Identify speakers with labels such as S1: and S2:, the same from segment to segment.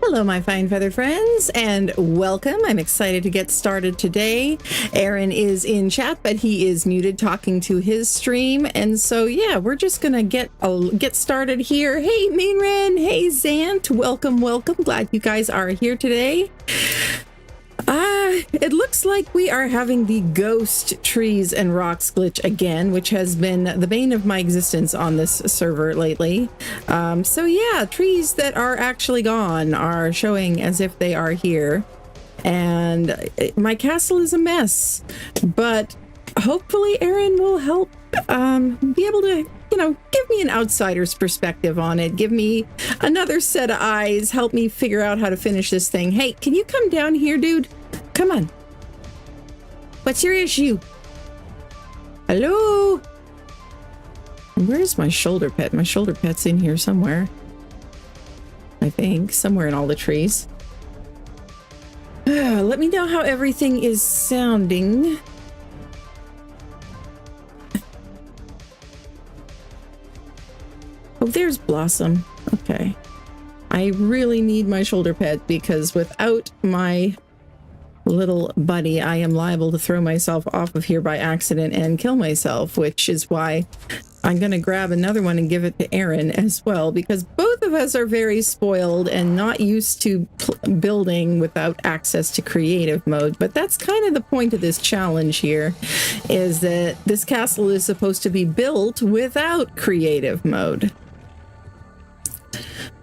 S1: Hello, my fine feather friends, and welcome. I'm excited to get started today. Aaron is in chat, but he is muted talking to his stream. And so, yeah, we're just going to get started here. Hey, Mainren. Hey, Zant. Welcome, welcome. Glad you guys are here today. It looks like we are having the ghost trees and rocks glitch again, which has been the bane of my existence on this server lately. So yeah, trees that are actually gone are showing as if they are here. And my castle is a mess, but hopefully Aaron will help be able to, give me an outsider's perspective on it. Give me another set of eyes. Help me figure out how to finish this thing. Hey, can you come down here, dude? Come on. What's your issue? Hello? Where's my shoulder pet? My shoulder pet's in here somewhere. I think. Somewhere in all the trees. Let me know how everything is sounding. Oh, there's Blossom. Okay. I really need my shoulder pet because without my little buddy, I am liable to throw myself off of here by accident and kill myself, which is why I'm going to grab another one and give it to Aaron as well, because both of us are very spoiled and not used to building without access to creative mode. But that's kind of the point of this challenge here, is that this castle is supposed to be built without creative mode.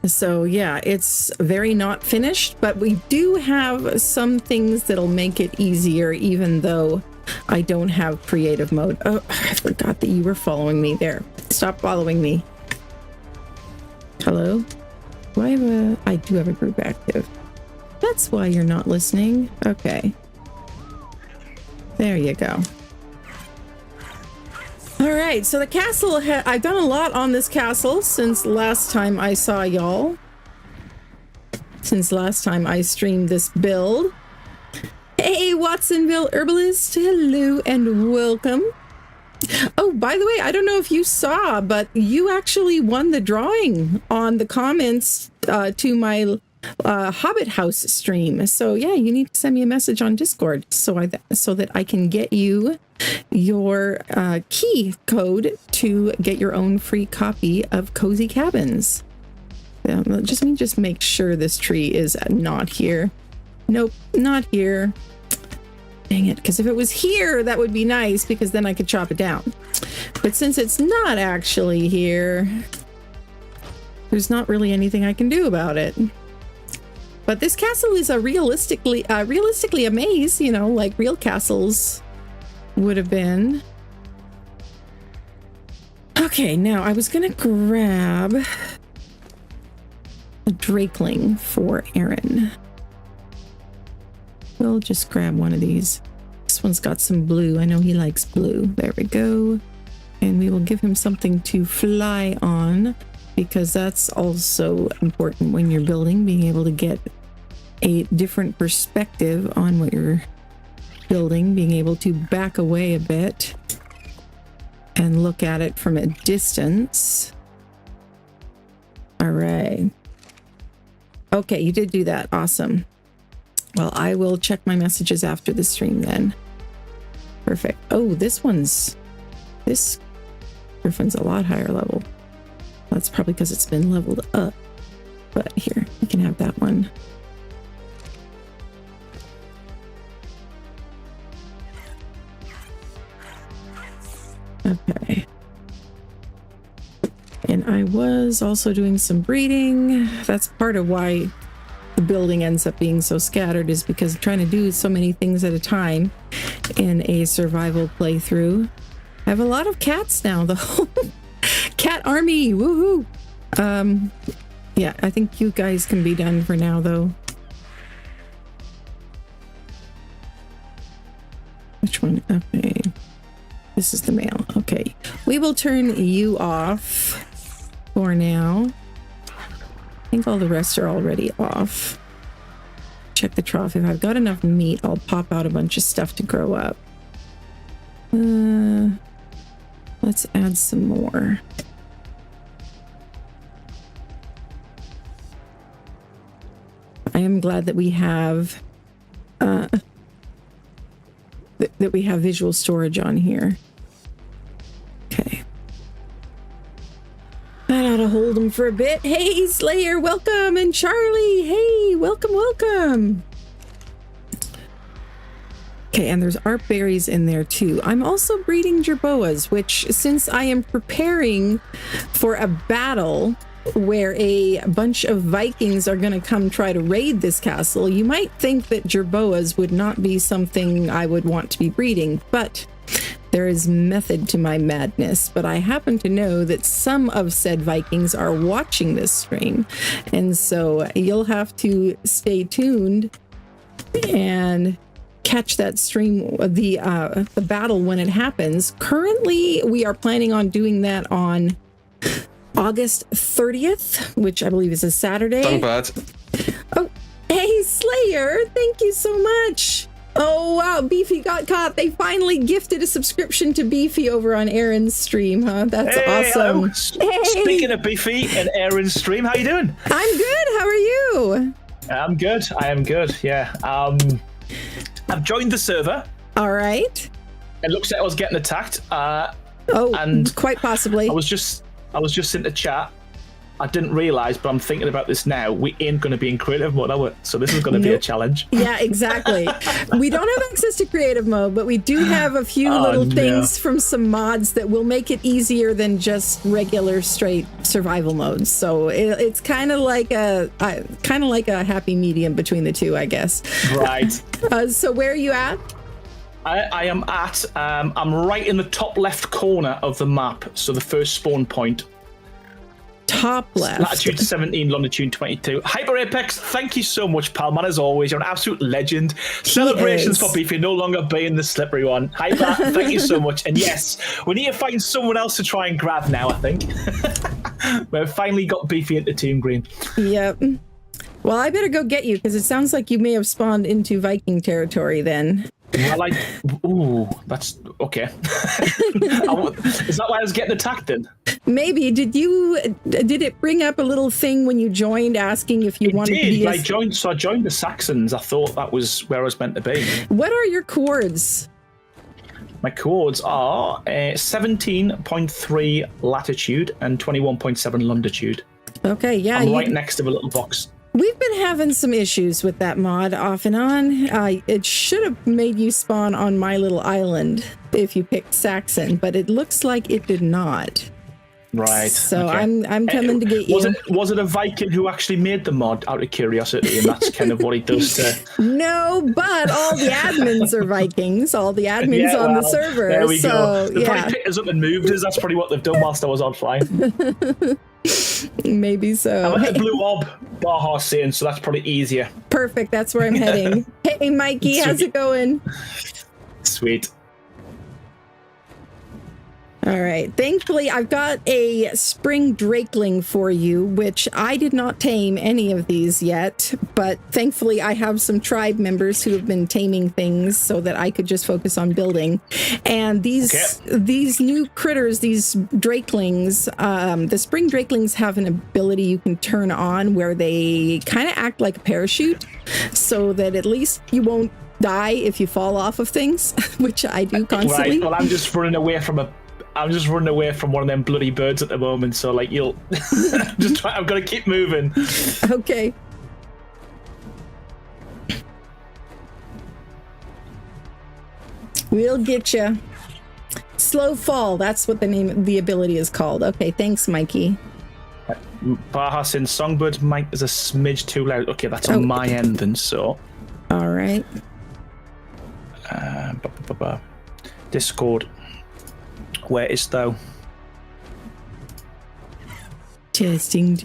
S1: So yeah, it's very not finished, but we do have some things that'll make it easier, even though I don't have creative mode. Oh, I forgot that you were following me there. Stop following me. Hello? I do have a group active. That's why you're not listening. Okay. There you go. All right, so the castle, I've done a lot on this castle since last time I saw y'all. Since last time I streamed this build. Hey, Watsonville Herbalist, hello and welcome. Oh, by the way, I don't know if you saw, but you actually won the drawing on the comments to my Hobbit House stream. So yeah, you need to send me a message on Discord so that I can get you your key code to get your own free copy of Cozy Cabins. Let me just make sure this tree is not here. Nope, not here. Dang it, because if it was here, that would be nice, because then I could chop it down. But since it's not actually here, there's not really anything I can do about it. But this castle is a realistically a maze, like real castles would have been. Okay, now I was gonna grab a drakeling for Aaron. We'll just grab one of these. This one's got some blue. I know he likes blue. There we go. And we will give him something to fly on, because that's also important when you're building, being able to get a different perspective on what you're building, being able to back away a bit and look at it from a distance. All right. Okay, you did do that. Awesome. Well, I will check my messages after the stream then. Perfect. Oh, this griffin's a lot higher level. That's probably because it's been leveled up. But here, you can have that one. Okay. And I was also doing some breeding. That's part of why the building ends up being so scattered, is because I'm trying to do so many things at a time in a survival playthrough. I have a lot of cats now, though. Cat army, woohoo! Yeah, I think you guys can be done for now, though. Which one? Okay. This is the male. Okay. We will turn you off for now. I think all the rest are already off. Check the trough. If I've got enough meat, I'll pop out a bunch of stuff to grow up. Let's add some more. . I am glad that we have that we have visual storage on here. Okay. I ought to hold them for a bit. Hey, Slayer, welcome, and Charlie, hey, welcome. Okay, and there's art berries in there too. I'm also breeding jerboas, which, since I am preparing for a battle where a bunch of Vikings are going to come try to raid this castle, you might think that jerboas would not be something I would want to be breeding, but there is method to my madness. But I happen to know that some of said Vikings are watching this stream, and so you'll have to stay tuned and catch that stream, the battle when it happens. Currently, we are planning on doing that on August 30th, which I believe is a Saturday.
S2: Not bad.
S1: Oh, hey, Slayer, thank you so much. Oh, wow, Beefy got caught. They finally gifted a subscription to Beefy over on Aaron's stream, huh? That's awesome.
S3: Hey. Speaking of Beefy and Aaron's stream, how you doing?
S1: I'm good. How are you?
S3: I'm good. I am good, yeah. I've joined the server.
S1: All right.
S3: It looks like I was getting attacked.
S1: And quite possibly.
S3: I was just in the chat. I didn't realize, but I'm thinking about this now. We ain't going to be in creative mode, are we? So this is going to be a challenge.
S1: Yeah, exactly. We don't have access to creative mode, but we do have a few little things from some mods that will make it easier than just regular straight survival modes. So it's kind of like a happy medium between the two, I guess.
S3: Right.
S1: So where are you at?
S3: I am at. I'm right in the top left corner of the map. So the first spawn point.
S1: Top left.
S3: Latitude 17, longitude 22. Hyper Apex, thank you so much, pal. Man, as always, you're an absolute legend. Celebrations for Beefy, no longer being the slippery one. Hyper, thank you so much. And yes, we need to find someone else to try and grab now, I think. We've finally got Beefy into Team Green.
S1: Yep. Well, I better go get you, because it sounds like you may have spawned into Viking territory then.
S3: Well, ooh, that's okay. Is that why I was getting attacked then?
S1: Maybe. Did it bring up a little thing when you joined asking if you wanted to be
S3: I joined the Saxons. I thought that was where I was meant to be.
S1: What are your chords?
S3: My chords are 17.3 latitude and 21.7 longitude.
S1: Okay, yeah.
S3: I'm right next to a little box.
S1: We've been having some issues with that mod off and on. It should have made you spawn on my little island if you picked Saxon, but it looks like it did not.
S3: Right.
S1: So okay. I'm coming to get you.
S3: Was it a Viking who actually made the mod out of curiosity, and that's kind of what he does to...
S1: No, but all the admins are Vikings. All the admins on the server.
S3: There we go. They
S1: yeah.
S3: probably picked us up and moved us. That's probably what they've done whilst I was offline.
S1: Maybe so.
S3: I'm at the Blue Orb, Baja saying, so that's probably easier.
S1: Perfect. That's where I'm heading. Hey, Mikey, how's it going?
S3: Sweet.
S1: All right. Thankfully, I've got a spring drakeling for you, which I did not tame any of these yet, but thankfully I have some tribe members who have been taming things so that I could just focus on building. And these new critters, these drakelings, the spring drakelings have an ability you can turn on where they kind of act like a parachute so that at least you won't die if you fall off of things, which I do constantly.
S3: Right. Well, I'm just running away from one of them bloody birds at the moment, so like you'll I've got to keep moving.
S1: Okay. We'll get you. Slow fall, that's what the name of the ability is called. Okay, thanks, Mikey.
S3: Baja in Songbird mic is a smidge too loud. Okay, that's on my end then, so.
S1: All right.
S3: Discord. Where is thou?
S1: Testing.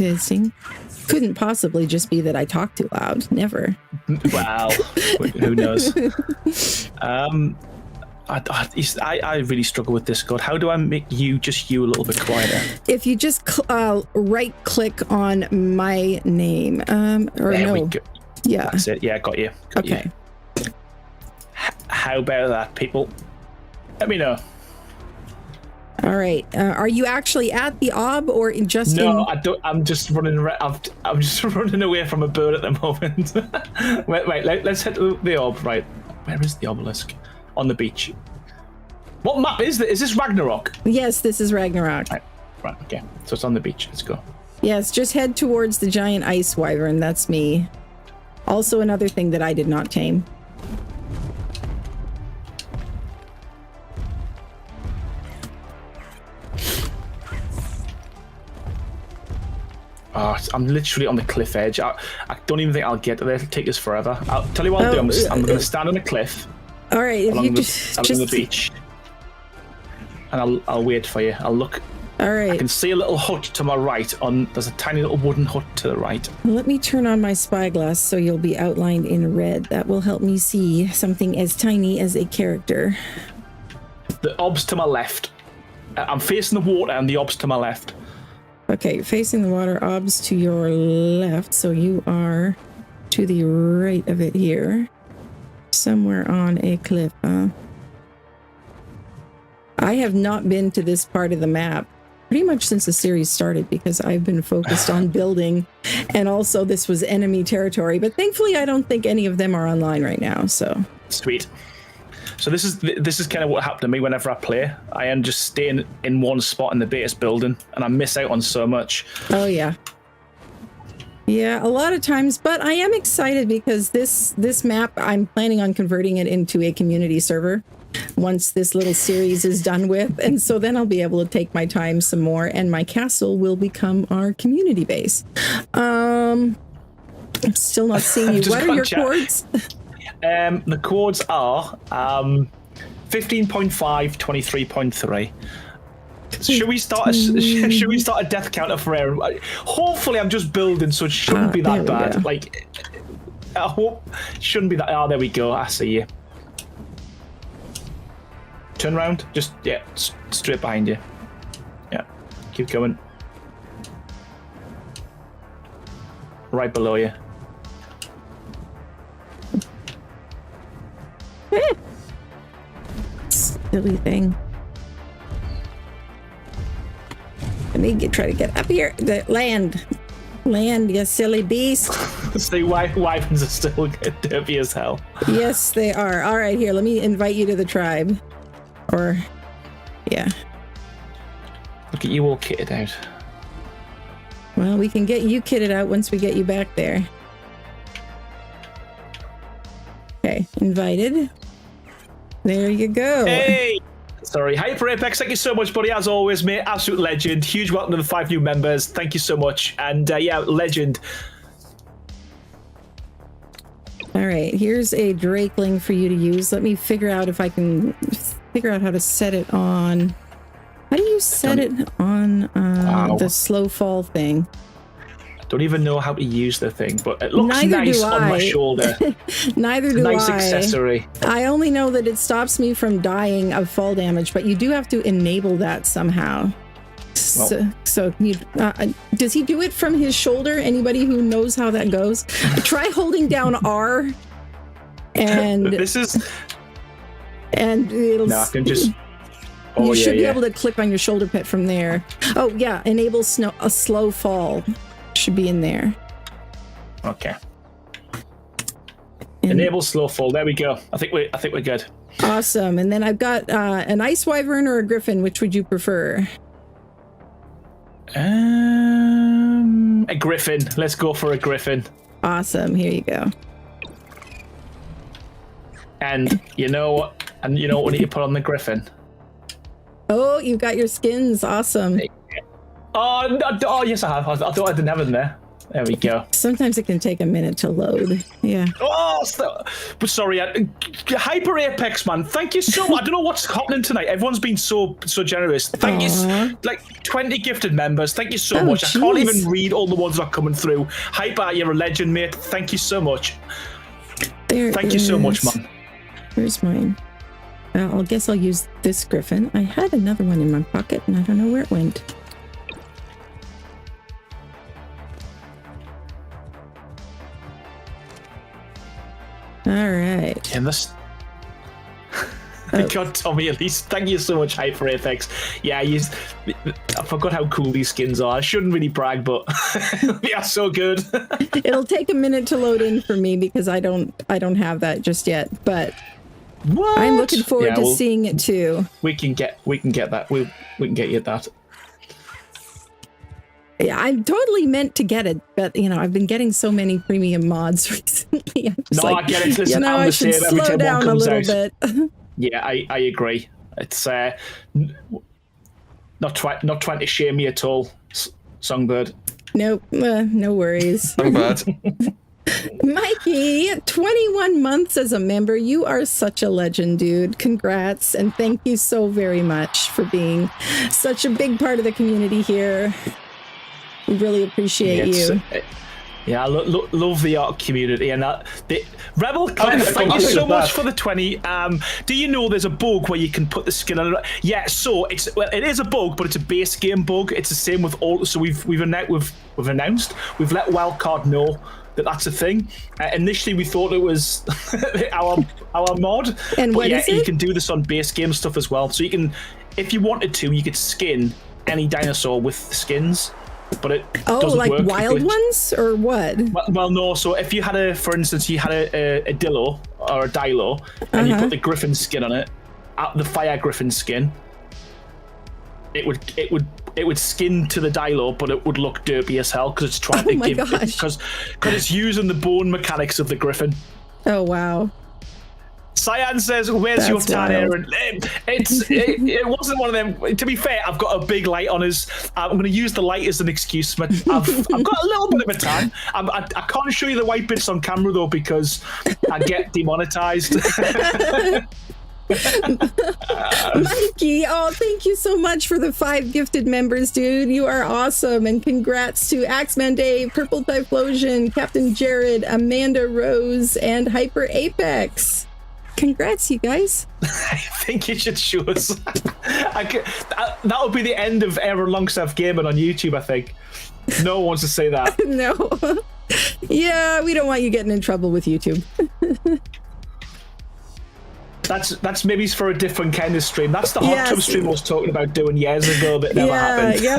S1: Couldn't possibly just be that I talk too loud. Never.
S3: Wow. Who knows? I really struggle with Discord. How do I make you a little bit quieter?
S1: If you just right click on my name, or there no. Yeah.
S3: That's it. Yeah, got you.
S1: Okay.
S3: How about that, people? Let me know.
S1: All right. Are you actually at the ob or just
S3: No, I don't. I'm just running. I'm just running away from a bird at the moment. wait. Let's head to the ob. Right. Where is the obelisk? On the beach. What map is this? Is this Ragnarok?
S1: Yes, this is Ragnarok.
S3: Right. Okay. So it's on the beach. Let's go.
S1: Yes, just head towards the giant ice wyvern. That's me. Also another thing that I did not tame.
S3: Oh, I'm literally on the cliff edge. I don't even think I'll get there. It'll take us forever. I'll tell you what I'll do. I'm going to stand on a cliff.
S1: All right, if you
S3: along the beach, and I'll wait for you. I'll look.
S1: All right.
S3: I can see a little hut to my right. There's a tiny little wooden hut to the right.
S1: Let me turn on my spyglass so you'll be outlined in red. That will help me see something as tiny as a character.
S3: The ob's to my left. I'm facing the water, and the ob's to my left.
S1: Okay, facing the water, obs to your left, so you are to the right of it here. Somewhere on a cliff, huh? I have not been to this part of the map pretty much since the series started because I've been focused on building, and also this was enemy territory, but thankfully I don't think any of them are online right now, so.
S3: Sweet. So this is kind of what happened to me whenever I play. I am just staying in one spot in the base building, and I miss out on so much.
S1: Oh yeah. Yeah, a lot of times, but I am excited because this map, I'm planning on converting it into a community server once this little series is done with, and so then I'll be able to take my time some more, and my castle will become our community base. I'm still not seeing you. What are your chords?
S3: The chords are 15.5, 23.3 Should we start a death counter for Aaron? Hopefully, I'm just building, so it shouldn't be that bad.
S1: Go.
S3: Like, I hope it shouldn't be that. Oh, there we go. I see you. Turn around. Just straight behind you. Yeah, keep going. Right below you.
S1: Silly thing. Let me try to get up here. The land, you silly beast.
S3: See, wyverns are still derpy as hell.
S1: Yes, they are. All right, here. Let me invite you to the tribe. Or, yeah.
S3: Look at you all kitted out.
S1: Well, we can get you kitted out once we get you back there. Okay, invited. There you go.
S3: Hey! Sorry, Hyper Apex, thank you so much, buddy. As always, mate, absolute legend. Huge welcome to the 5 new members. Thank you so much. And yeah, legend.
S1: All right, here's a Drakeling for you to use. Let me figure out if I can figure out how to set it on. How do you set it on the slow fall thing?
S3: Don't even know how to use the thing, but it looks nice on my shoulder.
S1: Neither do I.
S3: Nice accessory.
S1: I only know that it stops me from dying of fall damage, but you do have to enable that somehow. Well, so you, does he do it from his shoulder? Anybody who knows how that goes? Try holding down R. And
S3: this is.
S1: And it'll.
S3: No, I can just. Oh,
S1: you should be able to click on your shoulder pit from there. Oh yeah, enable a slow fall. Should be in there.
S3: Okay. Enable slow fall. There we go. I think we're good.
S1: Awesome. And then I've got an ice wyvern or a griffin. Which would you prefer?
S3: A griffin. Let's go for a griffin.
S1: Awesome. Here you go.
S3: And you know what? And you know what we need to put on the griffin?
S1: Oh, you got your skins. Awesome.
S3: Oh, yes, I have. I thought I didn't have it in there. There we go.
S1: Sometimes it can take a minute to load. Yeah.
S3: Oh, but sorry, Hyper Apex, man. Thank you so much. I don't know what's happening tonight. Everyone's been so generous. Thank you. Like 20 gifted members. Thank you so much. Geez. I can't even read all the ones that are coming through. Hyper, you're a legend, mate. Thank you so much. Thank you so much, man.
S1: Where's mine? I guess I'll use this griffin. I had another one in my pocket, and I don't know where it went. All right.
S3: And this. God, Tommy, at least. Thank you so much, Hyper Apex. Yeah, I forgot how cool these skins are. I shouldn't really brag, but they are so good.
S1: It'll take a minute to load in for me because I don't have that just yet, but
S3: what?
S1: I'm looking forward to seeing it too.
S3: We can get that. We can get you that.
S1: Yeah, I'm totally meant to get it, but I've been getting so many premium mods recently.
S3: I get it. Listen, I'm
S1: I should slow down a little bit.
S3: Yeah, I agree. It's not trying to shame you at all, Songbird.
S1: Nope, no worries.
S2: Songbird.
S1: Mikey, 21 months as a member. You are such a legend, dude. Congrats, and thank you so very much for being such a big part of the community here. We really appreciate you.
S3: Yeah, I love the art community, and Rebel, thank you so much for the 20. Do you know there's a bug where you can put the skin on it? Yeah, so it is a bug, but it's a base game bug. It's the same with all. So we've let Wildcard know that that's a thing. Initially, we thought it was our mod,
S1: and
S3: but
S1: is it?
S3: You can do this on base game stuff as well. So you can, if you wanted to, you could skin any dinosaur with skins. But it doesn't
S1: like
S3: work.
S1: Wild ones or what?
S3: Well, no. So if you had for instance, you had a Dillo or a Dilo, and you put the Griffin skin on it, the Fire Griffin skin, it would skin to the Dilo, but it would look derpy as hell because it's trying to give because it's using the bone mechanics of the Griffin.
S1: Oh wow.
S3: Cyan says, "Where's your tan, Aaron?" It wasn't one of them. To be fair, I've got a big light on us. I'm going to use the light as an excuse. I've got a little bit of a tan. I can't show you the white bits on camera though because I get demonetized.
S1: Mikey, thank you so much for the 5 gifted members, dude. You are awesome, and congrats to Axeman Dave, Purple Typhlosion, Captain Jared, Amanda Rose, and Hyper Apex. Congrats, you guys.
S3: I think you should show us. That would be the end of Aaron Longstaff Gaming on YouTube, I think. No one wants to say that.
S1: No. Yeah, we don't want you getting in trouble with YouTube.
S3: That's maybe for a different kind of stream. That's the hot tub stream I was talking about doing years ago that never happened.
S1: Yeah.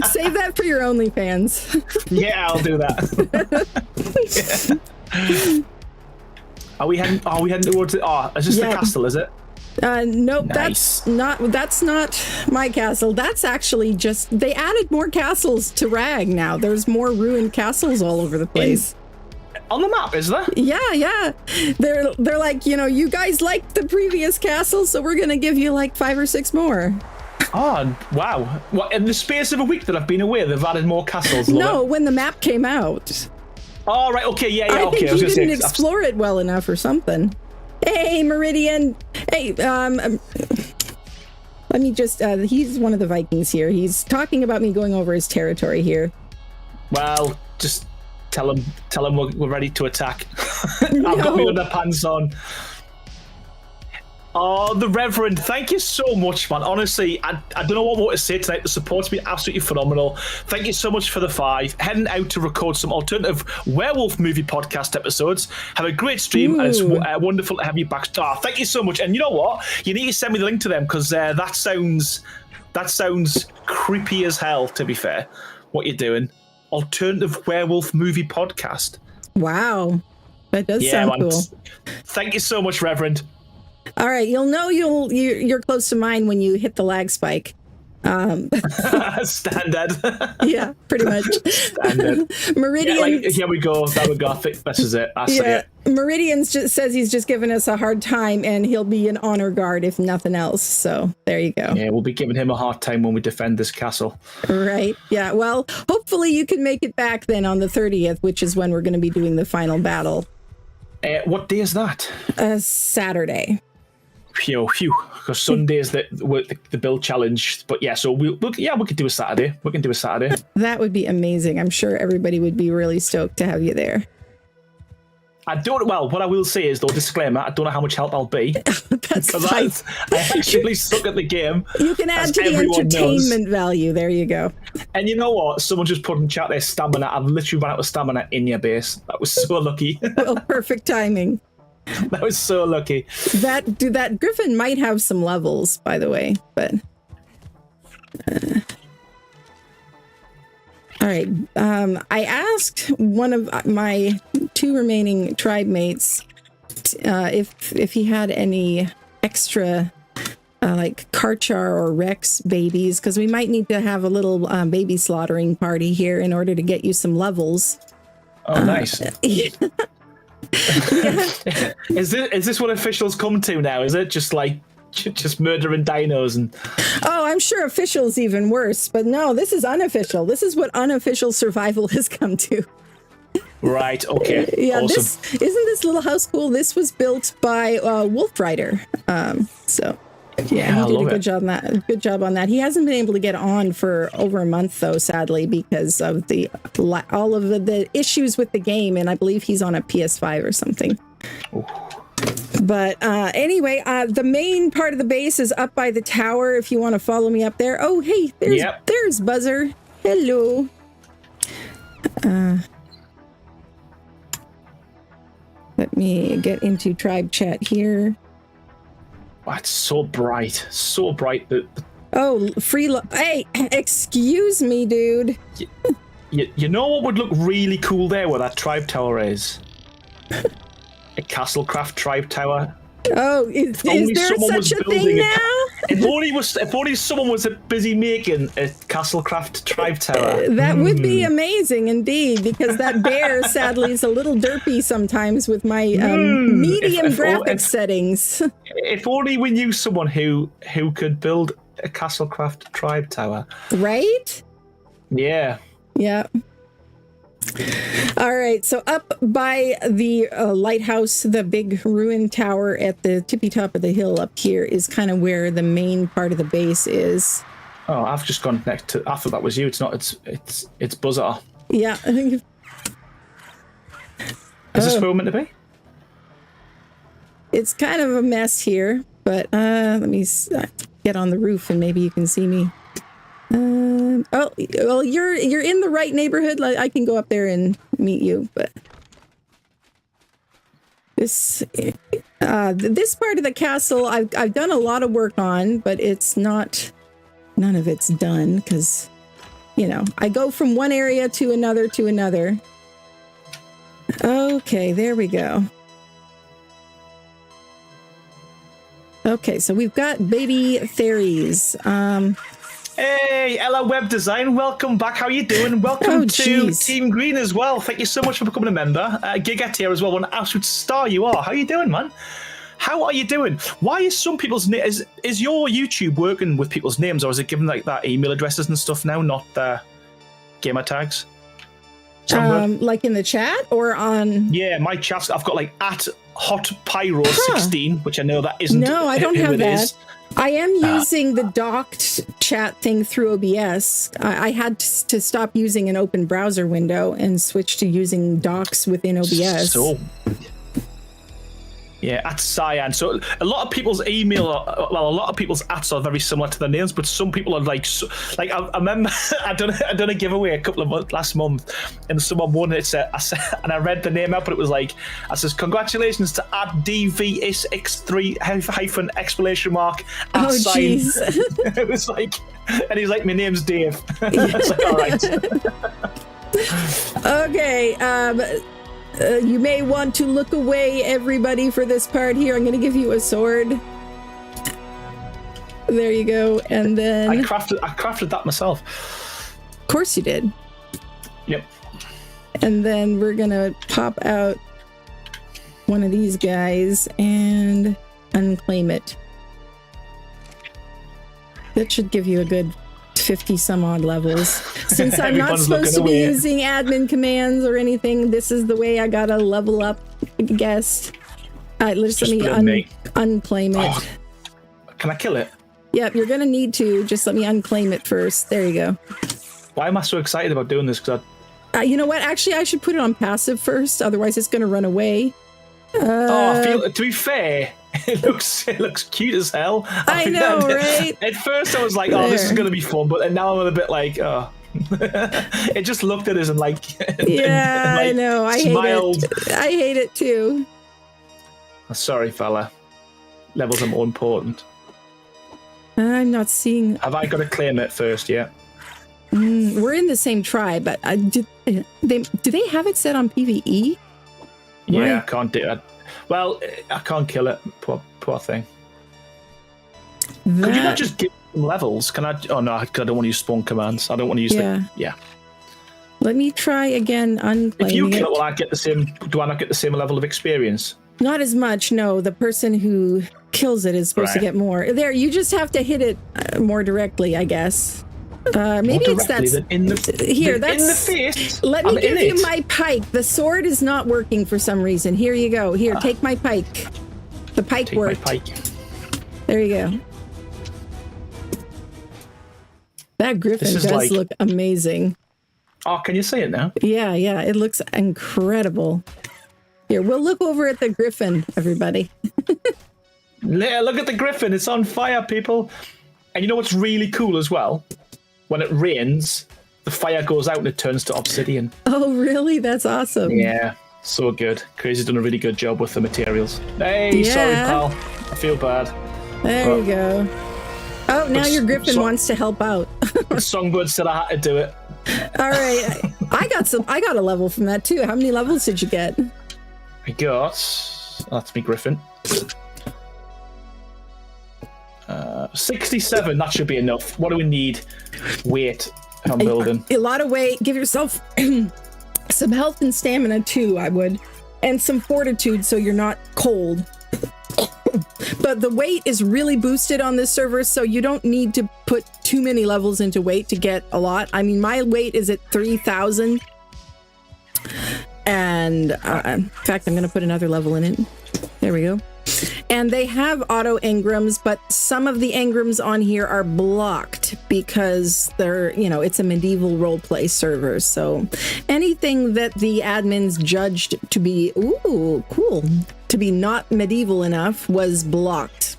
S1: Save that for your OnlyFans.
S3: Yeah, I'll do that. Yeah. Are we heading towards it? It's just the castle, is it?
S1: Nope,
S3: nice.
S1: that's not my castle. That's actually just, they added more castles to Rag now. There's more ruined castles all over the place.
S3: On the map, is there?
S1: Yeah. They're like, you guys liked the previous castle, so we're gonna give you like 5 or 6 more.
S3: Oh, wow. What, in the space of a week that I've been away, they've added more castles?
S1: No, when the map came out.
S3: Oh, right, okay, yeah,
S1: I
S3: okay.
S1: think you didn't explore it well enough or something. Hey, Meridian. Hey, let me just, he's one of the Vikings here. He's talking about me going over his territory here.
S3: Well, just tell him we're ready to attack. I've got my underpants on. Oh, the Reverend, thank you so much, man. Honestly, I don't know what more to say tonight. The support's been absolutely phenomenal. Thank you so much for the 5. Heading out to record some alternative werewolf movie podcast episodes. Have a great stream, and it's wonderful to have you back. Oh, thank you so much. And you know what? You need to send me the link to them because that sounds creepy as hell, to be fair, what you're doing. Alternative werewolf movie podcast.
S1: Wow. That does sound cool.
S3: Thank you so much, Reverend.
S1: All right, you'll know you're close to mine when you hit the lag spike.
S3: Standard.
S1: Yeah, pretty much.
S3: Standard.
S1: Meridian.
S3: Yeah, here we go. That we got. This is it. I see it.
S1: Meridian just says he's just giving us a hard time, and he'll be an honor guard if nothing else. So there you go.
S3: Yeah, we'll be giving him a hard time when we defend this castle.
S1: Right. Yeah. Well, hopefully you can make it back then on the 30th, which is when we're going to be doing the final battle.
S3: What day is that?
S1: Saturday.
S3: Phew. Because Sunday is the build challenge. But yeah, so we could do a Saturday. We can do a Saturday.
S1: That would be amazing. I'm sure everybody would be really stoked to have you there.
S3: What I will say is, though, disclaimer, I don't know how much help I'll be.
S1: That's fine.
S3: I actually suck at the game.
S1: You can add to the entertainment value. There you go.
S3: And you know what? Someone just put in chat there, stamina. I've literally run out of stamina in your base. That was so lucky.
S1: Well, perfect timing.
S3: That was so lucky.
S1: That griffin might have some levels, by the way, but all right. I asked one of my 2 remaining tribe mates if he had any extra like Karchar or Rex babies, because we might need to have a little baby slaughtering party here in order to get you some levels.
S3: Oh, nice. Yeah. Is this what officials come to now? Is it just like just murdering dinos and?
S1: Oh, I'm sure official's even worse, but no, this is unofficial. This is what unofficial survival has come to.
S3: Right. Okay.
S1: Yeah.
S3: Awesome.
S1: Isn't this little house cool? This was built by Wolf Rider. So. Yeah, he did a good job on that. Good job on that. He hasn't been able to get on for over a month, though, sadly, because of all of the issues with the game, and I believe he's on a PS5 or something. Ooh. But anyway, the main part of the base is up by the tower. If you want to follow me up there. Oh, hey, there's Buzzer. Hello. Let me get into tribe chat here.
S3: Wow, it's so bright. So bright.
S1: Oh, hey, excuse me, dude.
S3: You know what would look really cool there where that tribe tower is? A Castlecraft tribe tower.
S1: Oh, is there such a thing now?
S3: If only someone was busy making a Castlecraft tribe tower.
S1: That would be amazing indeed, because that bear sadly is a little derpy sometimes with my medium graphics settings.
S3: If only we knew someone who could build a Castlecraft tribe tower.
S1: Right?
S3: Yeah.
S1: Yeah. All right, so up by the lighthouse, the big ruined tower at the tippy top of the hill up here is kind of where the main part of the base is.
S3: Oh, I've just gone next to. I thought that was you. It's not. It's Buzzer.
S1: Yeah, I think.
S3: Is this where we're meant to be?
S1: It's kind of a mess here, but let me get on the roof and maybe you can see me. Oh, well, you're in the right neighborhood. I can go up there and meet you, but this part of the castle I've done a lot of work on, but none of it's done because, you know, I go from one area to another to another. Okay, there we go. Okay, so we've got baby fairies.
S3: Hey, Ella Web Design, welcome back. How are you doing? Welcome to Team Green as well. Thank you so much for becoming a member. Gigat here as well. What an absolute star you are. How are you doing, man? How are you doing? Why is some people's names... Is your YouTube working with people's names, or is it given like that email addresses and stuff now, not gamer tags?
S1: Like in the chat or on...
S3: Yeah, my chat, I've got like at HotPyro16, which I know that isn't...
S1: No, I don't have that.
S3: Is.
S1: I am using the docked chat thing through OBS. I had to stop using an open browser window and switch to using docks within OBS.
S3: So, yeah, at Cyan. So a lot of people's a lot of people's ats are very similar to their names, but some people are like I remember I done a giveaway a couple of months last month, and someone won it. And I read the name out, but it was like, I says, congratulations to @DVSX3 hyphen exclamation mark at sign. Jeez. It was like, and he's like, my name's Dave. I was like, all right.
S1: Okay. You may want to look away, everybody, for this part here. I'm going to give you a sword. There you go. And then...
S3: I crafted that myself.
S1: Of course you did.
S3: Yep.
S1: And then we're going to pop out one of these guys and unclaim it. That should give you a good 50 some odd levels. Since I'm not supposed to be using admin commands or anything, this is the way I gotta level up, I guess. Just let me unclaim it.
S3: Oh, can I kill it?
S1: Yep, you're gonna need to. Just let me unclaim it first. There you go.
S3: Why am I so excited about doing this? Because
S1: you know what? Actually, I should put it on passive first. Otherwise, it's gonna run away.
S3: To be fair, it looks cute as hell.
S1: I know, right?
S3: At first, I was like, "Oh, this is gonna be fun," but now I'm a bit like, "Oh." It just looked at us and like,
S1: yeah,
S3: and like,
S1: I know. I
S3: smiled.
S1: hate it. I hate it too.
S3: Sorry, fella. Levels are more important.
S1: I'm not seeing...
S3: Have I got to claim it first yet?
S1: We're in the same tribe, but do they have it set on PvE?
S3: Yeah, I can't do it. Well, I can't kill it. Poor thing. Could you not just give them levels? Can I? Oh no, because I don't want to use spawn commands. I don't want to use
S1: Yeah. Let me try again unclaiming
S3: If you kill it,
S1: it.
S3: will I get the same? Do I not get the same level of experience?
S1: Not as much, no. The person who kills it is supposed to get more. There, you just have to hit it more directly, I guess. Maybe it's that. Here, that's
S3: in the face.
S1: Let me give you my pike. The sword is not working for some reason. Here you go. Here, take my pike. The pike worked.
S3: My pike.
S1: There you go. That griffin does look amazing.
S3: Oh, can you see it now?
S1: Yeah, it looks incredible. Here, we'll look over at the griffin, everybody.
S3: Yeah, look at the griffin. It's on fire, people. And you know what's really cool as well? When it rains, the fire goes out and it turns to obsidian.
S1: Oh, really? That's awesome.
S3: Yeah, so good. Crazy's done a really good job with the materials. Hey, sorry, pal. I feel bad.
S1: There you go. Oh, now your griffin wants to help out.
S3: The songbird said I had to do it.
S1: All right. I got a level from that too. How many levels did you get?
S3: I got... That's me griffin. 67, that should be enough. What do we need? Weight. I'm building.
S1: A lot of weight. Give yourself some health and stamina too, I would. And some fortitude so you're not cold. But the weight is really boosted on this server, so you don't need to put too many levels into weight to get a lot. I mean, my weight is at 3,000. And in fact, I'm going to put another level in it. There we go. And they have auto engrams, but some of the engrams on here are blocked because they're, it's a medieval roleplay server. So anything that the admins judged to be, to be not medieval enough was blocked.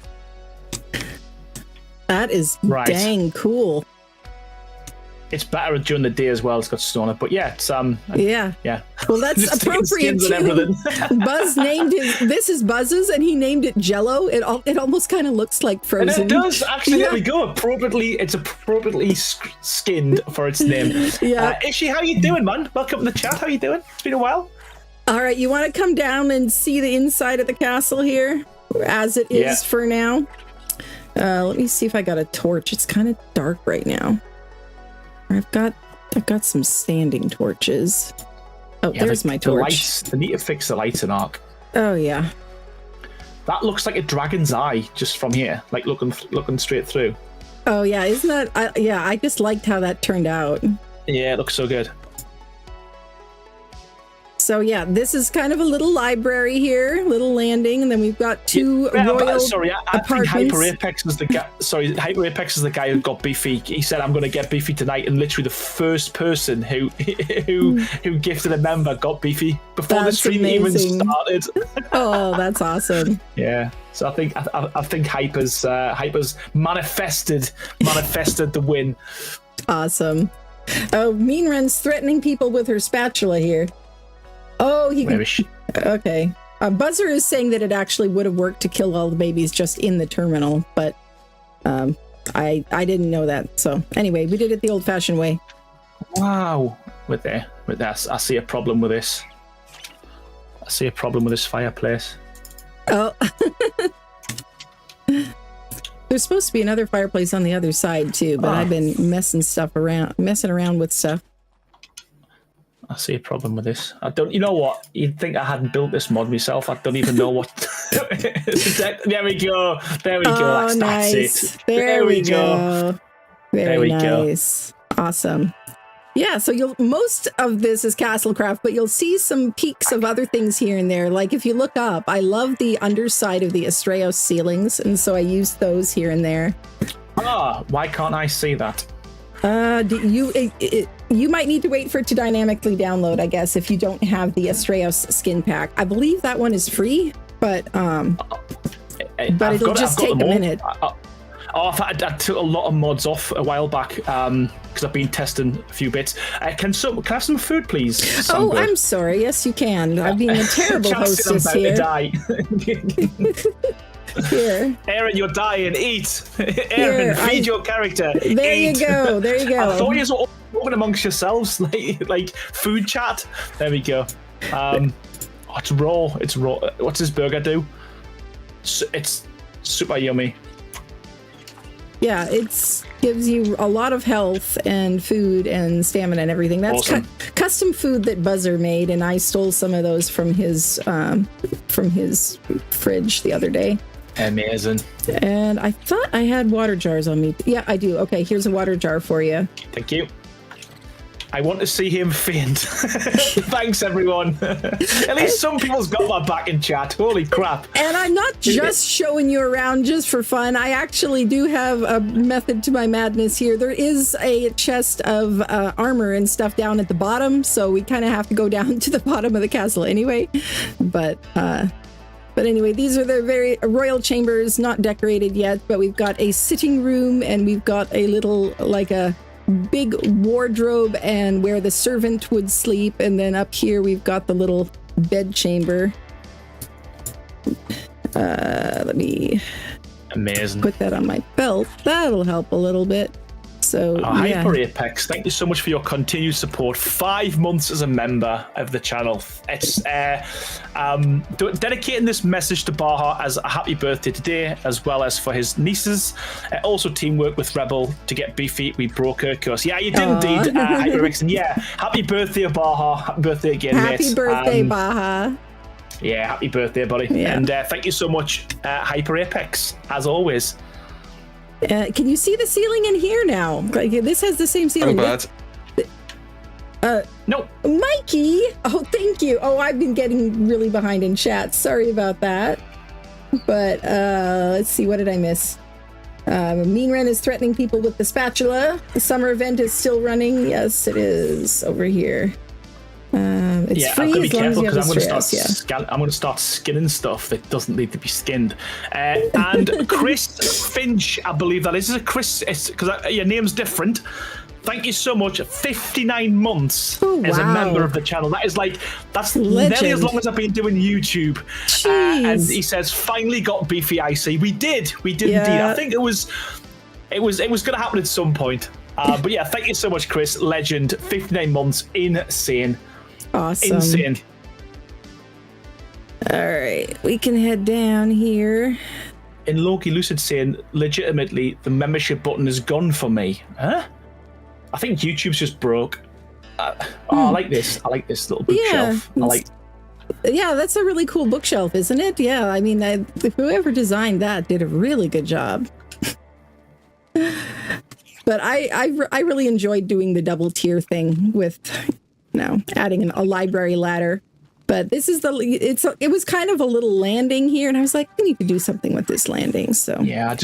S1: That is dang cool.
S3: It's better during the day as well. It's got stone up, but yeah, it's
S1: yeah. Well, that's appropriate too. Buzz named this is Buzz's, and he named it Jello. It almost kind of looks like Frozen.
S3: And it does actually. There we go. It's appropriately skinned for its name.
S1: Yeah.
S3: Ishi, how you doing, man? Welcome to the chat. How you doing? It's been a while.
S1: All right, you want to come down and see the inside of the castle here, as it is for now. Let me see if I got a torch. It's kind of dark right now. I've got some standing torches. Oh, there's my torch.
S3: Lights, they need to fix the lights in Ark.
S1: Oh yeah.
S3: That looks like a dragon's eye just from here, like looking straight through.
S1: Oh yeah, isn't that? I just liked how that turned out.
S3: Yeah, it looks so good.
S1: So yeah, this is kind of a little library here, little landing, and then we've got two royal
S3: Sorry, I think Hyper Apex is the guy. Sorry, Hyper Apex is the guy who got beefy. He said, "I'm going to get beefy tonight," and literally the first person who gifted a member got beefy before the stream even started.
S1: Oh, that's awesome.
S3: Yeah. So I think Hyper's manifested the win.
S1: Awesome. Oh, Mean Run's threatening people with her spatula here. Oh, okay. Buzzer is saying that it actually would have worked to kill all the babies just in the terminal, but I didn't know that. So anyway, we did it the old-fashioned way.
S3: Wow. With that, I see a problem with this. I see a problem with this fireplace.
S1: Oh. There's supposed to be another fireplace on the other side too, but I've been messing around with stuff.
S3: I see a problem with this. You know what? You'd think I hadn't built this mod myself. I don't even know what. There we go.
S1: Oh, nice.
S3: That's it.
S1: There we go. Very
S3: nice.
S1: Awesome. Yeah, so most of this is Castlecraft, but you'll see some peaks of other things here and there. Like if you look up, I love the underside of the Astraeos ceilings, and so I use those here and there.
S3: Why can't I see that?
S1: You might need to wait for it to dynamically download, I guess, if you don't have the Astraeos skin pack. I believe that one is free, but it'll just take a minute.
S3: I took a lot of mods off a while back because I've been testing a few bits. Can I have some food, please?
S1: Oh, I'm sorry. Yes, you can. I'm being a terrible hostess here.
S3: Die.
S1: Here.
S3: Aaron, you're dying. Eat. Aaron, feed your character.
S1: There
S3: Eat.
S1: you go. There you go.
S3: I thought you were all talking amongst yourselves, like food chat. There we go. It's raw. It's raw. What's this burger do? It's super yummy.
S1: Yeah, it gives you a lot of health and food and stamina and everything. That's
S3: awesome.
S1: Custom food that Buzzer made, and I stole some of those from his fridge the other day.
S3: Amazing.
S1: And I thought I had water jars on me. Yeah, I do. Okay, here's a water jar for you.
S3: Thank you. I want to see him faint. Thanks, everyone. At least some people's got my back in chat. Holy crap.
S1: And I'm not just showing you around just for fun. I actually do have a method to my madness here. There is a chest of armor and stuff down at the bottom, so we kind of have to go down to the bottom of the castle anyway. But anyway, these are the very royal chambers, not decorated yet, but we've got a sitting room and we've got a little, like a big wardrobe and where the servant would sleep, and then up here we've got the little bed chamber. Let me
S3: amazing
S1: put that on my belt. That'll help a little bit. So yeah.
S3: Hyper Apex, thank you so much for your continued support. 5 months as a member of the channel. It's dedicating this message to Baja as a happy birthday today, as well as for his nieces. Also teamwork with Rebel to get beefy. We broke her curse. Yeah, you did indeed, Hyper Apex. And yeah, happy birthday, Baja. Happy birthday again, mate.
S1: Happy birthday, Baja.
S3: Yeah, happy birthday, buddy. Yeah. And thank you so much, Hyper Apex, as always.
S1: Can you see the ceiling in here now? Like, this has the same ceiling.
S2: Oh, bad.
S3: No.
S1: Mikey! Oh, thank you. Oh, I've been getting really behind in chat. Sorry about that. But let's see, what did I miss? Mean Ren is threatening people with the spatula. The summer event is still running. Yes, it is over here. It's free as long as you have the stress.
S3: I'm going to start skinning stuff that doesn't need to be skinned. And Chris Finch, I believe that is. Is it Chris? Because your name's different. Thank you so much. 59 months as a member of the channel. That's legend. Nearly as long as I've been doing YouTube. And he says, finally got beefy IC. We did indeed. I think it was going to happen at some point. But yeah, thank you so much, Chris. Legend. 59 months. Insane.
S1: Awesome.
S3: Insane.
S1: All right, we can head down here.
S3: In Loki Lucid saying, legitimately, the membership button is gone for me. Huh? I think YouTube's just broke. I like this. I like this little bookshelf.
S1: Yeah, that's a really cool bookshelf, isn't it? Yeah, I mean, whoever designed that did a really good job. But I really enjoyed doing the double tier thing with adding a library ladder. But this is it was kind of a little landing here, and I was like, we need to do something with this landing. So yeah, I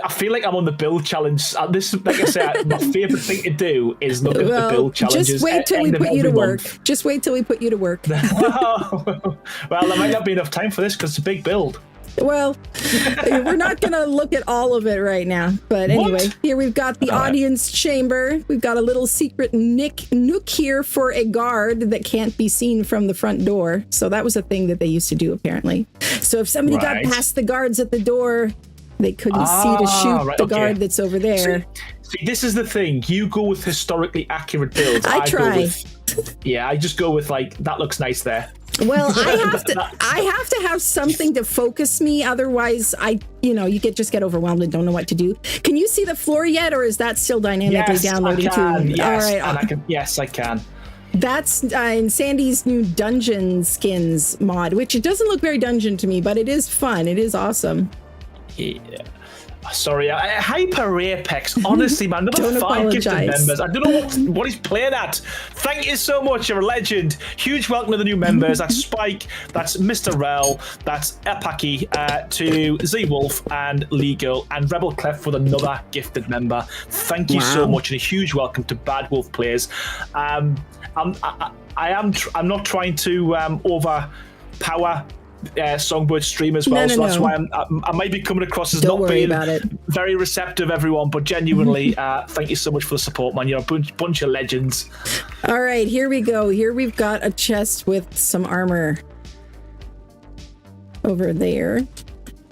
S3: feel like I'm on the build challenge. This, like I said, my favorite thing to do is look at the build challenges.
S1: Just wait till we put you to work. Just wait till we put you to work.
S3: Well, there might not be enough time for this because it's a big build.
S1: Well, we're not going to look at all of it right now. But anyway, here we've got the audience chamber. We've got a little secret nook here for a guard that can't be seen from the front door. So that was a thing that they used to do, apparently. So if somebody got past the guards at the door, they couldn't see to shoot the guard that's over there.
S3: See, this is the thing. You go with historically accurate builds.
S1: I try.
S3: I just go with, like, that looks nice there.
S1: Well, I have to have something to focus me. Otherwise, you just get overwhelmed and don't know what to do. Can you see the floor yet, or is that still dynamically downloading too?
S3: Yes,
S1: all right.
S3: And I can.
S1: That's in Sandy's new dungeon skins mod, which it doesn't look very dungeon to me, but it is fun. It is awesome.
S3: Yeah. Sorry, Hyper Apex. Honestly, man, another 5 gifted members. I don't know what he's playing at. Thank you so much. You're a legend. Huge welcome to the new members. That's Spike. That's Mr. Rel. That's Epaki. To Z Wolf and Lee Girl and Rebel Clef with another gifted member. Thank you so much, and a huge welcome to Bad Wolf players. I'm not trying to overpower Songbird stream as well, that's why I might be coming across as
S1: Don't
S3: not
S1: worry
S3: being
S1: about it.
S3: very receptive, everyone, but genuinely, thank you so much for the support, man. You're a bunch of legends.
S1: All right, here we go. Here we've got a chest with some armor over there.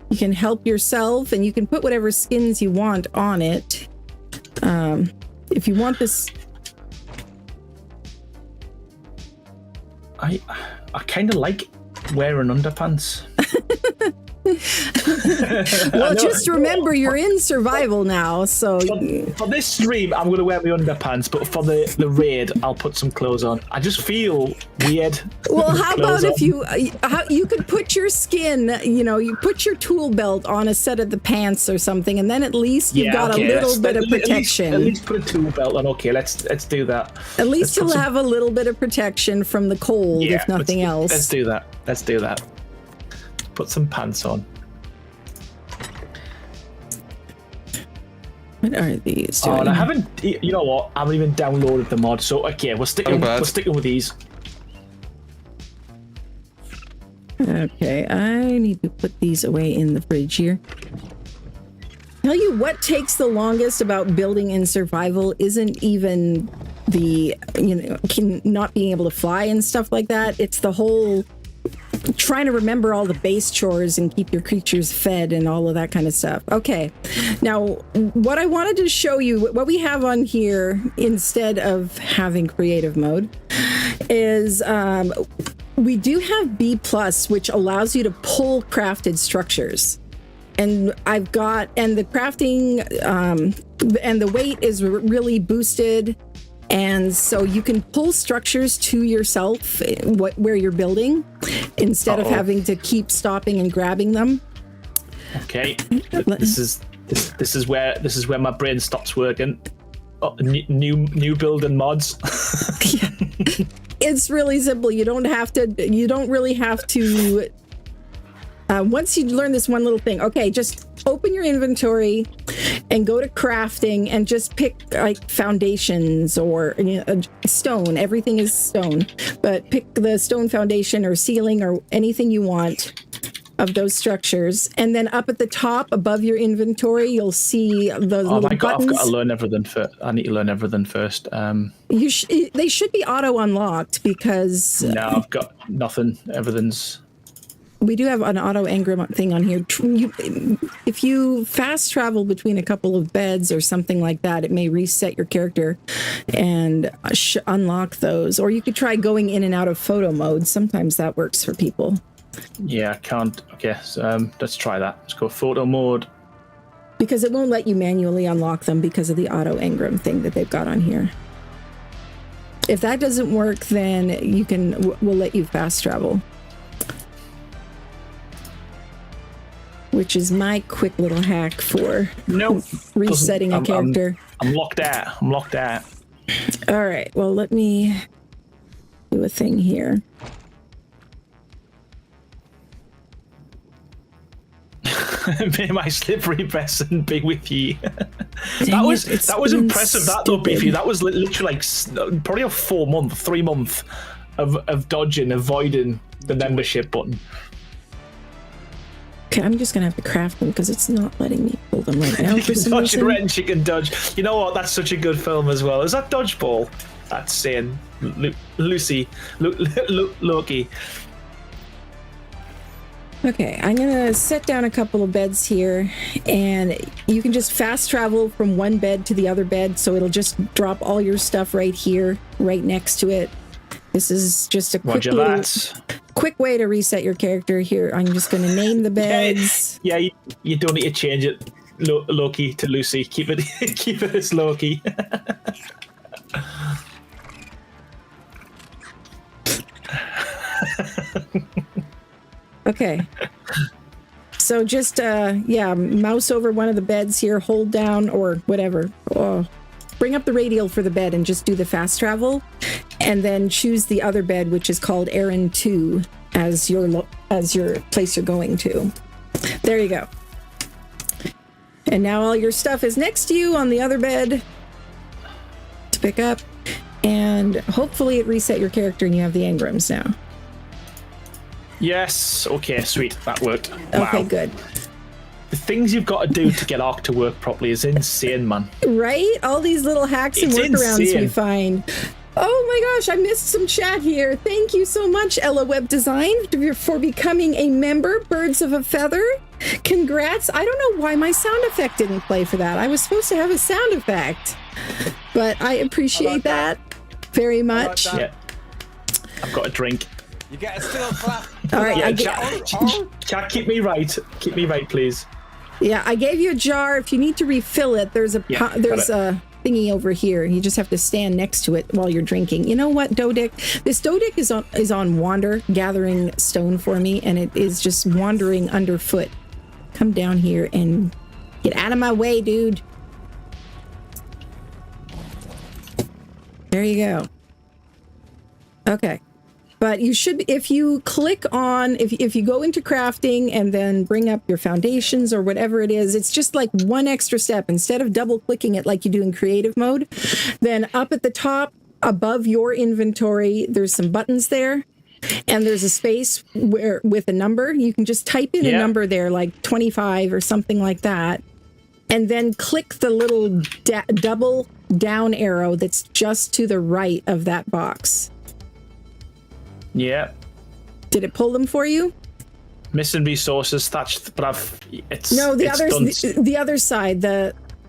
S1: You can help yourself, and you can put whatever skins you want on it. If you want this...
S3: I kind of like wearing underpants.
S1: Well, just remember you're in survival now, so
S3: for this stream I'm going to wear my underpants, but for the raid I'll put some clothes on. I just feel weird.
S1: Well, how about if you could put your skin, you put your tool belt on a set of the pants or something, and then at least you've got a little bit of protection.
S3: At least put a tool belt on. Okay, let's do that.
S1: At least you'll have a little bit of protection from the cold, if nothing else.
S3: Let's do that. Put some pants on.
S1: What are these
S3: doing?
S1: And
S3: I haven't. You know what? I haven't even downloaded the mod. So okay, we're sticking with these.
S1: Okay, I need to put these away in the fridge here. Tell you what takes the longest about building in survival isn't even the not being able to fly and stuff like that. It's the whole trying to remember all the base chores and keep your creatures fed and all of that kind of stuff. Okay, now what I wanted to show you, what we have on here instead of having creative mode is we do have B+, which allows you to pull crafted structures. And the crafting and the weight is really boosted. And so you can pull structures to yourself where you're building instead of having to keep stopping and grabbing them.
S3: Okay, this is where my brain stops working. Oh, new building mods.
S1: Yeah. It's really simple. You don't really have to. Once you learn this one little thing, okay, just open your inventory and go to crafting and just pick like foundations or stone. Everything is stone, but pick the stone foundation or ceiling or anything you want of those structures. And then up at the top above your inventory, you'll see the little buttons.
S3: I've got to learn everything first. I need to learn everything first.
S1: They should be auto unlocked because
S3: no, I've got nothing. Everything's.
S1: We do have an auto engram thing on here. If you fast travel between a couple of beds or something like that, it may reset your character and unlock those. Or you could try going in and out of photo mode. Sometimes that works for people.
S3: Yeah, I can't. Okay, so, let's try that. Let's go photo mode.
S1: Because it won't let you manually unlock them because of the auto engram thing that they've got on here. If that doesn't work, then we'll let you fast travel. Which is my quick little hack for resetting a character.
S3: I'm locked out.
S1: All right. Well, let me do a thing here.
S3: May my slippery person be with ye. That was impressive. That though, Beefy. That was literally like probably a 3 month of dodging, avoiding the membership button.
S1: Okay, I'm just gonna have to craft them because it's not letting me pull them right now.
S3: You can dodge and wrench, you can dodge. You know what? That's such a good film as well. Is that Dodgeball? That's saying Loki.
S1: Okay, I'm gonna set down a couple of beds here, and you can just fast travel from one bed to the other bed, so it'll just drop all your stuff right here, right next to it. This is just a quick way to reset your character here. I'm just going to name the beds.
S3: Yeah, you don't need to change it, Loki to Lucy. Keep it as Loki.
S1: Okay. So just mouse over one of the beds here, hold down or whatever. Bring up the radial for the bed and just do the fast travel, and then choose the other bed, which is called Errand 2, as your place you're going to. There you go. And now all your stuff is next to you on the other bed to pick up, and hopefully it reset your character and you have the engrams now.
S3: Yes. Okay, sweet. That worked.
S1: Okay,
S3: Wow.
S1: good.
S3: The things you've got to do to get Ark to work properly is insane, man.
S1: Right? All these little hacks and
S3: It's
S1: workarounds we
S3: insane.
S1: find. Oh my gosh, I missed some chat here. Thank you so much, Ella Web Design, for becoming a member. Birds of a Feather. Congrats. I don't know why my sound effect didn't play for that. I was supposed to have a sound effect. But I appreciate that very much.
S3: Yeah. I've got a drink.
S2: You get a still clap.
S1: All right,
S3: Yeah, chat, keep me right. Keep me right, please.
S1: Yeah, I gave you a jar. If you need to refill it, there's a
S3: Yeah,
S1: there's
S3: got
S1: a thingy over here. You just have to stand next to it while you're drinking. You know what, Dodic? This Dodic is on wander, gathering stone for me, and it is just wandering underfoot. Come down here and get out of my way, dude. There you go. Okay. But you should, if you click on, if you go into crafting and then bring up your foundations or whatever it is, it's just like one extra step. Instead of double clicking it like you do in creative mode, then up at the top above your inventory, there's some buttons there. And there's a space where with a number, you can just type in a number there, like 25 or something like that. And then click the little double down arrow that's just to the right of that box.
S3: Yeah.
S1: Did it pull them for you?
S3: Missing resources, thatched, but it's
S1: no, the
S3: it's
S1: other the other side,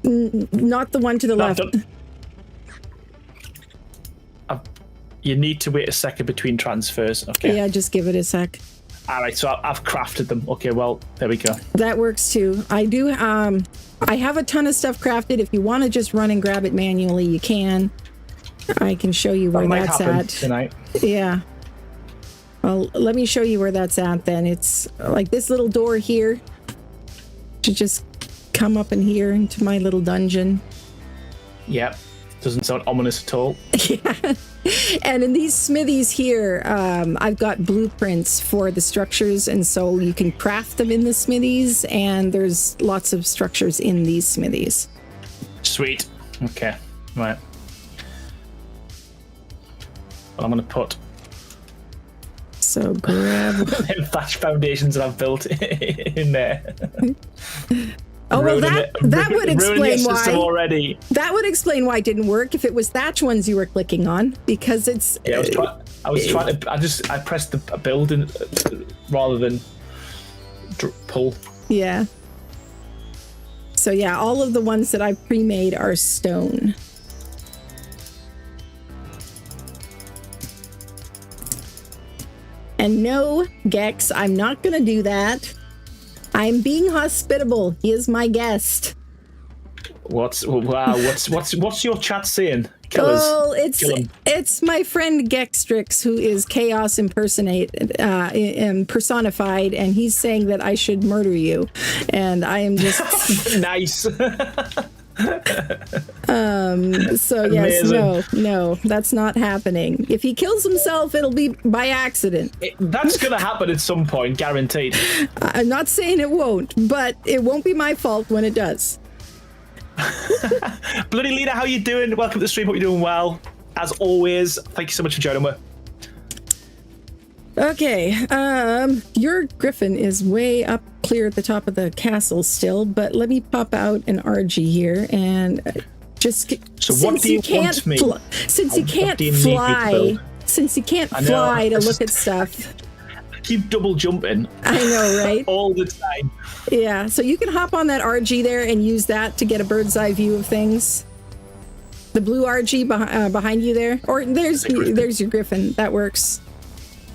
S1: not the one to the left.
S3: You need to wait a second between transfers. Okay.
S1: Yeah, just give it a sec.
S3: All right, so I've crafted them. Okay, well, there we go.
S1: That works too. I do. I have a ton of stuff crafted. If you want to just run and grab it manually, you can. I can show you where that's at
S3: tonight.
S1: Yeah. Well, let me show you where that's at then. It's like this little door here. To just come up in here into my little dungeon.
S3: Yep. Doesn't sound ominous at all.
S1: Yeah. And in these smithies here, I've got blueprints for the structures, and so you can craft them in the smithies, and there's lots of structures in these smithies.
S3: Sweet. Okay. Right. Well, I'm going to put
S1: So grab
S3: thatch foundations that I've built in there.
S1: Oh, well, that would explain why.
S3: Already.
S1: That would explain why it didn't work if it was thatch ones you were clicking on, because it's.
S3: Yeah, I was trying to. I pressed the build in, rather than pull.
S1: Yeah. So yeah, all of the ones that I've pre-made are stone. And no, Gex, I'm not gonna do that. I'm being hospitable. He is my guest.
S3: What's your chat saying?
S1: Well, it's my friend Gextrix, who is chaos personified, and he's saying that I should murder you, and I am just
S3: nice.
S1: So yes, no, that's not happening. If he kills himself, it'll be by accident.
S3: That's gonna happen at some point, guaranteed.
S1: I'm not saying it won't, but it won't be my fault when it does.
S3: Bloody Lena, how you doing? Welcome to the stream. Hope you're doing well. As always, thank you so much for joining me.
S1: Okay, your griffin is way up clear at the top of the castle still, but let me pop out an RG here and just
S3: so what do you want me?
S1: Since you can't fly to look at stuff.
S3: I keep double jumping.
S1: I know, right?
S3: All the time.
S1: Yeah, so you can hop on that RG there and use that to get a bird's eye view of things. The blue RG behind you there, or there's your griffin. That works.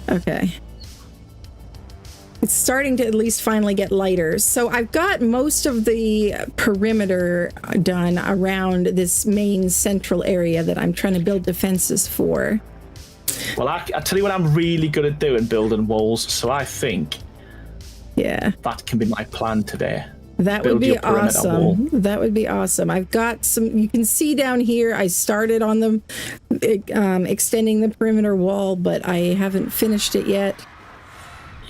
S1: Okay. It's starting to at least finally get lighter. So I've got most of the perimeter done around this main central area that I'm trying to build defenses for.
S3: Well, I tell you what I'm really good at doing, building walls. So I think that can be my plan today.
S1: That would be awesome. That would be awesome. I've got some, you can see down here, I started on the extending the perimeter wall, but I haven't finished it yet.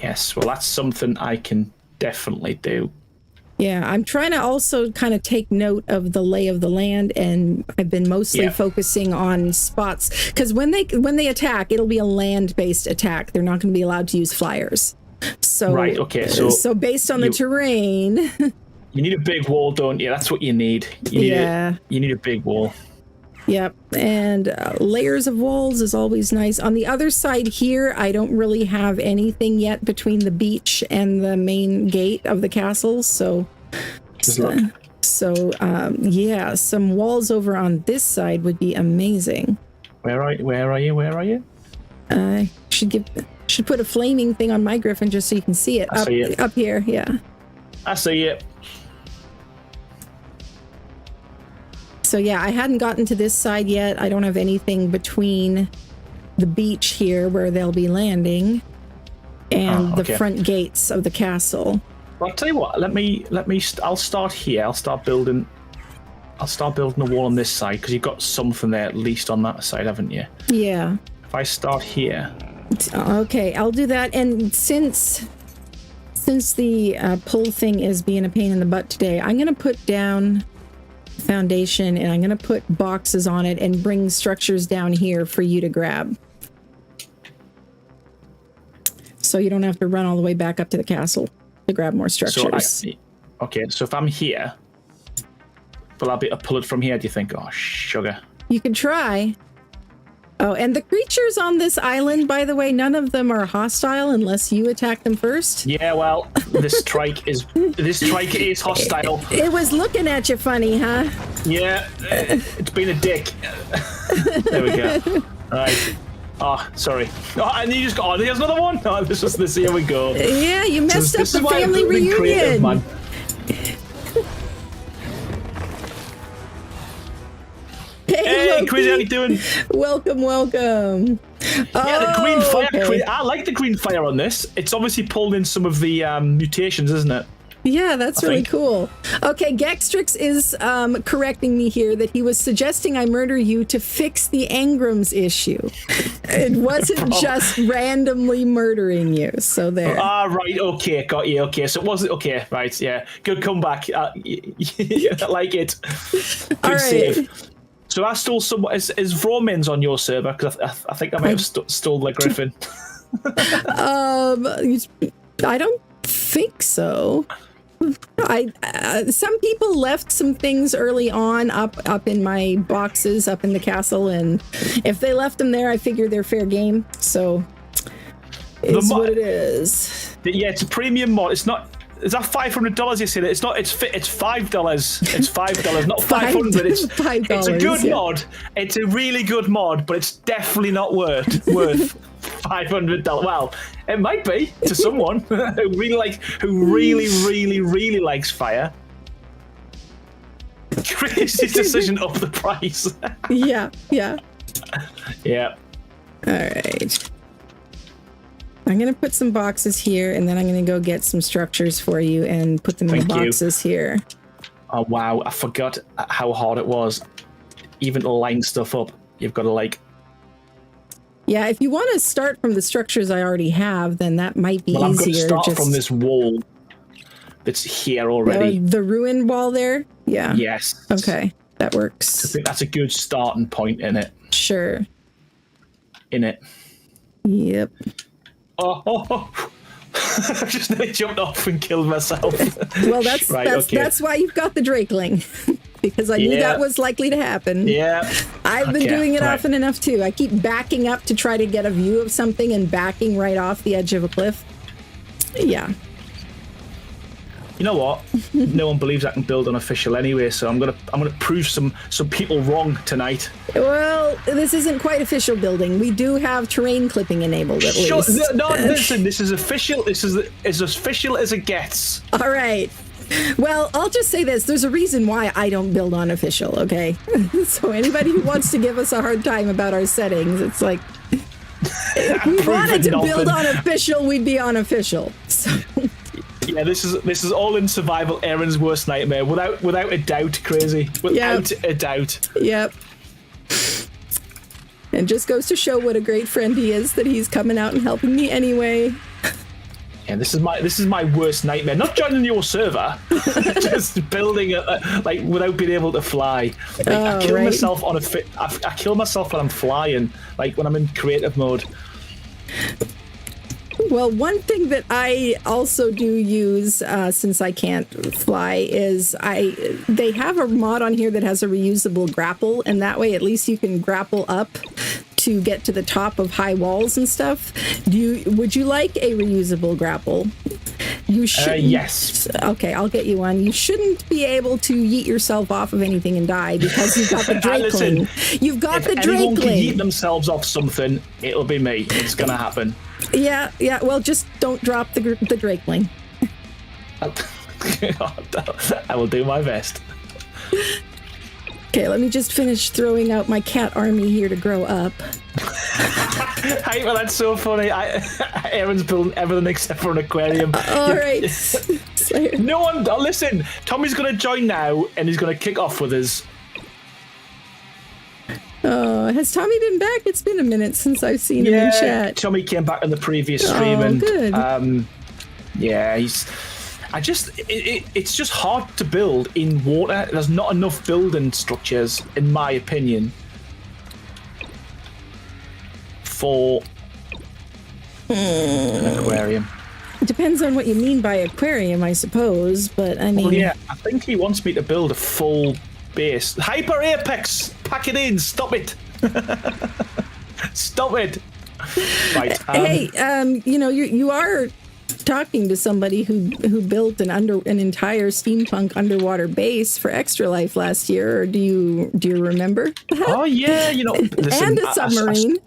S3: Yes, well, that's something I can definitely do.
S1: Yeah, I'm trying to also kind of take note of the lay of the land, and I've been mostly focusing on spots because when they attack, it'll be a land-based attack. They're not going to be allowed to use flyers. So
S3: right, okay. So
S1: based on the terrain,
S3: you need a big wall, don't you? That's what you need. You need a big wall.
S1: Yep, and layers of walls is always nice. On the other side here, I don't really have anything yet between the beach and the main gate of the castle, so yeah, some walls over on this side would be amazing.
S3: Where are you?
S1: I should put a flaming thing on my griffin just so you can see it. Up here, yeah.
S3: I see it.
S1: So yeah, I hadn't gotten to this side yet. I don't have anything between the beach here where they'll be landing and the front gates of the castle.
S3: Well, I'll tell you what. I'll start here. I'll start building a wall on this side because you've got something there at least on that side, haven't you?
S1: Yeah.
S3: If I start here.
S1: Okay, I'll do that. And since the pull thing is being a pain in the butt today, I'm going to put down foundation and I'm going to put boxes on it and bring structures down here for you to grab. So you don't have to run all the way back up to the castle to grab more structures.
S3: So if I'm here, will I be able to pull it from here, do you think? Oh, sugar.
S1: You can try. Oh, and the creatures on this island, by the way, none of them are hostile unless you attack them first.
S3: Yeah, well, this trike is hostile.
S1: It was looking at you funny, huh?
S3: Yeah, it's been a dick. There we go. All right. Oh, sorry. Oh, and you just got. Oh, there's another one. Oh, this. Here we go.
S1: Yeah, you messed up the family reunion. Creative, man.
S3: Hey, Crazy, how you doing?
S1: Welcome.
S3: Yeah, the green fire. Okay. I like the green fire on this. It's obviously pulled in some of the mutations, isn't it?
S1: Yeah, that's really cool. Okay, Gextrix is correcting me here that he was suggesting I murder you to fix the Engrams issue. It wasn't just randomly murdering you. So there.
S3: Ah, right. Okay, got you. Okay, so it wasn't. Okay, right. Yeah, good comeback. I like it. Good
S1: All right.
S3: save. So I stole some. Is Vromin's on your server? Because I think I might have stole the Griffin.
S1: I don't think so. Some people left some things early on up in my boxes up in the castle, and if they left them there, I figure they're fair game. So it's what it is.
S3: Yeah, it's a premium mod. It's not. Is that $500? You said it. It's not. It's $5. It's $5, not 500. It's $5. It's a good mod. It's a really good mod, but it's definitely not worth $500. Well, it might be to someone who really likes fire. Crazy decision up the price.
S1: Yeah.
S3: Yeah.
S1: All right. I'm going to put some boxes here, and then I'm going to go get some structures for you and put them in the boxes here.
S3: Oh, wow. I forgot how hard it was. Even to line stuff up, you've got to
S1: Yeah, if you want to start from the structures I already have, then that might be easier.
S3: I'm going to start from this wall that's here already.
S1: The ruined wall there? Yeah.
S3: Yes.
S1: Okay, that works.
S3: I think that's a good starting point in it.
S1: Sure.
S3: In it.
S1: Yep.
S3: Oh. I just nearly jumped off and killed myself.
S1: Well, that's why you've got the Drakeling. Because I knew that was likely to happen.
S3: Yeah.
S1: I've been doing it often enough, too. I keep backing up to try to get a view of something and backing right off the edge of a cliff. Yeah.
S3: You know what? No one believes I can build unofficial anyway, so I'm gonna prove some people wrong tonight.
S1: Well, this isn't quite official building. We do have terrain clipping enabled at least.
S3: No, listen, this is official. This is as official as it gets.
S1: All right. Well, I'll just say this. There's a reason why I don't build unofficial, okay? So anybody who wants to give us a hard time about our settings, it's like, if we wanted to build unofficial, we'd be unofficial. So...
S3: Yeah, this is all in survival Aaron's worst nightmare, without a doubt, Crazy. Without a doubt.
S1: Yep. And just goes to show what a great friend he is that he's coming out and helping me anyway.
S3: Yeah, this is my worst nightmare. Not joining your server, just building like without being able to fly. Like, I kill myself on I kill myself when I'm flying, like when I'm in creative mode.
S1: Well, one thing that I also do use, since I can't fly, is they have a mod on here that has a reusable grapple, and that way at least you can grapple up to get to the top of high walls and stuff. Would you like a reusable grapple? You should.
S3: Yes.
S1: Okay, I'll get you one. You shouldn't be able to yeet yourself off of anything and die because you've got the drakeling. You've got the drakeling. If anyone can yeet themselves off something, it'll be me. It's gonna happen. Yeah. Well, just don't drop the drakeling. I will do my best. Okay, let me just finish throwing out my cat army here to grow up. Hey, well, that's so funny. Aaron's building everything except for an aquarium. All right. No one, listen, Tommy's going to join now and he's going to kick off with us. Has Tommy been back? It's been a minute since I've seen him in chat. Tommy came back on the previous stream. And good. Yeah, it's just hard to build in water. There's not enough building structures, in my opinion, for an aquarium. It depends on what you mean by aquarium, I suppose, but I mean... Well, yeah, I think he wants me to build a full base. Hyper Apex! Pack it in! Stop it! Stop it! Right. Hey, you are talking to somebody who built an entire steampunk underwater base for Extra Life last year. Or do you remember that? Oh yeah, listen, and a submarine.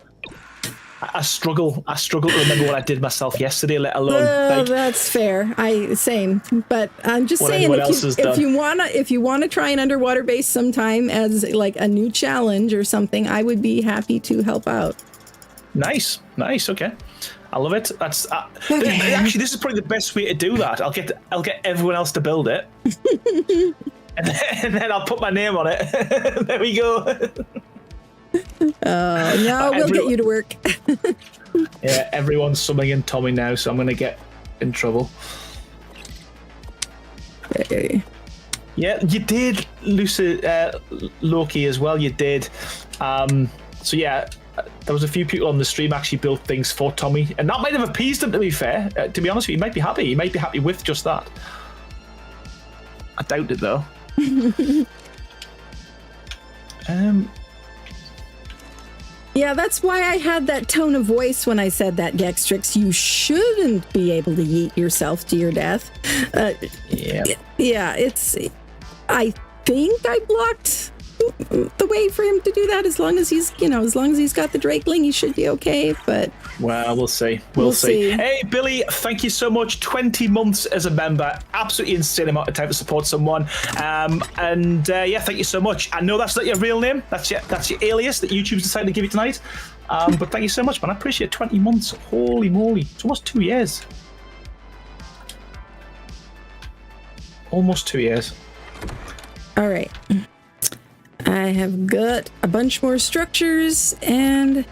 S1: I struggle to remember what I did myself yesterday, let alone. That's fair. Same. But I'm just saying, if you wanna try an underwater base sometime as like a new challenge or something, I would be happy to help out. Nice. Okay. I love it. That's actually, this is probably the best way to do that. I'll get everyone else to build it, and then I'll put my name on it. There we go. No, we'll get you to work. Yeah, everyone's summoning Tommy now, so I'm going to get in trouble. Okay. Yeah, you did, Loki, as well. You did. So yeah. There was a few people on the stream actually built things for Tommy, and that might have appeased him, to be fair. To be honest with you, he might be happy. He might be happy with just that. I doubt it, though. Yeah, that's why I had that tone of voice when I said that, Gextrix. You shouldn't be able to yeet yourself to your death. Yeah, I think I blocked the way for him to do that. As long as he's got the drakeling, he should be okay. But well, we'll see. We'll see. Hey, Billy, thank you so much. 20 months as a member, absolutely insane amount of time to support someone. And thank you so much. I know that's not your real name. That's your alias that YouTube's decided to give you tonight. But thank you so much, man. I appreciate 20 months. Holy moly, it's almost 2 years. Almost 2 years. All right. I have got a bunch more structures and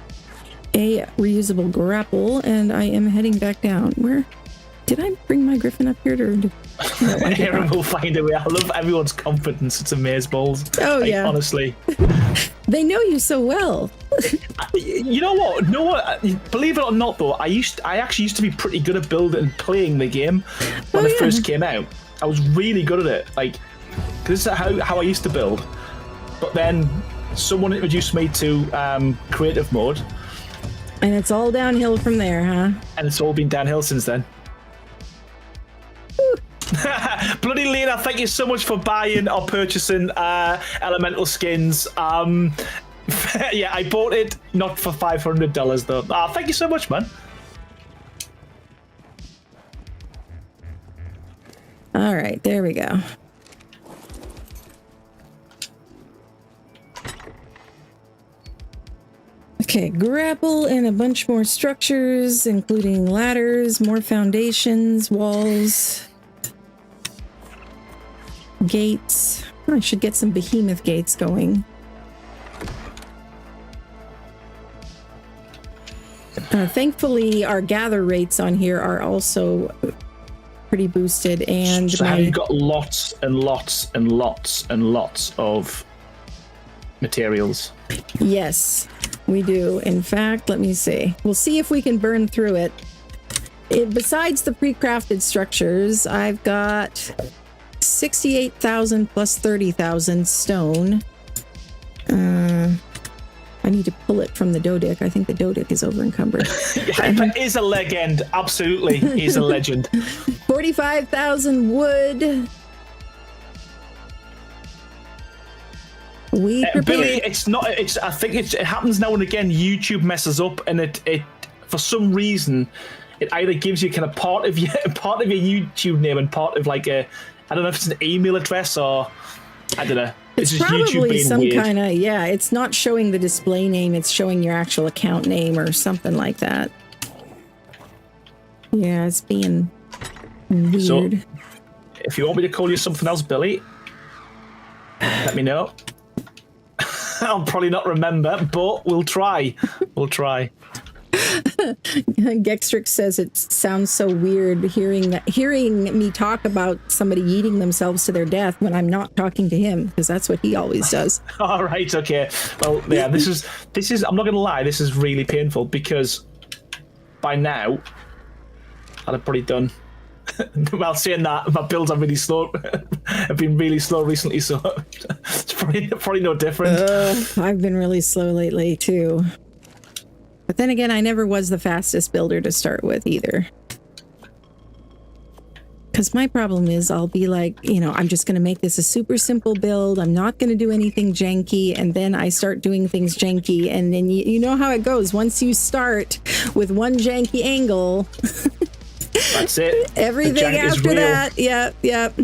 S1: a reusable grapple, and I am heading back down. Where did I bring my griffin up here to? Aaron will find a way. I love everyone's confidence. It's amazeballs. Oh yeah, honestly, they know you so well. You know what? Believe it or not, though, I actually used to be pretty good at building and playing the game when it first came out. I was really good at it. Like, this is how I used to build. But then someone introduced me to creative mode. And it's all downhill from there, huh? And it's all been downhill since then. Bloody Lena, thank you so much for buying or purchasing elemental skins. Yeah, I bought it not for $500 though. Thank you so much, man. All right, there we go. Okay, grapple and a bunch more structures, including ladders, more foundations, walls, gates. I should get some behemoth gates going. Thankfully, our gather rates on here are also pretty boosted, and
S3: so have you got lots and lots and lots and lots of materials?
S1: Yes, we do. In fact, let me see. We'll see if we can burn through it. Besides the pre-crafted structures, I've got 68,000 plus 30,000 stone. I need to pull it from the doedic. I think the doedic is over encumbered.
S3: Hyper is a legend. Absolutely, he's a legend.
S1: 45,000 wood. We
S3: Billy, it's not. It's. I think it happens now and again. YouTube messes up, and it for some reason, it either gives you kind of part of your YouTube name and part of like a, I don't know if it's an email address or I don't know.
S1: It's
S3: just
S1: probably
S3: YouTube being
S1: some
S3: weird.
S1: kind of, yeah, it's not showing the display name, it's showing your actual account name or something like that. Yeah, it's being weird.
S3: So, if you want me to call you something else, Billy, let me know. I'll probably not remember, but we'll try. We'll try.
S1: Gextrix says it sounds so weird hearing me talk about somebody eating themselves to their death when I'm not talking to him, because that's what he always does.
S3: All right, okay. Well, yeah, this is. I'm not gonna lie. This is really painful because by now I'd have probably done. Well, saying that, my builds are really slow. Have been really slow recently, so it's probably no different.
S1: I've been really slow lately too. But then again, I never was the fastest builder to start with either. Because my problem is I'll be like, you know, I'm just going to make this a super simple build. I'm not going to do anything janky. And then I start doing things janky. And then you know how it goes. Once you start with one janky angle,
S3: that's it.
S1: Everything after that. Yep.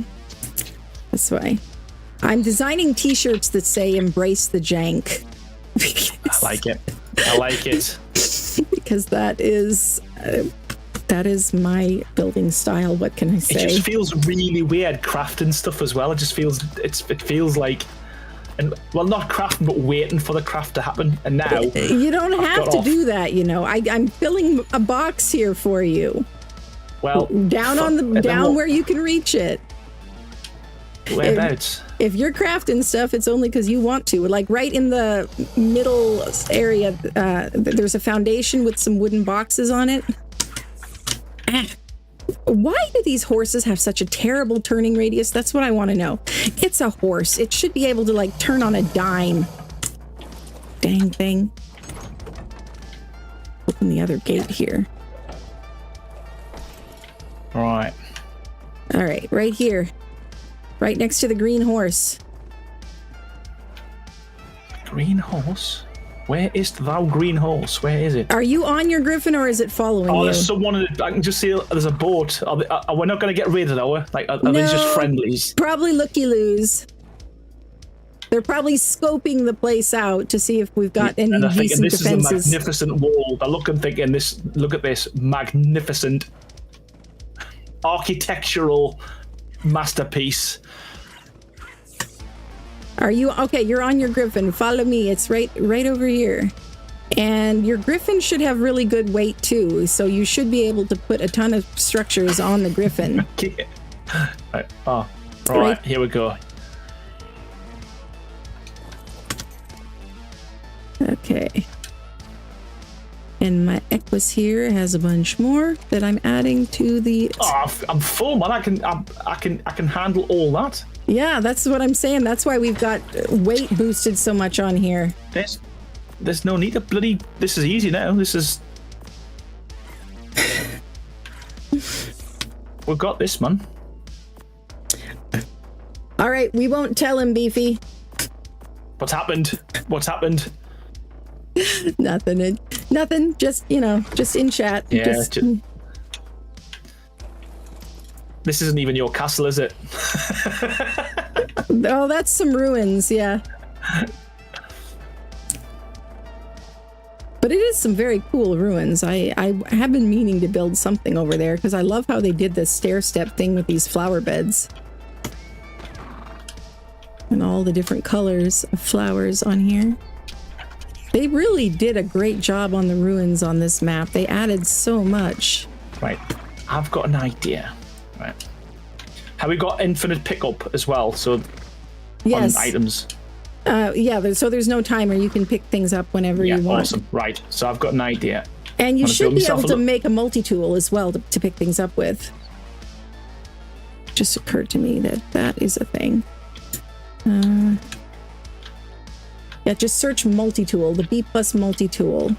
S1: That's why. I'm designing t-shirts that say embrace the jank.
S3: I like it. I like it.
S1: Because that is my building style. What can I say?
S3: It just feels really weird crafting stuff as well. It just feels it feels like, and well, not crafting, but waiting for the craft to happen. And now
S1: you don't have to do that. You know, I'm filling a box here for you.
S3: Well,
S1: down where you can reach it.
S3: Whereabouts?
S1: If you're crafting stuff, it's only because you want to. Like right in the middle area, there's a foundation with some wooden boxes on it. Why do these horses have such a terrible turning radius? That's what I want to know. It's a horse. It should be able to like turn on a dime. Dang thing. Open the other gate here.
S3: All right,
S1: right here. Right next to the green horse.
S3: Green horse? Where is thou green horse? Where is it?
S1: Are you on your griffin or is it following you?
S3: There's someone. I can just see there's a boat. We're not going to get raided, are we? Like, are these just friendlies?
S1: Probably looky-loos. They're probably scoping the place out to see if we've got any decent
S3: this
S1: defenses.
S3: This is a magnificent wall. They're looking, thinking, look at this magnificent architectural masterpiece.
S1: Are you okay? You're on your griffin. Follow me. It's right over here. And your griffin should have really good weight too, so you should be able to put a ton of structures on the griffin.
S3: Right. Oh, right. Here we go.
S1: Okay. And my Equus here has a bunch more that I'm adding to the.
S3: Oh, I'm full, man. I can handle all that.
S1: Yeah, that's what I'm saying. That's why we've got weight boosted so much on here.
S3: There's no need to bloody. This is easy now. This is. We've got this, man.
S1: All right, we won't tell him, Beefy.
S3: What's happened?
S1: Nothing. Just just in chat.
S3: Yeah. This isn't even your castle, is it?
S1: Oh, that's some ruins, yeah. But it is some very cool ruins. I have been meaning to build something over there because I love how they did this stair step thing with these flower beds. And all the different colors of flowers on here. They really did a great job on the ruins on this map. They added so much.
S3: Right. I've got an idea. Right. Have we got infinite pickup as well? So
S1: yes.
S3: On items.
S1: Yeah, so there's no timer. You can pick things up whenever you want.
S3: Awesome. Right. So I've got an idea.
S1: And you should be able to make a multi-tool as well to pick things up with. Just occurred to me that is a thing. Yeah, just search multi-tool, the B+ multi-tool.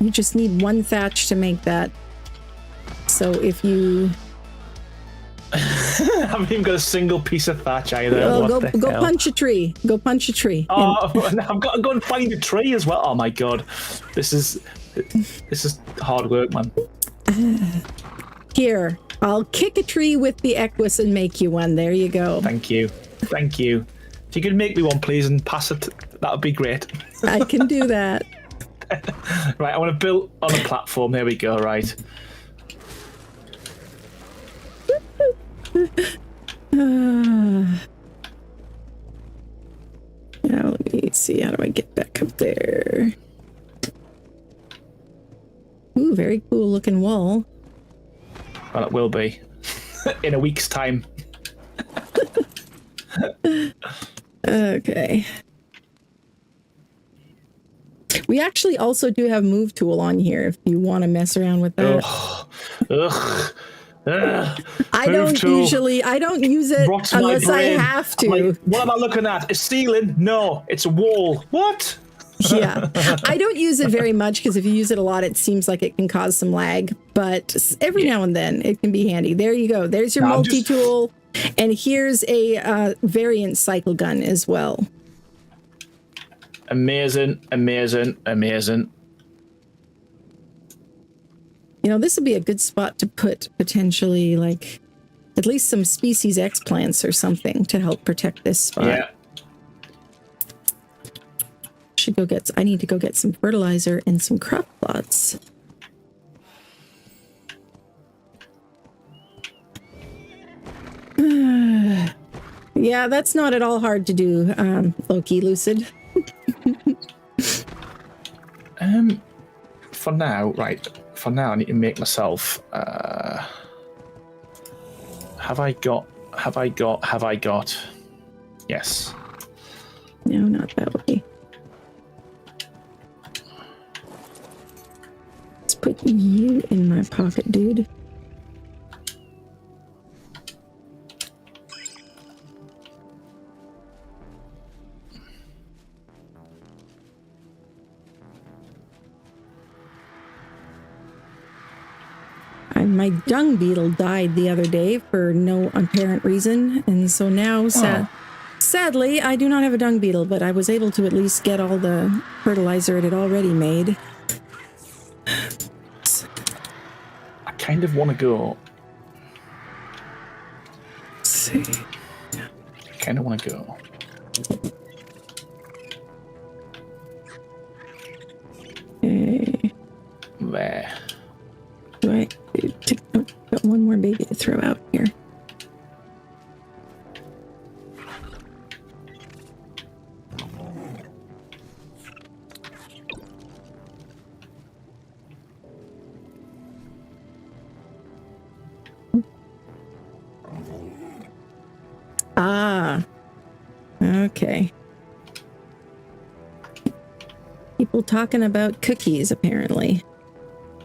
S1: You just need one thatch to make that. So if you...
S3: I haven't even got a single piece of thatch either.
S1: Well, go punch a tree. Go punch a tree.
S3: Oh, I've got to go and find a tree as well. Oh my god. This is hard work, man.
S1: Here, I'll kick a tree with the Equus and make you one. There you go.
S3: Thank you. Thank you. If you could make me one, please, and pass it, that would be great.
S1: I can do that.
S3: Right, I want to build on a platform. There we go, right.
S1: Now, let me see. How do I get back up there? Ooh, very cool looking wall.
S3: Well, it will be. In a week's time.
S1: Okay. We actually also do have move tool on here if you want to mess around with that. I don't use it unless I have to.
S3: Like, what am I looking at? A ceiling? No, it's a wall. What?
S1: Yeah, I don't use it very much because if you use it a lot, it seems like it can cause some lag. But every now and then, it can be handy. There you go. There's your multi-tool. And here's a variant cycle gun as well.
S3: Amazing, amazing, amazing.
S1: You know, this would be a good spot to put potentially like at least some species X plants or something to help protect this spot.
S3: Yeah.
S1: I need to go get some fertilizer and some crop plots. Yeah, that's not at all hard to do, Loki Lucid.
S3: For now, right. For now, I need to make myself. Have I got? Yes.
S1: No, not that way. Let's put you in my pocket, dude. My dung beetle died the other day for no apparent reason, and so now, sadly, I do not have a dung beetle, but I was able to at least get all the fertilizer it had already made.
S3: I kind of want to go.
S1: Let's see.
S3: I kind of want to go.
S1: Okay.
S3: There.
S1: Do I got one more baby to throw out here? Ah, okay. People talking about cookies, apparently.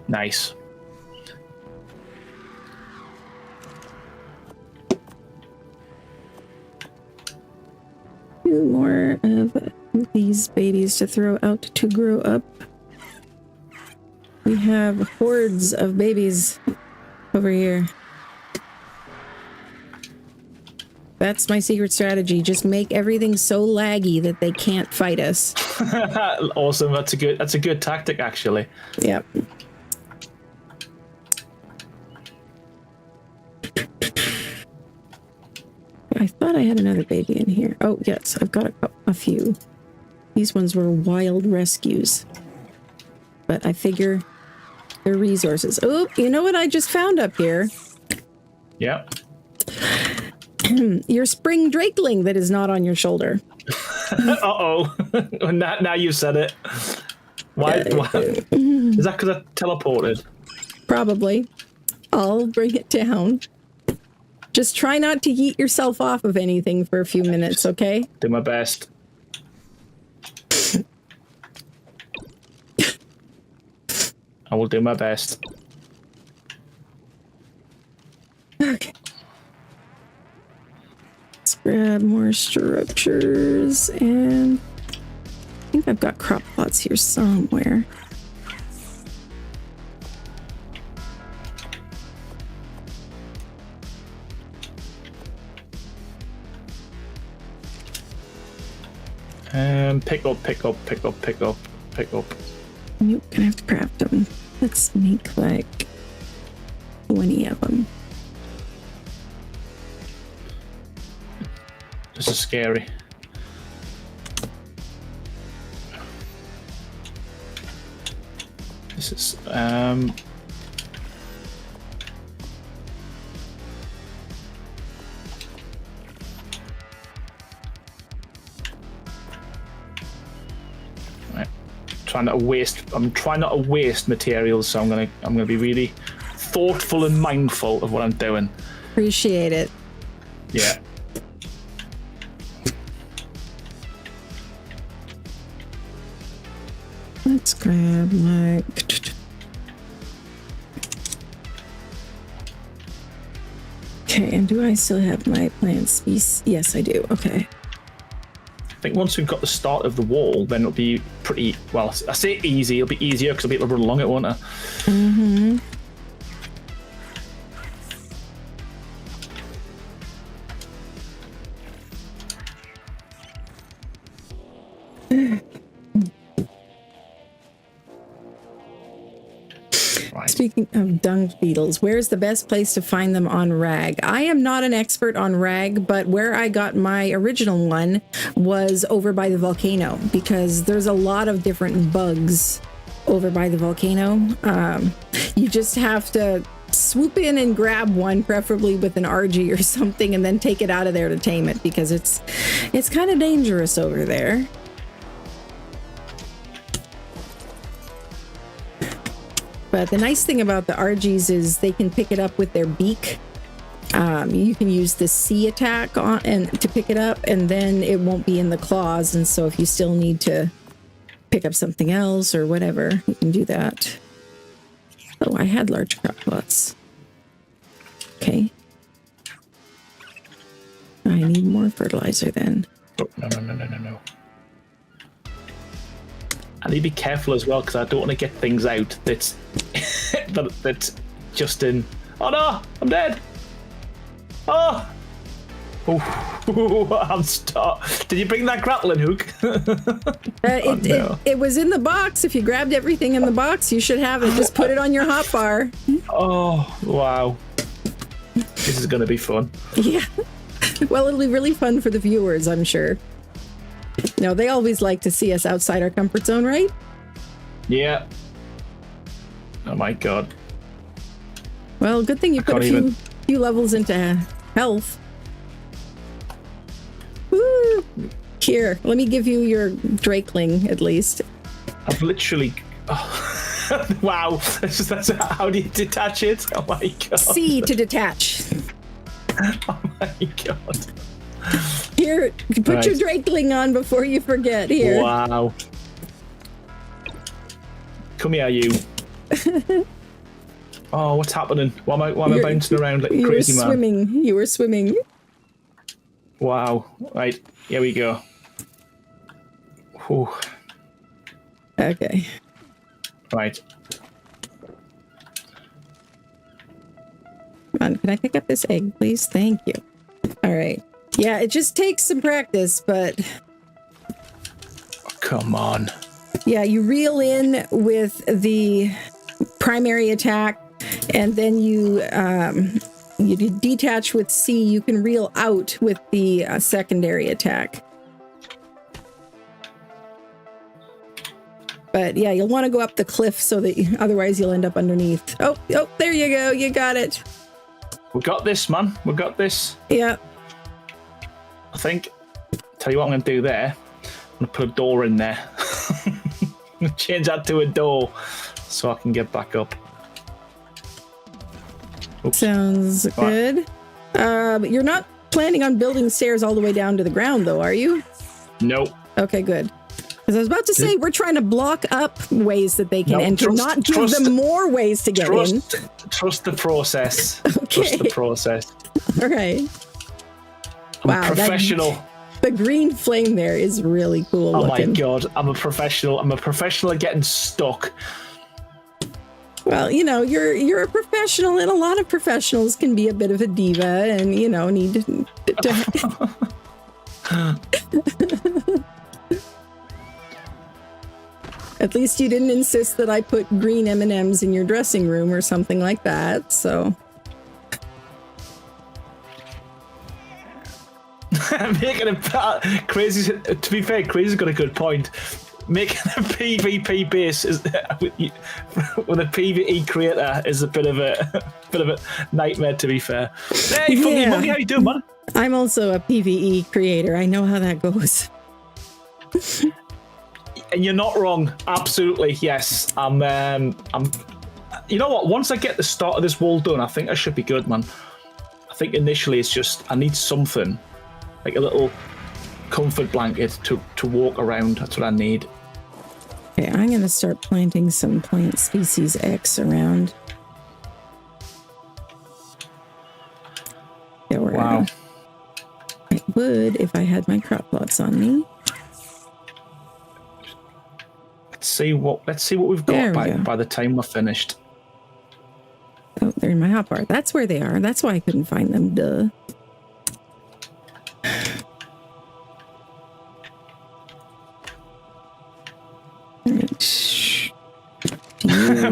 S3: Nice.
S1: Two more of these babies to throw out to grow up. We have hordes of babies over here. That's my secret strategy. Just make everything so laggy that they can't fight us.
S3: Awesome. That's a good tactic, actually.
S1: Yep. I thought I had another baby in here. Oh, yes, I've got a few. These ones were wild rescues. But I figure they're resources. Oh, you know what I just found up here?
S3: Yeah.
S1: Your spring drakeling that is not on your shoulder.
S3: Uh-oh. Now you said it. Why? Is that because I teleported?
S1: Probably. I'll bring it down. Just try not to yeet yourself off of anything for a few minutes, okay?
S3: Do my best. I will do my best.
S1: Okay. Let's grab more structures, and I think I've got crop plots here somewhere.
S3: Pick up.
S1: You're gonna have to craft them. Let's make like 20 of them.
S3: This is scary. This is I'm trying not to waste materials, so I'm gonna be really thoughtful and mindful of what I'm doing.
S1: Appreciate it.
S3: Yeah.
S1: Let's grab my... Okay, and do I still have my plant species? Yes, I do. Okay.
S3: I think once we've got the start of the wall, then it'll be pretty, well, I say easy, it'll be easier because I'll be able to run along it, won't I?
S1: Mm-hmm.
S3: Right.
S1: Speaking of dung beetles, where's the best place to find them on Rag? I am not an expert on Rag, but where I got my original one was over by the volcano, because there's a lot of different bugs over by the volcano. You just have to swoop in and grab one, preferably with an RG or something, and then take it out of there to tame it, because it's kind of dangerous over there. But the nice thing about the RGs is they can pick it up with their beak. You can use the C attack on and to pick it up, and then it won't be in the claws. And so if you still need to pick up something else or whatever, you can do that. Oh, I had large crop plots. Okay. I need more fertilizer then.
S3: Oh, no. I need to be careful as well, because I don't want to get things out that's that's just in. Oh no, I'm dead. Oh, I'm stuck. Did you bring that grappling hook?
S1: It was in the box. If you grabbed everything in the box, you should have it. Just put it on your hotbar.
S3: Oh wow, this is gonna be fun.
S1: Yeah. Well, it'll be really fun for the viewers, I'm sure. No, they always like to see us outside our comfort zone, right?
S3: Yeah. Oh my god.
S1: Well, good thing you put a few levels into health. Woo! Here, let me give you your Drakeling, at least.
S3: I've literally... Oh. Wow. That's how do you detach it? Oh my god.
S1: C to detach.
S3: Oh my god.
S1: Here, put your Drakeling on before you forget. Here.
S3: Wow. Come here, you. Oh, what's happening? Why am I bouncing around like a crazy man?
S1: You were swimming.
S3: Wow. Right, here we go. Whew.
S1: Okay.
S3: Right.
S1: Come on, can I pick up this egg, please? Thank you. All right. Yeah, it just takes some practice, but...
S3: Oh, come on.
S1: Yeah, you reel in with the primary attack, and then you detach with C. You can reel out with the secondary attack. But yeah, you'll want to go up the cliff so that otherwise you'll end up underneath. Oh, there you go. You got it.
S3: We got this, man. We got this.
S1: Yeah.
S3: I think. Tell you what I'm going to do there. I'm gonna put a door in there. Change that to a door so I can get back up. Oops.
S1: Sounds good. But you're not planning on building stairs all the way down to the ground, though, are you?
S3: Nope.
S1: Okay, good. Because I was about to say, we're trying to block up ways that they can enter, not give them more ways to get in.
S3: Trust the process.
S1: Okay.
S3: Trust the process.
S1: All right.
S3: I'm a professional.
S1: The green flame there is really cool looking.
S3: My god, I'm a professional. I'm a professional at getting stuck.
S1: Well, you know, you're a professional, and a lot of professionals can be a bit of a diva, and you know, need to At least you didn't insist that I put green M&Ms in your dressing room or something like that, so.
S3: Making a crazy. To be fair, Crazy's got a good point. Making a PvP base is with a PvE creator is a bit of a nightmare. To be fair. Hey, Funky Monkey, how you doing, man?
S1: I'm also a PvE creator. I know how that goes.
S3: And you're not wrong. Absolutely, yes. I'm. You know what? Once I get the start of this wall done, I think I should be good, man. I think initially it's just I need something. Like a little comfort blanket to walk around. That's what I need.
S1: Okay, I'm going to start planting some plant species X around. There we
S3: wow.
S1: I would if I had my crop plots on me.
S3: Let's see what we've got by the time we're finished.
S1: Oh, they're in my hotbar. That's where they are. That's why I couldn't find them. Duh.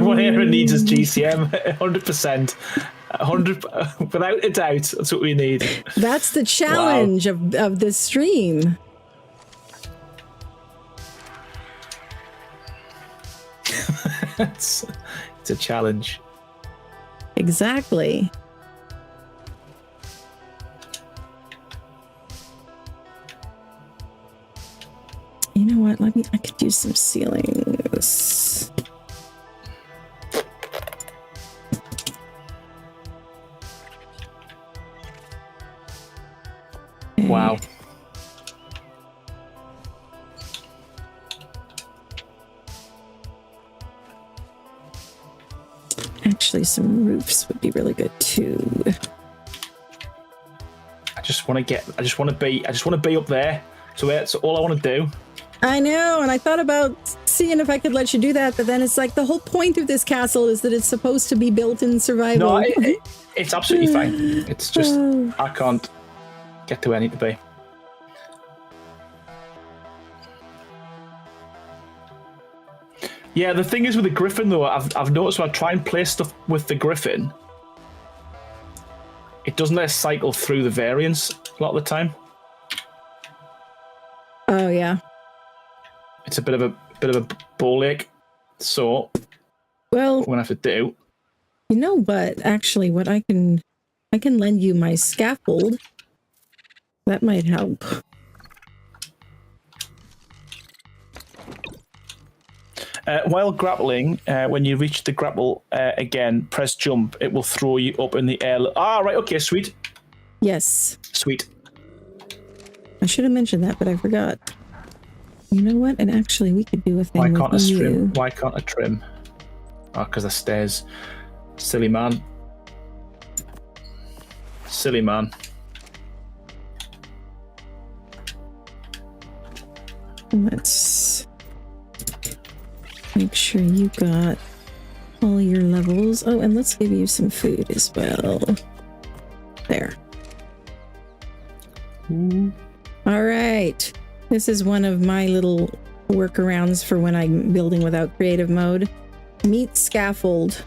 S3: What Aaron needs is GCM, 100%. 100 without a doubt. That's what we need.
S1: That's the challenge of this stream.
S3: It's a challenge.
S1: Exactly. You know what? I could use some ceilings. Okay.
S3: Wow.
S1: Actually, some roofs would be really good too.
S3: I just want to be up there. So that's all I want to do.
S1: I know, and I thought about seeing if I could let you do that, but then it's like the whole point of this castle is that it's supposed to be built in survival.
S3: No, it's absolutely fine. It's just I can't get to where I need to be. Yeah, the thing is with the griffin though, I've noticed when I try and place stuff with the griffin, it doesn't let us cycle through the variants a lot of the time.
S1: Oh yeah.
S3: It's a bit of a ball ache. So
S1: well,
S3: what we're gonna have to do.
S1: You know what? Actually, what I can lend you my scaffold. That might help.
S3: While grappling, when you reach the grapple again, press jump. It will throw you up in the air. Ah, right. Okay, sweet.
S1: Yes.
S3: Sweet.
S1: I should have mentioned that, but I forgot. You know what? And actually, we could do a thing with you.
S3: Why can't I trim? Oh, because the stairs. Silly man. Silly man.
S1: Let's make sure you got all your levels. Oh, and let's give you some food as well. There.
S3: Ooh.
S1: All right. This is one of my little workarounds for when I'm building without creative mode. Meat scaffold.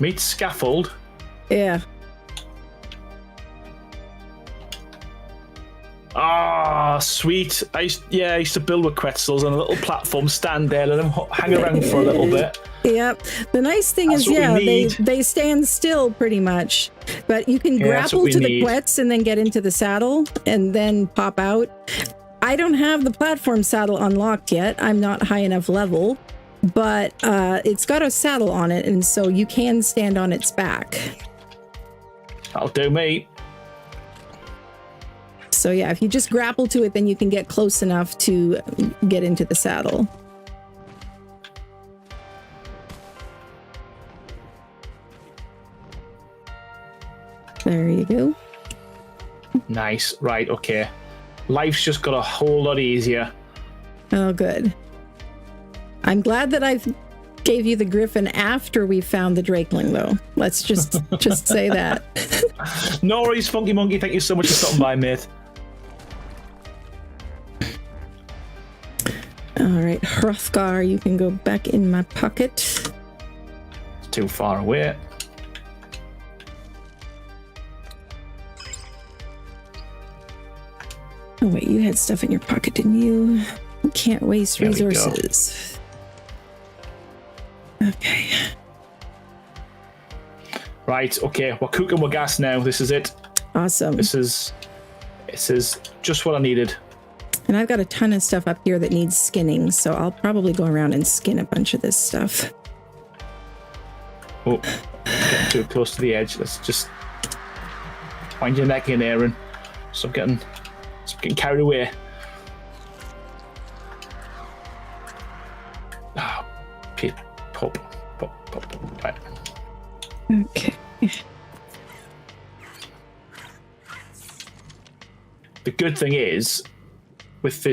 S3: Meat scaffold?
S1: Yeah.
S3: Ah, sweet. I used to build with Quetzals on a little platform, stand there, let them hang around for a little bit.
S1: Yep. The nice thing is, they stand still pretty much, but you can grapple to the Quetz and then get into the saddle and then pop out. I don't have the platform saddle unlocked yet. I'm not high enough level, but it's got a saddle on it, and so you can stand on its back.
S3: That'll do me.
S1: So yeah, if you just grapple to it, then you can get close enough to get into the saddle. There you go.
S3: Nice. Right, okay. Life's just got a whole lot easier.
S1: Oh, good. I'm glad that I gave you the griffin after we found the drakeling, though. Let's just say that.
S3: No worries, Funky Monkey. Thank you so much for stopping by, mate.
S1: All right, Hrothgar, you can go back in my pocket.
S3: It's too far away.
S1: Oh, wait, you had stuff in your pocket, didn't you? You can't waste resources. Okay.
S3: Right, okay, we're cooking with gas now. This is it.
S1: Awesome.
S3: This is just what I needed.
S1: And I've got a ton of stuff up here that needs skinning, so I'll probably go around and skin a bunch of this stuff.
S3: Oh, getting too close to the edge. Let's just find your neck in, Aaron. Stop getting carried away. Ah, pit, pop. Right.
S1: Okay.
S3: The good thing is, with the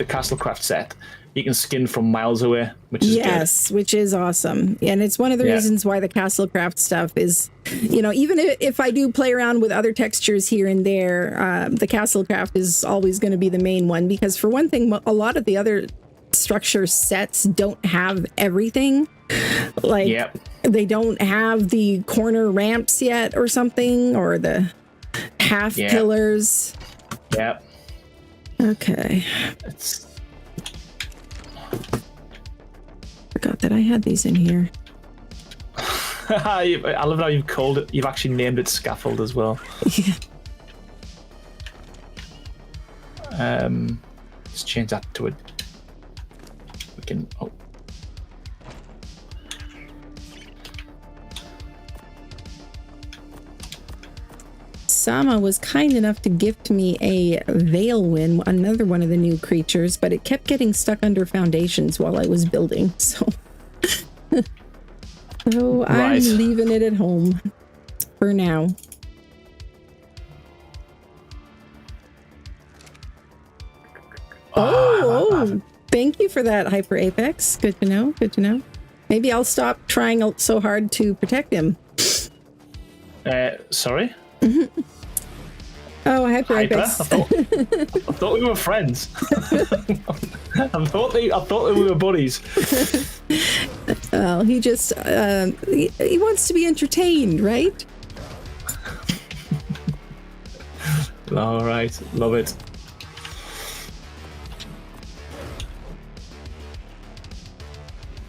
S3: Castlecraft set, you can skin from miles away, which is good.
S1: Which is awesome. And it's one of the reasons why the Castlecraft stuff is, even if I do play around with other textures here and there, the Castlecraft is always going to be the main one, because for one thing, a lot of the other structure sets don't have everything. Like, they don't have the corner ramps yet or something, or the half pillars.
S3: Yep.
S1: Okay. Forgot that I had these in here.
S3: I love how you've called it. You've actually named it scaffold as well.
S1: Yeah.
S3: Let's change that to it. We can. Oh.
S1: Sama was kind enough to gift me a Veilwind, another one of the new creatures, but it kept getting stuck under foundations while I was building, so I'm leaving it at home for now. Oh, thank you for that, Hyper Apex. Good to know. Good to know. Maybe I'll stop trying so hard to protect him.
S3: Sorry?
S1: Mm-hmm. Oh, Hyper Apex.
S3: I thought we were friends. I thought we were buddies.
S1: Well, he just he wants to be entertained, right?
S3: All right, love it.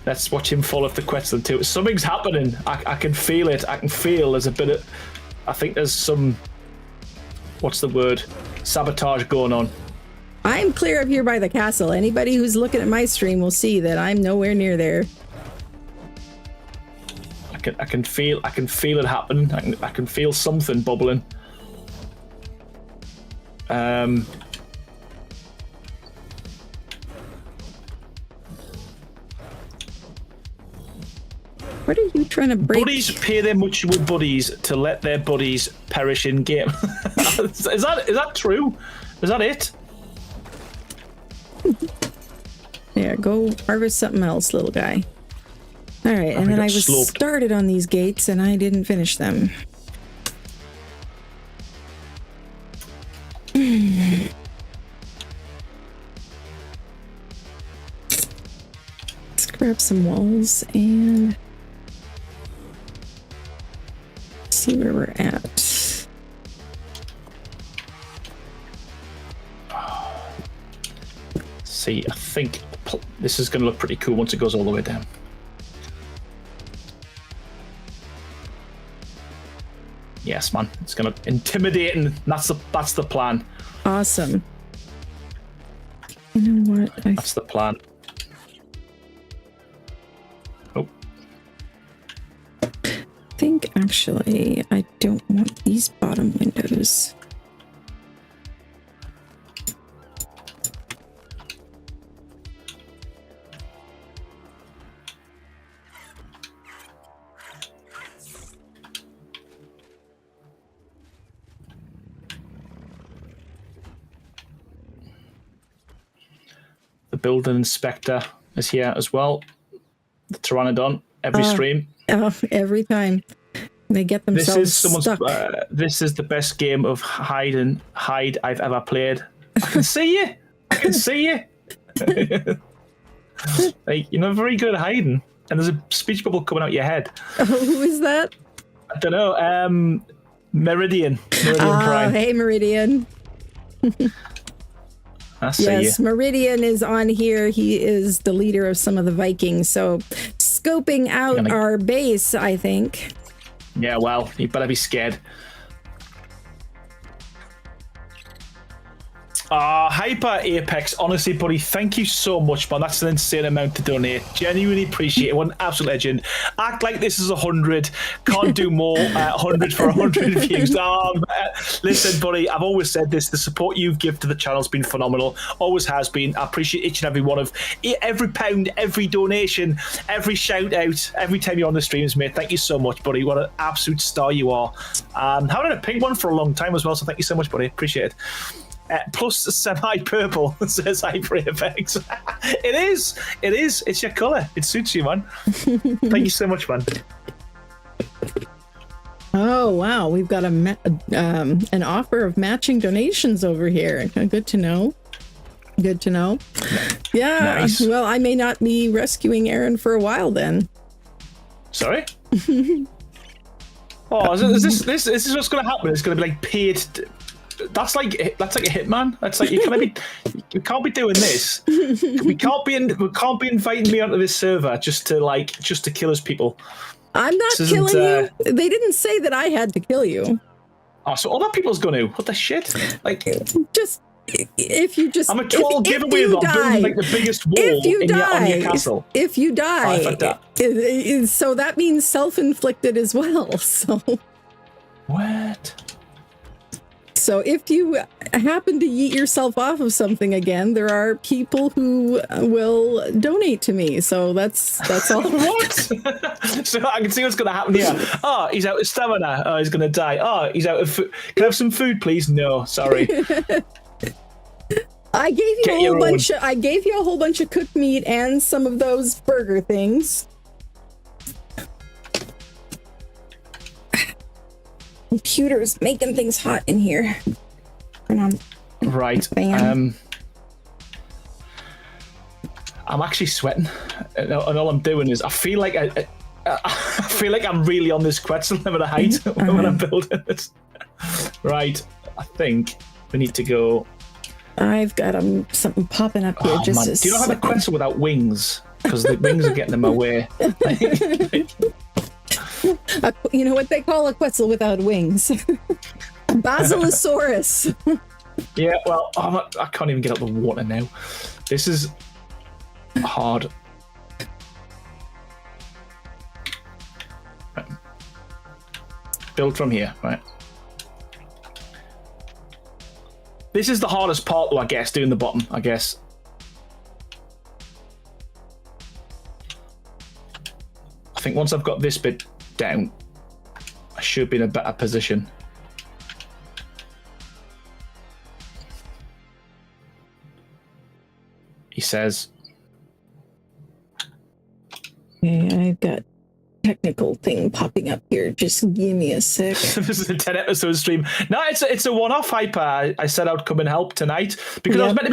S3: Let's watch him fall off the Quetzal too. Something's happening. I can feel it. I can feel there's a bit of. I think there's some. What's the word? Sabotage going on.
S1: I'm clear up here by the castle. Anybody who's looking at my stream will see that I'm nowhere near there.
S3: I can feel it happening. I can feel something bubbling.
S1: What are you trying to break?
S3: Buddies pay their mutual buddies to let their buddies perish in game. Is that true? Is that it?
S1: Yeah, go harvest something else, little guy. All right, and then I was started on these gates and I didn't finish them. Let's grab some walls and see where we're at.
S3: See, I think this is going to look pretty cool once it goes all the way down. Yes, man, it's going to intimidate, and that's the plan.
S1: Awesome.
S3: That's the plan. Oh.
S1: I think actually I don't want these bottom windows.
S3: The building inspector is here as well. The Pteranodon every stream.
S1: Oh, every time they get themselves stuck.
S3: This is the best game of hide I've ever played. I can see you. I can see you. Like, you're not very good at hiding, and there's a speech bubble coming out your head.
S1: Oh, who is that?
S3: I don't know. Meridian Prime.
S1: Hey, Meridian. Yes, Meridian is on here. He is the leader of some of the Vikings, so scoping out our base, I think.
S3: Yeah, well, you better be scared. Hyper Apex, honestly, buddy, thank you so much, man. That's an insane amount to donate. Genuinely appreciate it. What an absolute legend. Act like this is 100. Can't do more. 100 for 100 views. Listen, buddy, I've always said this. The support you give to the channel has been phenomenal. Always has been. I appreciate each and every one of every pound, every donation, every shout out, every time you're on the streams, mate. Thank you so much, buddy. What an absolute star you are. Haven't had a pink one for a long time as well, so thank you so much, buddy. Appreciate it. Plus semi-purple, says Hyper Apex. It is. It's your colour. It suits you, man. Thank you so much, man.
S1: Oh, wow. We've got an offer of matching donations over here. Good to know. Good to know. Yeah. Nice. Well, I may not be rescuing Aaron for a while then.
S3: Sorry? Oh, is this what's going to happen? It's going to be like paid... That's like a hitman. That's like you can't be doing this. We can't be inviting me onto this server just to kill us people.
S1: I'm not killing you. They didn't say that I had to kill you.
S3: Oh, so other people's gonna. What the shit? Like
S1: just if you just.
S3: I'm a total giveaway. I'm building like the biggest wall on your castle.
S1: If you die, so that means self-inflicted as well. So.
S3: What?
S1: So if you happen to yeet yourself off of something again, there are people who will donate to me. So that's all.
S3: What? So I can see what's going to happen here. Oh, he's out of stamina. Oh, he's going to die. Oh, he's out of food. Can I have some food, please? No, sorry.
S1: I gave you a whole bunch of cooked meat and some of those burger things. Computer's making things hot in here.
S3: Right. I'm actually sweating, and all I'm doing is I feel like I'm really on this Quetzal limit of height when I'm building this. Right. I think we need to go.
S1: I've got something popping up here.
S3: Do you not have a Quetzal without wings? Because the wings are getting in my way.
S1: You know what they call a Quetzal without wings? Basilosaurus.
S3: Yeah, well, I can't even get up the water now. This is hard. Right. Build from here, right? This is the hardest part, though, I guess, doing the bottom, I guess. I think once I've got this bit down, I should be in a better position. He says.
S1: Okay, I've got technical thing popping up here. Just give me a sec.
S3: This is a 10-episode stream. No, it's a one-off Hyper. I said I'd come and help tonight because I was meant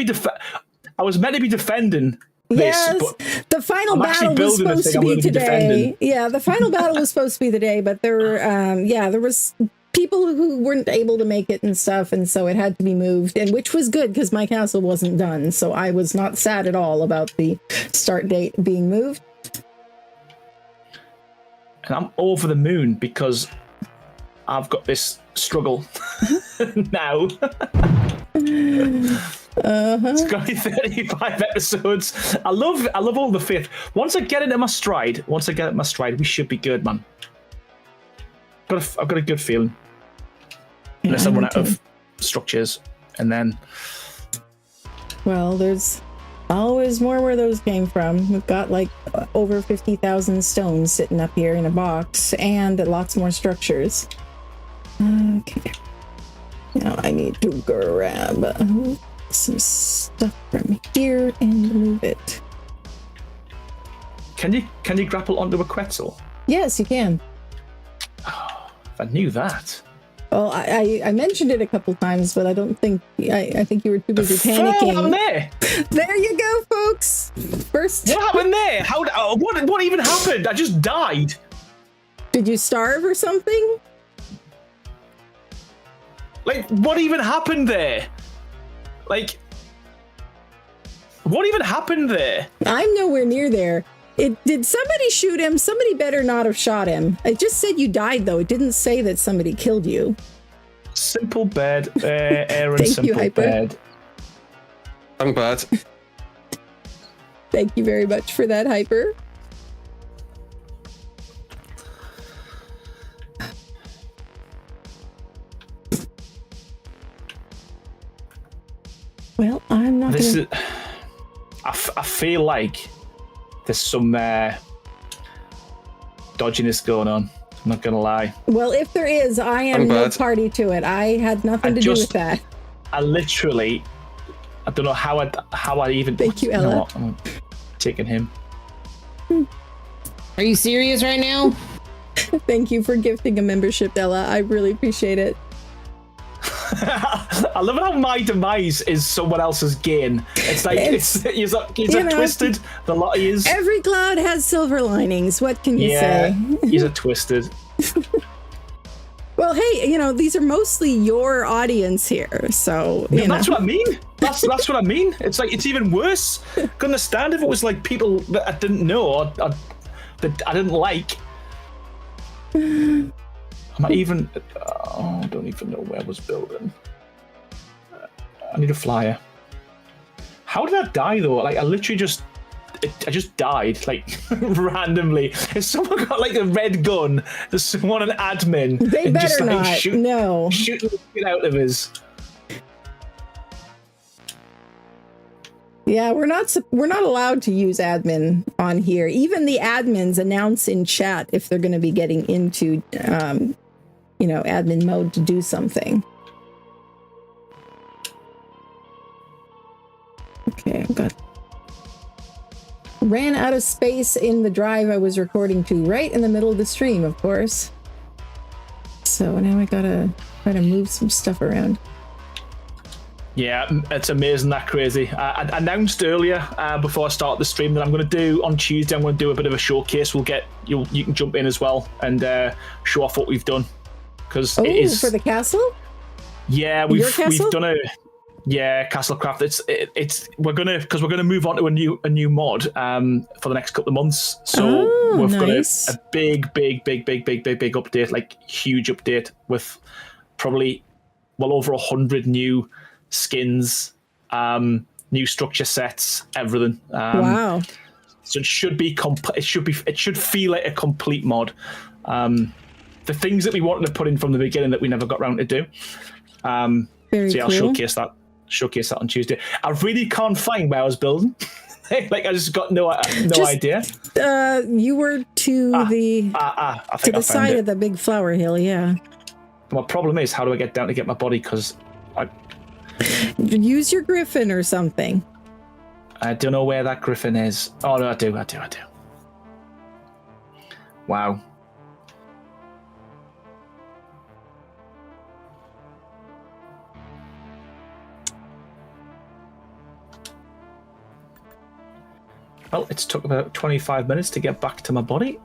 S3: to be defending.
S1: Yes, the final battle was supposed to be today. Yeah, the final battle was supposed to be today, but there were, there was people who weren't able to make it and stuff, and so it had to be moved, and which was good because my castle wasn't done, so I was not sad at all about the start date being moved.
S3: And I'm over the moon because I've got this struggle now. It's going to be 35 episodes. I love all the faith. Once I get into my stride, we should be good, man. I've got a good feeling. Unless I run out of structures, and then.
S1: Well, there's always more where those came from. We've got like over 50,000 stones sitting up here in a box, and lots more structures. Okay. Now I need to grab some stuff from here and move it.
S3: Can you grapple onto a Quetzal?
S1: Yes, you can.
S3: Oh, if I knew that.
S1: Well, I mentioned it a couple times, but I don't think I think you were too busy panicking.
S3: What happened there?
S1: There you go, folks. First,
S3: what happened there? What even happened? I just died.
S1: Did you starve or something?
S3: Like, what even happened there? Like, what even happened there?
S1: I'm nowhere near there. Did somebody shoot him? Somebody better not have shot him. It just said you died, though. It didn't say that somebody killed you.
S3: Simple bed, Aaron.
S1: Thank
S3: simple
S1: you, Hyper.
S3: bed.
S2: I'm glad.
S1: Thank you very much for that, Hyper. Well, I'm not gonna...
S3: I feel like there's some dodginess going on. I'm not gonna lie.
S1: Well, if there is, I am no party to it. I had nothing to do with that.
S3: I literally, I don't know how I even.
S1: Thank you, Ella.
S3: You know what? I'm taking him.
S4: Are you serious right now?
S1: Thank you for gifting a membership, Ella. I really appreciate it.
S3: I love how my demise is someone else's gain. It's like he's a twisted. The lot he is.
S1: Every cloud has silver linings. What can you say?
S3: He's a twisted.
S1: Well, hey, these are mostly your audience here, so
S3: that's what I mean. That's what I mean. It's like it's even worse. Couldn't understand if it was like people that I didn't know or that I didn't like. I don't even know where I was building. I need a flyer. How did I die though? Like I literally I just died like randomly. If someone got like a red gun, there's someone an admin.
S1: They better
S3: just,
S1: not.
S3: Shooting
S1: the
S3: shit out of us.
S1: Yeah, we're not allowed to use admin on here. Even the admins announce in chat if they're going to be getting into admin mode to do something. Okay, ran out of space in the drive I was recording to, right in the middle of the stream, of course. So now I gotta try to move some stuff around.
S3: Yeah, it's amazing that crazy. I announced earlier before I start the stream that I'm going to do on Tuesday. I'm going to do a bit of a showcase. You can jump in as well and show off what we've done because it is
S1: for the castle.
S3: Yeah, we've done Castlecraft. We're gonna move on to a new mod for the next couple of months. So we've got a big update, like huge update with probably well over 100 new skins, new structure sets, everything.
S1: Wow!
S3: So it should be it should feel like a complete mod. The things that we wanted to put in from the beginning that we never got around to do.
S1: Very cool.
S3: I'll showcase that on Tuesday. I really can't find where I was building. Like I just got no idea.
S1: You were to the side of the big flower hill. Yeah.
S3: My problem is, how do I get down to get my body? Because
S1: use your griffin or something.
S3: I don't know where that griffin is. Oh no, I do. Wow. Well, it's took about 25 minutes to get back to my body.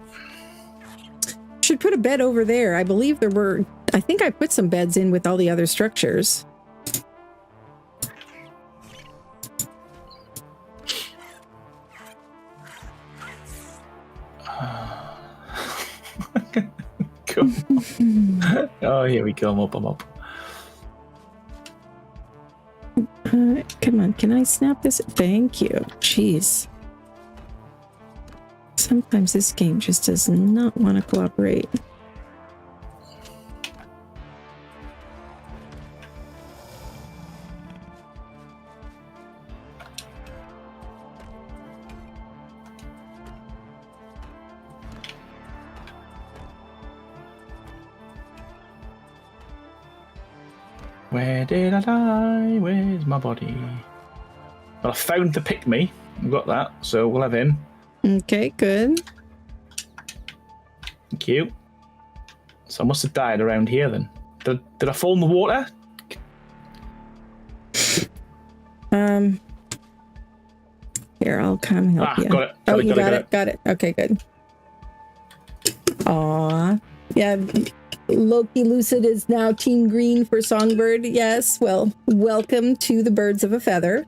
S1: Should put a bed over there. I believe I think I put some beds in with all the other structures.
S3: Cool. Oh, here we go. I'm up.
S1: Come on, can I snap this? Thank you. Jeez. Sometimes this game just does not want to cooperate.
S3: Where did I die? Where's my body? Well, I found the pick me. I've got that, so we'll have him.
S1: Okay, good.
S3: Thank you. So I must have died around here then. Did I fall in the water?
S1: Here, I'll come help you.
S3: Got it.
S1: You got it. Okay, good. Aw. Yeah, Loki Lucid is now Team Green for Songbird. Yes, well, welcome to the Birds of a Feather.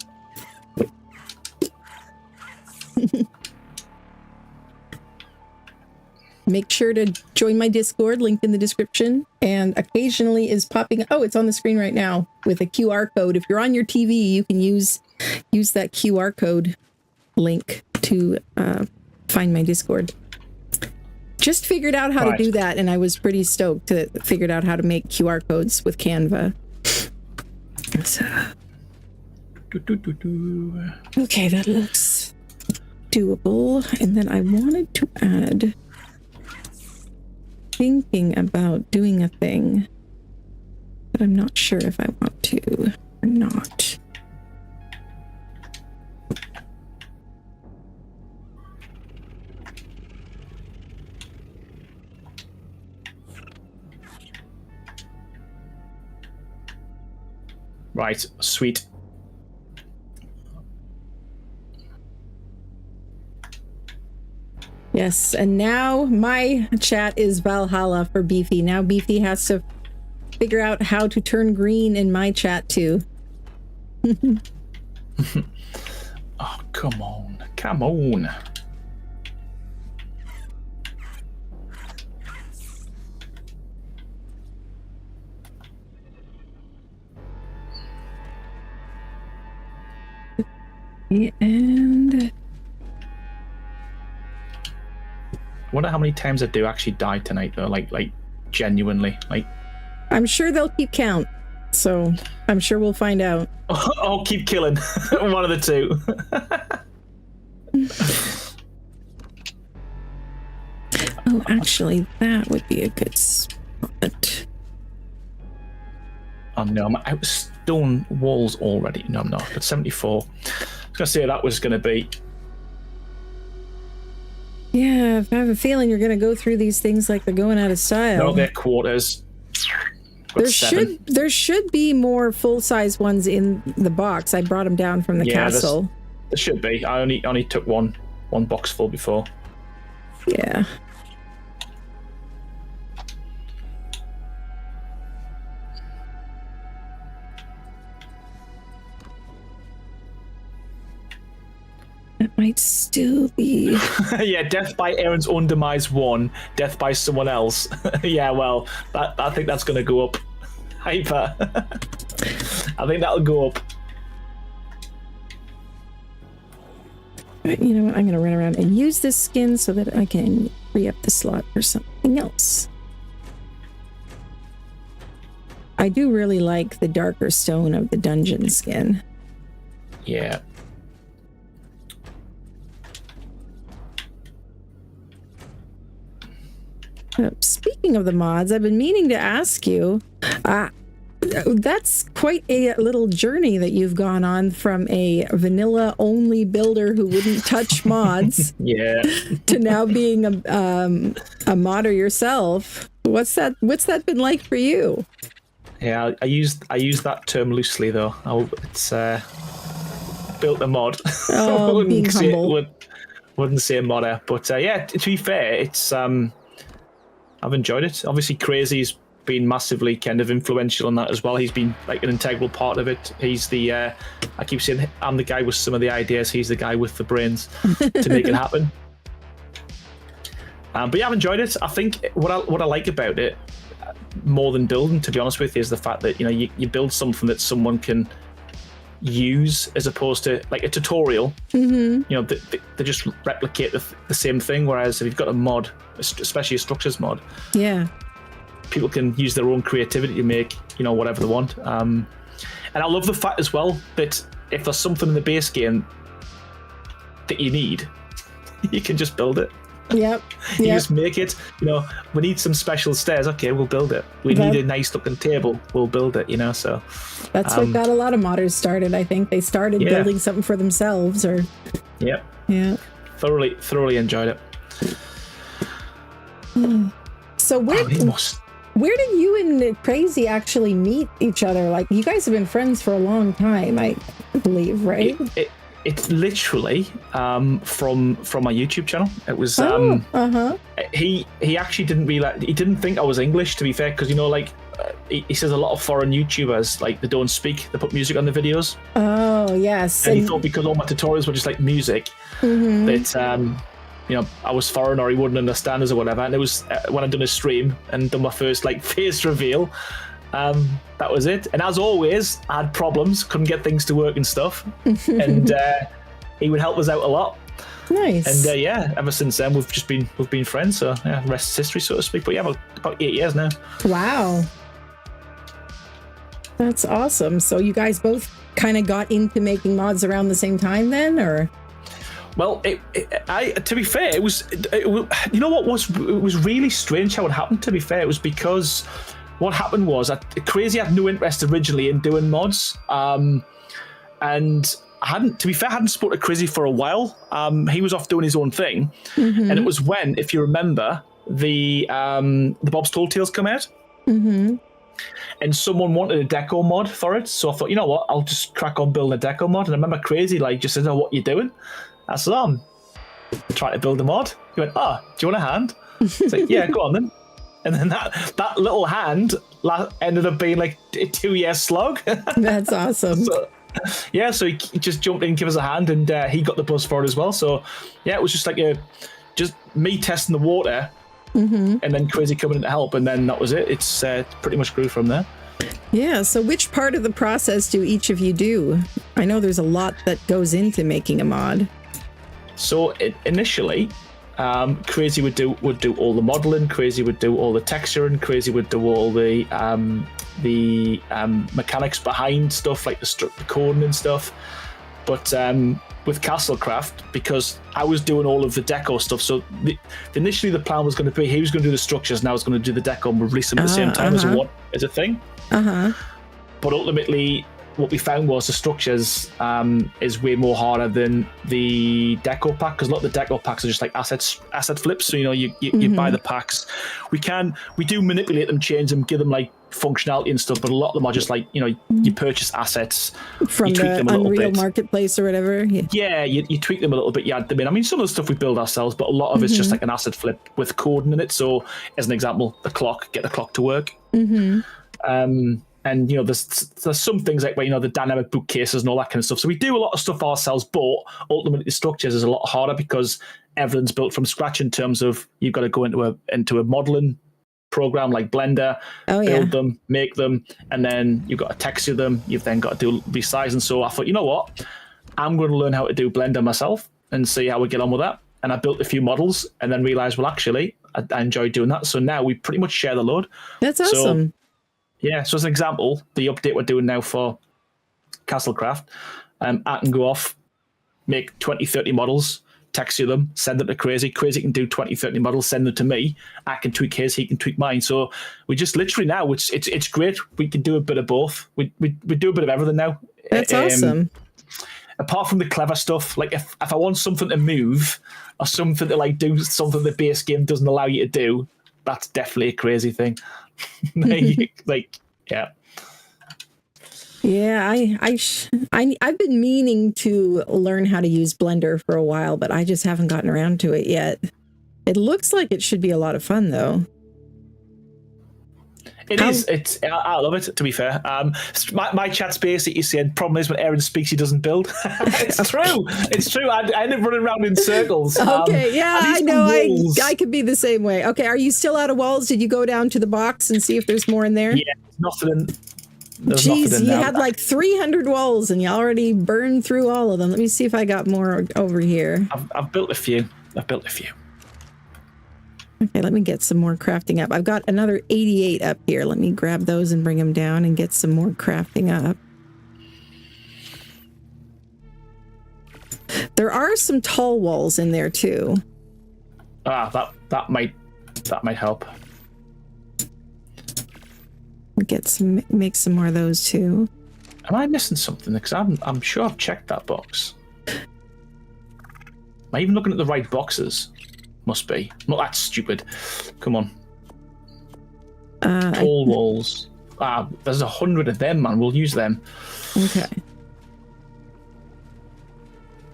S1: Make sure to join my Discord, linked in the description, and occasionally is popping. Oh, it's on the screen right now with a QR code. If you're on your TV, you can use that QR code link to find my Discord. Just figured out how to do that, and I was pretty stoked to figured out how to make QR codes with Canva. So. Okay, that looks doable. And then I wanted to add, thinking about doing a thing, but I'm not sure if I want to or not.
S3: Right, sweet.
S1: Yes, and now my chat is Valhalla for Beefy. Now Beefy has to figure out how to turn green in my chat too.
S3: Oh, come on. Come on.
S1: And
S3: I wonder how many times I do actually die tonight though, like genuinely. Like
S1: I'm sure they'll keep count, so I'm sure we'll find out.
S3: I'll keep killing one of the two.
S1: Oh, actually, that would be a good spot.
S3: Oh no, I'm out of stone walls already. No, I'm not. But 74. I was gonna say that was gonna be.
S1: Yeah, I have a feeling you're gonna go through these things like they're going out of style.
S3: No, they're quarters.
S1: There should be more full-size ones in the box. I brought them down from the castle.
S3: There should be. I only took one box full before.
S1: Yeah. That might still be.
S3: Yeah, death by Aaron's own demise 1, death by someone else. Yeah, well, I think that's going to go up. Hyper. I think that'll go up.
S1: But you know what? I'm going to run around and use this skin so that I can free up the slot for something else. I do really like the darker stone of the dungeon skin.
S3: Yeah.
S1: Speaking of the mods, I've been meaning to ask you, that's quite a little journey that you've gone on from a vanilla only builder who wouldn't touch mods
S3: Yeah.
S1: to now being a modder yourself. What's that been like for you?
S3: Yeah, I use that term loosely though. It's built a mod.
S1: Oh, being humble.
S3: Wouldn't say modder, but yeah. To be fair, it's I've enjoyed it. Obviously, Crazy's been massively kind of influential in that as well. He's been like an integral part of it. He's the I keep saying I'm the guy with some of the ideas. He's the guy with the brains to make it happen. But yeah, I've enjoyed it. I think what I like about it more than building, to be honest with you, is the fact that you build something that someone can use as opposed to like a tutorial. You know, they just replicate the same thing. Whereas if you've got a mod, especially a structures mod, people can use their own creativity to make, you know, whatever they want. And I love the fact as well that if there's something in the base game that you need, you can just build it. You just make it. You know, we need some special stairs. Okay, we'll build it. We need a nice looking table. We'll build it. You know, so
S1: that's what got a lot of modders started. I think they started building something for themselves, or
S3: thoroughly enjoyed it.
S1: So where did you and Crazy actually meet each other? Like, you guys have been friends for a long time, I believe, right?
S3: It's literally from my YouTube channel. It was he actually didn't realize, he didn't think I was English, to be fair, because, you know, like he says a lot of foreign YouTubers, like, they don't speak, they put music on the videos.
S1: Oh yes.
S3: And he thought because all my tutorials were just like music that you know, I was foreign or he wouldn't understand us or whatever. And it was when I'd done a stream and done my first like face reveal. That was it. And as always, I had problems, couldn't get things to work and stuff. And he would help us out a lot.
S1: Nice.
S3: And ever since then we've been friends. So yeah, rest is history, so to speak. But yeah, about 8 years now. Wow.
S1: That's awesome. So you guys both kind of got into making mods around the same time then, or?
S3: Well, to be fair, it was you know what it was really strange how it happened. To be fair, it was because what happened was Crazy had no interest originally in doing mods, and I hadn't spoken to Crazy for a while. He was off doing his own thing, and it was when, if you remember, the Bob's Tall Tales come out, and someone wanted a deco mod for it. So I thought, you know what, I'll just crack on building a deco mod. And I remember Crazy like just said, "Oh, what are you doing?" I said, "I'm trying to build a mod." He went, "Oh, do you want a hand?" It's like, "Yeah, go on then." And then that little hand ended up being like a 2-year slog.
S1: That's awesome.
S3: So he just jumped in and gave us a hand, and he got the buzz for it as well. So yeah, it was just like just me testing the water, and then Crazy coming in to help, and then that was it. It's pretty much grew from there.
S1: Yeah, so which part of the process do each of you do? I know there's a lot that goes into making a mod. So
S3: initially, Crazy would do all the modeling. Crazy would do all the texturing. Crazy would do all the mechanics behind stuff like the coding and stuff. But with Castlecraft, because I was doing all of the deco stuff, so initially the plan was going to be he was going to do the structures and I was going to do the deco and release them at the same time as a thing. But ultimately, what we found was the structures is way more harder than the deco pack, because a lot of the deco packs are just like asset flips. So, you know, you buy the packs. We do manipulate them, change them, give them like functionality and stuff, but a lot of them are just like, you know, you purchase assets
S1: from
S3: you tweak
S1: the
S3: them a little
S1: Unreal
S3: bit.
S1: Marketplace or whatever.
S3: Yeah, you tweak them a little bit, you add them in. I mean, some of the stuff we build ourselves, but a lot of it's just like an asset flip with coding in it. So as an example, get the clock to work. And, you know, there's some things like where, you know, the dynamic bookcases and all that kind of stuff. So we do a lot of stuff ourselves, but ultimately the structures is a lot harder because everything's built from scratch in terms of you've got to go into a modeling program like Blender, build them, make them, and then you've got to texture them. You've then got to do resizing. So I thought, you know what? I'm going to learn how to do Blender myself and see how we get on with that. And I built a few models and then realized, well, actually, I enjoy doing that. So now we pretty much share the load.
S1: That's awesome.
S3: Yeah, so as an example, the update we're doing now for Castlecraft, I can go off, make 20, 30 models, texture them, send them to Crazy. Crazy can do 20, 30 models, send them to me. I can tweak his, he can tweak mine. So we just literally now, it's great. We can do a bit of both. We do a bit of everything now.
S1: That's awesome.
S3: Apart from the clever stuff, like if I want something to move or something to like do something the base game doesn't allow you to do, that's definitely a Crazy thing. Yeah, I've been meaning to learn how to use Blender for a while, but I just haven't gotten around to it yet. It looks like it should be a lot of fun, though. It is. I love it, to be fair. My chat's basically saying, problem is when Aaron speaks, he doesn't build. It's true. It's true. I end up running around in circles.
S1: Okay, yeah, I know. I could be the same way. Okay, are you still out of walls? Did you go down to the box and see if there's more in there?
S3: Yeah, there's nothing in... there's nothing
S1: Jeez,
S3: in
S1: you
S3: there.
S1: had like 300 walls and you already burned through all of them. Let me see if I got more over here.
S3: I've built a few.
S1: Okay, let me get some more crafting up. I've got another 88 up here. Let me grab those and bring them down and get some more crafting up. There are some tall walls in there too.
S3: Ah, that might help.
S1: Make some more of those too.
S3: Am I missing something? Because I'm sure I've checked that box. Am I even looking at the right boxes? Must be. Not that stupid. Come on. Tall walls. There's 100 of them, man. We'll use them.
S1: Okay.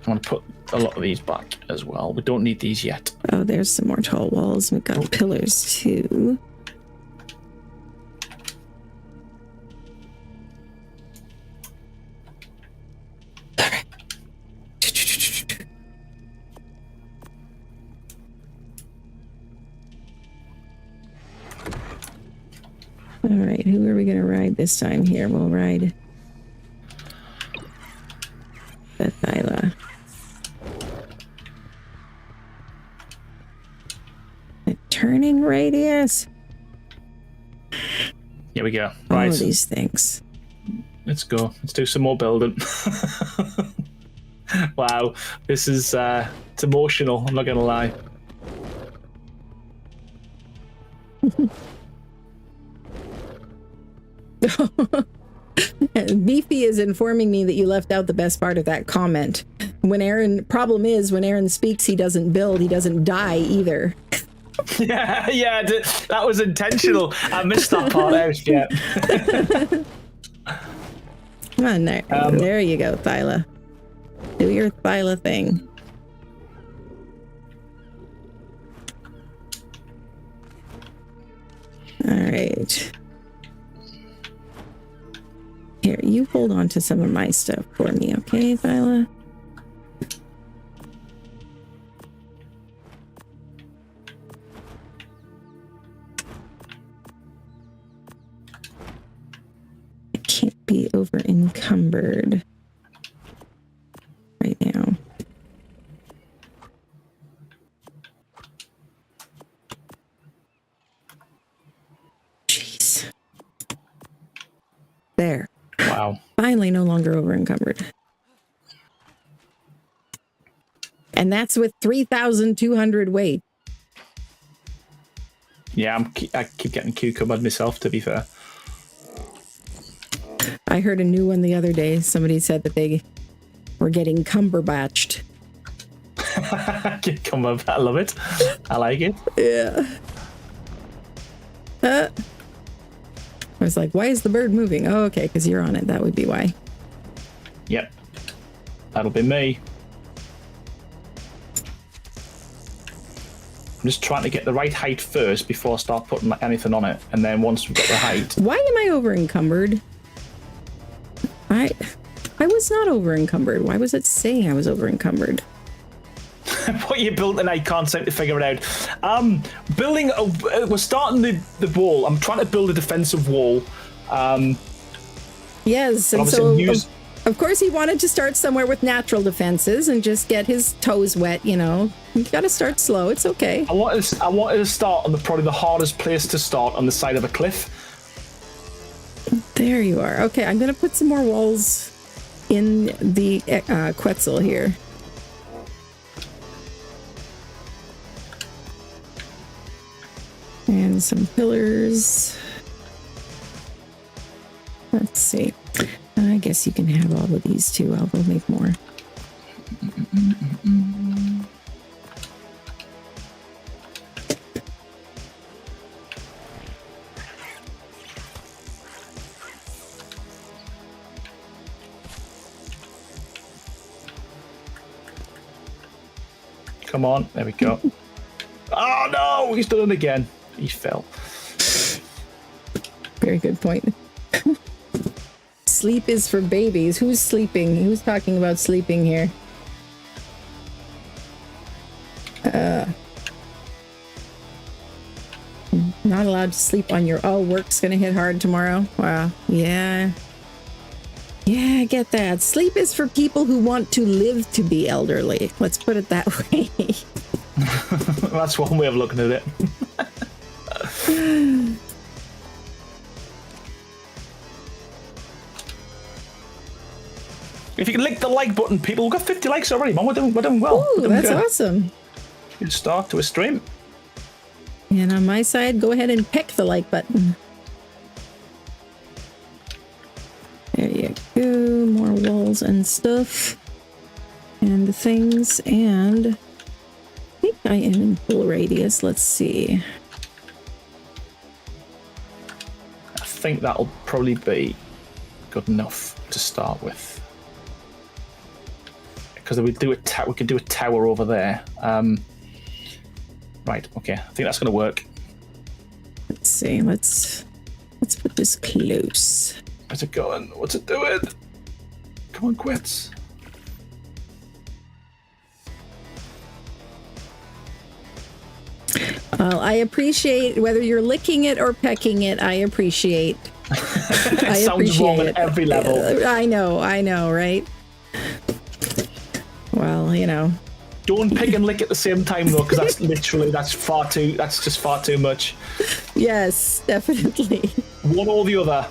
S3: I want to put a lot of these back as well. We don't need these yet.
S1: Oh, there's some more tall walls. We've got pillars too. All right, who are we going to ride this time here? We'll ride Bethyla. A turning radius.
S3: Here we go.
S1: All
S3: Right.
S1: of these things.
S3: Let's go. Let's do some more building. Wow. This is it's emotional, I'm not going to lie.
S1: Beefy is informing me that you left out the best part of that comment. When Aaron speaks, he doesn't build, he doesn't die either.
S3: Yeah, that was intentional. I missed that part out. Yeah.
S1: Come on, there you go, Thyla. Do your Thyla thing. All right. Here, you hold on to some of my stuff for me, okay, Thyla? I can't be over encumbered right now. Jeez. There.
S3: Wow.
S1: Finally no longer over encumbered. And that's with 3,200 weight.
S3: Yeah, I keep getting cucumbered myself, to be fair.
S1: I heard a new one the other day. Somebody said that they were getting cumberbatched.
S3: I love it. I like it.
S1: Yeah. I was like, why is the bird moving? Oh, okay, because you're on it. That would be why.
S3: Yep. That'll be me. I'm just trying to get the right height first before I start putting anything on it. And then once we've got the height...
S1: Why am I over encumbered? I was not over encumbered. Why was it saying I was over encumbered?
S3: What you built and I can't seem to figure it out. We're starting the wall. I'm trying to build a defensive wall.
S1: Yes, and so of course he wanted to start somewhere with natural defenses and just get his toes wet. You know, you got to start slow. It's okay.
S3: I wanted to start on probably the hardest place to start, on the side of a cliff.
S1: There you are. Okay, I'm gonna put some more walls in the Quetzal here. And some pillars. Let's see. I guess you can have all of these too. I'll go make more.
S3: Come on, there we go. Oh no, he's done it again. He fell.
S1: Very good point. Sleep is for babies. Who's sleeping? Who's talking about sleeping here? Not allowed allowed to sleep on your... Oh, work's gonna hit hard tomorrow. Wow. Yeah. Yeah, I get that. Sleep is for people who want to live to be elderly. Let's put it that way.
S3: That's one way of looking at it. If you can lick the like button, people, we've got 50 likes already, man. We're doing well.
S1: Ooh,
S3: doing
S1: that's
S3: good.
S1: awesome.
S3: Good start to a stream.
S1: And on my side, go ahead and pick the like button. There you go. More walls and stuff. And the things. And I think I am in full radius. Let's see.
S3: I think that'll probably be good enough to start with. Because we could do a tower over there. Right, okay. I think that's going to work.
S1: Let's see. Let's put this close.
S3: Where's it going? What's it doing? Come on, quits.
S1: Well, I appreciate whether you're licking it or pecking it. I appreciate.
S3: It sounds wrong at every level.
S1: I know, right? Well, you know.
S3: Don't pick and lick at the same time though, because that's just far too much.
S1: Yes, definitely.
S3: One or the other.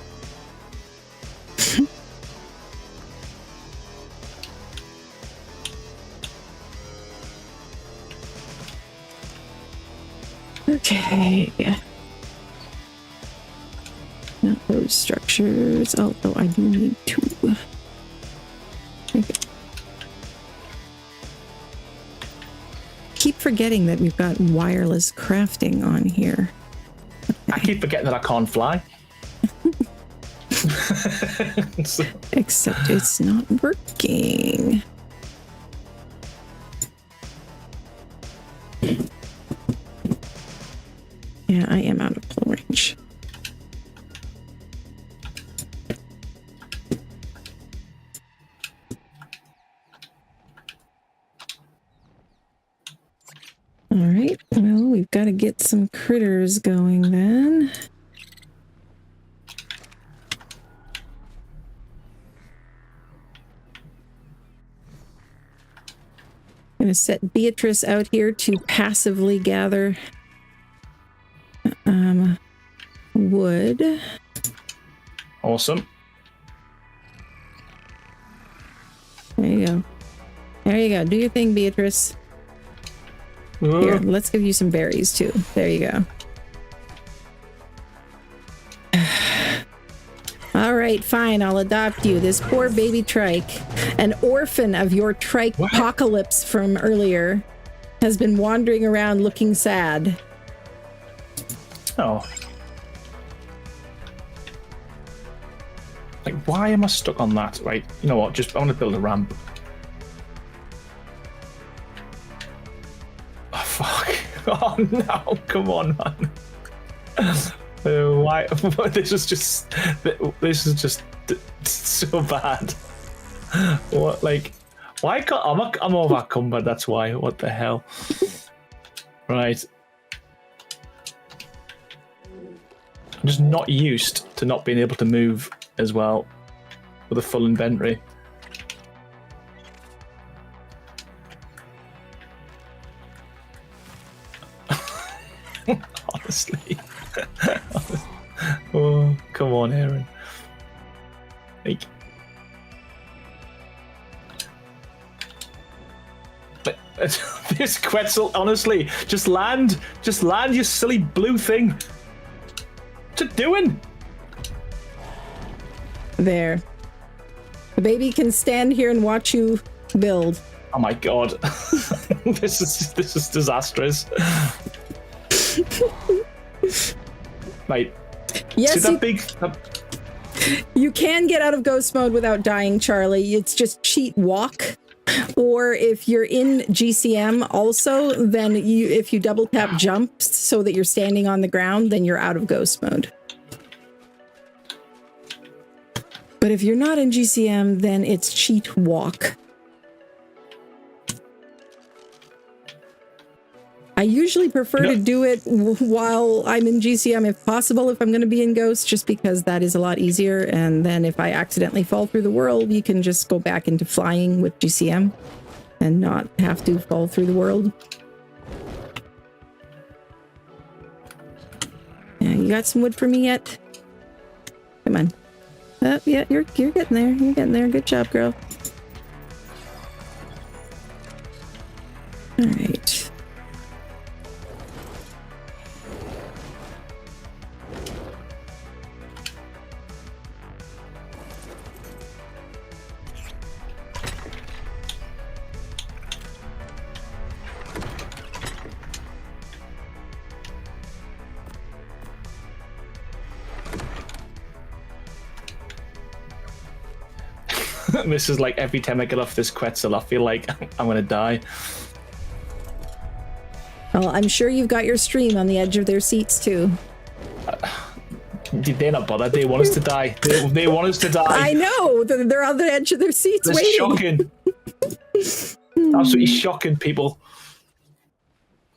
S1: Okay. Not those structures, although I do need two. Okay. Keep forgetting that we've got wireless crafting on here. Okay.
S3: I keep forgetting that I can't fly.
S1: Except it's not working. Yeah, I am out of pull range. All right, well, we've got to get some critters going then. I'm going to set Beatrice out here to passively gather wood.
S3: Awesome.
S1: There you go. There you go. Do your thing, Beatrice. Here, let's give you some berries too. There you go. All right, fine. I'll adopt you. This poor baby trike, an orphan of your trike apocalypse from earlier, has been wandering around looking sad.
S3: Oh. Like, why am I stuck on that? Right, you know what? I want to build a ramp. Oh, fuck. Oh, no. Come on, man. Why? This is just so bad. What, like, why can't I'm overcumbered, that's why. What the hell? Right. I'm just not used to not being able to move as well with a full inventory. Honestly. Oh, come on, Aaron. Like, this Quetzal, honestly, just land, you silly blue thing. What's it doing?
S1: There. The baby can stand here and watch you build.
S3: Oh my god. This is disastrous. Right.
S1: Yes,
S3: see that
S1: you can get out of ghost mode without dying, Charlie. It's just cheat walk. Or if you're in GCM also, then if you double tap jump so that you're standing on the ground, then you're out of ghost mode. But if you're not in GCM, then it's cheat walk. I usually prefer to do it while I'm in GCM if possible, if I'm going to be in Ghost, just because that is a lot easier. And then if I accidentally fall through the world, you can just go back into flying with GCM and not have to fall through the world. Yeah, you got some wood for me yet? Come on. Yeah, you're getting there. You're getting there. Good job, girl. All right.
S3: This is like every time I get off this Quetzal, I feel like I'm gonna die.
S1: Well, I'm sure you've got your stream on the edge of their seats too.
S3: They're not bothered. They want us to die. They want us to die.
S1: I know. They're on the edge of their seats
S3: That's
S1: waiting.
S3: shocking. Absolutely shocking, people.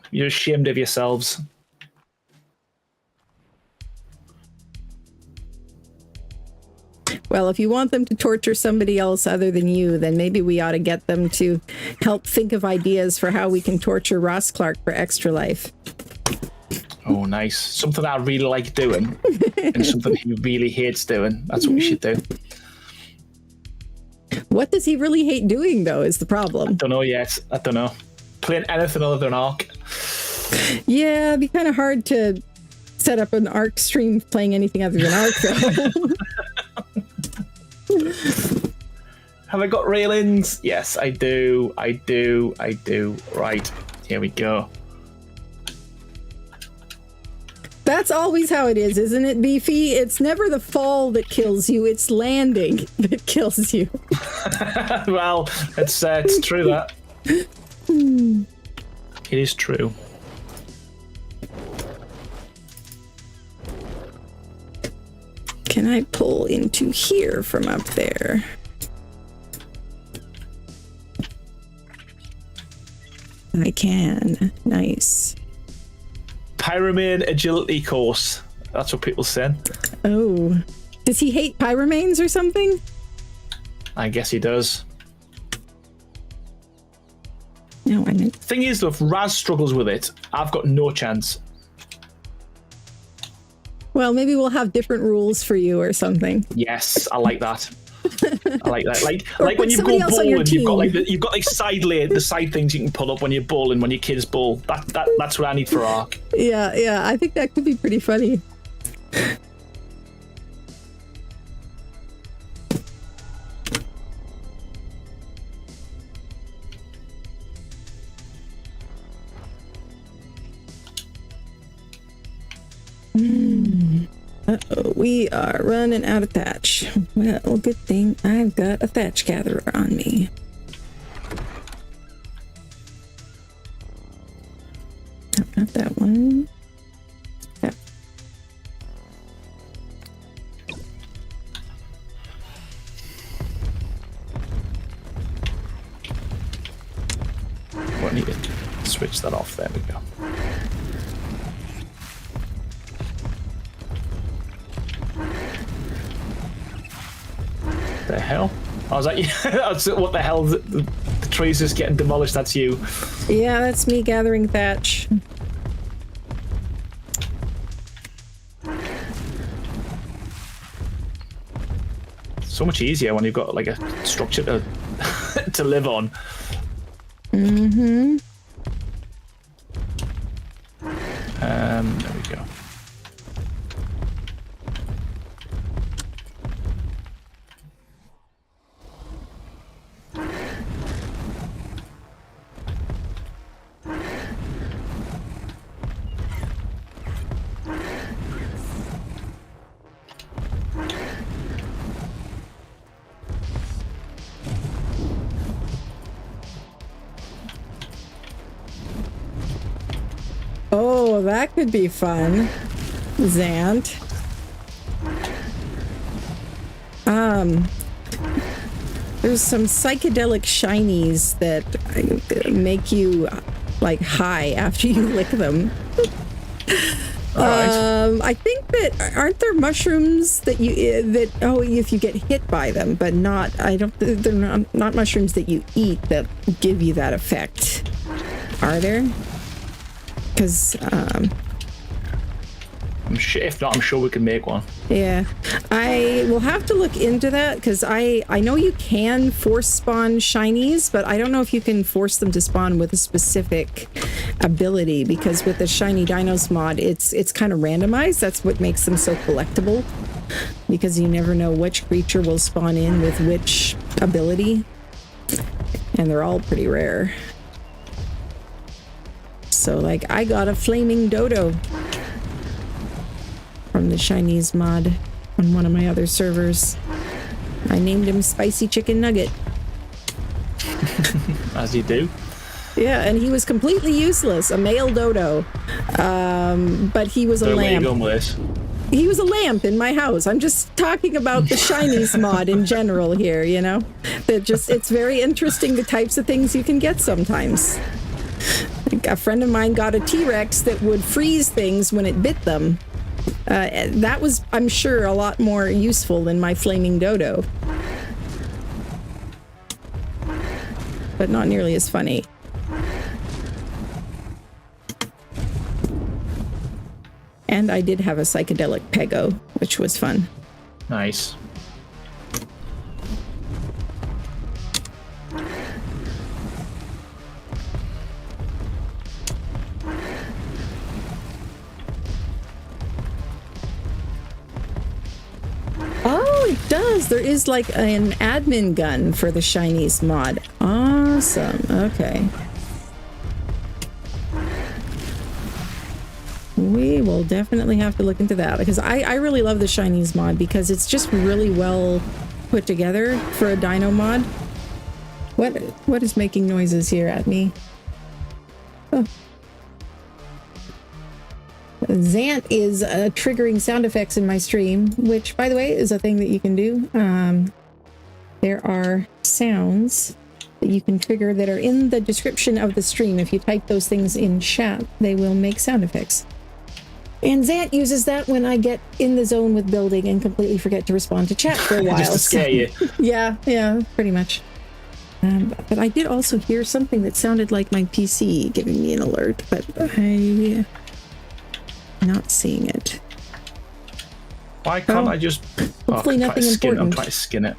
S3: You're ashamed of yourselves.
S1: Well, if you want them to torture somebody else other than you, then maybe we ought to get them to help think of ideas for how we can torture Ross Clark for extra life.
S3: Oh, nice. Something I really like doing and something he really hates doing. That's what we should do.
S1: What does he really hate doing, though, is the problem.
S3: I don't know yet. I don't know. Playing anything other than Ark.
S1: Yeah, it'd be kind of hard to set up an Ark stream playing anything other than Ark, though.
S3: Have I got railings? Yes, I do. I do. Right. Here we go.
S1: That's always how it is, isn't it, Beefy? It's never the fall that kills you, it's landing that kills you.
S3: Well, it's true that. It is true.
S1: Can I pull into here from up there? I can. Nice.
S3: Pyromane agility course. That's what people said.
S1: Oh. Does he hate pyromanes or something?
S3: I guess he does.
S1: No, I meant...
S3: Thing is, though, if Raz struggles with it, I've got no chance.
S1: Well, maybe we'll have different rules for you or something.
S3: Yes, I like that. I like that. Like when you go bowling, you've got the side things you can pull up when you're bowling, when your kids bowl. That's what I need for Ark.
S1: Yeah, I think that could be pretty funny. Uh-oh, we are running out of thatch. Well, good thing I've got a thatch gatherer on me. Not that one. Yeah.
S3: I need to switch that off. There we go. The hell? I was like, what the hell? The tree's just getting demolished. That's you.
S1: Yeah, that's me gathering thatch.
S3: So much easier when you've got like a structure to to live on.
S1: Mm-hmm.
S3: There we go.
S1: Oh, that could be fun. Zant. There's some psychedelic shinies that make you like high after you lick them.
S3: Right.
S1: I think that aren't there mushrooms that if you get hit by them, but they're not mushrooms that you eat that give you that effect. Are there? Because
S3: if not, I'm sure we can make one.
S1: yeah, I will have to look into that because I know you can force spawn shinies, but I don't know if you can force them to spawn with a specific ability, because with the Shiny Dinos mod, it's kind of randomized. That's what makes them so collectible, because you never know which creature will spawn in with which ability, and they're all pretty rare. So like I got a flaming dodo from the Chinese mod on one of my other servers. I named him Spicy Chicken Nugget.
S3: As you do.
S1: Yeah, and he was completely useless, a male dodo. But he was a lamp.
S3: Where are you going with this?
S1: He was a lamp in my house. I'm just talking about the Shinies mod in general here, you know? It's very interesting the types of things you can get sometimes. A friend of mine got a T-Rex that would freeze things when it bit them. That was, I'm sure, a lot more useful than my flaming dodo. But not nearly as funny. And I did have a psychedelic pego, which was fun.
S3: Nice.
S1: Oh, it does. There is like an admin gun for the Shinies mod. Awesome. Okay. We will definitely have to look into that, because I really love the Shinies mod because it's just really well put together for a dino mod. What is making noises here at me? Oh. Zant is triggering sound effects in my stream, which, by the way, is a thing that you can do. There are sounds that you can trigger that are in the description of the stream. If you type those things in chat, they will make sound effects. And Zant uses that when I get in the zone with building and completely forget to respond to chat for a while.
S3: Just to scare you.
S1: Yeah, pretty much. But I did also hear something that sounded like my PC giving me an alert, but I'm not seeing it.
S3: Why can't I just...
S1: Hopefully nothing important.
S3: I'm trying to skin it.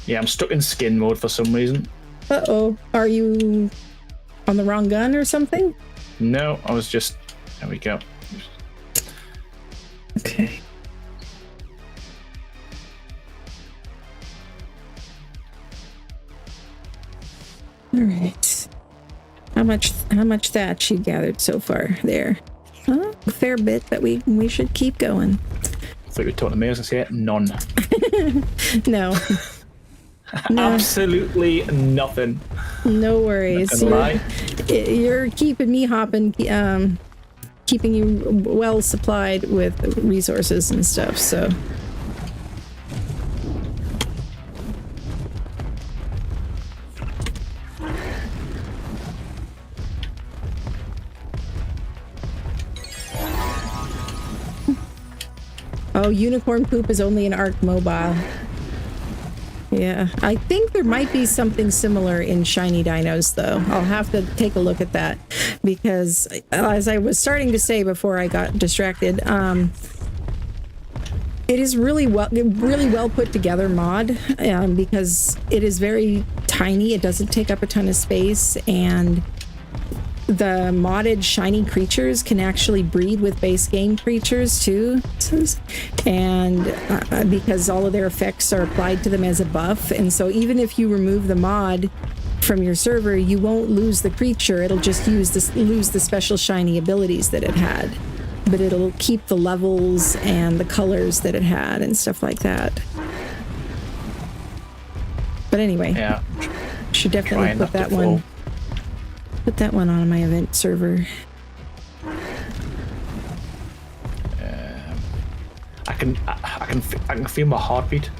S3: Yeah, I'm stuck in skin mode for some reason.
S1: Uh-oh. Are you on the wrong gun or something?
S3: No, I was just... There we go.
S1: Okay. All right. How much thatch you gathered so far there? Oh, a fair bit, but we should keep going.
S3: I thought you were talking to me. I was going to say none.
S1: No. No.
S3: Absolutely nothing.
S1: No worries. You're keeping me hopping, keeping you well supplied with resources and stuff, so. Oh, unicorn poop is only an Ark mobile. Yeah, I think there might be something similar in Shiny Dinos, though. I'll have to take a look at that, because as I was starting to say before I got distracted, it is really well put together mod, because it is very tiny. It doesn't take up a ton of space, and the modded shiny creatures can actually breed with base game creatures too, and because all of their effects are applied to them as a buff, and so even if you remove the mod from your server, you won't lose the creature. It'll just lose the special shiny abilities that it had, but it'll keep the levels and the colors that it had and stuff like that. But anyway,
S3: yeah,
S1: should definitely put that one. Put that one on my event server.
S3: I can feel my heartbeat.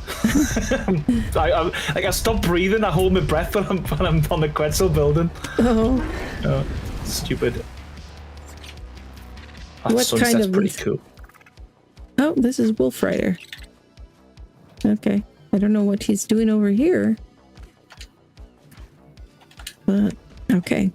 S3: I stop breathing. I hold my breath when I'm on the Quetzal building. Oh, stupid. That
S1: What
S3: sunset's
S1: kind of
S3: pretty cool.
S1: Oh, this is Wolf Rider. Okay, I don't know what he's doing over here, but okay.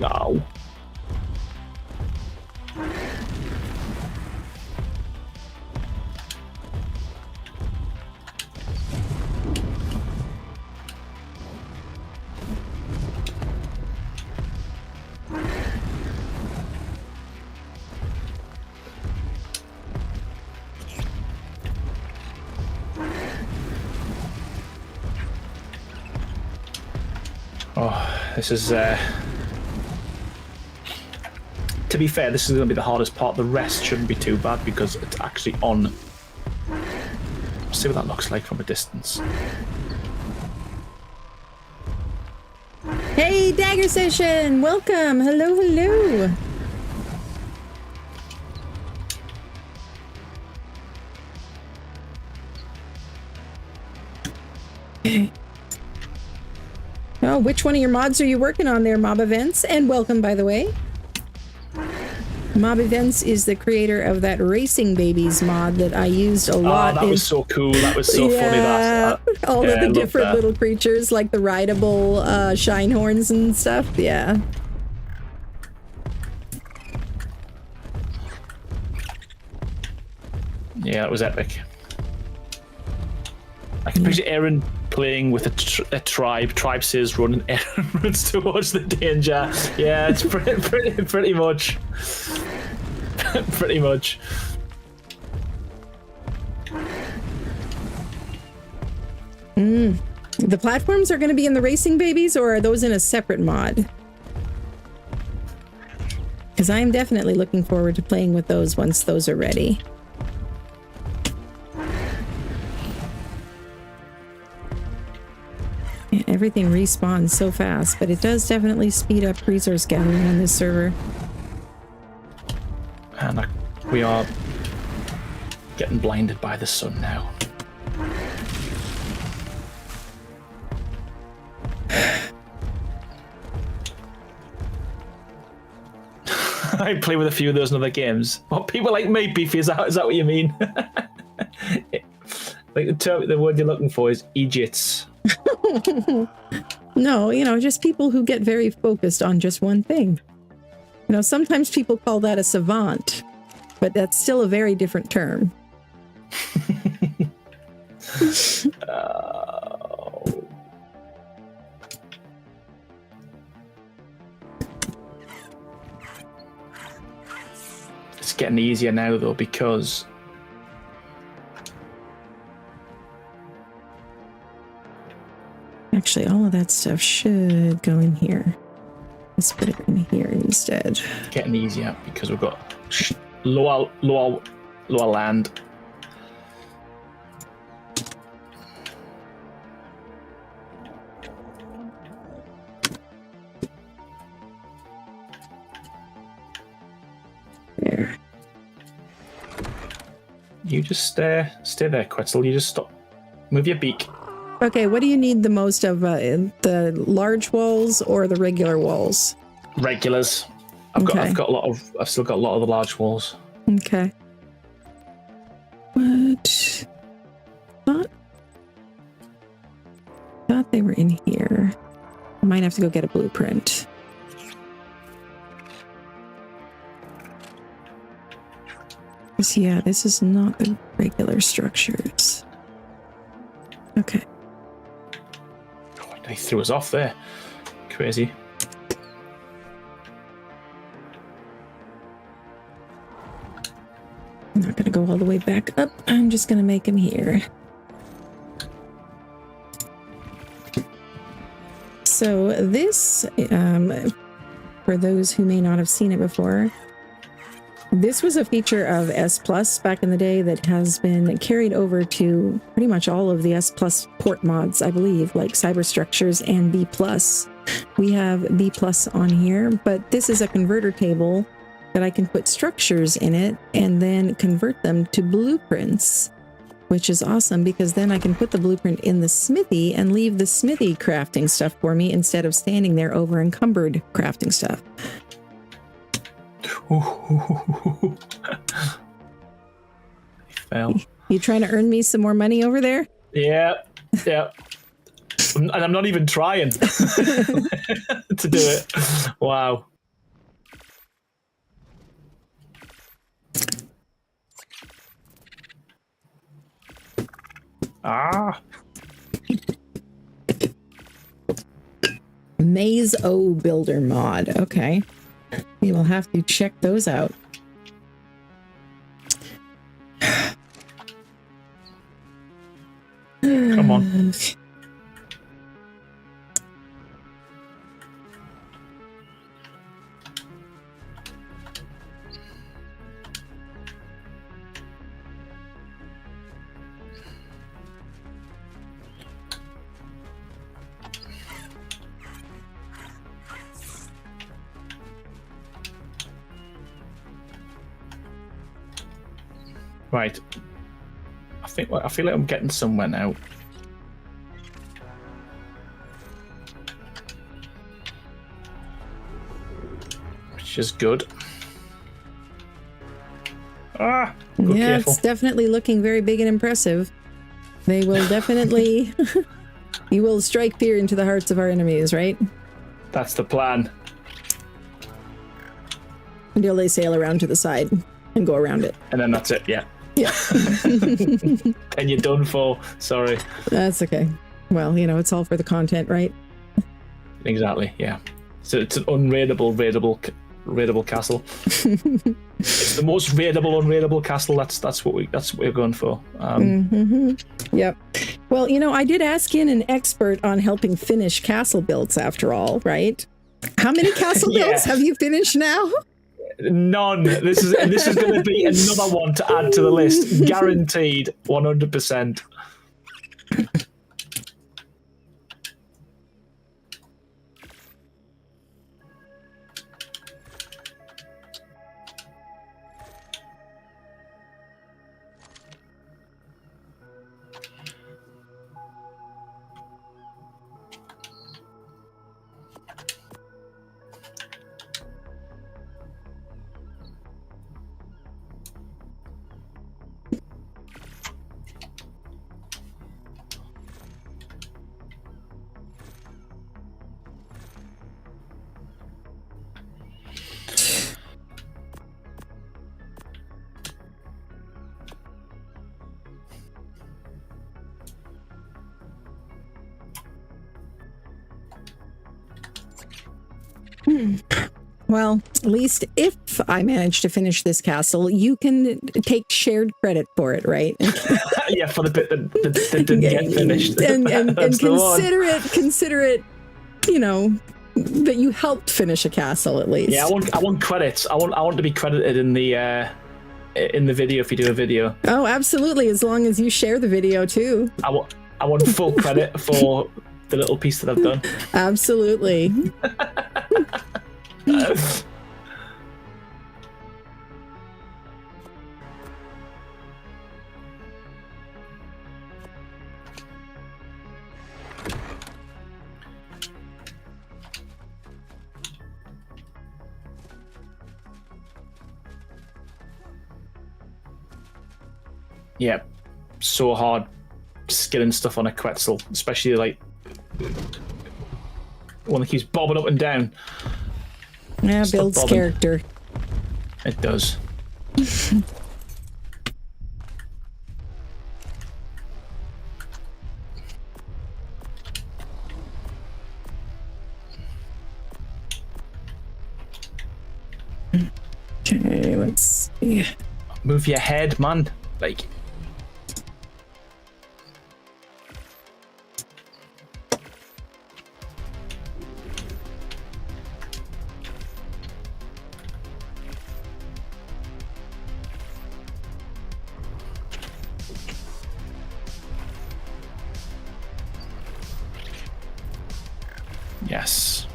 S3: No. Oh, this is to be fair, this is going to be the hardest part. The rest shouldn't be too bad because it's actually on. Let's see what that looks like from a distance.
S1: Hey, Dagger Session! Welcome! Hello, hello! Oh, which one of your mods are you working on there, Mob Events? And welcome, by the way. Mob Events is the creator of that Racing Babies mod that I used a lot.
S3: Oh, that was so cool. That was so funny.
S1: All of the different little creatures, like the rideable shine horns and stuff. Yeah.
S3: Yeah, it was epic. I can picture Aaron playing with a tribe. Tribe says run, and Aaron runs towards the danger. Yeah, it's pretty much. Pretty much.
S1: The platforms are going to be in the Racing Babies, or are those in a separate mod? Because I'm definitely looking forward to playing with those once those are ready. Yeah, everything respawns so fast, but it does definitely speed up resource gathering on this server.
S3: And we are getting blinded by the sun now. I play with a few of those in other games. What, people like me, Beefy? Is that what you mean? Like the word you're looking for is idiots.
S1: No, just people who get very focused on just one thing. Sometimes people call that a savant, but that's still a very different term.
S3: It's getting easier now, though, because
S1: actually all of that stuff should go in here. Let's put it in here instead.
S3: It's getting easier because we've got lower land.
S1: There.
S3: You just stay there, Quetzal. You just stop. Move your beak.
S1: Okay, what do you need the most of? The large walls or the regular walls?
S3: Regulars. I've still got a lot of the large walls.
S1: Okay. What? Thought they were in here. I might have to go get a blueprint. Yeah, this is not the regular structures. Okay.
S3: Oh, they threw us off there. Crazy.
S1: I'm not going to go all the way back up. I'm just going to make him here. So this, for those who may not have seen it before, This was a feature of S Plus back in the day that has been carried over to pretty much all of the S Plus port mods, I believe, like Cyberstructures and B Plus. We have B Plus on here, but this is a converter table that I can put structures in it and then convert them to blueprints, which is awesome because then I can put the blueprint in the smithy and leave the smithy crafting stuff for me instead of standing there over encumbered crafting stuff.
S3: Fail.
S1: You trying to earn me some more money over there?
S3: Yeah. And I'm not even trying to do it. Wow.
S1: Maze O Builder mod. Okay. We will have to check those out.
S3: Come on. Right. I feel like I'm getting somewhere now. Which is good. Yeah,
S1: careful. It's definitely looking very big and impressive. They will definitely... You will strike fear into the hearts of our enemies, right?
S3: That's the plan.
S1: Until they sail around to the side and go around it.
S3: And then that's it, yeah.
S1: Yeah.
S3: And you're done for. Sorry. That's
S1: okay. Well, you know, it's all for the content, right?
S3: Exactly, yeah. So it's an unraidable castle. It's the most unraidable castle. That's what we're going for.
S1: Yep. Well, you know, I did ask in an expert on helping finish castle builds after all, right? How many castle builds have you finished now?
S3: None. This is going to be another one to add to the list, guaranteed, 100%.
S1: Well, at least if I manage to finish this castle, you can take shared credit for it, right?
S3: Yeah, for the bit that didn't get finished.
S1: And consider it, you know, that you helped finish a castle at least.
S3: Yeah, I want credits. I want to be credited in the video if you do a video.
S1: Oh, absolutely! As long as you share the video too.
S3: I want full credit for the little piece that I've done.
S1: Absolutely.
S3: Yeah, so hard skilling stuff on a Quetzal, especially like one that keeps bobbing up and down.
S1: Yeah, builds character.
S3: It does.
S1: Okay, let's see.
S3: Move your head, man. Like. Yes.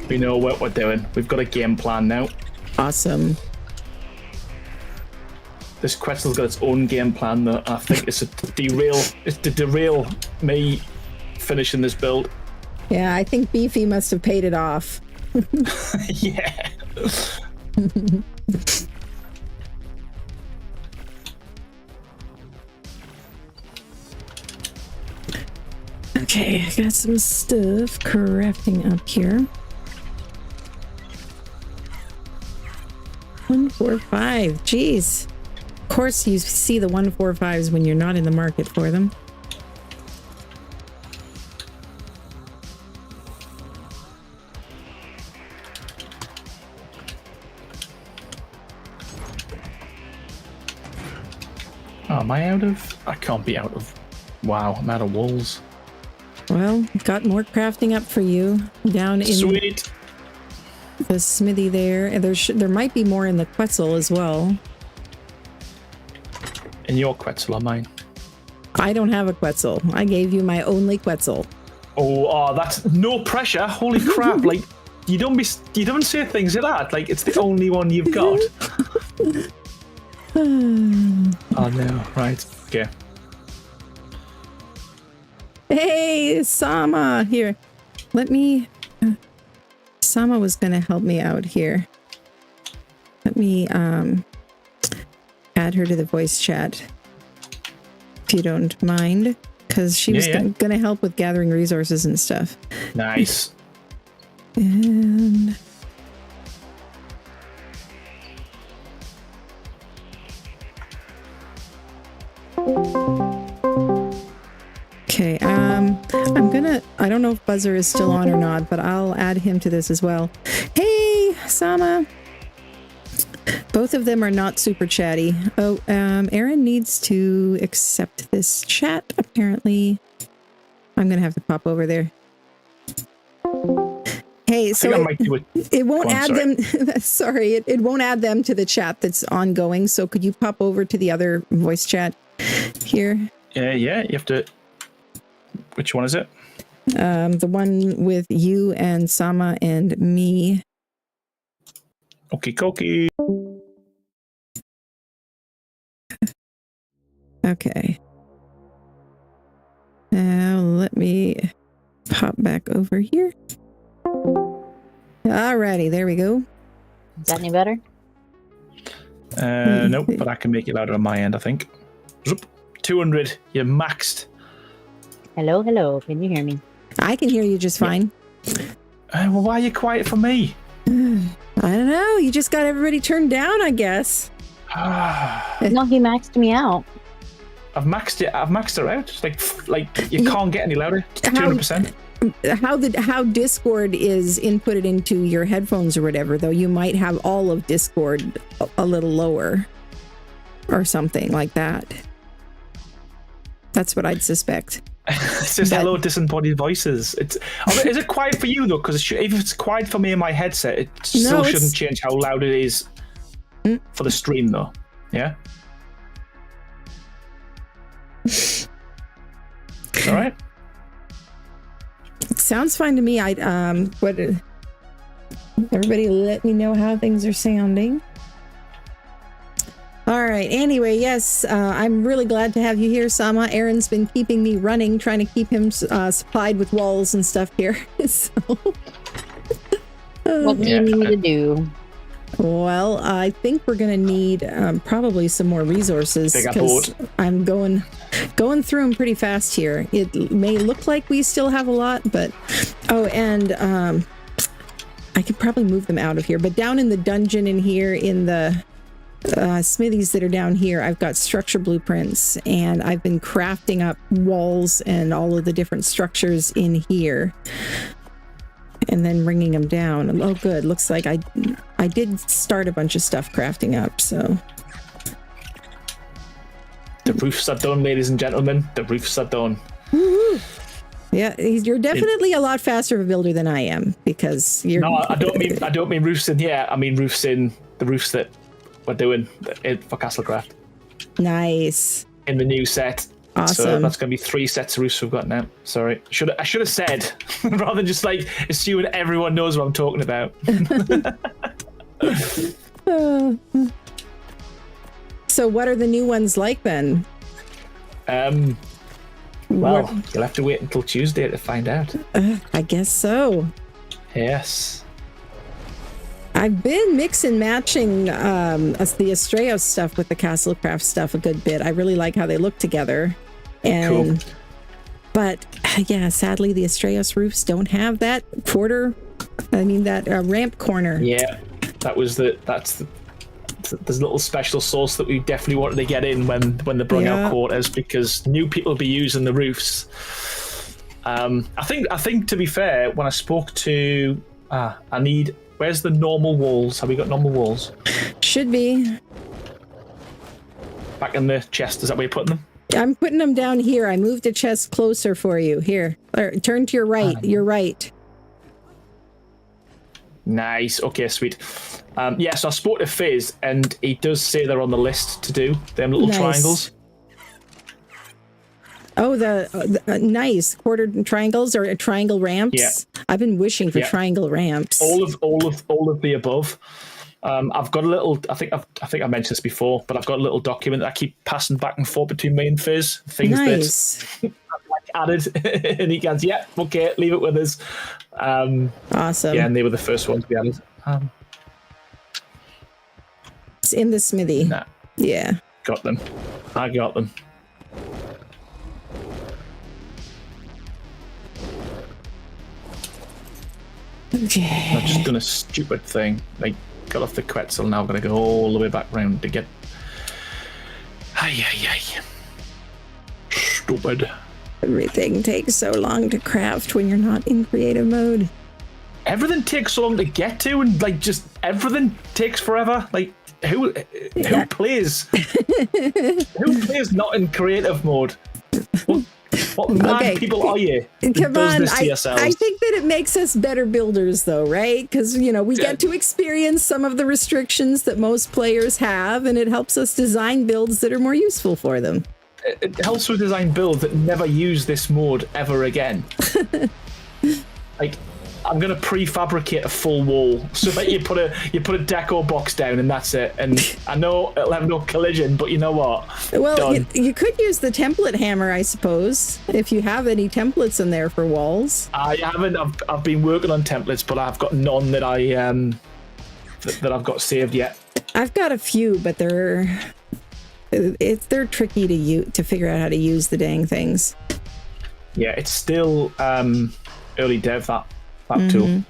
S3: We know what we're doing. We've got a game plan now.
S1: Awesome.
S3: This Quetzal's got its own game plan that I think is to derail me finishing this build.
S1: Yeah, I think Beefy must have paid it off.
S3: Yeah.
S1: Okay, I got some stuff crafting up here. 145, jeez. Of course you see the 145s when you're not in the market for them.
S3: Oh, am I out of? I can't be out of. Wow, I'm out of walls.
S1: Well, got more crafting up for you down in
S3: Sweet.
S1: The smithy there. And there might be more in the Quetzal as well.
S3: In your Quetzal or mine?
S1: I don't have a Quetzal. I gave you my only Quetzal.
S3: Oh, that's no pressure. Holy crap! Like you don't say things like that. Like it's the only one you've got. Oh no! Right. Okay.
S1: Hey, Sama! Here. Let me... Sama was going to help me out here. Let me add her to the voice chat. If you don't mind. Because she was going to help with gathering resources and stuff.
S3: Nice.
S1: And... Okay, I don't know if Buzzer is still on or not, but I'll add him to this as well. Hey, Sama! Both of them are not super chatty. Oh, Aaron needs to accept this chat, apparently. I'm gonna have to pop over there. Hey, so it won't add them. Sorry, it won't add them to the chat that's ongoing. So could you pop over to the other voice chat here?
S3: Yeah, you have to. Which one is it?
S1: The one with you and Sama and me.
S3: Okie dokie.
S1: Okay. Now let me pop back over here. Alrighty, there we go.
S4: Is that any better?
S3: Nope, but I can make it louder on my end, I think. 200, you're maxed.
S4: Hello, hello. Can you hear me?
S1: I can hear you just fine.
S3: Well, why are you quiet for me?
S1: I don't know. You just got everybody turned down, I guess.
S4: No, he maxed me out.
S3: I've maxed it. I've maxed her out. Like you can't get any louder. 200%.
S1: How Discord is inputted into your headphones or whatever, though, you might have all of Discord a little lower or something like that. That's what I'd suspect.
S3: It says hello, disembodied voices. Is it quiet for you though? Because if it's quiet for me in my headset, it still shouldn't change how loud it is for the stream, though. Yeah. All right.
S1: Sounds fine to me. Everybody let me know how things are sounding. All right. Anyway, yes, I'm really glad to have you here, Sama. Aaron's been keeping me running, trying to keep him supplied with walls and stuff here. So,
S4: what do you need me to do?
S1: Well, I think we're going to need probably some more resources because I'm going through them pretty fast here. It may look like we still have a lot, but and I could probably move them out of here. But down in the dungeon in here, in the smithies that are down here, I've got structure blueprints, and I've been crafting up walls and all of the different structures in here. And then bringing them down. Oh, good. Looks like I did start a bunch of stuff crafting up, so.
S3: The roofs are done, ladies and gentlemen. The roofs are done.
S1: Woo-hoo. Yeah, you're definitely a lot faster of a builder than I am, because you're...
S3: No, I don't mean roofs in here. I mean roofs in the roofs that we're doing for Castlecraft.
S1: Nice.
S3: In the new set. So
S1: Awesome.
S3: that's going to be 3 sets of roofs we've got now. Sorry, I should have said rather than just like assuming everyone knows what I'm talking about.
S1: So what are the new ones like then?
S3: Well, you'll have to wait until Tuesday to find out.
S1: I guess so.
S3: Yes.
S1: I've been mix and matching the Astraeos stuff with the Castlecraft stuff a good bit. I really like how they look together. And
S3: Cool.
S1: But yeah, sadly the Astraeos roofs don't have that ramp corner.
S3: Yeah, there's a little special sauce that we definitely wanted to get in when they brought out quarters, because new people will be using the roofs. I think to be fair, when I spoke to where's the normal walls? Have we got normal walls?
S1: Should be.
S3: Back in the chest, is that where you're putting them?
S1: I'm putting them down here. I moved a chest closer for you. Here. Turn to your right. Your right.
S3: Nice. Okay, sweet. So I spoke to Fizz, and he does say they're on the list to do them little triangles.
S1: Oh, the nice quartered triangles or triangle ramps.
S3: Yeah.
S1: I've been wishing for triangle ramps.
S3: All of the above. I've got a little. I think I mentioned this before, but I've got a little document that I keep passing back and forth between me and Fizz. Things that I've added, and he goes, "Yeah, okay, leave it with us."
S1: Awesome.
S3: Yeah, and they were the first ones we added.
S1: It's in the smithy.
S3: Nah,
S1: Yeah.
S3: got them. I got them.
S1: Okay.
S3: I've just done a stupid thing. Like, got off the Quetzal, now I'm going to go all the way back round to get... Ay. Stupid.
S1: Everything takes so long to craft when you're not in creative mode.
S3: Everything takes so long to get to, and like just everything takes forever. Like who plays? Who plays not in creative mode? What mad people are you?
S1: Come on,
S3: this to yourselves?
S1: I think that it makes us better builders, though, right? Because we get to experience some of the restrictions that most players have, and it helps us design builds that are more useful for them.
S3: It helps with design builds that never use this mode ever again. Like, I'm gonna prefabricate a full wall so that you put a deco box down and that's it. And I know it'll have no collision, but you know what?
S1: Well, you could use the template hammer, I suppose, if you have any templates in there for walls.
S3: I haven't. I've been working on templates, but I've got none that that I've got saved yet.
S1: I've got a few, but they're tricky to figure out how to use the dang things.
S3: Yeah, it's still early dev that tool.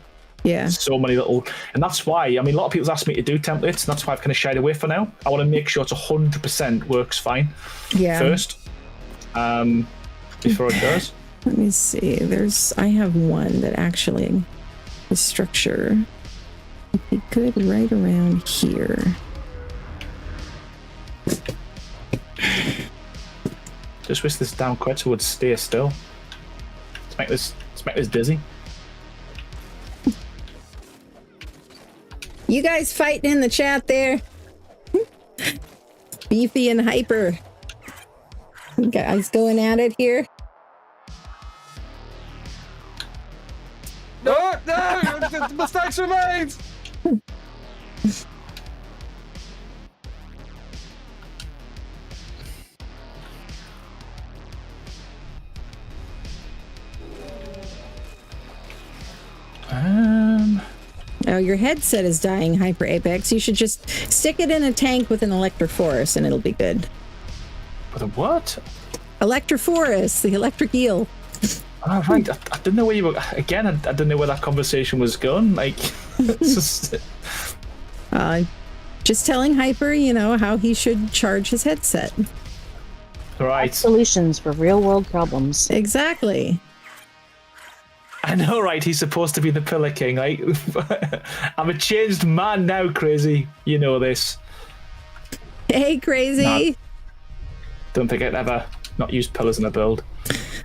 S1: Yeah.
S3: So many little, and that's why, I mean, a lot of people's asked me to do templates, and that's why I've kind of shied away for now. I want to make sure it's 100% works fine first, before it does.
S1: Let me see. I have one that actually, the structure, would be good right around here.
S3: Just wish this damn Quetzal would stay still. Let's make this dizzy.
S1: You guys fighting in the chat there? Beefy and Hyper. Guys going at it here?
S2: No, the mistakes were made.
S1: Oh, your headset is dying, Hyper Apex. You should just stick it in a tank with an Electrophorus and it'll be good.
S3: With a what?
S1: Electrophorus, the electric eel.
S3: Oh, right. I didn't know where you were. Again, I didn't know where that conversation was going. Like, it's just...
S1: Just telling Hyper, how he should charge his headset.
S3: Right.
S4: Solutions for real world problems.
S1: Exactly.
S3: I know, right? He's supposed to be the Pillar King. Like, I'm a changed man now, Crazy. You know this.
S1: Hey, Crazy.
S3: Nah, don't think I'd ever not use pillars in a build.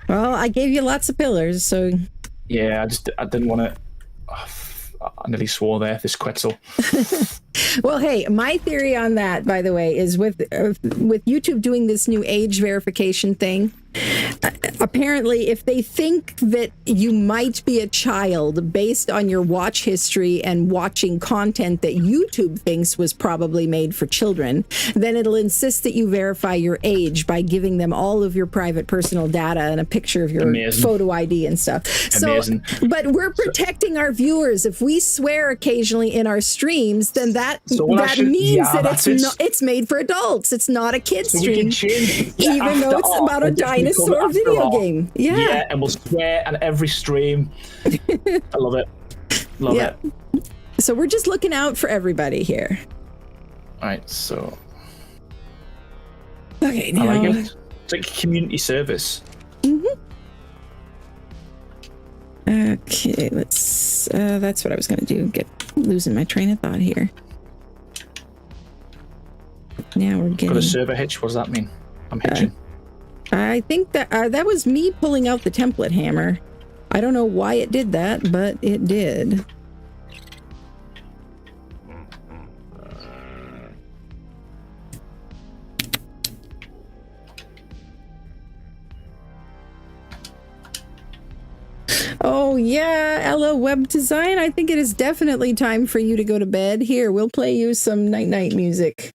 S1: Well, I gave you lots of pillars, so...
S3: Yeah, I didn't want to... I nearly swore there, this Quetzal.
S1: Well, hey, my theory on that, by the way, is with YouTube doing this new age verification thing, apparently if they think that you might be a child based on your watch history and watching content that YouTube thinks was probably made for children, then it'll insist that you verify your age by giving them all of your private personal data and a picture of your photo ID and stuff.
S3: Amazing.
S1: So, but we're protecting our viewers. If we swear occasionally in our streams, then that means that it's made for adults. It's not a kid's stream, even though it's about a dinosaur video game. Yeah,
S3: and we'll swear on every stream. I love it. Love it.
S1: So we're just looking out for everybody here.
S3: All right, so
S1: okay, now
S3: I like it. It's like community service.
S1: Okay, let's. That's what I was going to do. Losing my train of thought here. Now we're getting.
S3: Got a server hitch. What does that mean? I'm hitching.
S1: I think that that was me pulling out the template hammer. I don't know why it did that, but it did. Oh yeah, Ella Web Design. I think it is definitely time for you to go to bed. Here, we'll play you some night music.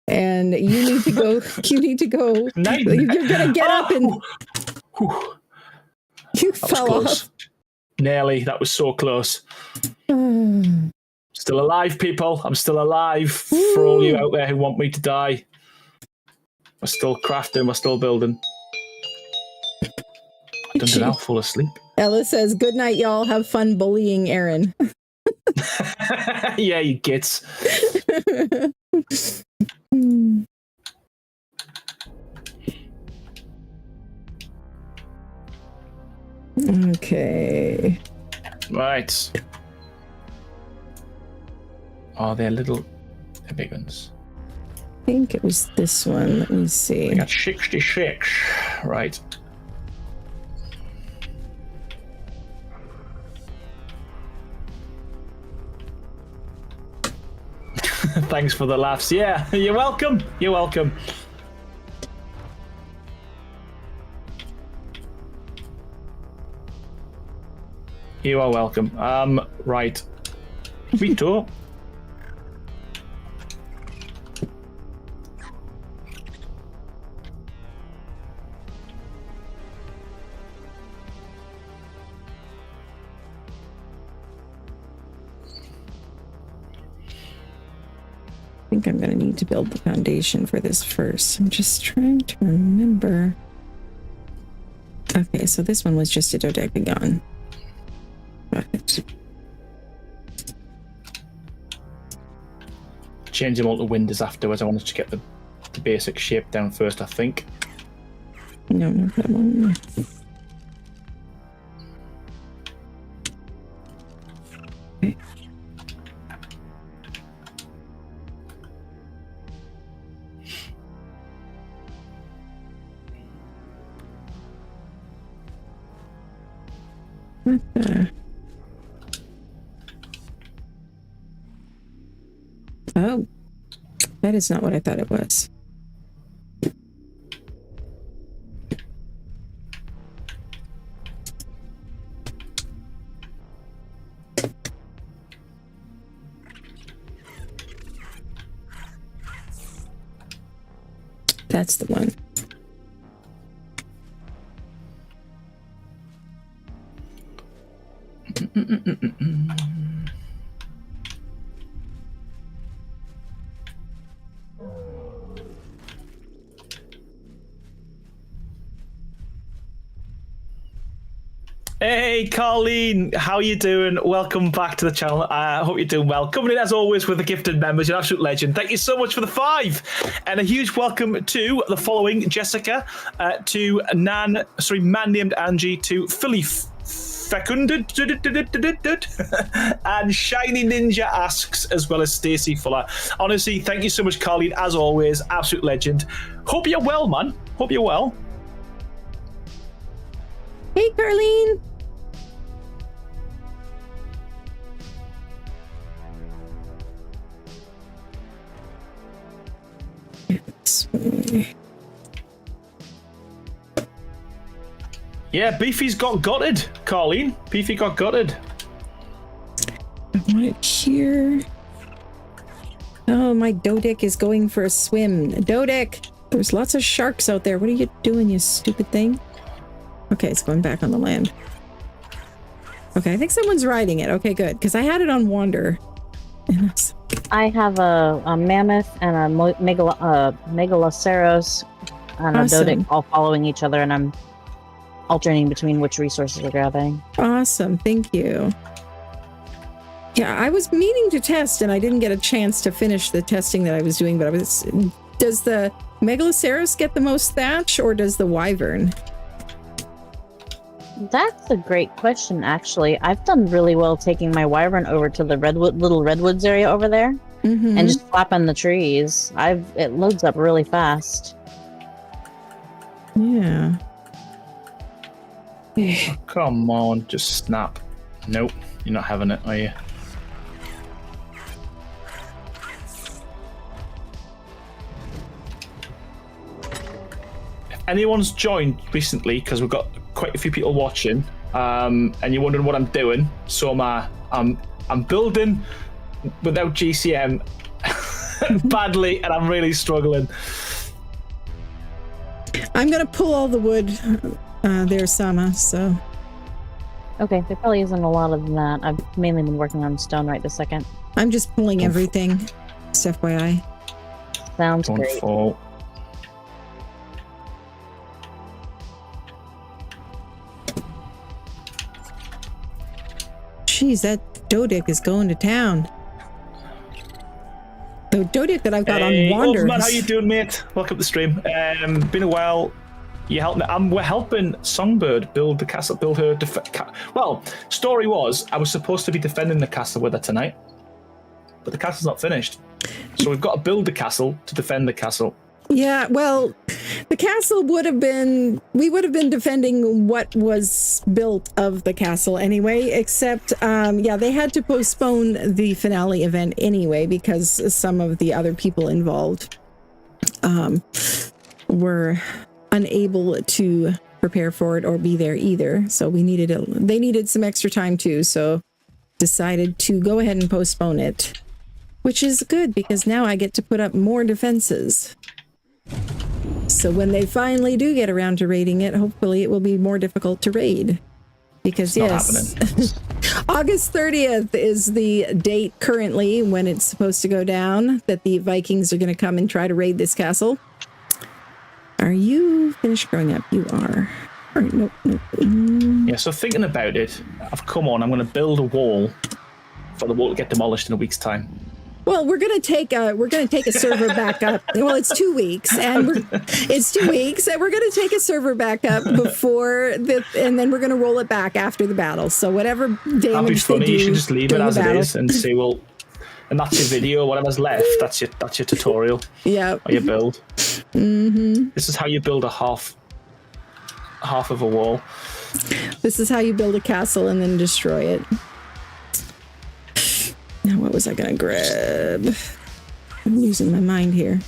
S1: And you need to go. You need to go. You're gonna get up and. You fell off.
S3: Nearly. That was so close. Still alive, people. I'm still alive. For all you out there who want me to die. We're still crafting. We're still building. I don't know. Fall asleep.
S1: Ella says, "Good night, y'all. Have fun bullying Aaron."
S3: Yeah, you gits.
S1: Okay.
S3: Right. Oh, they're big ones.
S1: I think it was this one. Let me see.
S3: I got 66. Right. Thanks for the laughs. Yeah, you're welcome. You're welcome. You are welcome. Right. Vito.
S1: I think I'm going to need to build the foundation for this first. I'm just trying to remember. Okay, so this one was just a dodecagon. Got it.
S3: Change them all to windows afterwards. I wanted to get the basic shape down first, I think.
S1: No, not that one. Okay. What the? Oh, that is not what I thought it was. That's the one.
S3: Hey, Colleen, how you doing? Welcome back to the channel. I hope you're doing well. Coming in, as always, with the gifted members. You're an absolute legend. Thank you so much for the 5. And a huge welcome to the following: Jessica, to man named Angie, to Philly Fecunded, and Shiny Ninja Asks, as well as Stacey Fuller. Honestly, thank you so much, Colleen, as always. Absolute legend. Hope you're well, man. Hope you're well.
S1: Hey, Carlene. Okay.
S3: Yeah, Beefy's got gutted, Carleen. Beefy got gutted.
S1: I want it here. Oh, my Dodic is going for a swim. Dodic! There's lots of sharks out there. What are you doing, you stupid thing? Okay, it's going back on the land. Okay, I think someone's riding it. Okay, good. Because I had it on Wander.
S4: I have a mammoth and a megaloceros and a Dodic all following each other, and I'm alternating between which resources we're grabbing.
S1: Awesome, thank you. Yeah, I was meaning to test, and I didn't get a chance to finish the testing that I was doing, but I was... Does the megaloceros get the most thatch, or does the wyvern?
S4: That's a great question, actually. I've done really well taking my wyvern over to the little redwoods area over there, and just flapping the trees. It loads up really fast.
S1: Yeah.
S3: Oh, come on, just snap. Nope, you're not having it, are you? If anyone's joined recently, because we've got quite a few people watching, and you're wondering what I'm doing, so I'm building without GCM badly, and I'm really struggling.
S1: I'm gonna pull all the wood there, Sama, so...
S4: Okay, there probably isn't a lot of that. I've mainly been working on stone right this second.
S1: I'm just pulling everything, just FYI.
S4: Sounds
S3: Don't
S4: great.
S3: fall.
S1: Jeez, that Dodic is going to town. The Dodic that I've got on Wander.
S3: Man, how you doing, mate? Welcome to the stream. Been a while. You help me. We're helping Songbird build the castle. Build her. Well, story was I was supposed to be defending the castle with her tonight, but the castle's not finished. So we've got to build the castle to defend the castle.
S1: Yeah, well, the castle would have been... We would have been defending what was built of the castle anyway, except, yeah, they had to postpone the finale event anyway because some of the other people involved were unable to prepare for it or be there either. So they needed some extra time too, so decided to go ahead and postpone it, which is good because now I get to put up more defenses. So when they finally do get around to raiding it, hopefully it will be more difficult to raid. Because yes, August 30th is the date currently when it's supposed to go down, that the Vikings are going to come and try to raid this castle. Are you finished growing up? You are. All right, nope.
S3: Yeah, so thinking about it, I'm going to build a wall for the wall to get demolished in a week's time.
S1: Well, we're gonna take a server back up. Well, it's 2 weeks, and we're gonna take a server back up and then we're gonna roll it back after the battle. So whatever damage they do,
S3: you should just leave it as it is and say, well, and that's your video. Whatever's left, that's your tutorial. Yeah. Or your build. Mm-hmm. This is how you build a half of a wall.
S1: This is how you build a castle and then destroy it. Now, what was I gonna grab? I'm losing my mind here.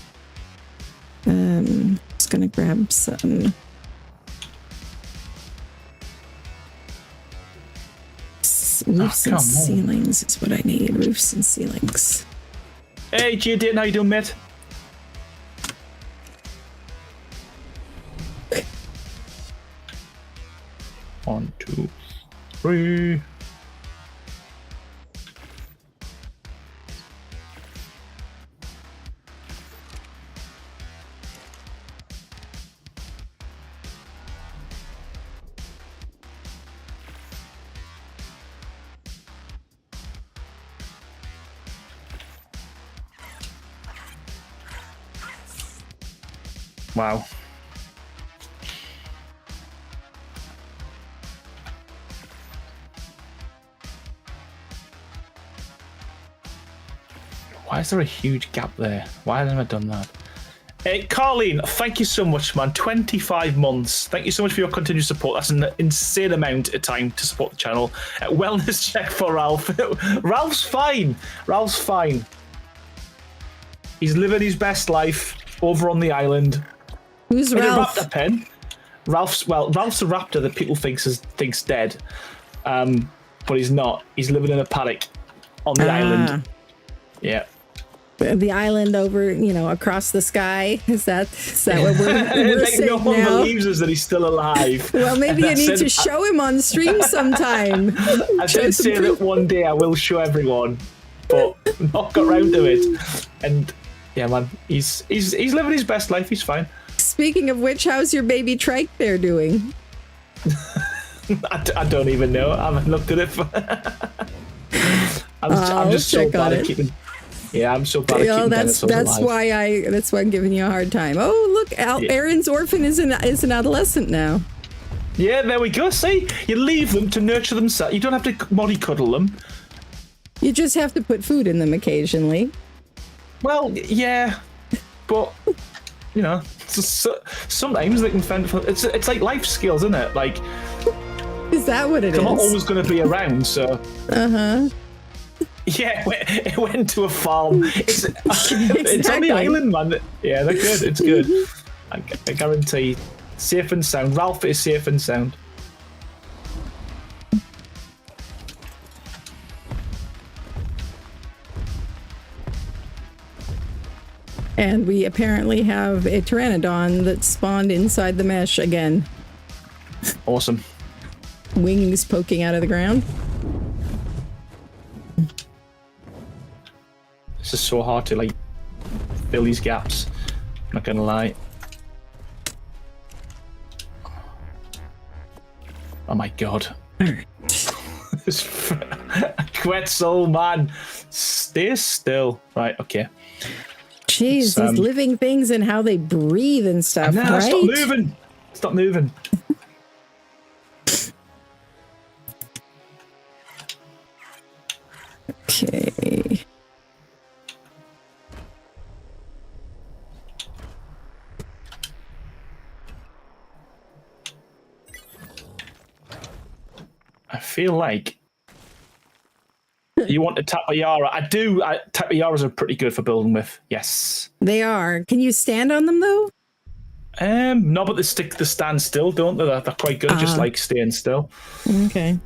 S1: Just gonna grab some. Roofs and ceilings is what I need. Roofs and ceilings.
S3: Hey, Gideon, how you doing, mate? One, two, three. Wow. Why is there a huge gap there? Why haven't I done that? Hey, Carleen, thank you so much, man. 25 months. Thank you so much for your continued support. That's an insane amount of time to support the channel. Wellness check for Ralph. Ralph's fine. Ralph's fine. He's living his best life over on the island.
S1: Who's
S3: In a
S1: Ralph?
S3: raptor pen. Ralph's a raptor that people thinks dead, but he's not. He's living in a paddock on the island. Yeah.
S1: The island over, across the sky. Is that what we're
S3: like
S1: saying
S3: no one
S1: now?
S3: believes us that he's still alive.
S1: Well, maybe you need to show him on stream sometime.
S3: I did say that one day I will show everyone, but not got round to it. And yeah, man, he's living his best life. He's fine.
S1: Speaking of which, how's your baby trike there doing?
S3: I don't even know. I haven't looked at it. I'm just so bad at keeping. Yeah, I'm so bad at keeping dinosaurs alive.
S1: That's why I'm giving you a hard time. Oh, look, Aaron's orphan is an adolescent now.
S3: Yeah, there we go. See, you leave them to nurture themselves. You don't have to mollycoddle them.
S1: You just have to put food in them occasionally.
S3: Well, yeah, but sometimes they can fend for. It's like life skills, isn't it? Like,
S1: is that what it is?
S3: They're not always going to be around, so. Yeah, it went to a farm. It's on the island, man. Yeah, they're good. It's good. I guarantee. Safe and sound. Ralph is safe and sound.
S1: And we apparently have a pteranodon that spawned inside the mesh again.
S3: Awesome.
S1: Wings poking out of the ground.
S3: This is so hard to fill these gaps. I'm not gonna lie. Oh my god. Quetzal, man. Stay still. Right, okay.
S1: Jeez, these living things and how they breathe and stuff, right?
S3: Stop moving. Stop moving.
S1: Okay.
S3: I feel like you want to tapayara. I do. Tapayaras are pretty good for building with. Yes.
S1: They are. Can you stand on them though?
S3: No, but they stand still, don't they? They're quite good, just like staying still.
S1: Okay.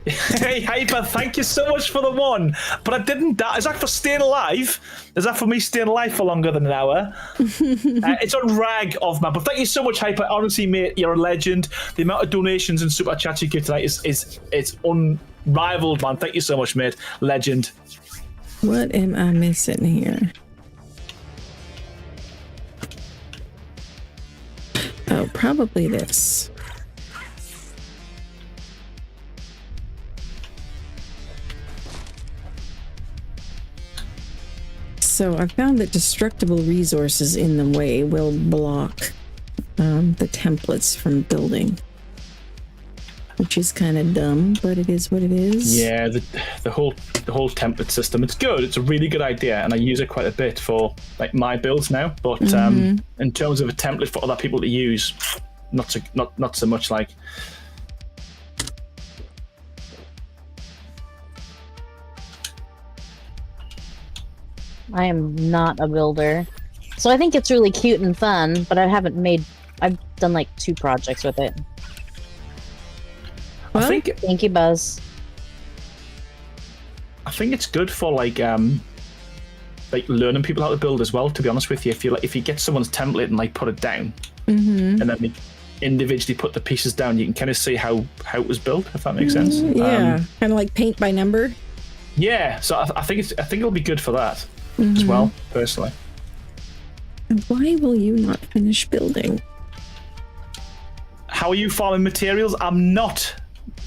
S3: Hey, Hyper, thank you so much for the one. But I didn't die. Is that for staying alive? Is that for me staying alive for longer than an hour? It's on Rag of man. But thank you so much, Hyper. Honestly, mate, you're a legend. The amount of donations and super chats you give tonight is unrivaled, man. Thank you so much, mate. Legend.
S1: What am I missing here? Oh, probably this. So I found that destructible resources in the way will block the templates from building, which is kind of dumb, but it is what it is.
S3: Yeah, the whole template system, it's good. It's a really good idea, and I use it quite a bit for my builds now. But in terms of a template for other people to use, not so much like.
S4: I am not a builder. So I think it's really cute and fun, but I've done like 2 projects with it.
S3: Well,
S4: Thank you, Buzz.
S3: I think it's good for learning people how to build as well, to be honest with you. If you get someone's template and put it down, and then they individually put the pieces down, you can kind of see how it was built, if that makes sense.
S1: Yeah, kind of like paint by number.
S3: Yeah, so I think it'll be good for that as well, personally.
S1: Why will you not finish building?
S3: How are you farming materials? I'm not,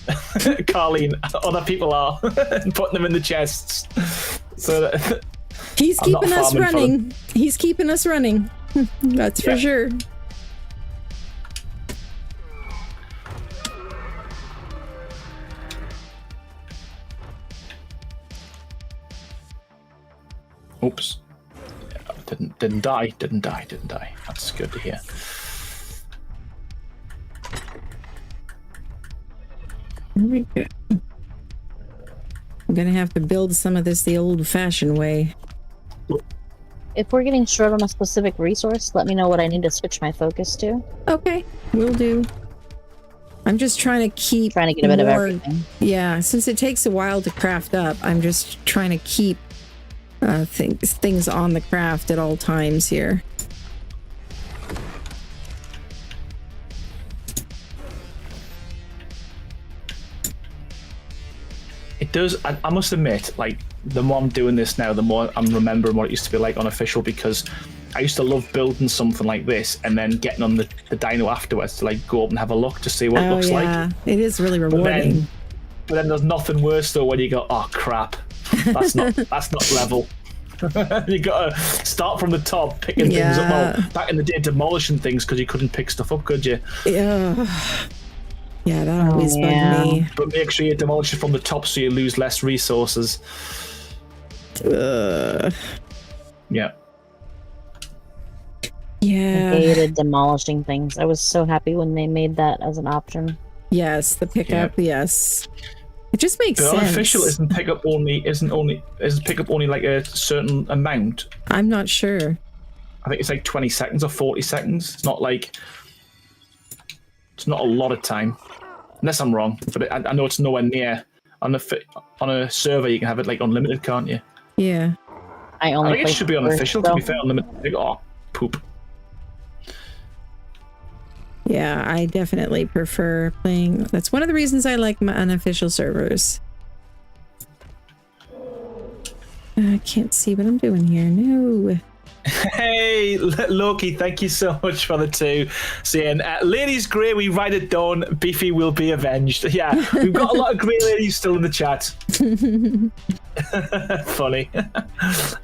S3: Carleen. Other people are putting them in the chests. So
S1: he's keeping us running. He's keeping us running. That's for sure.
S3: Oops. Didn't die. That's good to hear.
S1: There we go. I'm gonna have to build some of this the old-fashioned way.
S4: if we're getting short on a specific resource, let me know what I need to switch my focus to.
S1: Okay, will do. I'm just trying to keep
S4: Trying to get a bit of everything.
S1: Yeah, since it takes a while to craft up, I'm just trying to keep things on the craft at all times here.
S3: It does. I must admit, like, the more I'm doing this now, the more I'm remembering what it used to be like unofficial, because I used to love building something like this and then getting on the dino afterwards to like go up and have a look to see what it looks like.
S1: It is really rewarding.
S3: But then there's nothing worse though when you go, oh crap, that's not level. You gotta start from the top, picking things up. Well, back in the day, demolishing things because you couldn't pick stuff up, could you?
S1: Yeah, that always bugged me.
S3: But make sure you demolish it from the top so you lose less resources. Yeah.
S1: Yeah.
S4: I hated demolishing things. I was so happy when they made that as an option.
S1: Yes, the pickup. Yes, it just makes sense.
S3: Unofficial isn't pickup only like a certain amount.
S1: I'm not sure.
S3: I think it's like 20 seconds or 40 seconds. It's not like it's not a lot of time, unless I'm wrong. But I know it's nowhere near. On a server, you can have it like unlimited, can't you?
S1: Yeah.
S4: I
S3: think it should be unofficial. To be fair, unlimited. Oh, poop.
S1: Yeah, I definitely prefer playing. That's one of the reasons I like my unofficial servers. I can't see what I'm doing here. No.
S3: Hey, Loki, thank you so much for the 2. Saying, ladies grey, we write it down. Beefy will be avenged. Yeah, we've got a lot of grey ladies still in the chat. Funny.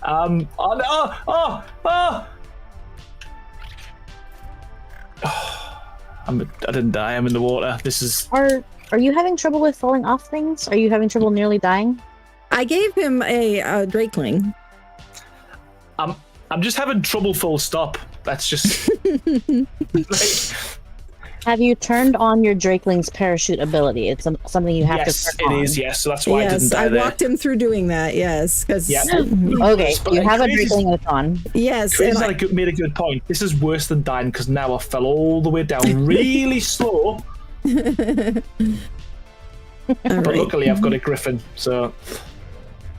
S3: I didn't die. I'm in the water. This is.
S4: Are you having trouble with falling off things? Are you having trouble nearly dying?
S1: I gave him a Drakeling.
S3: I'm just having trouble full stop. That's just like,
S4: have you turned on your Drakeling's parachute ability? It's something you have to turn on.
S3: Yes, it is. Yes, so that's why I didn't die there.
S1: I walked him through doing that. Yes, because
S4: okay, you have a Drakeling that's on.
S1: Yes,
S3: and made a good point. This is worse than dying because now I fell all the way down really slow. But luckily, I've got a griffin. So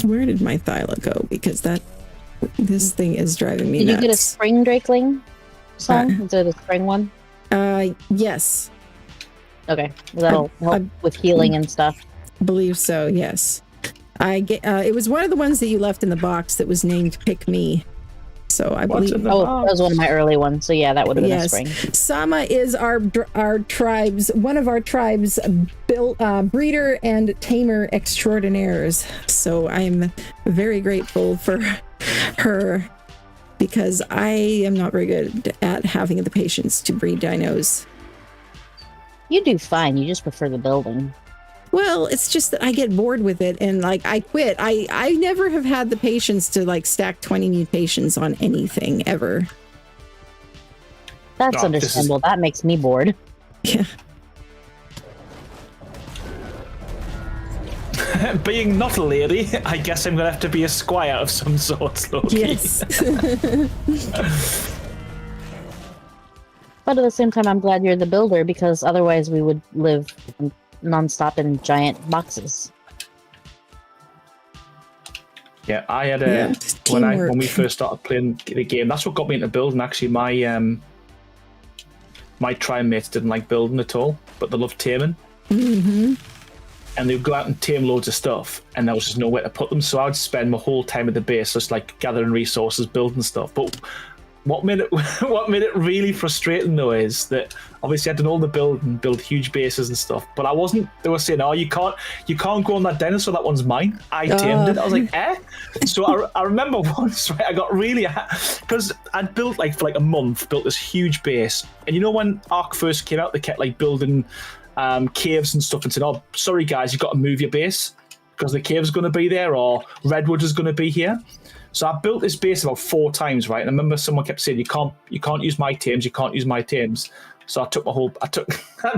S1: where did my Thyla go? Because this thing is driving me nuts.
S4: Did you get a spring Drakeling song? Is it a spring one?
S1: Yes.
S4: Okay, that'll help with healing and stuff.
S1: Believe so. Yes. It was one of the ones that you left in the box that was named "Pick Me." So I believe.
S4: That was one of my early ones. So yeah, that would have been a spring.
S1: Sama is our tribe's one of our tribe's breeder and tamer extraordinaires. So I'm very grateful for her, because I am not very good at having the patience to breed dinos.
S4: You do fine. You just prefer the building.
S1: Well, it's just that I get bored with it and like I quit. I never have had the patience to like stack 20 mutations on anything ever.
S4: That's understandable. That makes me bored.
S1: Yeah.
S3: Being not a lady, I guess I'm gonna have to be a squire of some sort, Loki.
S1: Yes.
S4: But at the same time, I'm glad you're the builder, because otherwise we would live non-stop in giant boxes.
S3: Yeah, I had when we first started playing the game, that's what got me into building. Actually, my tribe mates didn't like building at all, but they loved taming.
S1: Mm-hmm.
S3: And they would go out and tame loads of stuff, and there was just nowhere to put them. So I would spend my whole time at the base just like gathering resources, building stuff. But what made it really frustrating though is that obviously I did all the build huge bases and stuff, but I wasn't. They were saying, "Oh, you can't go on that dinosaur. That one's mine." I tamed it. I was like, "Eh?" So I remember once, right, I got really because I'd built for a month, built this huge base, and you know when Ark first came out, they kept like building caves and stuff and said, "Oh, sorry guys, you've got to move your base because the cave's going to be there or redwood is going to be here." So I built this base about 4 times, right? And I remember someone kept saying, "You can't use my tames. You can't use my tames." So I took I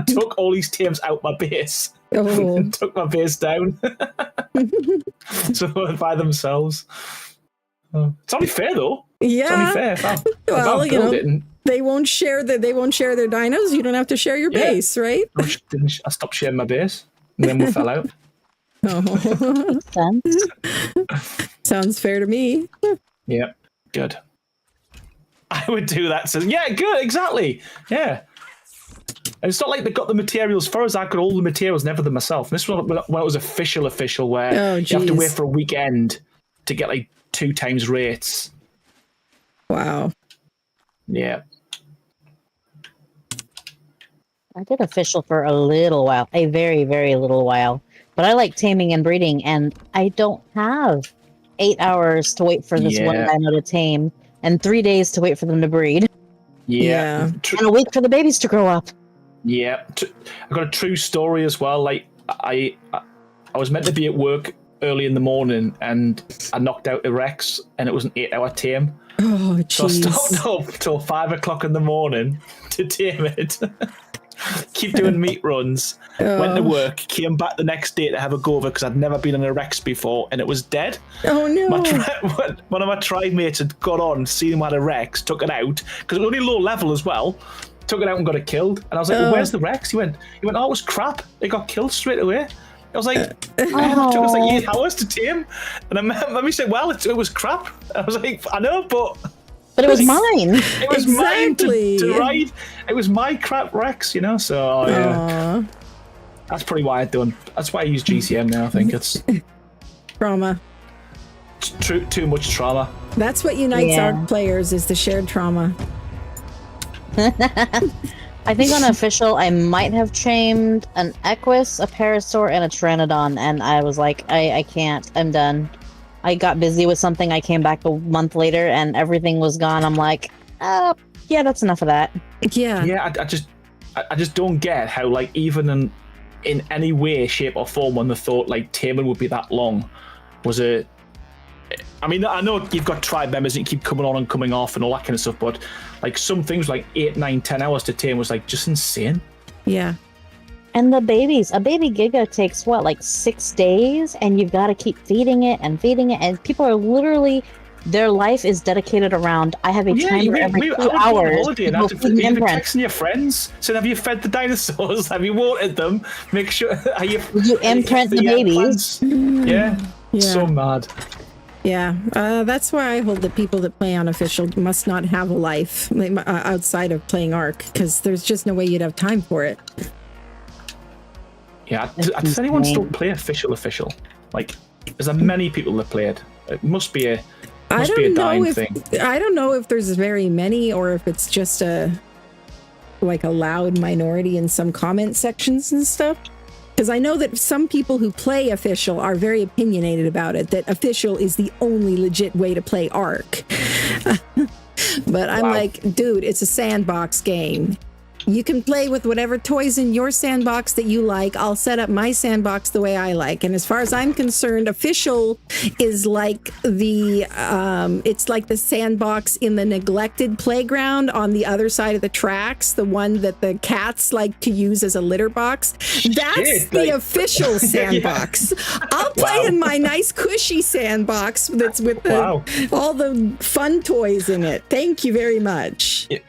S3: took all these tames out my base and took my base down. So by themselves. It's only fair though.
S1: Yeah.
S3: It's only fair. If
S1: Well,
S3: I build it and
S1: they won't share their dinos. You don't have to share your base, right?
S3: I stopped sharing my base, and then we fell out.
S1: Oh.
S4: Sense.
S1: Sounds fair to me.
S3: Yeah, good. I would do that. So yeah, good, exactly. Yeah. And it's not like they got the materials for us. I got all the materials, never them myself. And this was when it was official, where you have to wait for a weekend to get like 2 times rates.
S1: Wow.
S3: Yeah.
S4: I did official for a little while, a very, very little while. But I like taming and breeding, and I don't have 8 hours to wait for this one dino to tame, and 3 days to wait for them to breed.
S1: Yeah.
S4: And a week for the babies to grow up.
S3: Yeah. I got a true story as well. Like I was meant to be at work early in the morning, and I knocked out a Rex, and it was an 8-hour tame.
S1: Oh,
S3: So I
S1: jeez.
S3: stopped up till 5 o'clock in the morning to tame it. Keep doing meat runs. Went to work. Came back the next day to have a go over because I'd never been on a Rex before, and it was dead.
S1: Oh no!
S3: One of my tribe mates had got on, seen him had a Rex, took it out because it was only low level as well. Took it out and got it killed. And I was like, well, "Where's the Rex?" He went, "Oh, it was crap. It got killed straight away." I was like, "It took us like 8 hours to tame," and I remember me saying, "Well, it was crap." I was like, "I know, but."
S4: But it was mine.
S3: It was mine to ride. It was my crap Rex, you know. So yeah, that's probably why I don't. That's why I use GCM now. I think it's
S1: Trauma.
S3: too much trauma.
S1: That's what unites Ark players, is the shared trauma.
S4: I think on official, I might have tamed an Equus, a Parasaur, and a Pteranodon, and I was like, I can't. I'm done. I got busy with something. I came back a month later, and everything was gone. I'm like, yeah, that's enough of that.
S1: Yeah.
S3: Yeah, I just don't get how, like, even in any way, shape, or form, when they thought like taming would be that long, was it? I mean, I know you've got tribe members that keep coming on and coming off and all that kind of stuff, but like some things like 8, 9, 10 hours to tame was like just insane.
S1: Yeah.
S4: And the babies, a baby Giga takes what, like 6 days, and you've got to keep feeding it, and people are literally, their life is dedicated around, I have a timer every 2 hours.
S3: Holiday and you're texting your friends, saying, have you fed the dinosaurs? Have you watered them? Make sure you
S4: imprint the babies.
S3: Yeah, so mad.
S1: Yeah, that's why I hold that people that play on official must not have a life outside of playing Ark, because there's just no way you'd have time for it.
S3: Yeah, does anyone still play official? Like, is there many people that play it? It must be a dying thing.
S1: I don't know if there's very many, or if it's just a loud minority in some comment sections and stuff. Because I know that some people who play official are very opinionated about it, that official is the only legit way to play Ark. But I'm like, dude, it's a sandbox game. You can play with whatever toys in your sandbox that you like. I'll set up my sandbox the way I like. And as far as I'm concerned, official is like it's like the sandbox in the neglected playground on the other side of the tracks, the one that the cats like to use as a litter box. That's the official sandbox. I'll play in my nice cushy sandbox that's with all the fun toys in it. Thank you very much.
S3: Yeah.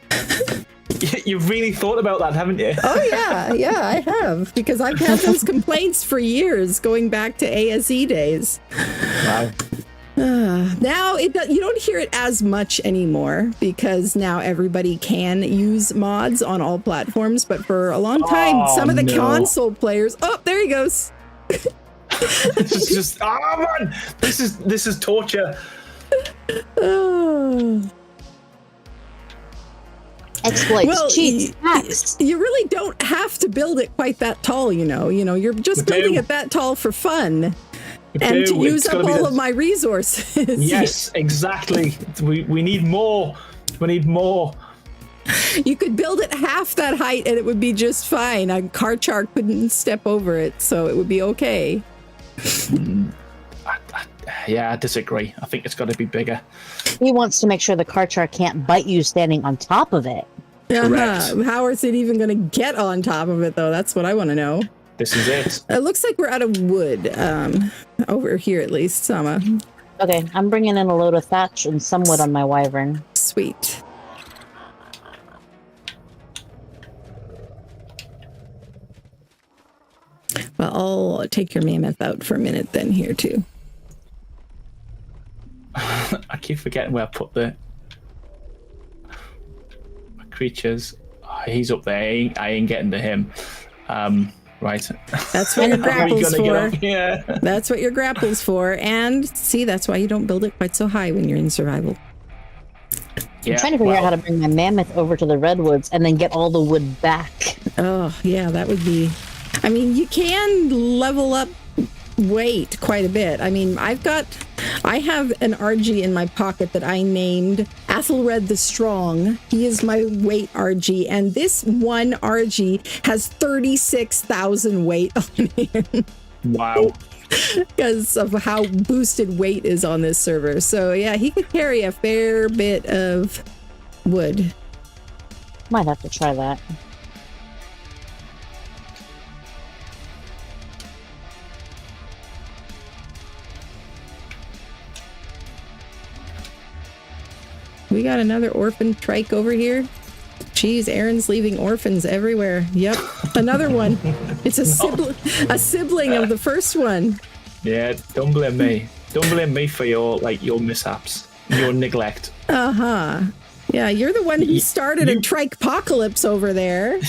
S3: You've really thought about that, haven't you?
S1: Oh, yeah, I have. Because I've had those complaints for years, going back to ASE days.
S3: Wow.
S1: Now, you don't hear it as much anymore, because now everybody can use mods on all platforms. But for a long time, some of the console players... Oh, there he goes.
S3: This is just... Oh, man! This is torture.
S4: Exploits, cheats, hacks.
S1: You really don't have to build it quite that tall, you know. You're just building it that tall for fun. And to use up all of my resources.
S3: Yes, exactly. We need more. We need more.
S1: You could build it half that height and it would be just fine. A Karchar couldn't step over it, so it would be okay.
S3: Yeah, I disagree. I think it's got to be bigger.
S4: He wants to make sure the Karchar can't bite you standing on top of it.
S1: How is it even going to get on top of it, though? That's what I want to know.
S3: This is it.
S1: It looks like we're out of wood. Over here, at least, Sama.
S4: Okay, I'm bringing in a load of thatch and some wood on my wyvern.
S1: Sweet. Well, I'll take your mammoth out for a minute then here too.
S3: I keep forgetting where I put the creatures. Oh, he's up there. I ain't getting to him. Right.
S1: That's what your grapple's for.
S3: Yeah.
S1: That's what your grapple's for. And see, that's why you don't build it quite so high when you're in survival.
S3: Yeah,
S4: I'm trying to figure out how to bring my mammoth over to the redwoods and then get all the wood back.
S1: Oh, yeah, that would be... I mean, you can level up weight quite a bit. I mean, I have an RG in my pocket that I named Athelred the Strong. He is my weight RG, and this one RG has 36,000 weight on him.
S3: Wow.
S1: Because of how boosted weight is on this server. So yeah, he could carry a fair bit of wood.
S4: Might have to try that.
S1: We got another orphan trike over here. Jeez, Aaron's leaving orphans everywhere. Yep, another one. It's a sibling of the first one.
S3: Yeah, don't blame me. Don't blame me for your mishaps, your neglect.
S1: Uh-huh. Yeah, you're the one who started a trike-pocalypse over there.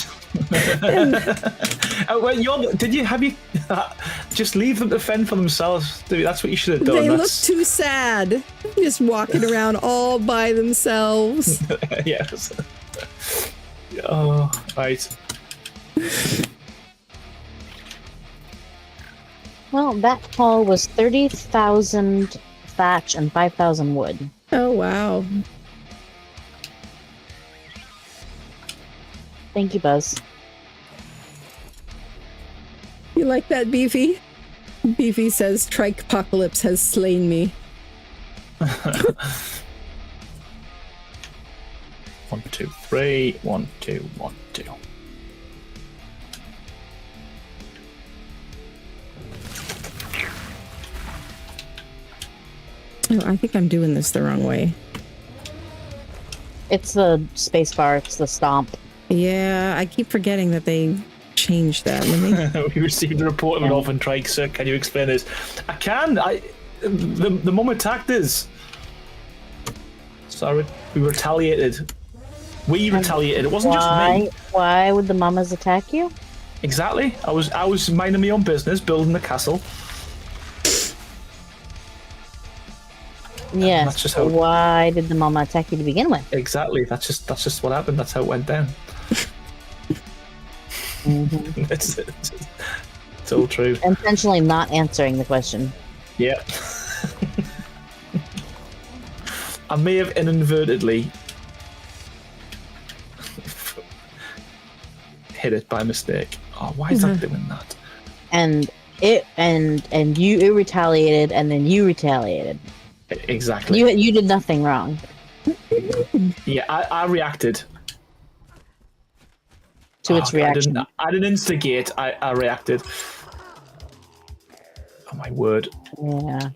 S3: Have you just leave them to fend for themselves? That's what you should have done.
S1: They look too sad, just walking around all by themselves.
S3: Yes. Oh, right.
S4: Well, that haul was 30,000 thatch and 5,000 wood.
S1: Oh, wow.
S4: Thank you, Buzz.
S1: You like that, Beefy? Beefy says, Trike-pocalypse has slain me.
S3: 1, 2, 3. 1, 2, 1, 2.
S1: Oh, I think I'm doing this the wrong way.
S4: It's the space bar. It's the stomp.
S1: Yeah, I keep forgetting that they changed that.
S3: We received a report of an orphan trike, sir. Can you explain this? I can. The mum attacked us. Sorry, we retaliated. We retaliated. It wasn't just me.
S4: Why would the mamas attack you?
S3: Exactly. I was minding my own business, building the castle.
S4: Yes.
S3: That's just how.
S4: Why did the mama attack you to begin with?
S3: Exactly. That's just what happened. That's how it went down.
S4: Mm-hmm.
S3: It's all true.
S4: Intentionally not answering the question.
S3: Yeah. I may have inadvertently hit it by mistake. Oh, why is that doing that?
S4: And you retaliated, and then you retaliated.
S3: Exactly.
S4: You did nothing wrong.
S3: Yeah, I reacted
S4: to its reaction.
S3: I didn't instigate. I reacted. Oh my word.
S4: Yeah.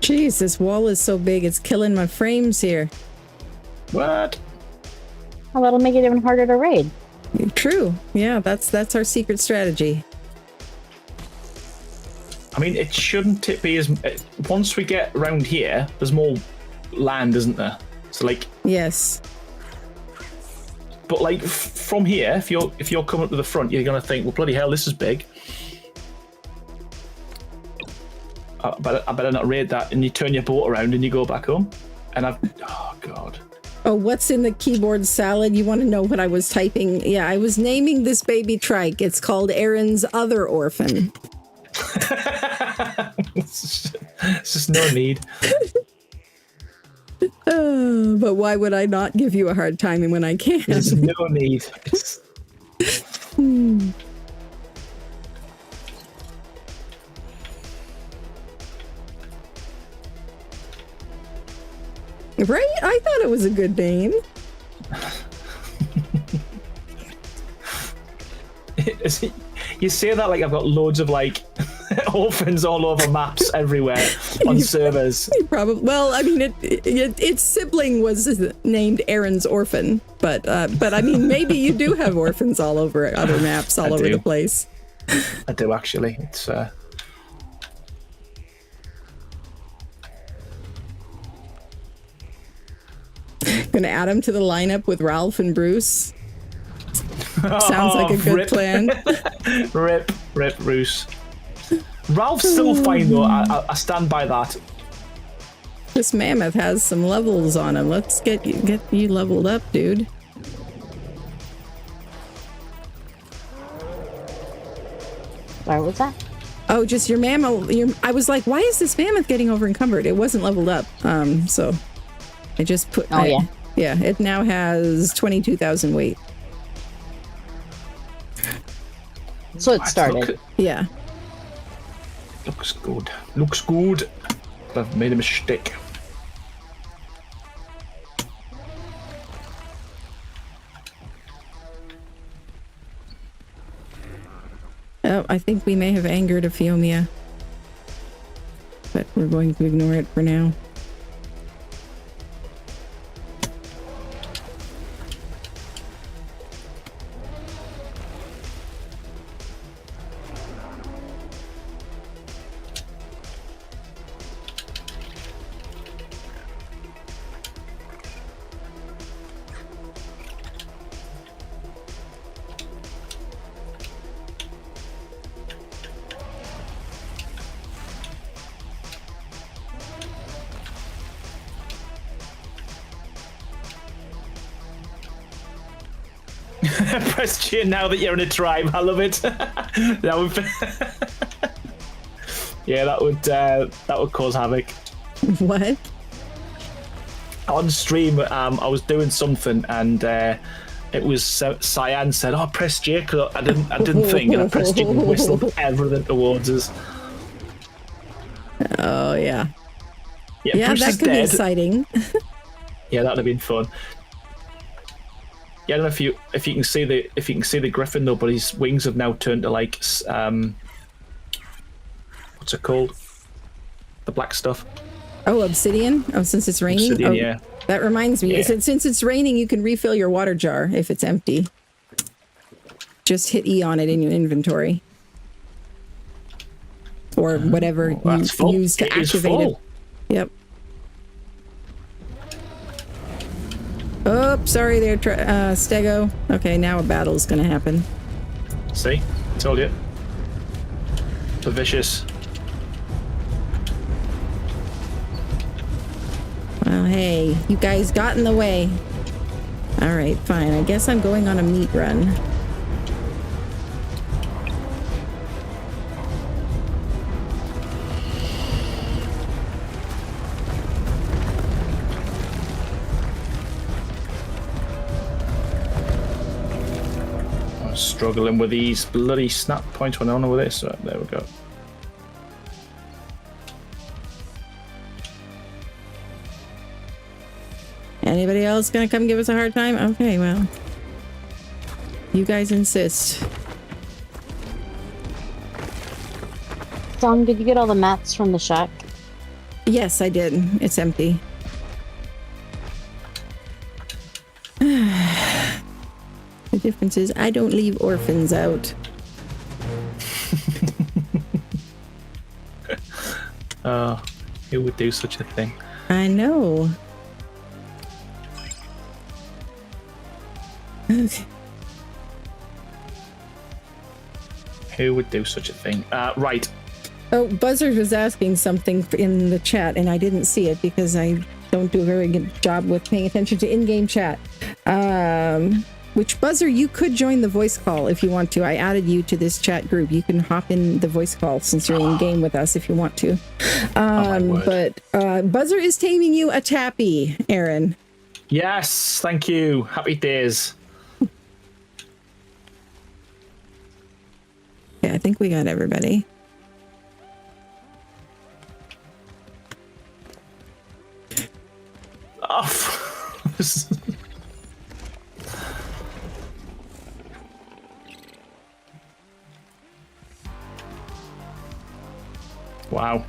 S1: Jeez, this wall is so big, it's killing my frames here.
S3: What?
S4: Well, that'll make it even harder to raid.
S1: True. Yeah, that's our secret strategy.
S3: I mean, it shouldn't be as... Once we get around here, there's more land, isn't there? So, like...
S1: Yes.
S3: But, like, from here, if you're coming up to the front, you're going to think, well, bloody hell, this is big. I better not raid that. And you turn your boat around and you go back home. And oh, God.
S1: Oh, what's in the keyboard salad? You want to know what I was typing? Yeah, I was naming this baby trike. It's called Aaron's other orphan.
S3: It's just no need.
S1: But why would I not give you a hard time when I can?
S3: There's no need.
S1: Right? I thought it was a good name.
S3: You say that like I've got loads of like orphans all over maps everywhere on servers.
S1: Probably. Well, I mean, its sibling was named Aaron's Orphan, but I mean, maybe you do have orphans all over other maps all over the place.
S3: I do actually. It's
S1: Gonna add him to the lineup with Ralph and Bruce. Sounds like a good plan.
S3: Rip Bruce. Ralph's still fine though. I stand by that.
S1: This mammoth has some levels on him. Let's get you leveled up, dude.
S4: Sorry, what's that?
S1: Oh, just your mammoth. I was like, why is this mammoth getting over encumbered? It wasn't leveled up. So I just put.
S4: Oh, yeah.
S1: Yeah, it now has 22,000 weight.
S4: So it started.
S1: Yeah.
S3: Looks good. Looks good. I've made a mistake.
S1: Oh, I think we may have angered Ophiomia. But we're going to ignore it for now.
S3: Press cheer now that you're in a tribe. I love it. That would yeah, that would cause havoc.
S1: What?
S3: On stream, I was doing something and it was Cyan said, "Oh, press J," because I didn't think, and I pressed J and whistled everything towards us.
S1: Oh yeah.
S3: Yeah, Bruce
S1: that
S3: is
S1: could
S3: dead.
S1: be exciting.
S3: Yeah, that'd have been fun. Yeah, I don't know if you can see the griffin though, but his wings have now turned to like what's it called? The black stuff.
S1: Oh, obsidian. Oh, since it's raining.
S3: Obsidian,
S1: oh,
S3: yeah.
S1: That reminds me.
S3: Yeah.
S1: Since it's raining, you can refill your water jar if it's empty. Just hit E on it in your inventory, or whatever you use to activate it. Yep. Oh, sorry there, Stego. Okay, now a battle's gonna happen.
S3: See? Told you. The vicious.
S1: Well, hey, you guys got in the way. All right, fine. I guess I'm going on a meat run.
S3: Struggling with these bloody snap points when I don't know with this. So there we go.
S1: Anybody else gonna come give us a hard time? Okay, well, you guys insist.
S4: Song, did you get all the mats from the shack?
S1: Yes, I did. It's empty. The difference is I don't leave orphans out.
S3: Oh, who would do such a thing?
S1: I know. Okay.
S3: Who would do such a thing? Right.
S1: Oh, Buzzard was asking something in the chat, and I didn't see it because I don't do a very good job with paying attention to in-game chat. Which, Buzzer, you could join the voice call if you want to. I added you to this chat group. You can hop in the voice call since you're in game with us if you want to. But Buzzer is taming you a tappy, Aaron.
S3: Yes, thank you. Happy days.
S1: Yeah, I think we got everybody.
S3: Wow.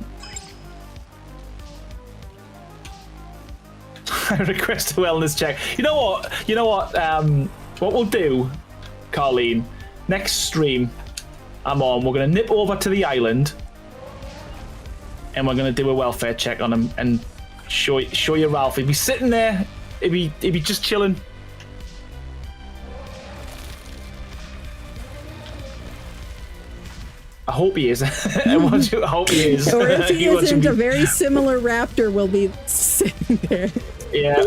S3: I request a wellness check. You know what? What we'll do, Carleen, next stream I'm on, we're going to nip over to the island and we're going to do a welfare check on him and show you Ralph. He'd be sitting there, he'd be just chilling. I hope he is. I hope he is.
S1: Or if he isn't, a very similar raptor will be sitting there.
S3: Yeah.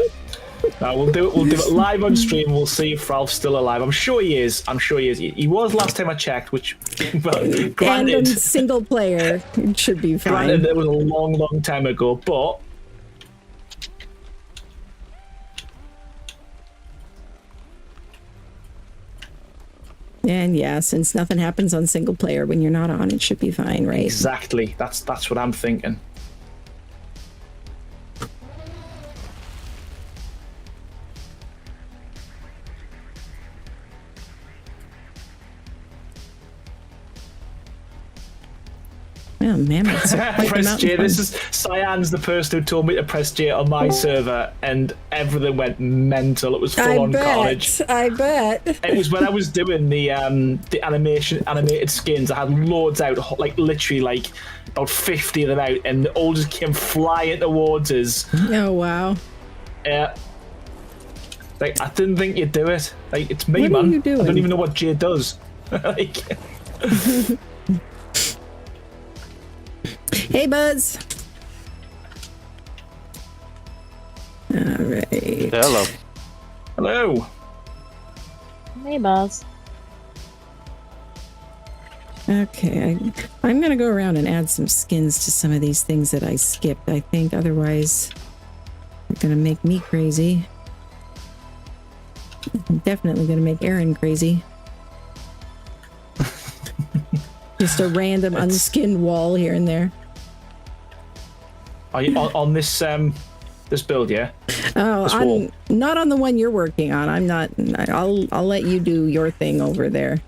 S3: We'll do it live on stream. We'll see if Ralph's still alive. I'm sure he is. He was last time I checked, which, well, granted,
S1: and single player, it should be fine.
S3: Granted, it was a long time ago, but
S1: and yeah, since nothing happens on single player when you're not on, it should be fine, right?
S3: Exactly. That's what I'm thinking.
S1: Oh, man,
S3: press J. This is Cyan's the person who told me to press J on my server, and everything went mental. It was full on carnage.
S1: I bet.
S3: It was when I was doing the animated skins. I had loads out, like literally like about 50 of them out, and they all just came flying towards us.
S1: Oh wow.
S3: Yeah. Like, I didn't think you'd do it. Like, it's me,
S1: what
S3: man.
S1: Are you doing?
S3: I don't even know what J does. Like.
S1: Hey, Buzz. All right.
S2: Hello.
S3: Hello.
S4: Hey, Buzz.
S1: Okay, I'm gonna go around and add some skins to some of these things that I skipped. I think otherwise, they're gonna make me crazy. I'm definitely gonna make Aaron crazy. Just a random unskinned wall here and there.
S3: Are you on this this build? Yeah.
S1: Oh, I'm not on the one you're working on. I'm not. I'll let you do your thing over there,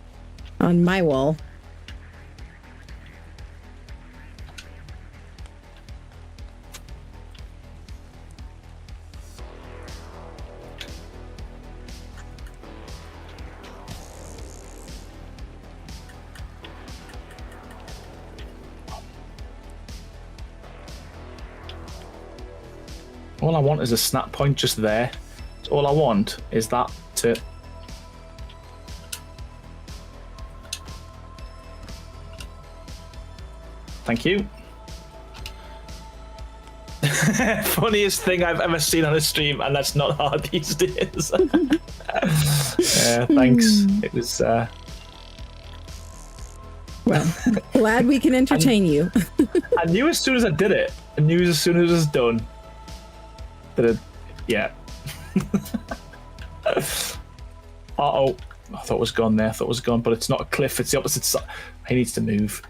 S1: on my wall.
S3: All I want is a snap point just there. So all I want is that to... Thank you. Funniest thing I've ever seen on a stream, and that's not hard these days. Thanks. It was...
S1: Well, glad we can entertain you.
S3: I knew as soon as I did it. I knew as soon as it was done. Yeah. Uh-oh. I thought it was gone there. I thought it was gone, but it's not a cliff. It's the opposite side. He needs to move.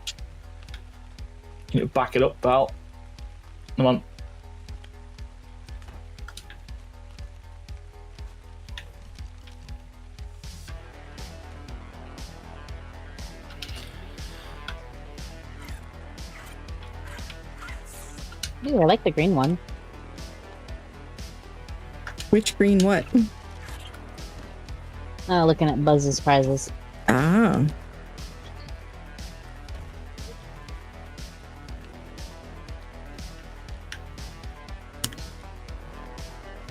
S3: You need to back it up, pal. Come on.
S4: Ooh, I like the green one.
S1: Which green what?
S4: Looking at Buzz's prizes.
S1: Ah.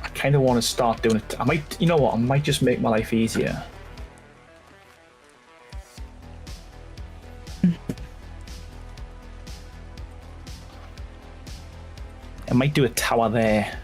S3: I kind of want to start doing it. I might, you know what? I might just make my life easier. I might do a tower there.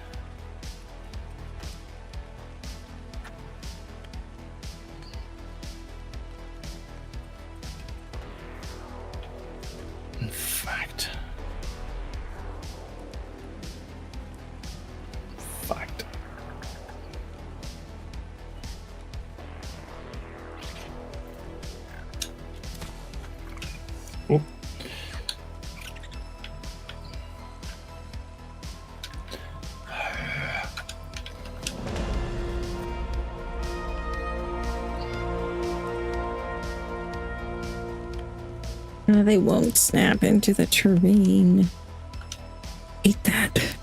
S1: They won't snap into the terrain. Eat that.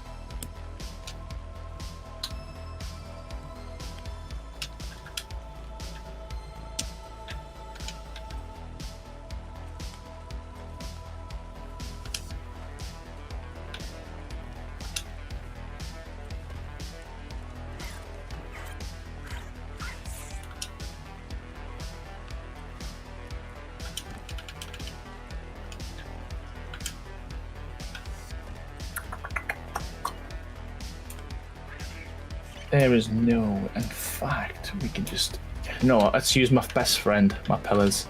S3: There is no, in fact, we can just... No, let's use my best friend, my pillars.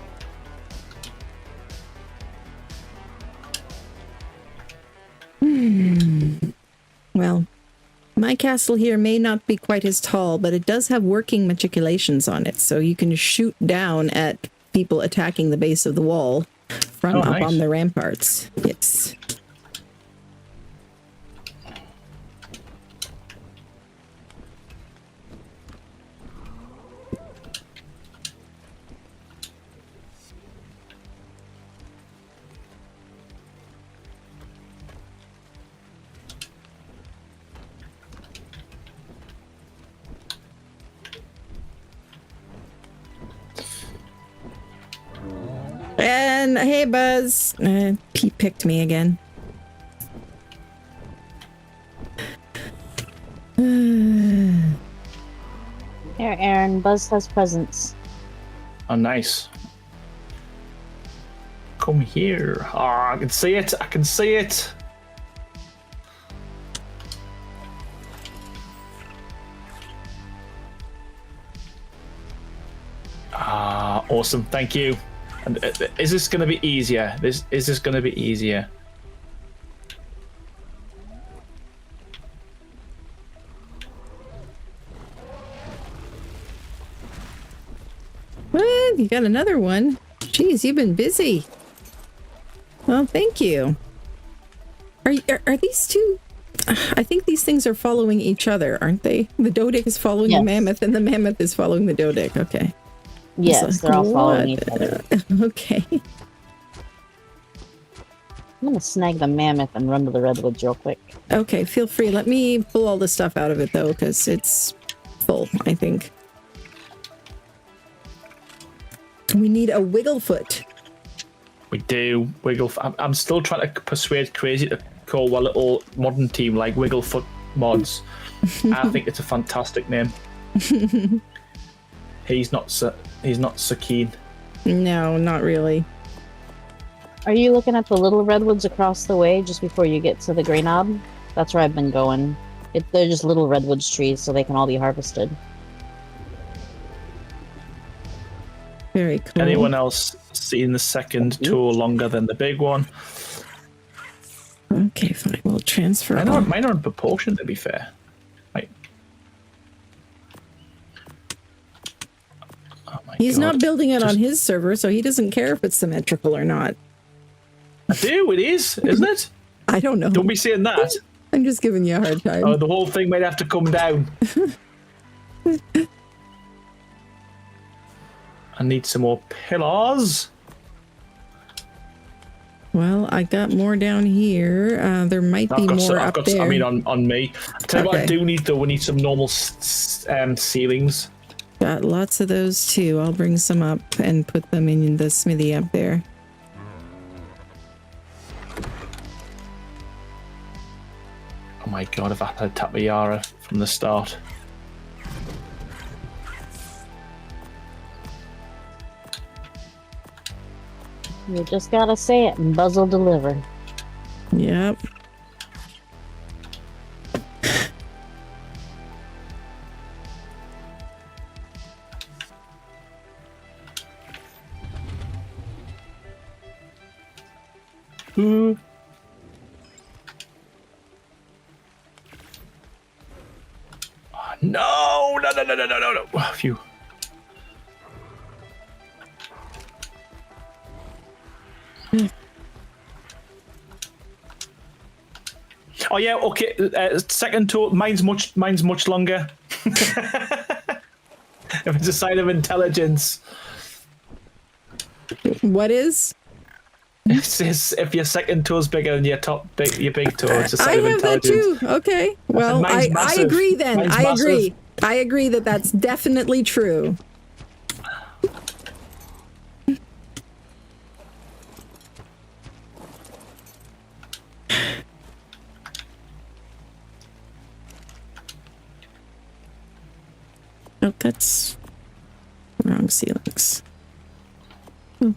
S1: Well, my castle here may not be quite as tall, but it does have working matriculations on it, so you can shoot down at people attacking the base of the wall from up
S3: nice.
S1: on the ramparts. Yes. And hey, Buzz. He picked me again.
S4: Here, Aaron. Buzz has presents.
S3: Oh, nice. Come here. Oh, I can see it. I can see it. Ah, awesome. Thank you. And is this going to be easier? Is this going to be easier?
S1: What? You got another one? Jeez, you've been busy. Well, thank you. Are these two? I think these things are following each other, aren't they? The Dodic is following the mammoth, and the mammoth is following the Dodic. Okay.
S4: Yes, they're all following each other.
S1: Okay.
S4: I'm gonna snag the mammoth and run to the redwoods real quick.
S1: Okay, feel free. Let me pull all the stuff out of it, though, because it's full, I think. We need a Wigglefoot.
S3: We do. Wigglefoot. I'm still trying to persuade Crazy to call our little modern team like Wigglefoot mods. I think it's a fantastic name. He's not so keen.
S1: No, not really.
S4: Are you looking at the little redwoods across the way just before you get to the Grey Knob? That's where I've been going. They're just little redwoods trees, so they can all be harvested.
S1: Very cool.
S3: Anyone else seen the second tour longer than the big one?
S1: Okay, fine. We'll transfer.
S3: Mine are in proportion, to be fair.
S1: He's not building it on his server, so he doesn't care if it's symmetrical or not.
S3: I do, it is, isn't it?
S1: I don't know.
S3: Don't be saying that.
S1: I'm just giving you a hard time.
S3: Oh, the whole thing might have to come down. I need some more pillars.
S1: Well, I got more down here. There might be more up there.
S3: I mean, on me. Tell you what I do need, though. We need some normal ceilings.
S1: Got lots of those, too. I'll bring some up and put them in the smithy up there.
S3: Oh my god, if I had Tapayara from the start.
S4: You just gotta say it and Buzz will deliver.
S1: Yep.
S3: Ooh. Oh, no! No. Phew. Oh yeah, okay. Second tour. Mine's much longer. If it's a sign of intelligence.
S1: What is?
S3: It says if your second toe's bigger than your big toe, it's a
S1: I
S3: sign of
S1: have that
S3: intelligence.
S1: too. Okay. Well,
S3: Mine's
S1: I
S3: massive.
S1: agree then.
S3: Mine's
S1: I
S3: massive.
S1: agree. I agree that that's definitely true. Oh, that's wrong ceilings. Hmm.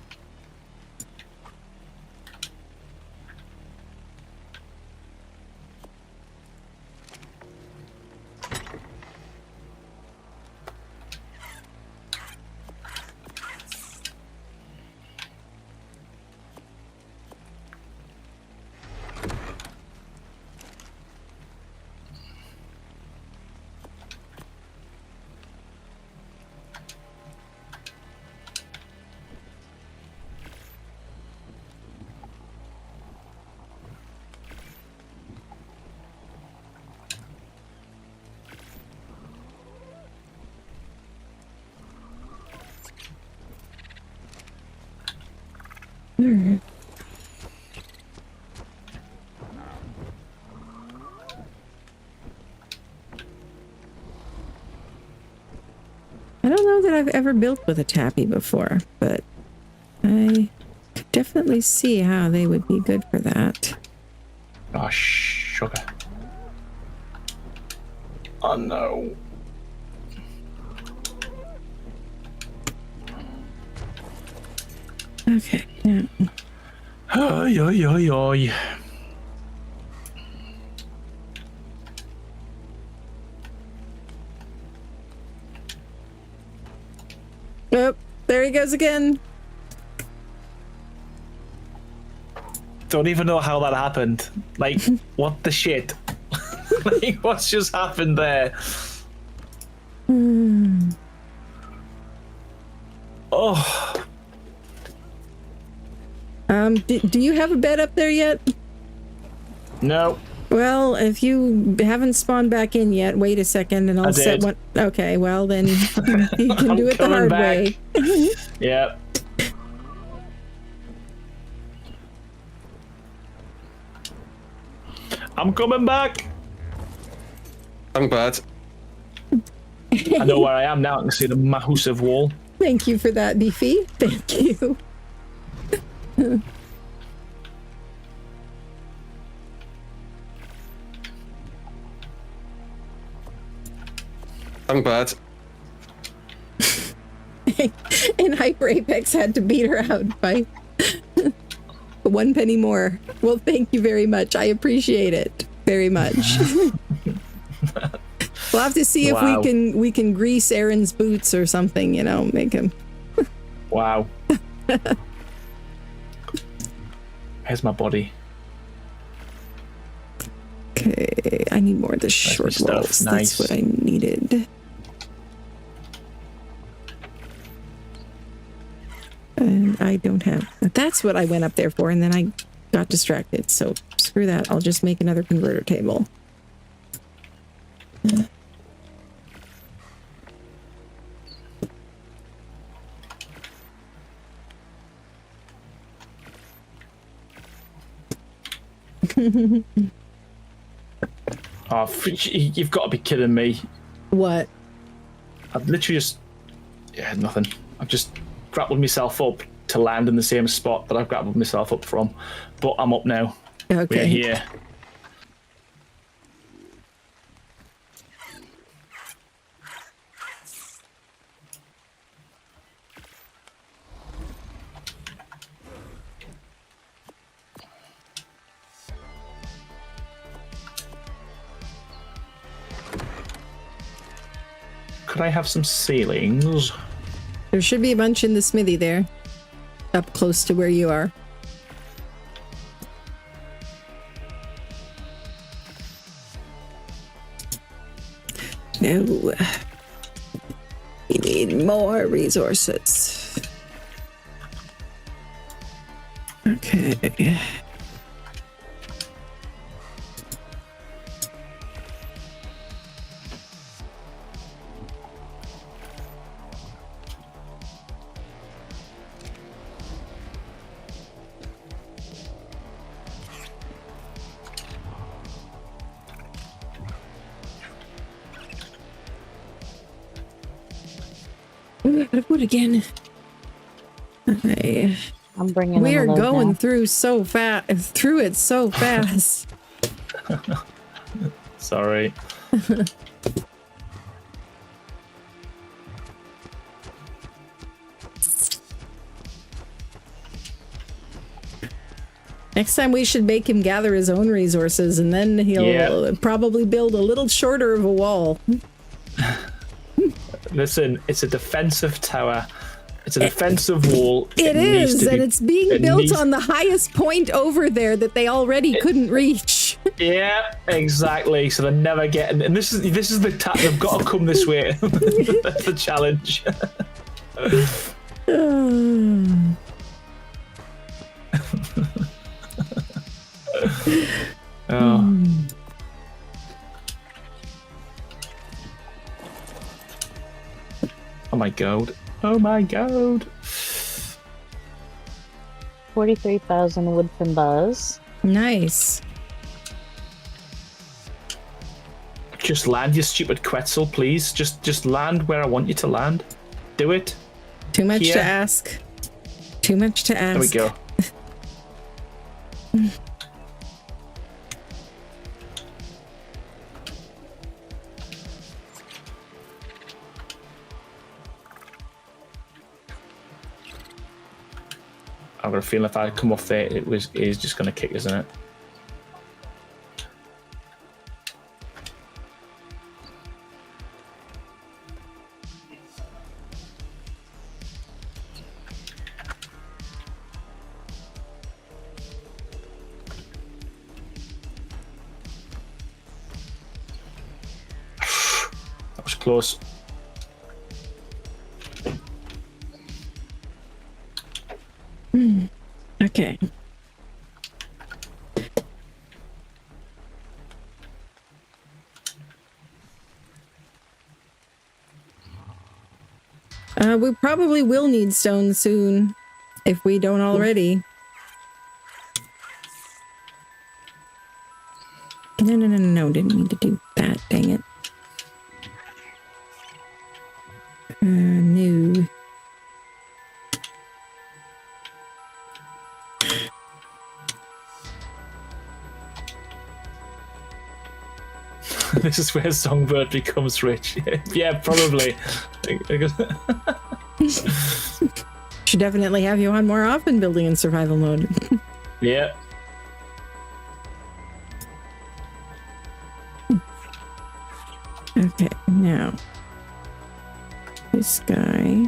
S1: I don't know that I've ever built with a tappy before, but I could definitely see how they would be good for that.
S3: Oh, sugar. Oh, no.
S1: Okay, yeah.
S3: Oy, oy, oy, oy.
S1: Oh, there he goes again.
S3: Don't even know how that happened. Like, what the shit? Like, what's just happened there? Oh.
S1: Do you have a bed up there yet?
S3: No.
S1: Well, if you haven't spawned back in yet, wait a second and I'll set one. Okay, well then you can do it the hard way.
S3: Yeah. I'm coming back.
S2: I'm bad.
S3: I know where I am now. I can see the massive wall.
S1: Thank you for that, Beefy. Thank you.
S2: I'm bad.
S1: And Hyper Apex had to beat her out by 1 penny more. Well, thank you very much. I appreciate it very much. We'll have to see if we can grease Aaron's boots or something, you know, make him.
S3: Wow. Here's my body.
S1: Okay, I need more of the short rolls.
S3: Nice.
S1: That's what I needed. And I don't have. That's what I went up there for, and then I got distracted. So screw that. I'll just make another converter table.
S3: Oh, you've got to be kidding me.
S1: What?
S3: I've literally just... Yeah, nothing. I've just grappled myself up to land in the same spot that I've grappled myself up from. But I'm up now.
S1: Okay.
S3: We're here. Could I have some ceilings?
S1: There should be a bunch in the smithy there. Up close to where you are. No. We need more resources. Okay. out of wood again. Okay.
S4: I'm bringing.
S1: We are going
S4: now.
S1: through so fast. Through it so fast.
S3: Sorry.
S1: Next time we should make him gather his own resources, and then he'll probably build a little shorter of a wall.
S3: Listen, it's a defensive tower. It's a defensive wall.
S1: It is, and it's being built on the highest point over there that they already couldn't reach.
S3: Yeah, exactly. So they're never getting. And this is the they've got to come this way. That's the challenge. Oh. Oh my god. Oh my god.
S4: 43,000 wood from Buzz.
S1: Nice.
S3: Just land, you stupid Quetzal, please. Just land where I want you to land. Do it.
S1: Too much to ask. Too much to ask.
S3: There we go. I've got a feeling if I come off there, it is just going to kick, isn't it? That was close.
S1: Okay. We probably will need stone soon, if we don't already. No, didn't mean to do that, dang it. No.
S3: This is where Songbird becomes rich. Yeah, probably.
S1: Should definitely have you on more often building in survival mode.
S3: Yeah.
S1: Okay, now. This guy.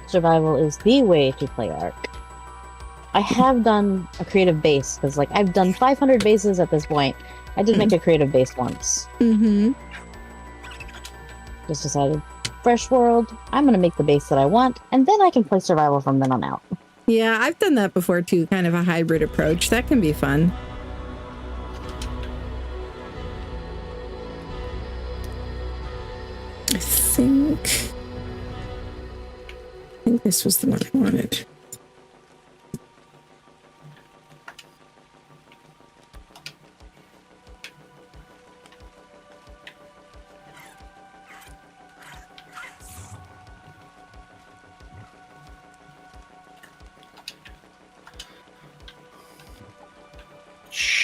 S4: Survival is the way to play Ark. I have done a creative base, because like I've done 500 bases at this point. I did make a creative base once.
S1: Mm-hmm.
S4: Just decided, fresh world, I'm going to make the base that I want, and then I can play survival from then on out.
S1: Yeah, I've done that before too, kind of a hybrid approach. That can be fun. I think this was the one I wanted.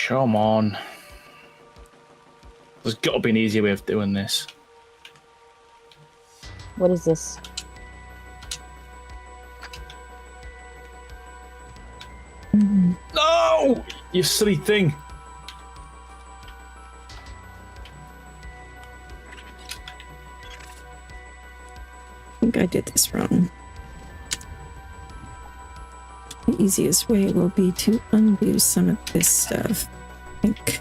S3: Come on. There's got to be an easier way of doing this.
S4: What is this?
S3: No! You silly thing.
S1: I think I did this wrong. The easiest way will be to undo some of this stuff. I think.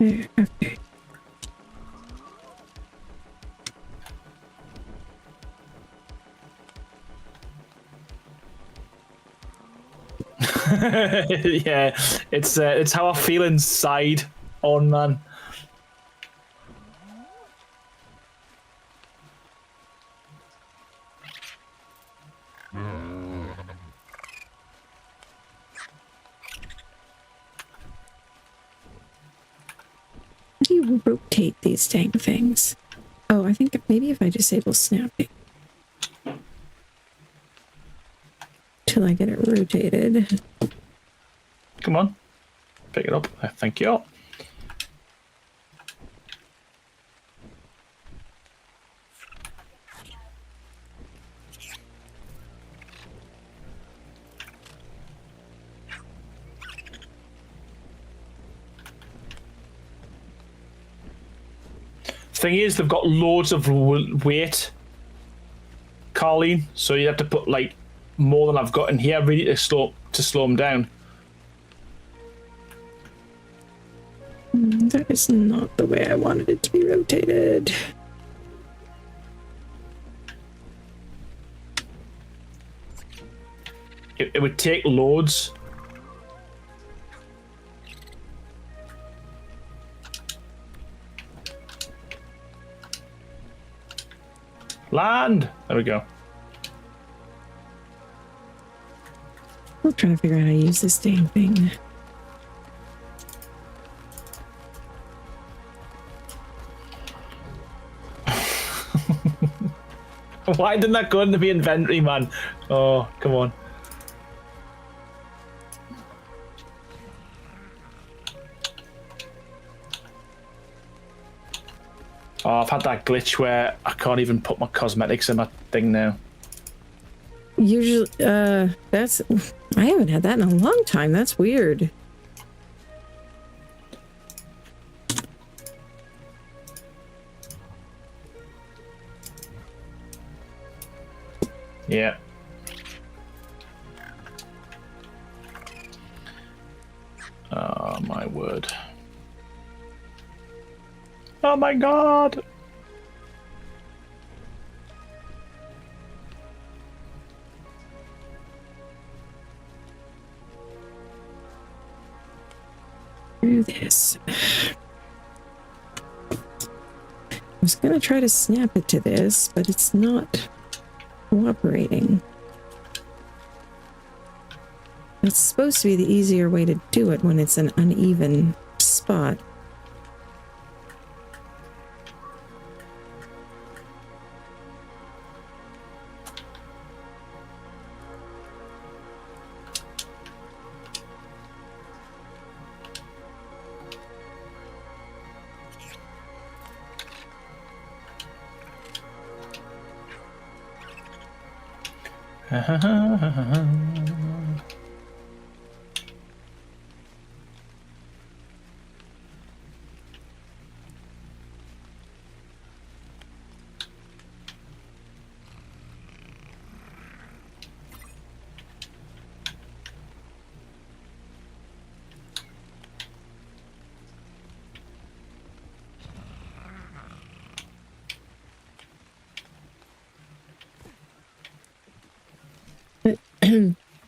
S1: Okay.
S3: Yeah, it's how I feel inside on, man.
S1: How do you rotate these dang things? Oh, I think maybe if I disable snapping. Till I get it rotated.
S3: Come on. Pick it up. Thank you. Thing is, they've got loads of weight, Carleen, so you have to put like more than I've got in here really to slow them down.
S1: That is not the way I wanted it to be rotated.
S3: It would take loads. Land! There we go.
S1: I'm trying to figure out how to use this dang thing.
S3: Why didn't that go into the inventory, man? Oh, come on. Oh, I've had that glitch where I can't even put my cosmetics in my thing now.
S1: Usually, I haven't had that in a long time. That's weird.
S3: Yeah. Oh, my word. Oh my god!
S1: Do this. I was gonna try to snap it to this, but it's not cooperating. That's supposed to be the easier way to do it when it's an uneven spot.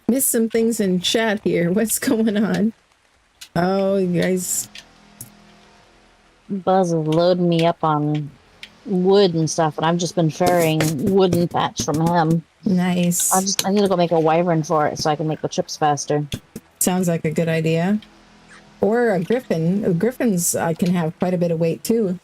S1: Missed some things in chat here. What's going on? Oh, you guys.
S4: Buzz is loading me up on wood and stuff, and I've just been ferrying wooden thatch from him.
S1: Nice.
S4: I need to go make a wyvern for it so I can make the chips faster.
S1: Sounds like a good idea. Or a griffin. Griffins can have quite a bit of weight too.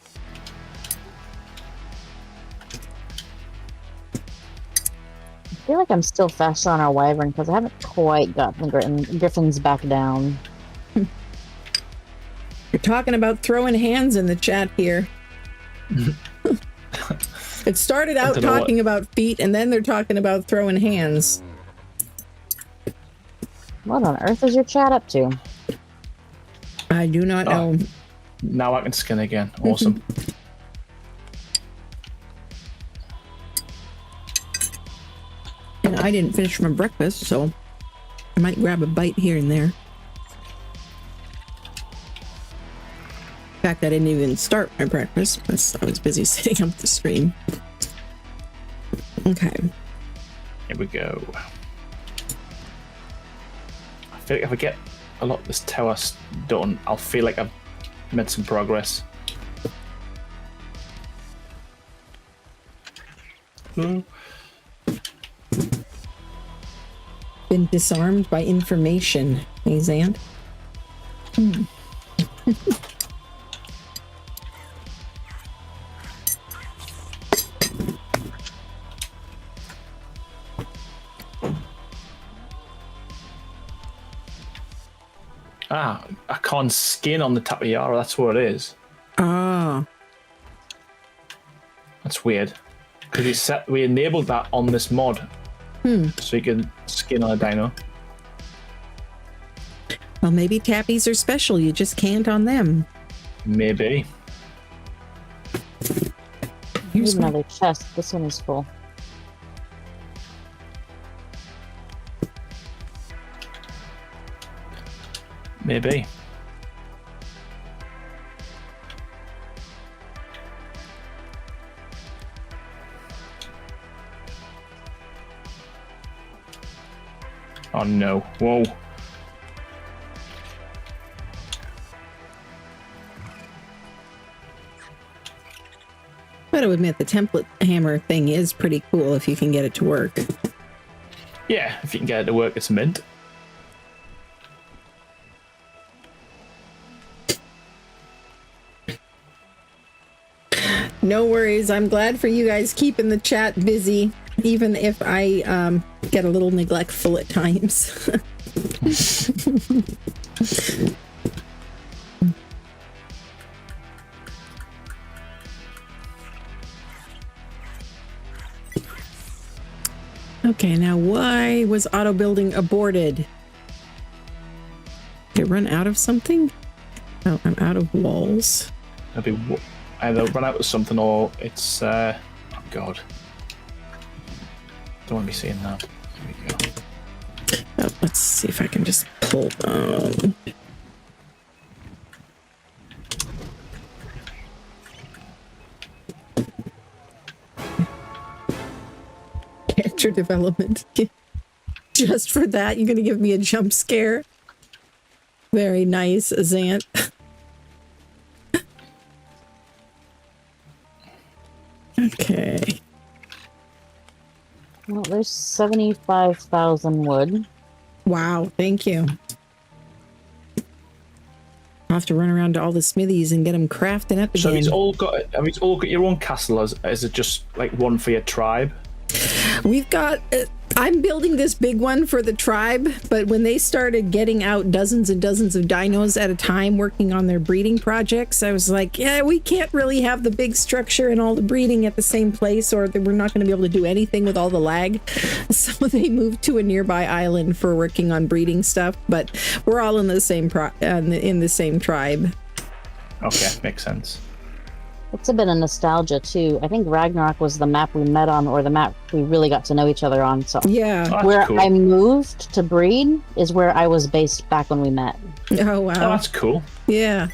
S4: I feel like I'm still faster on our wyvern because I haven't quite gotten the griffins back down.
S1: You're talking about throwing hands in the chat here. It started out talking about feet, and then they're talking about throwing hands.
S4: What on earth is your chat up to?
S1: I do not know.
S3: Now I can skin again. Awesome.
S1: And I didn't finish my breakfast, so I might grab a bite here and there. In fact, I didn't even start my breakfast because I was busy setting up the stream. Okay.
S3: Here we go. I feel like if I get a lot of this tower done, I'll feel like I've made some progress.
S1: Been disarmed by information, hey Zant.
S3: Ah, I can't skin on the Tapayara, that's what it is.
S1: Ah.
S3: That's weird. Because we enabled that on this mod. So you can skin on a dino.
S1: Well, maybe tappies are special. You just can't on them.
S3: Maybe.
S4: Here's another chest. This one is full.
S3: Maybe. Oh no. Whoa.
S1: But I would admit the template hammer thing is pretty cool if you can get it to work.
S3: Yeah, if you can get it to work, it's mint.
S1: No worries. I'm glad for you guys keeping the chat busy, even if I get a little neglectful at times. Okay, now why was auto building aborted? Did it run out of something? Oh, I'm out of walls.
S3: It'll be either run out of something or it's oh god. Don't want to be seeing that. There we go.
S1: Oh, let's see if I can just pull character development. Just for that, you're gonna give me a jump scare. Very nice, Zant. Okay.
S4: Well, there's 75,000 wood.
S1: Wow, thank you. I'll have to run around to all the smithies and get them crafting up again.
S3: So have you all got your own castle, as is it just like one for your tribe?
S1: We've got I'm building this big one for the tribe, but when they started getting out dozens and dozens of dinos at a time working on their breeding projects, I was like, yeah, we can't really have the big structure and all the breeding at the same place, or we're not going to be able to do anything with all the lag. So they moved to a nearby island for working on breeding stuff, but we're all in the same in the same tribe.
S3: Okay, makes sense.
S4: It's a bit of nostalgia too. I think Ragnarok was the map we met on, or the map we really got to know each other on. So
S1: yeah,
S4: where
S3: cool.
S4: I moved to breed is where I was based back when we met.
S1: Oh wow,
S3: Oh, that's cool.
S1: Yeah.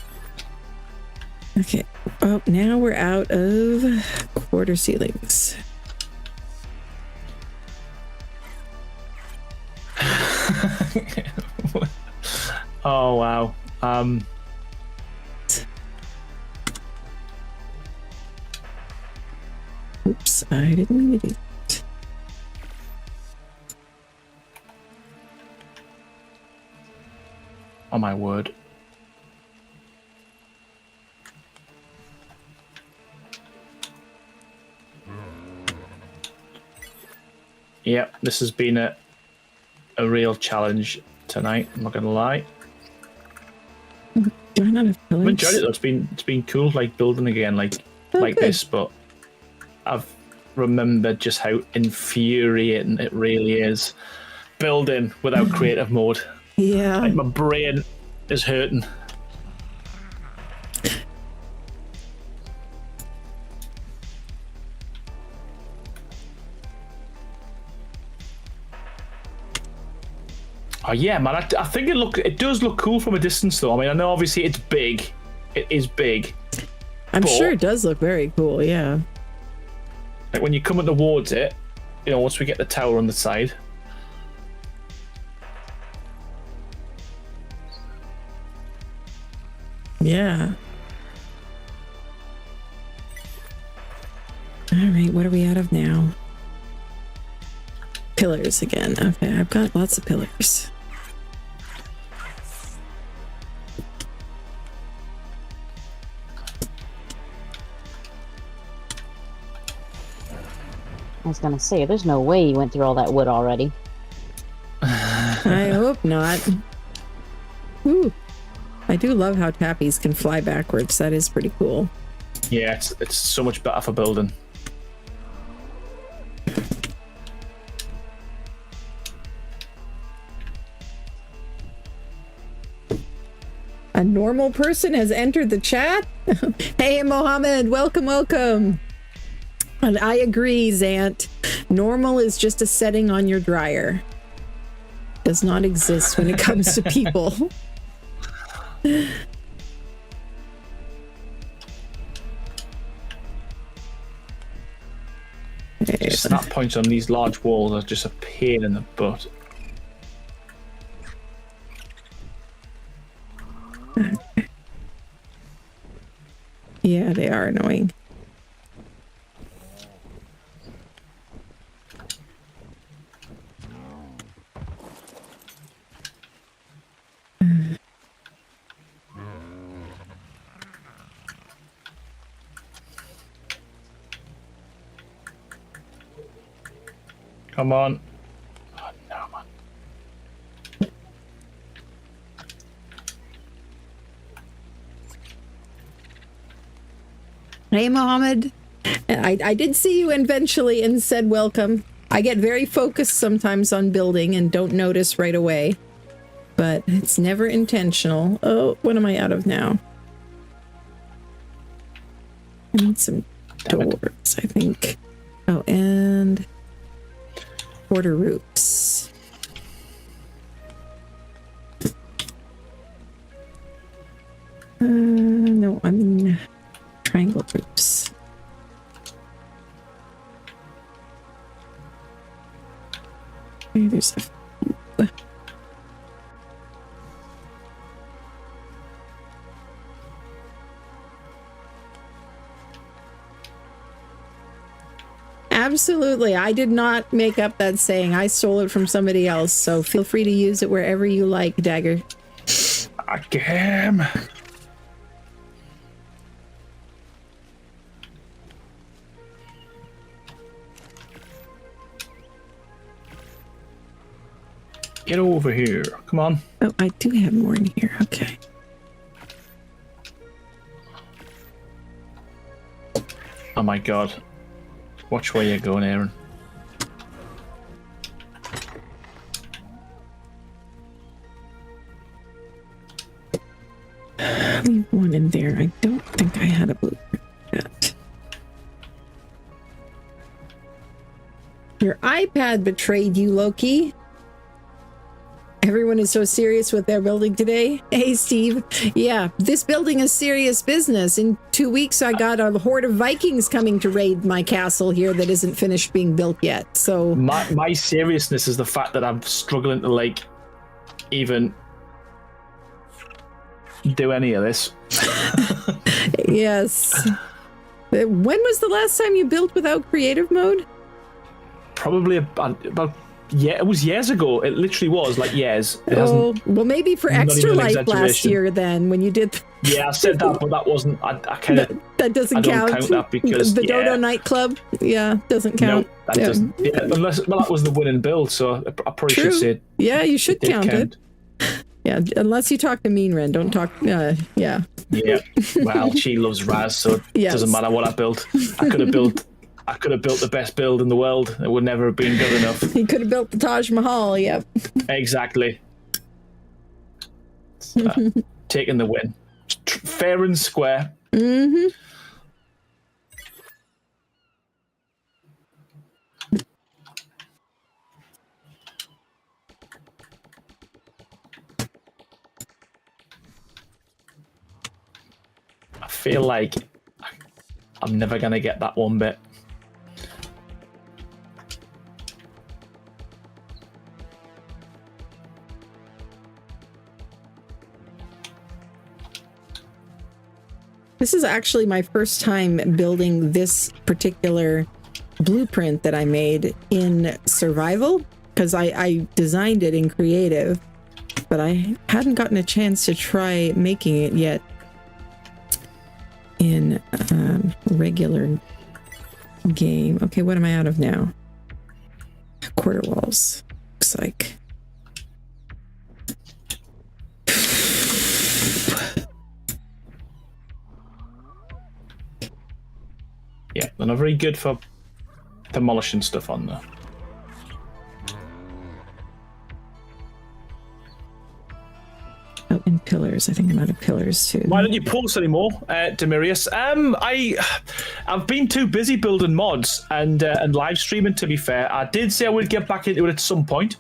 S1: Okay. Oh, now we're out of quarter ceilings.
S3: Oh wow.
S1: Oops, I didn't mean to do that.
S3: Oh my word. Yep, this has been a real challenge tonight, I'm not gonna lie.
S1: Do I not have pillars?
S3: I've enjoyed it though, it's been cool like building again like
S1: good.
S3: this, but I've remembered just how infuriating it really is building without creative mode.
S1: Yeah.
S3: Like my brain is hurting. Oh yeah, man! I think it does look cool from a distance, though. I mean, I know obviously it's big. It is big.
S1: I'm sure it does look very cool. Yeah.
S3: Like when you come towards it, you know, once we get the tower on the side.
S1: Yeah. All right, what are we out of now? Pillars again. Okay, I've got lots of pillars.
S4: I was gonna say, there's no way you went through all that wood already.
S1: I hope not. Ooh. I do love how tappies can fly backwards. That is pretty cool.
S3: Yeah, it's so much better for building.
S1: A normal person has entered the chat. Hey, Mohammed, welcome, welcome. And I agree, Zant. Normal is just a setting on your dryer. Does not exist when it comes to people.
S3: Snap points on these large walls are just a pain in the butt.
S1: Yeah, they are annoying.
S3: Come on. Oh, no, man.
S1: Hey, Mohammed. I did see you eventually and said welcome. I get very focused sometimes on building and don't notice right away. But it's never intentional. Oh, what am I out of now? I need some doors, I think. Oh, and quarter roofs. No, I mean triangle roofs. Okay, there's a Absolutely. I did not make up that saying. I stole it from somebody else, so feel free to use it wherever you like, Dagger.
S3: Again. Get over here. Come on.
S1: Oh, I do have more in here. Okay.
S3: Oh my god. Watch where you're going, Aaron.
S1: Leave one in there. I don't think I had a blueprint yet. Your iPad betrayed you, Loki. Everyone is so serious with their building today. Hey, Steve. Yeah, this building is serious business. In 2 weeks, I got a horde of Vikings coming to raid my castle here that isn't finished being built yet. So
S3: my seriousness is the fact that I'm struggling to like even do any of this.
S1: Yes. When was the last time you built without creative mode?
S3: Probably about yeah, it was years ago. It literally was like years. It hasn't.
S1: Well, maybe for Extra Life last year then, when you did.
S3: Yeah, I said that, but that wasn't. I kind of.
S1: That doesn't count.
S3: Count that because
S1: the Dodo nightclub. Yeah, doesn't count.
S3: No, that doesn't. Yeah, unless that was the winning build, so I probably should say.
S1: Yeah, you should count it. Yeah, unless you talk to Mean Ren, don't talk. Yeah.
S3: Yeah. Well, she loves Raz, so it doesn't matter what I built. I could have built the best build in the world. It would never have been good enough.
S1: He could have built the Taj Mahal, yep.
S3: Exactly. Taking the win. Fair and square.
S1: Mm-hmm.
S3: I feel like I'm never going to get that one bit.
S1: This is actually my first time building this particular blueprint that I made in survival, because I designed it in creative, but I hadn't gotten a chance to try making it yet in regular game. Okay, what am I out of now? Quarter walls. Looks like.
S3: Yeah, they're not very good for demolishing stuff on there.
S1: Oh, and pillars. I think I'm out of pillars too.
S3: Why don't you post anymore, Demirius? I've been too busy building mods and live streaming. To be fair, I did say I would get back into it at some point.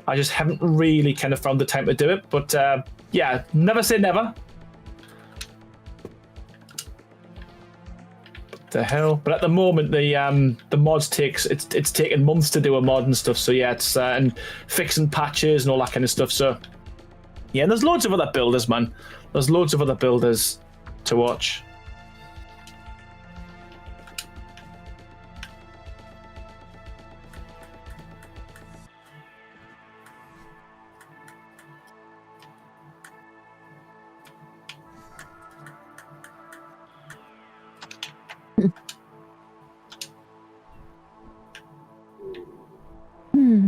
S3: I just haven't really kind of found the time to do it. But yeah, never say never. What the hell? But at the moment, the mods it's taking months to do a mod and stuff. So yeah, it's and fixing patches and all that kind of stuff. So. Yeah, and there's loads of other builders, man. There's loads of other builders to watch.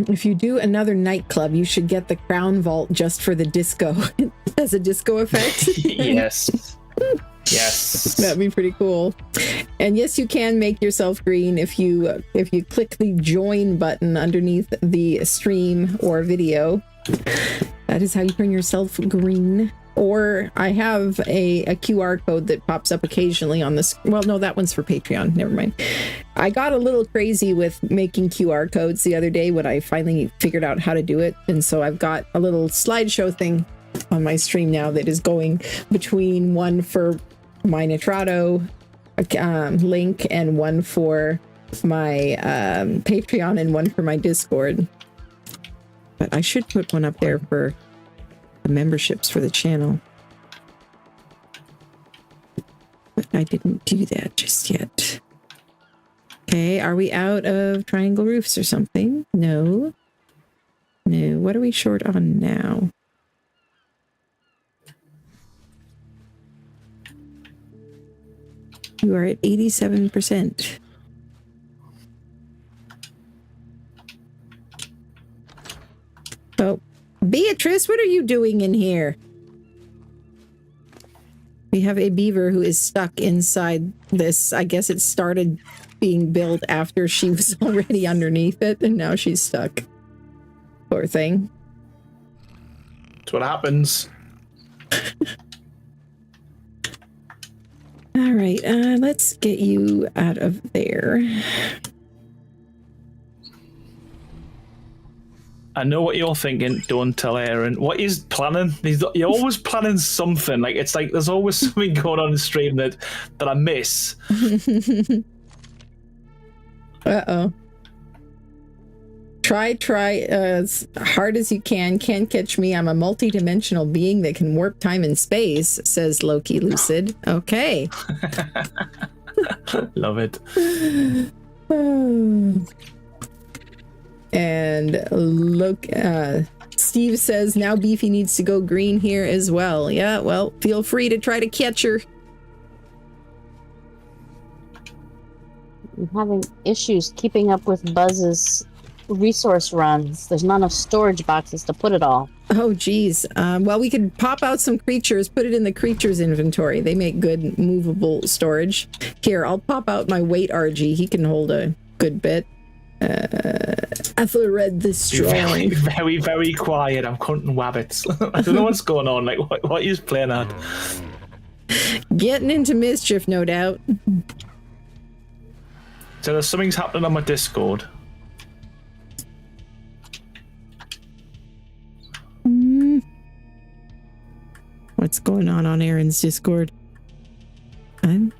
S1: If you do another nightclub, you should get the crown vault just for the disco as a disco effect.
S3: Yes. Yes.
S1: That'd be pretty cool. And yes, you can make yourself green if you click the join button underneath the stream or video. That is how you turn yourself green. Or I have a QR code that pops up occasionally on this. Well, no, that one's for Patreon. Never mind. I got a little crazy with making QR codes the other day when I finally figured out how to do it. And so I've got a little slideshow thing on my stream now that is going between one for my Nitrado link and one for my Patreon and one for my Discord. But I should put one up there for the memberships for the channel. But I didn't do that just yet. Okay, are we out of triangle roofs or something? No. No, what are we short on now? You are at 87%. Oh, Beatrice, what are you doing in here? We have a beaver who is stuck inside this. I guess it started being built after she was already underneath it, and now she's stuck. Poor thing.
S3: That's what happens.
S1: All right, let's get you out of there.
S3: I know what you're thinking. Don't tell Aaron. What he's planning? You're always planning something. Like it's like there's always something going on in the stream that I miss.
S1: Uh-oh. Try as hard as you can. Can't catch me. I'm a multi-dimensional being that can warp time and space, says Loki Lucid. Okay.
S3: Love it.
S1: And look, Steve says now Beefy needs to go green here as well. Yeah, well, feel free to try to catch her.
S4: I'm having issues keeping up with Buzz's resource runs. There's not enough storage boxes to put it all.
S1: Oh, geez. Well, we could pop out some creatures, put it in the creatures inventory. They make good movable storage. Here, I'll pop out my weight RG. He can hold a good bit. Ethelred the Strong.
S3: Very, very, very quiet. I'm hunting wabbits. I don't know what's going on. Like, what are you playing at?
S1: Getting into mischief, no doubt.
S3: So there's something's happening on my Discord.
S1: What's going on Aaron's Discord? I'm...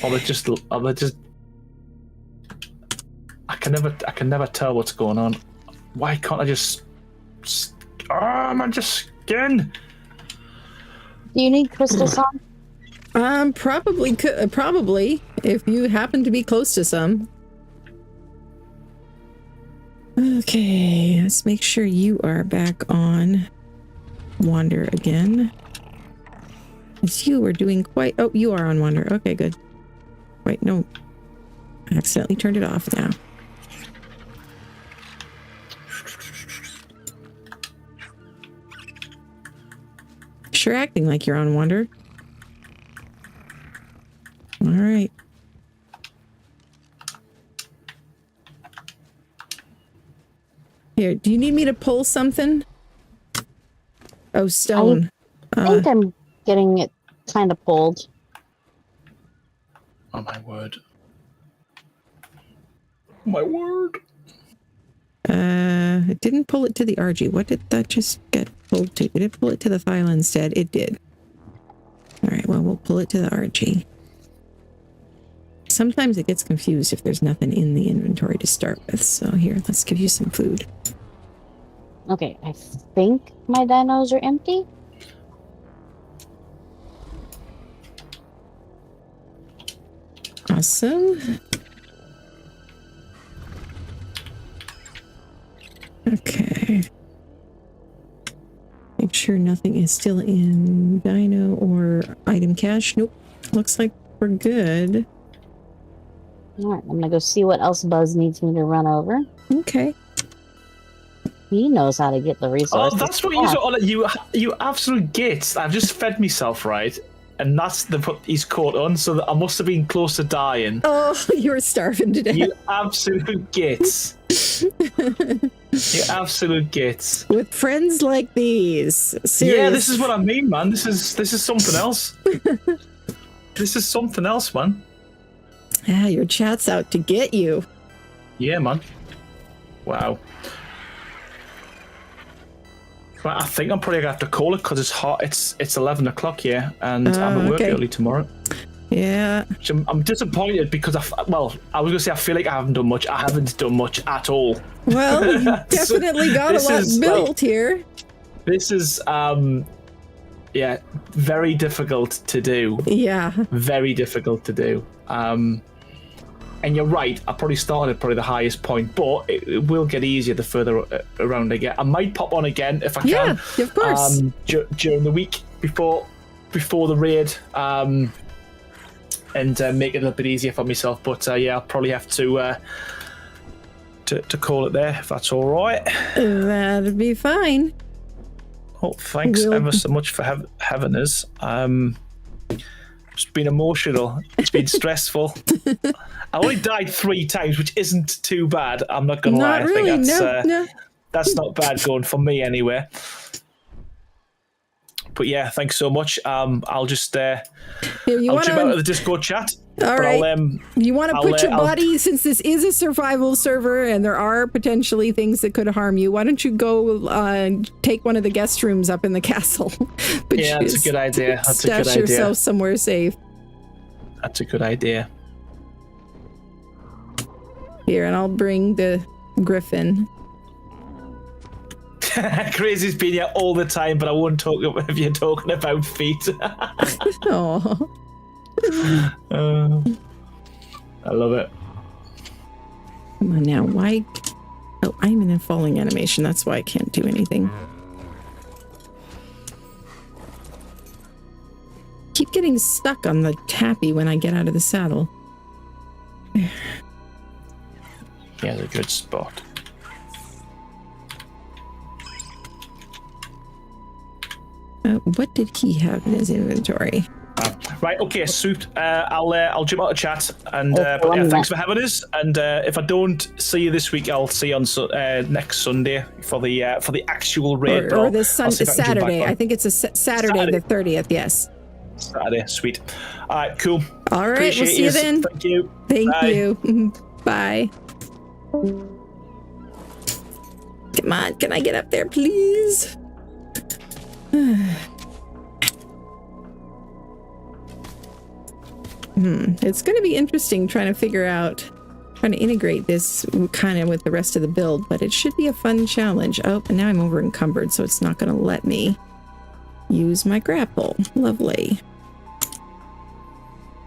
S3: Or they just I can never tell what's going on. Why can't I just am I just getting?
S4: Do you need crystal song?
S1: Probably if you happen to be close to some. Okay, let's make sure you are back on Wander again. As you were doing quite... Oh, you are on Wander. Okay, good. Wait, no. I accidentally turned it off now. Sure acting like you're on Wander. All right. Here, do you need me to pull something? Oh, stone.
S4: I think I'm getting it kind of pulled.
S3: Oh, my word. My word.
S1: It didn't pull it to the RG. What did that just get pulled to? Did it pull it to the file instead? It did. All right, well, we'll pull it to the RG. Sometimes it gets confused if there's nothing in the inventory to start with. So here, let's give you some food.
S4: Okay, I think my dinos are empty.
S1: Awesome. Okay. Make sure nothing is still in dino or item cache. Nope. Looks like we're good.
S4: All right, I'm gonna go see what else Buzz needs me to run over.
S1: Okay.
S4: He knows how to get the resources.
S3: Oh, that's what you absolute gits. I've just fed myself, right? And that's what he's caught on, so that I must have been close to dying.
S1: Oh, you were starving to death.
S3: You absolute gits. You absolute gits.
S1: With friends like these. Serious.
S3: Yeah, this is what I mean, man. This is something else. This is something else, man.
S1: Yeah, your chat's out to get you.
S3: Yeah, man. Wow. But I think I'm probably gonna have to call it because it's hot. It's 11 o'clock here, and I'm at work early tomorrow.
S1: Yeah.
S3: So I'm disappointed because I was gonna say I feel like I haven't done much. I haven't done much at all.
S1: Well, you definitely got a lot built here.
S3: This is yeah, very difficult to do.
S1: Yeah.
S3: Very difficult to do. And you're right, I probably started the highest point, but it will get easier the further around I get. I might pop on again if I can.
S1: Yeah, of course.
S3: During the week before the raid, and make it a little bit easier for myself. But yeah, I'll probably have to call it there if that's all right.
S1: That'd be fine.
S3: Oh, thanks ever so much for having us. It's been emotional. It's been stressful. I only died 3 times, which isn't too bad. I'm not gonna lie.
S1: Really,
S3: I think
S1: no.
S3: That's not bad going for me anyway. But yeah, thanks so much. I'll just I'll jump out of the Discord chat.
S1: All right. You want to put your body, since this is a survival server and there are potentially things that could harm you, why don't you go take one of the guest rooms up in the castle?
S3: Yeah, that's a good idea. That's a good idea.
S1: Stash yourself somewhere safe.
S3: That's a good idea.
S1: Here, and I'll bring the griffin.
S3: Crazy's been here all the time, but I won't talk if you're talking about feet.
S1: Oh.
S3: I love it.
S1: Come on now, why? Oh, I'm in a falling animation. That's why I can't do anything. Keep getting stuck on the tappy when I get out of the saddle.
S3: Yeah, a good spot.
S1: What did he have in his inventory?
S3: Right, okay, sweet. I'll jump out of chat, and but yeah, thanks for having us. And if I don't see you this week, I'll see you on next Sunday for the actual raid.
S1: Or this Saturday. I think it's a Saturday the 30th. Yes.
S3: Saturday, sweet. All right, cool.
S1: All right, we'll see you then.
S3: Thank you.
S1: Thank you. Bye. Come on, can I get up there, please? It's going to be interesting trying to figure out trying to integrate this kind of with the rest of the build, but it should be a fun challenge. Oh, and now I'm over encumbered, so it's not going to let me use my grapple. Lovely.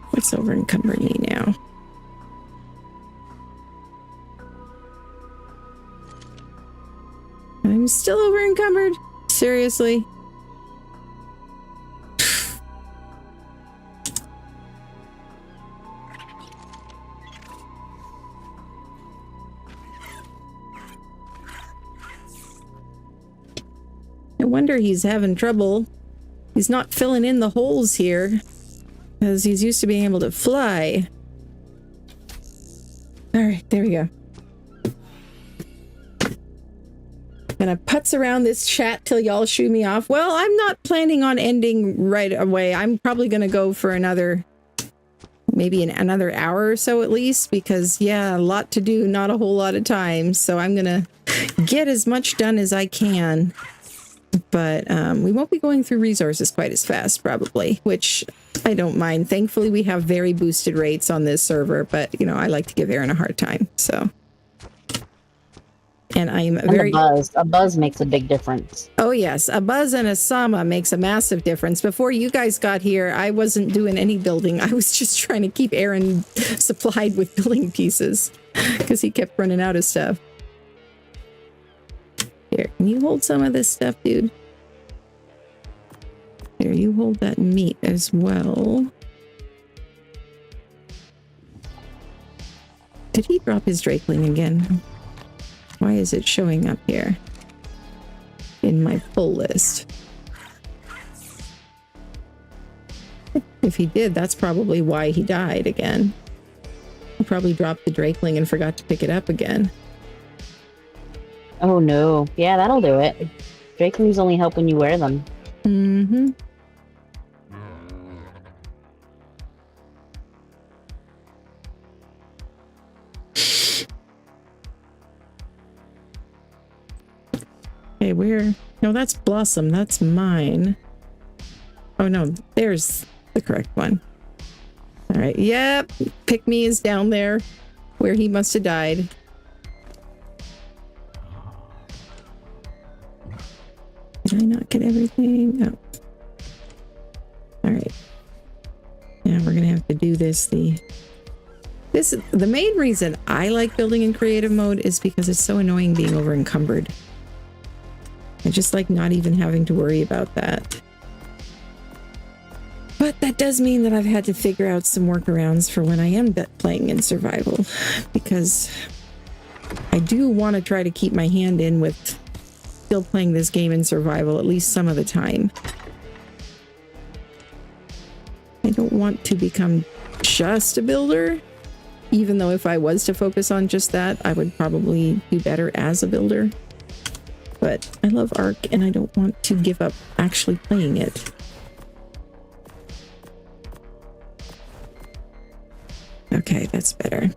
S1: What's over encumbering me now? I'm still over encumbered? Seriously? No wonder he's having trouble. He's not filling in the holes here, because he's used to being able to fly. Alright, there we go. Gonna putz around this chat till y'all shoo me off. Well, I'm not planning on ending right away. I'm probably gonna go for another, maybe another hour or so at least, because yeah, a lot to do, not a whole lot of time. So I'm gonna get as much done as I can. But we won't be going through resources quite as fast, probably, which I don't mind. Thankfully, we have very boosted rates on this server, but, you know, I like to give Aaron a hard time, so. And I'm very...
S4: A buzz makes a big difference.
S1: Oh, yes. A buzz and a sama makes a massive difference. Before you guys got here, I wasn't doing any building. I was just trying to keep Aaron supplied with building pieces, because he kept running out of stuff. Here, can you hold some of this stuff, dude? Here, you hold that meat as well. Did he drop his drakeling again? Why is it showing up here in my pull list? If he did, that's probably why he died again. He probably dropped the drakeling and forgot to pick it up again.
S4: Oh no. Yeah, that'll do it. Drakelings only help when you wear them.
S1: Mm-hmm. Okay, where? No, that's Blossom. That's mine. Oh no, there's the correct one. All right. Yep. Pick Me is down there where he must have died. Did I not get everything? No. All right. Now we're gonna have to do this. The main reason I like building in creative mode is because it's so annoying being over encumbered. I just like not even having to worry about that. But that does mean that I've had to figure out some workarounds for when I am playing in survival, because I do want to try to keep my hand in with still playing this game in survival at least some of the time. I don't want to become just a builder, even though if I was to focus on just that, I would probably do better as a builder. But I love Ark and I don't want to give up actually playing it. Okay, that's better.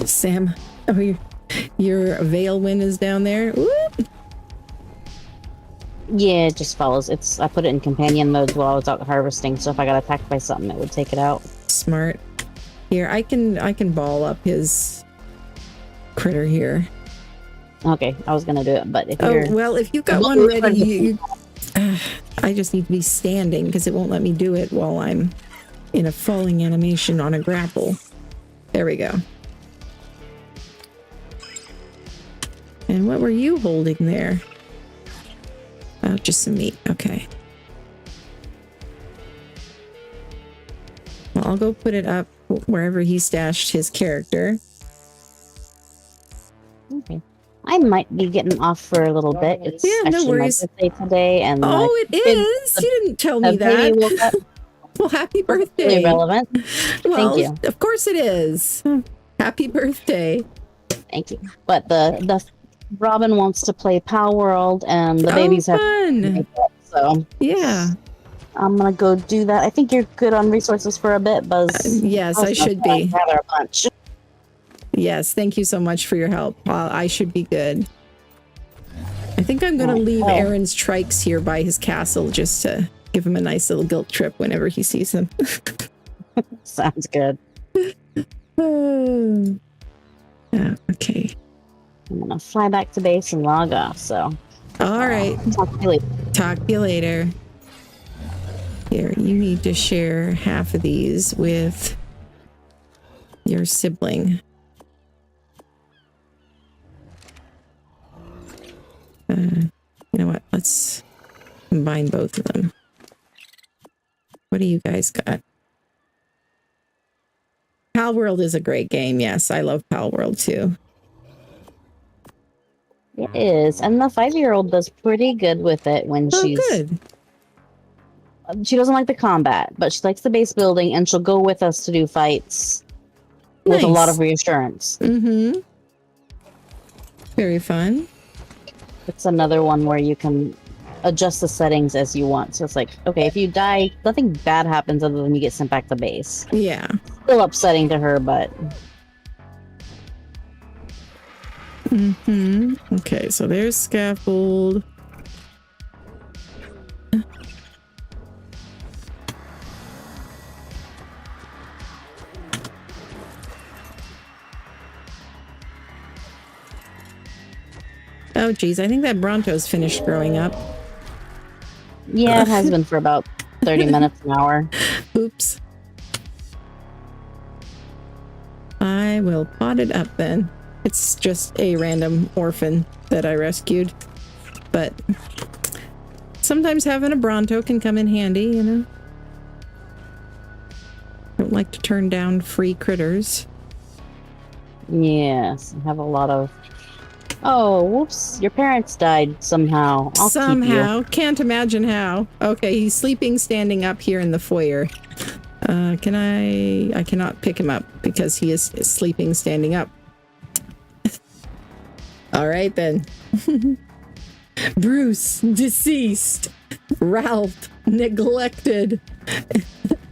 S1: Sam, oh, your veil wind is down there. Whoop.
S4: Yeah, it just follows. I put it in companion mode while I was out harvesting, so if I got attacked by something, it would take it out.
S1: Smart. Here, I can ball up his critter here.
S4: Okay, I was gonna do it, but if you're...
S1: Oh, well, if you've got one ready, I just need to be standing because it won't let me do it while I'm in a falling animation on a grapple. There we go. And what were you holding there? Oh, just some meat. Okay. Well, I'll go put it up wherever he stashed his character.
S4: Okay. I might be getting off for a little bit. It's
S1: no worries.
S4: My birthday today, and
S1: it is. You didn't tell me that. Well, happy birthday.
S4: Irrelevant.
S1: Well,
S4: thank you.
S1: Of course it is. Happy birthday.
S4: Thank you. But the Robin wants to play Pal World, and the babies have
S1: fun.
S4: So
S1: yeah,
S4: I'm gonna go do that. I think you're good on resources for a bit, Buzz.
S1: Yes, I should be.
S4: Rather a bunch.
S1: Yes, thank you so much for your help. I should be good. I I think I'm going to leave
S4: Oh.
S1: Aaron's trikes here by his castle just to give him a nice little guilt trip whenever he sees them.
S4: Sounds good.
S1: Okay.
S4: I'm gonna fly back to base and log off. So.
S1: All right.
S4: Talk to you later.
S1: Talk to you later. Here, you need to share half of these with your sibling. You know what? Let's combine both of them. What do you guys got? Pal World is a great game. Yes, I love Pal World too.
S4: It is, and the 5-year-old does pretty good with it when she's
S1: good.
S4: She doesn't like the combat, but she likes the base building, and she'll go with us to do fights with a lot of reassurance.
S1: Mm-hmm. Very fun.
S4: It's another one where you can adjust the settings as you want. So it's like, okay, if you die, nothing bad happens other than you get sent back to base.
S1: Yeah.
S4: Still upsetting to her, but...
S1: Mm-hmm. Okay, so there's scaffold. Oh, geez, I think that Bronto's finished growing up.
S4: Yeah, it has been for about 30 minutes, an hour.
S1: Oops. I will pot it up then. It's just a random orphan that I rescued. But sometimes having a Bronto can come in handy, you know? Don't like to turn down free critters.
S4: Yes, I have a lot of... Oh, whoops. Your parents died somehow. I'll
S1: Somehow.
S4: keep you.
S1: Can't imagine how. Okay, he's sleeping standing up here in the foyer. I cannot pick him up because he is sleeping standing up. All right, then. Bruce, deceased. Ralph, neglected.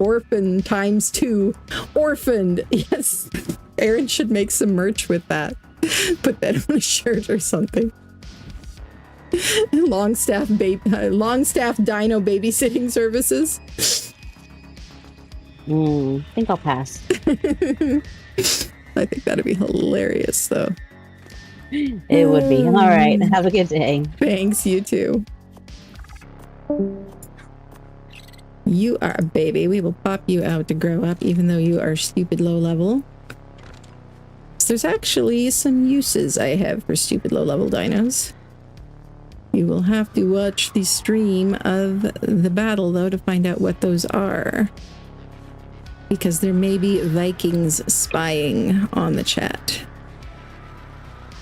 S1: Orphan times 2. Orphaned. Yes. Aaron should make some merch with that. Put that on a shirt or something. Long-staff dino babysitting services.
S4: I think I'll pass.
S1: I think that'd be hilarious, though.
S4: It would be. All right. Have a good day.
S1: Thanks, you too. You are a baby. We will pop you out to grow up, even though you are stupid low level. So there's actually some uses I have for stupid low level dinos. You will have to watch the stream of the battle, though, to find out what those are. Because there may be Vikings spying on the chat.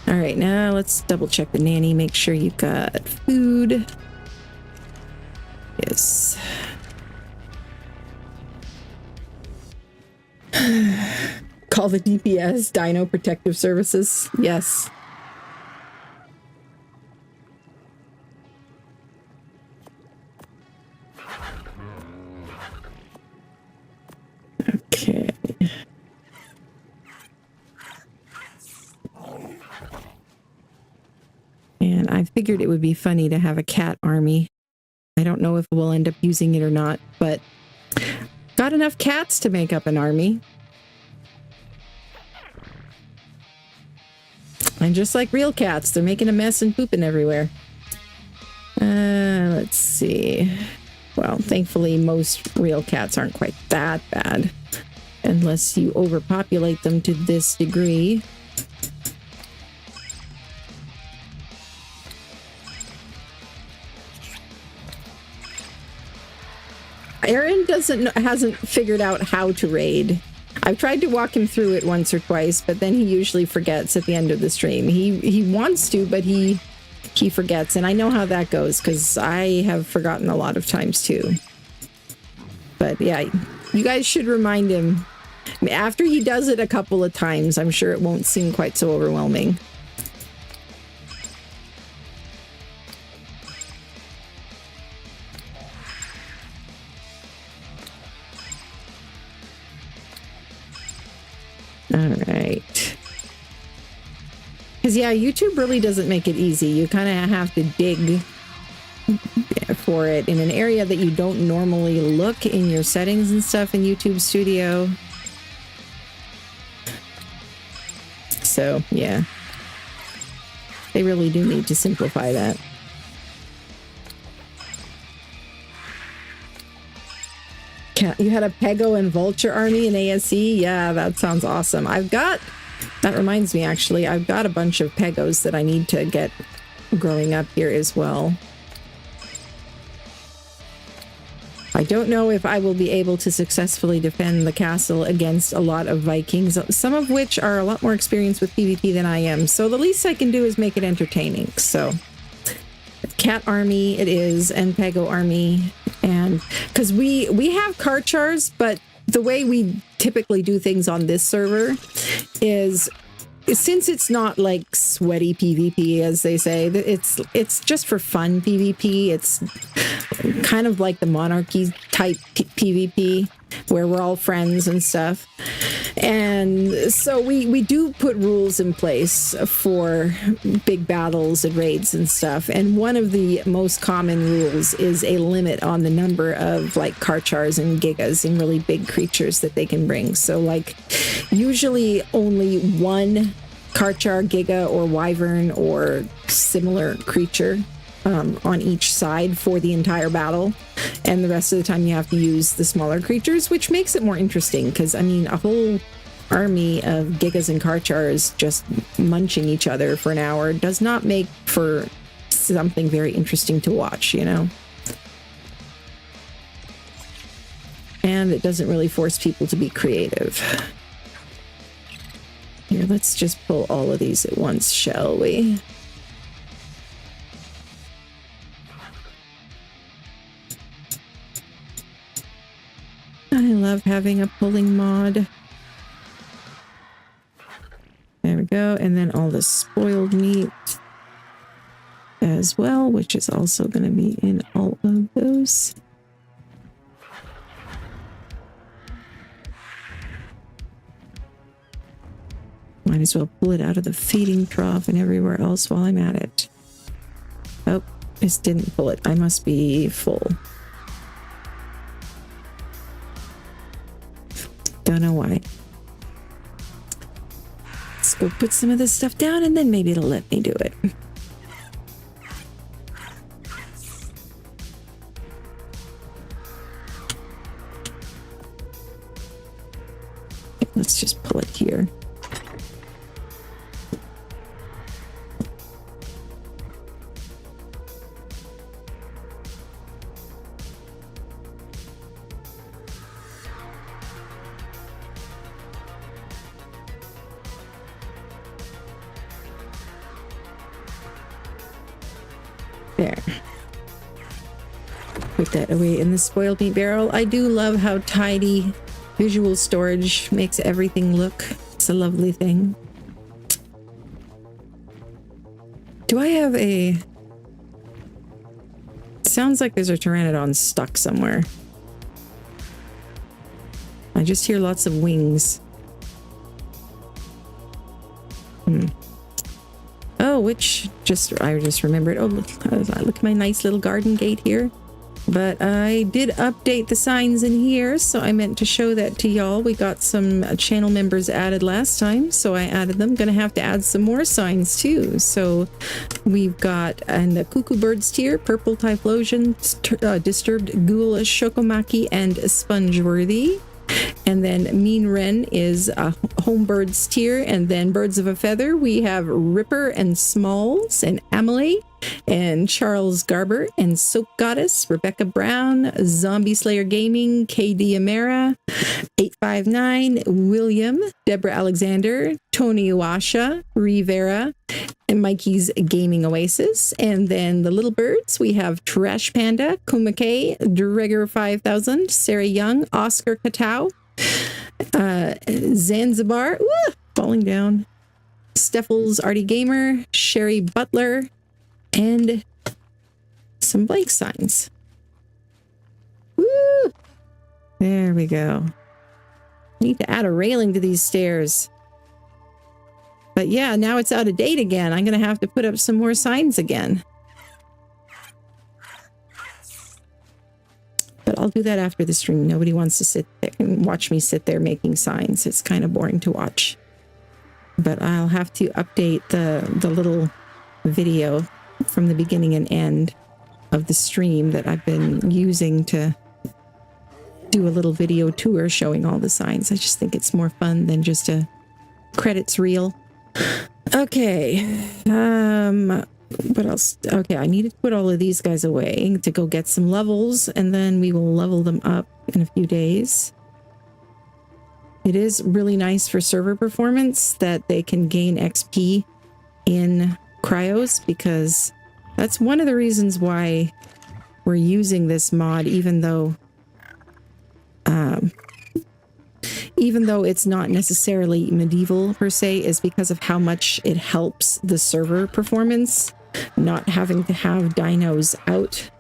S1: All right, now let's double check the nanny, make sure you've got food. Yes. Call the DPS, Dino Protective Services. Yes. Okay. And I figured it would be funny to have a cat army. I don't know if we'll end up using it or not, but got enough cats to make up an army. And just like real cats, they're making a mess and pooping everywhere. Let's see. Well, thankfully, most real cats aren't quite that bad. Unless you overpopulate them to this degree. Aaron hasn't figured out how to raid. I've tried to walk him through it once or twice, but then he usually forgets at the end of the stream. He wants to, but he forgets, and I know how that goes because I have forgotten a lot of times too. But yeah, you guys should remind him. After he does it a couple of times, I'm sure it won't seem quite so overwhelming. All right. Because, yeah, YouTube really doesn't make it easy. You kind of have to dig for it in an area that you don't normally look in your settings and stuff in YouTube Studio. So, yeah. They really do need to simplify that. You had a Pego and Vulture army in ASE? Yeah, that sounds awesome. That reminds me, actually, I've got a bunch of Pegos that I need to get growing up here as well. I don't know if I will be able to successfully defend the castle against a lot of Vikings, some of which are a lot more experienced with PvP than I am. So the least I can do is make it entertaining. So cat army it is, and Pego army. And because we have Karchars, but the way we typically do things on this server is, since it's not like sweaty PvP, as they say, it's just for fun PvP. It's kind of like the monarchy type PvP where we're all friends and stuff. And so we do put rules in place for big battles and raids and stuff. And one of the most common rules is a limit on the number of like Karchars and Gigas and really big creatures that they can bring. So like usually only one Karchar, Giga, or Wyvern or similar creature on each side for the entire battle, and the rest of the time you have to use the smaller creatures, which makes it more interesting because, I mean, a whole army of Gigas and Karchars just munching each other for an hour does not make for something very interesting to watch, you know? And it doesn't really force people to be creative. Here, let's just pull all of these at once, shall we? I love having a pulling mod. There we go. And then all the spoiled meat as well, which is also going to be in all of those. Might as well pull it out of the feeding trough and everywhere else while I'm at it. Oh, this didn't pull it. I must be full. Don't know why. Let's go put some of this stuff down and then maybe it'll let me do it. Let's just pull it here. There. Put that away in the spoiled meat barrel. I do love how tidy visual storage makes everything look. It's a lovely thing. Do I have a... Sounds like there's a pteranodon stuck somewhere. I just hear lots of wings. Oh, which I just remembered. Oh, look at my nice little garden gate here. But I did update the signs in here, so I meant to show that to y'all. We got some channel members added last time, so I added them. Gonna have to add some more signs too. So we've got in the Cuckoo Birds tier, Purple Typhlosion, Disturbed Ghoul, Shokomaki, and Spongeworthy. And then Mean Wren is Home Birds tier. And then Birds of a Feather, we have Ripper and Smalls and Amelie and Charles Garber and Soap Goddess, Rebecca Brown, Zombie Slayer Gaming, KD Amera, 859, William, Deborah Alexander, Tony Uwasha, Rivera, and Mikey's Gaming Oasis. And then the Little Birds, we have Trash Panda, Kumake, Dregger 5000, Sarah Young, Oscar Katau, Zanzibar, falling down, Steffels Artie Gamer, Sherry Butler, and some blank signs. Woo! There we go. Need to add a railing to these stairs. But yeah, now it's out of date again. I'm going to have to put up some more signs again. But I'll do that after the stream. Nobody wants to sit there and watch me sit there making signs. It's kind of boring to watch. But I'll have to update the little video from the beginning and end of the stream that I've been using to do a little video tour showing all the signs. I just think it's more fun than just a credits reel. Okay. What else? Okay, I need to put all of these guys away to go get some levels, and then we will level them up in a few days. It is really nice for server performance that they can gain XP in cryos, because that's one of the reasons why we're using this mod, even though it's not necessarily medieval per se, is because of how much it helps the server performance, not having to have dinos out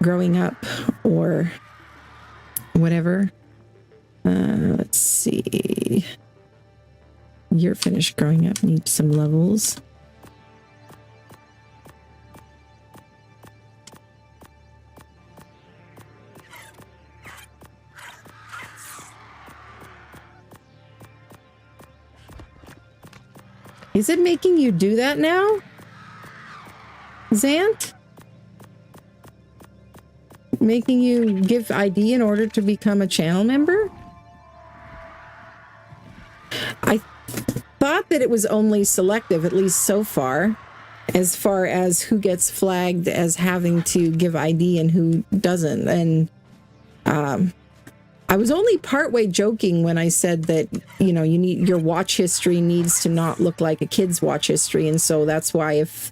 S1: growing up or whatever. Let's see. You're finished growing up. Need some levels. Is it making you do that now? Zant? Making you give ID in order to become a channel member? I thought that it was only selective, at least so far as who gets flagged as having to give ID and who doesn't. And I was only partway joking when I said that, you know, your watch history needs to not look like a kid's watch history. And so that's why if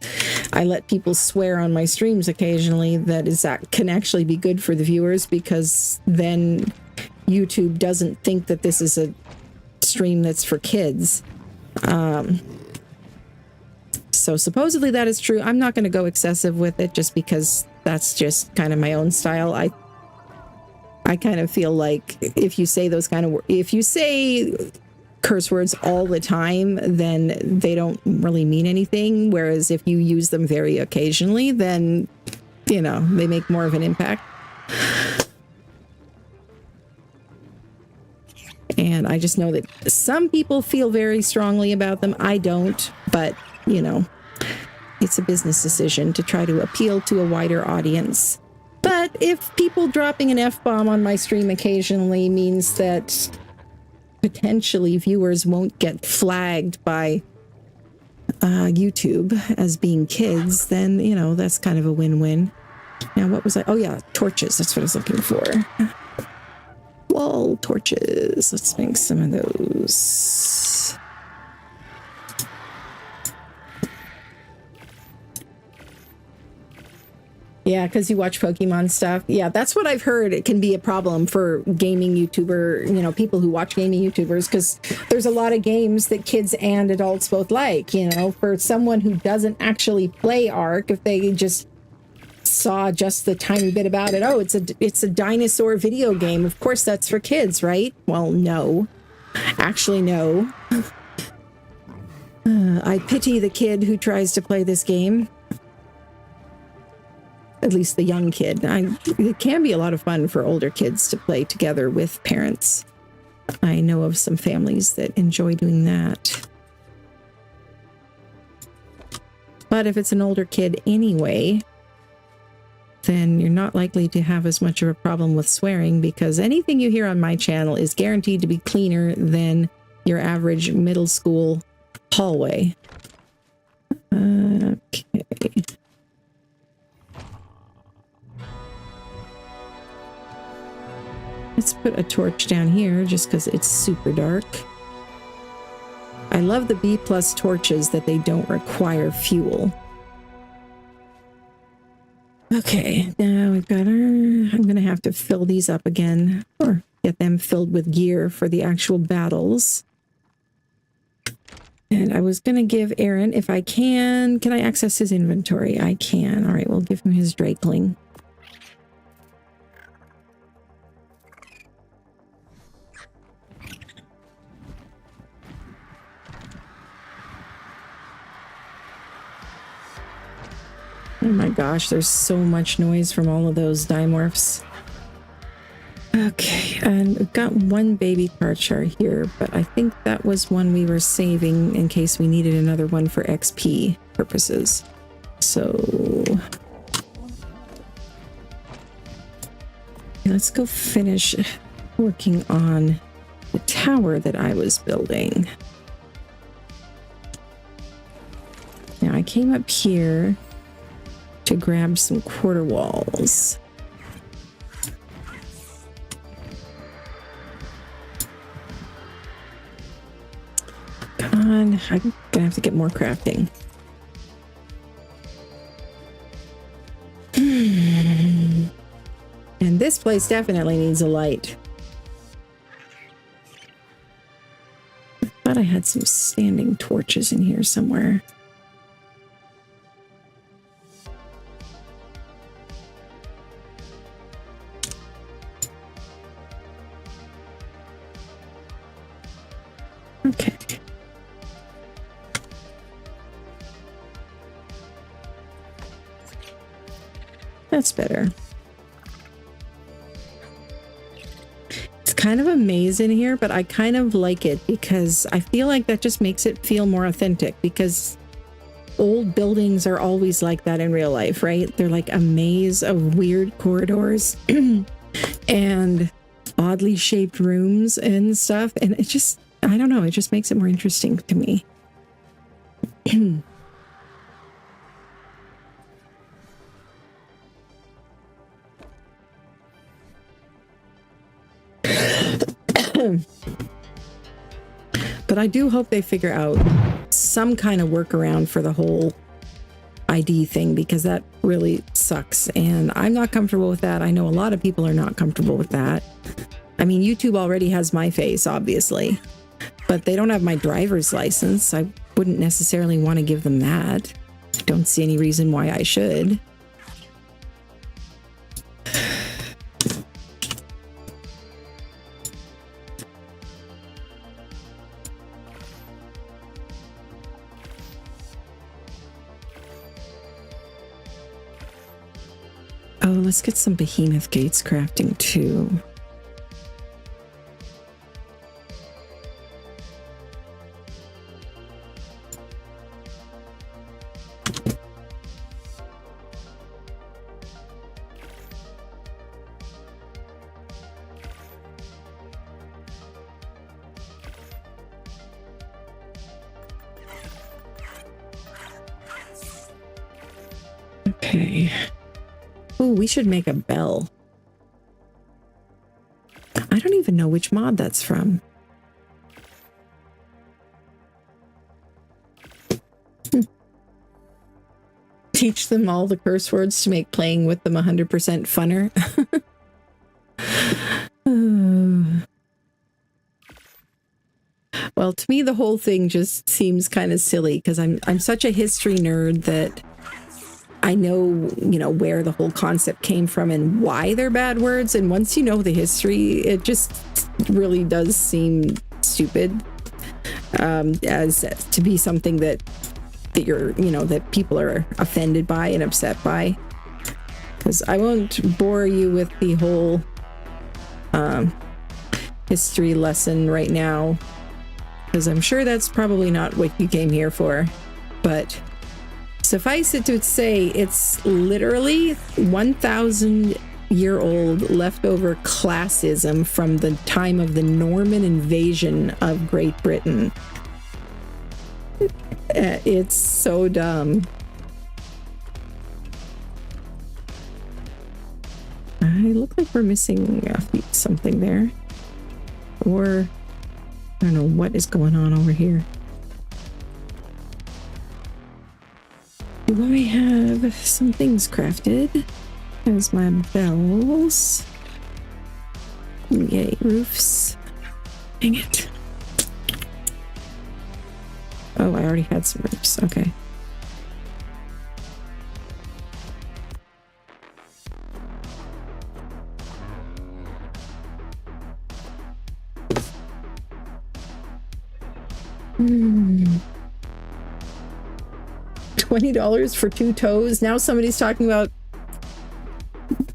S1: I let people swear on my streams occasionally, that can actually be good for the viewers, because then YouTube doesn't think that this is a stream that's for kids. So supposedly that is true. I'm not going to go excessive with it just because that's just kind of my own style. I kind of feel like if you say those kind of if you say curse words all the time, then they don't really mean anything. Whereas if you use them very occasionally, then, you know, they make more of an impact. And I just know that some people feel very strongly about them. I don't, but, you know, it's a business decision to try to appeal to a wider audience. But if people dropping an F-bomb on my stream occasionally means that potentially viewers won't get flagged by YouTube as being kids, then, you know, that's kind of a win-win. Now, what was I? Oh, yeah, torches. That's what I was looking for. Wall torches. Let's make some of those. Yeah, because you watch Pokemon stuff. Yeah, that's what I've heard. It can be a problem for gaming YouTuber, you know, people who watch gaming YouTubers, because there's a lot of games that kids and adults both like, you know. For someone who doesn't actually play Ark, if they just saw just the tiny bit about it, oh, it's a dinosaur video game. Of course that's for kids, right? Well, no. Actually, no. I pity the kid who tries to play this game. At least the young kid. It can be a lot of fun for older kids to play together with parents. I know of some families that enjoy doing that. But if it's an older kid anyway, then you're not likely to have as much of a problem with swearing, because anything you hear on my channel is guaranteed to be cleaner than your average middle school hallway. Okay. Let's put a torch down here just because it's super dark. I love the B+ torches that they don't require fuel. Okay, now we've got our... I'm going to have to fill these up again, or get them filled with gear for the actual battles. And I was going to give Aaron, if I can I access his inventory? I can. All right, we'll give him his Drakeling. Oh my gosh, there's so much noise from all of those dimorphs. Okay, and we've got one baby car chart here, but I think that was one we were saving in case we needed another one for XP purposes. So let's go finish working on the tower that I was building. Now I came up here to grab some quarter walls. Come on, I'm gonna have to get more crafting. And this place definitely needs a light. I thought I had some standing torches in here somewhere. Okay. That's better. It's kind of a maze in here, but I kind of like it because I feel like that just makes it feel more authentic, because old buildings are always like that in real life, right? They're like a maze of weird corridors and oddly shaped rooms and stuff. And it just, I don't know, it just makes it more interesting to me. But I do hope they figure out some kind of workaround for the whole ID thing, because that really sucks. And I'm not comfortable with that. I know a lot of people are not comfortable with that. I mean, YouTube already has my face, obviously, but they don't have my driver's license. I wouldn't necessarily want to give them that. Don't see any reason why I should. Oh, let's get some behemoth gates crafting too. Okay. Oh, we should make a bell. I don't even know which mod that's from. Teach them all the curse words to make playing with them 100% funner. Well, to me, the whole thing just seems kind of silly, because I'm such a history nerd that I know, you know, where the whole concept came from and why they're bad words. And once you know the history, it just really does seem stupid as to be something that you're, you know, that people are offended by and upset by. Because I won't bore you with the whole history lesson right now, because I'm sure that's probably not what you came here for. But suffice it to say, it's literally 1,000-year-old leftover classism from the time of the Norman invasion of Great Britain. It's so dumb. I look like we're missing something there. Or, I don't know what is going on over here. Do I have some things crafted? There's my bells. Yay, roofs. Dang it. Oh, I already had some roofs. Okay. $20 for 2 toes. Now somebody's talking about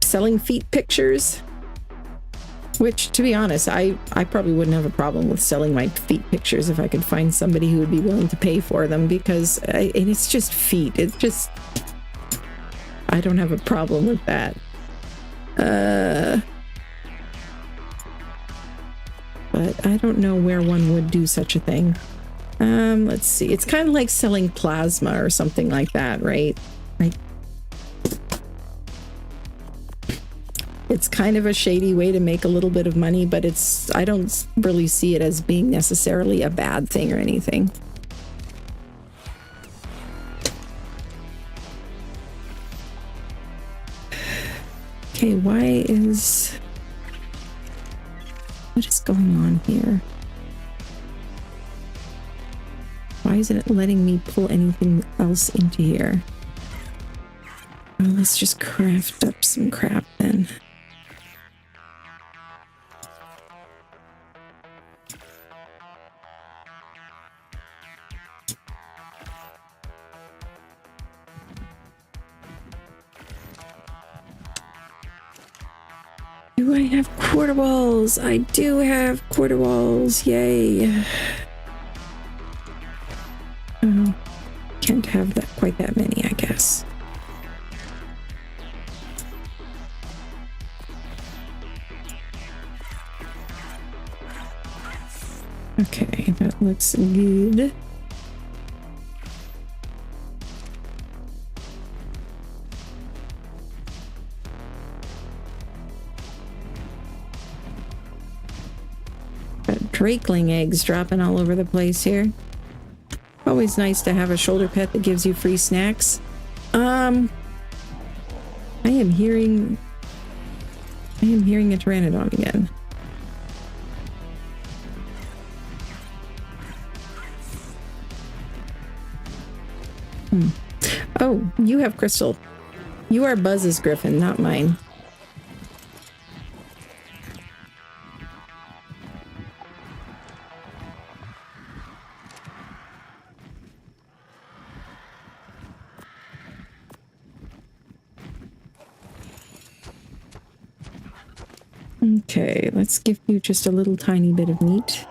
S1: selling feet pictures. Which, to be honest, I probably wouldn't have a problem with selling my feet pictures if I could find somebody who would be willing to pay for them, because and it's just feet. It's just... I don't have a problem with that. But I don't know where one would do such a thing. Let's see. It's kind of like selling plasma or something like that, right? Like, it's kind of a shady way to make a little bit of money, but I don't really see it as being necessarily a bad thing or anything. Okay, what is going on here? Why isn't it letting me pull anything else into here? Well, let's just craft up some crap then. Do I have quarter walls? I do have quarter walls. Yay. Oh, can't have that quite that many, I guess. Okay, that looks good. Drakeling eggs dropping all over the place here. Always nice to have a shoulder pet that gives you free snacks. I am hearing a pteranodon again. Oh, you have crystal. You are Buzz's griffin, not mine. Okay, let's give you just a little tiny bit of meat.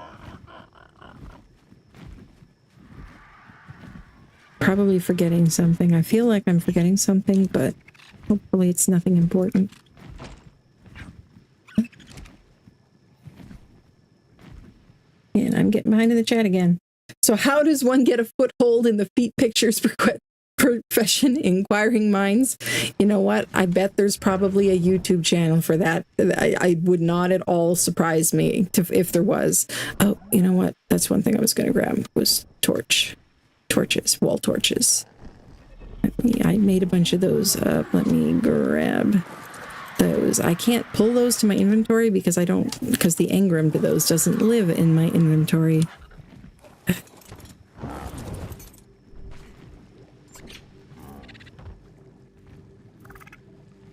S1: Probably forgetting something. I feel like I'm forgetting something, but hopefully it's nothing important. And I'm getting behind in the chat again. So how does one get a foothold in the feet pictures profession? Inquiring minds. You know what? I bet there's probably a YouTube channel for that. I would not at all surprise me if there was. Oh, you know what? That's one thing I was going to grab was torches, wall torches. I made a bunch of those up. Let me grab those. I can't pull those to my inventory because the engram to those doesn't live in my inventory.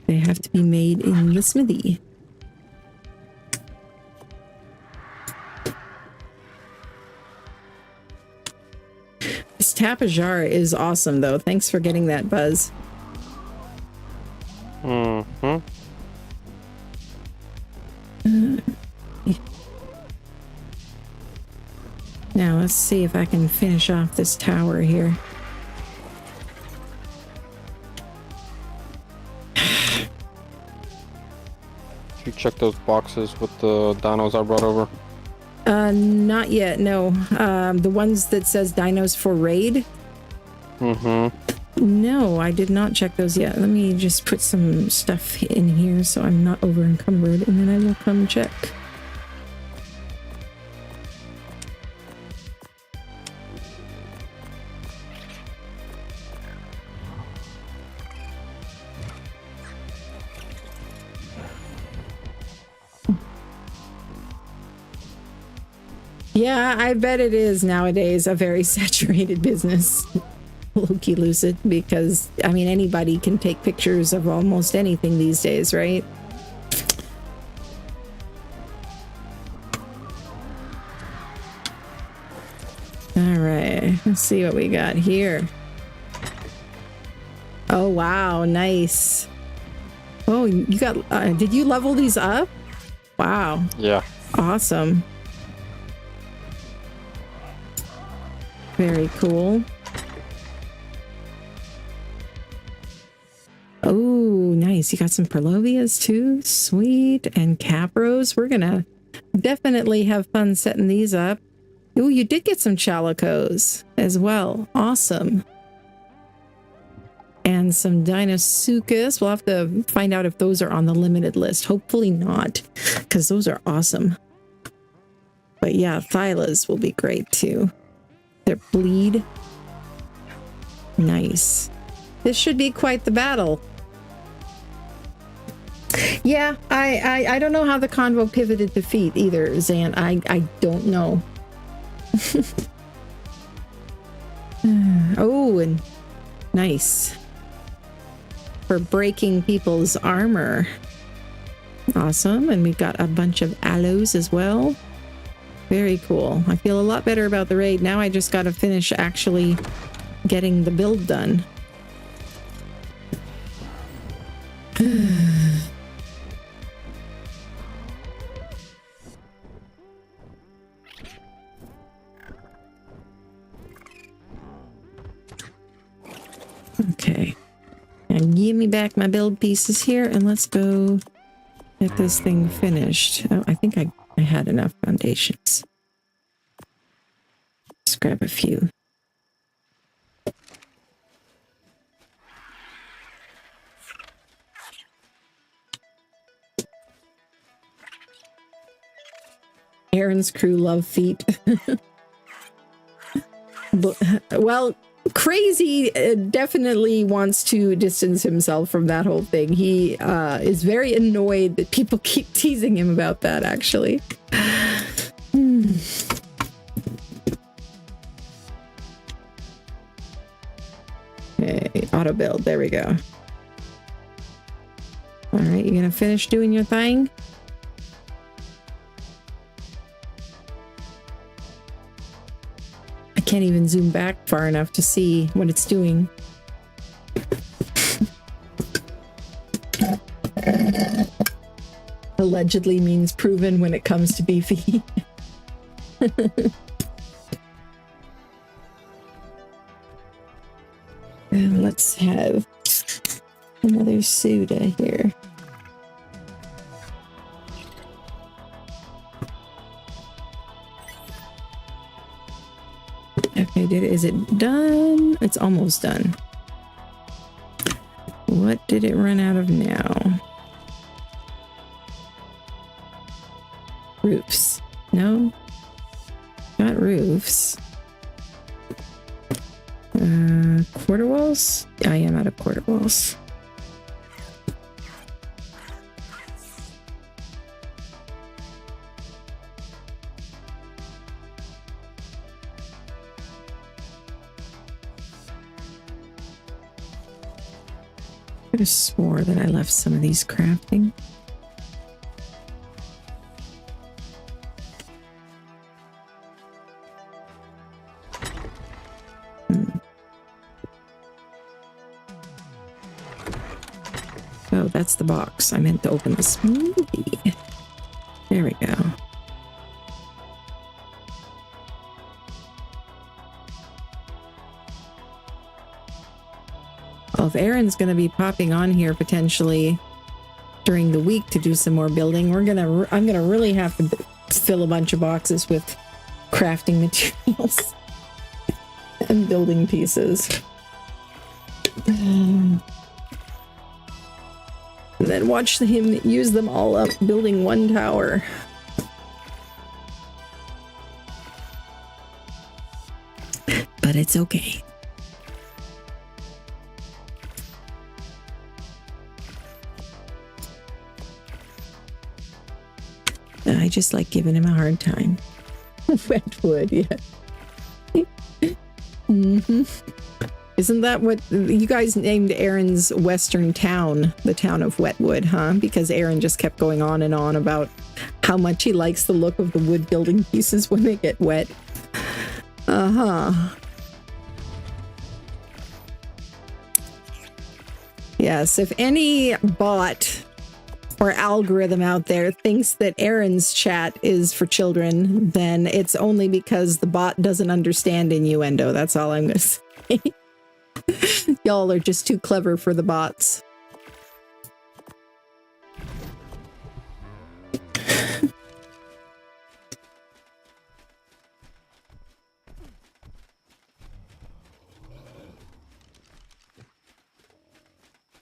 S1: They have to be made in the smithy. This tapajar is awesome, though. Thanks for getting that, Buzz.
S5: Mm-hmm.
S1: Now, let's see if I can finish off this tower here.
S5: You check those boxes with the dinos I brought over?
S1: Not yet, no. The ones that says dinos for raid?
S5: Mm-hmm.
S1: No, I did not check those yet. Let me just put some stuff in here so I'm not over encumbered, and then I will come check. Yeah, I bet it is nowadays a very saturated business, Loki Lucid, because, I mean, anybody can take pictures of almost anything these days, right? All right, let's see what we got here. Oh, wow. Nice. Oh, you got, did you level these up? Wow.
S5: Yeah.
S1: Awesome. Very cool. Oh, nice. You got some Perlovias too. Sweet. And Capros. We're gonna definitely have fun setting these up. Oh, you did get some Chalicos as well. Awesome. And some Deinosuchus. We'll have to find out if those are on the limited list. Hopefully not, because those are awesome. But yeah, Thylas will be great too. Their bleed. Nice. This should be quite the battle. Yeah, I don't know how the convo pivoted to feet either, Zan. I don't know. Oh, and nice. For breaking people's armor. Awesome. And we've got a bunch of aloes as well. Very cool. I feel a lot better about the raid. Now I just got to finish actually getting the build done. Okay. Now give me back my build pieces here and let's go get this thing finished. Oh, I think I had enough foundations. Let's grab a few. Aaron's crew love feet. Well, Crazy definitely wants to distance himself from that whole thing. He is very annoyed that people keep teasing him about that, actually. Okay, auto build. There we go. All right, you gonna finish doing your thing? I can't even zoom back far enough to see what it's doing. Allegedly means proven when it comes to beefy. Let's have another soda here. Okay, is it done? It's almost done. What did it run out of now? Roofs. No? Got roofs. Quarter walls? I am out of quarter walls. I could have swore that I left some of these crafting. Oh, that's the box. I meant to open the smoothie. There we go. Well, if Aaron's going to be popping on here potentially during the week to do some more building, I'm going to really have to fill a bunch of boxes with crafting materials and building pieces. And then watch him use them all up building one tower. But it's okay. I just like giving him a hard time. Wetwood, yeah. Mm-hmm. Isn't that what you guys named Aaron's western town, the town of Wetwood, huh? Because Aaron just kept going on and on about how much he likes the look of the wood building pieces when they get wet. Uh-huh. Yes, if any bot or algorithm out there thinks that Aaron's chat is for children, then it's only because the bot doesn't understand innuendo. That's all I'm going to say. Y'all are just too clever for the bots.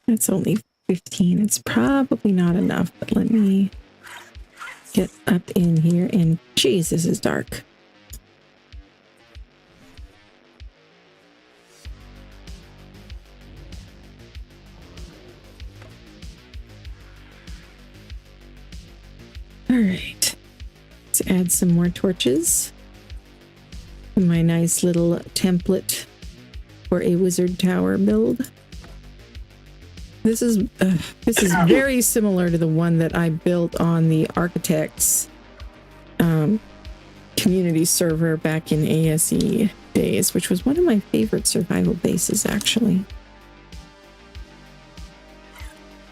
S1: It's only 15. It's probably not enough, but let me get up in here and geez, this is dark. All right, let's add some more torches. My nice little template for a wizard tower build. This is very similar to the one that I built on the Architects community server back in ASE days, which was one of my favorite survival bases, actually.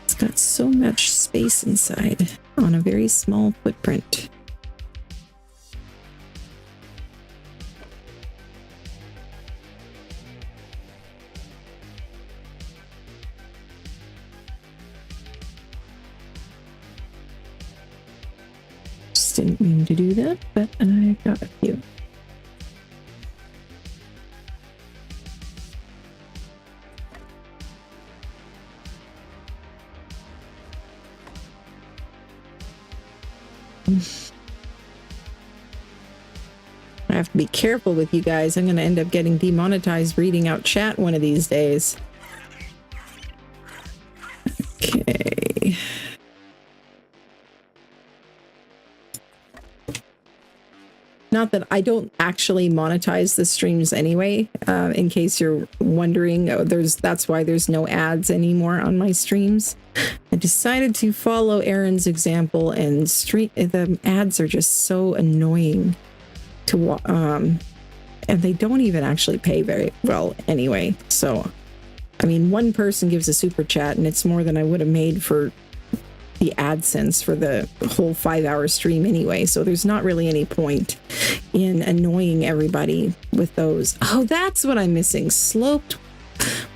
S1: It's got so much space inside on a very small footprint. Didn't mean to do that, but I got a few. I have to be careful with you guys. I'm going to end up getting demonetized reading out chat one of these days. Okay. Not that I don't actually monetize the streams anyway, in case you're wondering. That's why there's no ads anymore on my streams. I decided to follow Aaron's example, and the ads are just so annoying to and they don't even actually pay very well anyway. So, I mean, one person gives a super chat and it's more than I would have made for the AdSense for the whole 5-hour stream anyway, so there's not really any point in annoying everybody with those. Oh, that's what I'm missing. Sloped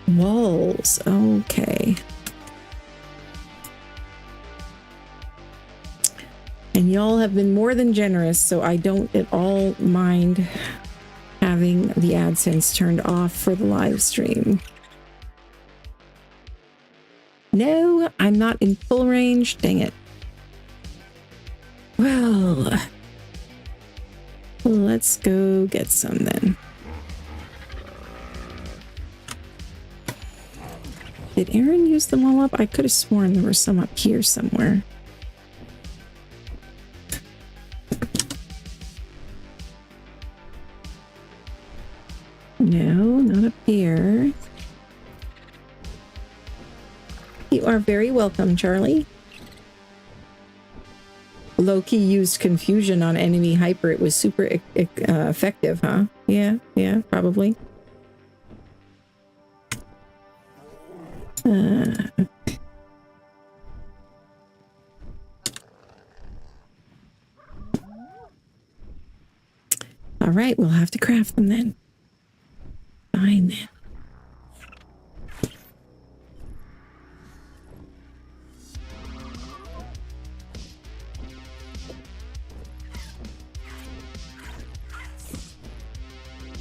S1: walls. Okay. And y'all have been more than generous, so I don't at all mind having the AdSense turned off for the live stream. No, I'm not in full range. Dang it. Well, let's go get some then. Did Aaron use them all up? I could have sworn there were some up here somewhere. No, not up here. You are very welcome, Charlie. Loki used confusion on enemy hyper. It was super effective, huh? Yeah, probably. All right, we'll have to craft them then. Fine then.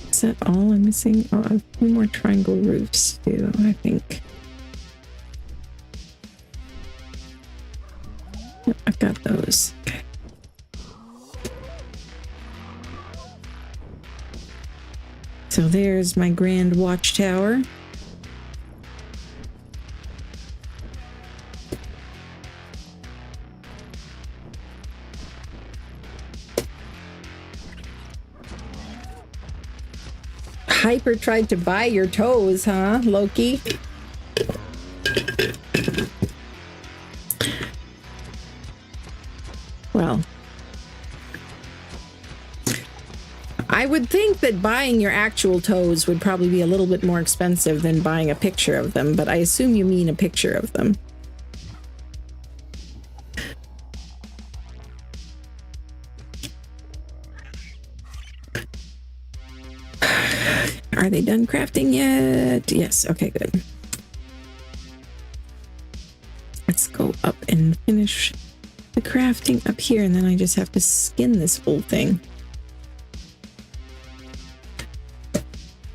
S1: Is that all I'm missing? Oh, I have 2 more triangle roofs too, I think. Yep, I've got those. Okay. So there's my grand watchtower. Hyper tried to buy your toes, huh, Loki? Well, I would think that buying your actual toes would probably be a little bit more expensive than buying a picture of them, but I assume you mean a picture of them. Are they done crafting yet? Yes, okay, good. Let's go up and finish the crafting up here, and then I just have to skin this whole thing.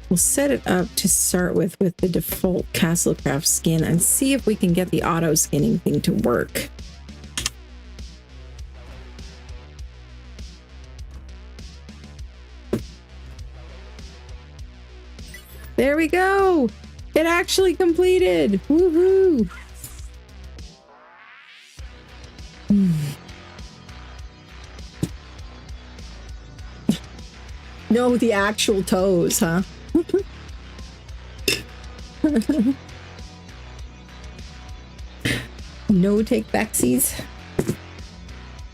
S1: We'll set it up to start with the default Castlecraft skin and see if we can get the auto skinning thing to work. There we go! It actually completed! Woohoo! No, the actual toes, huh? No take backsies.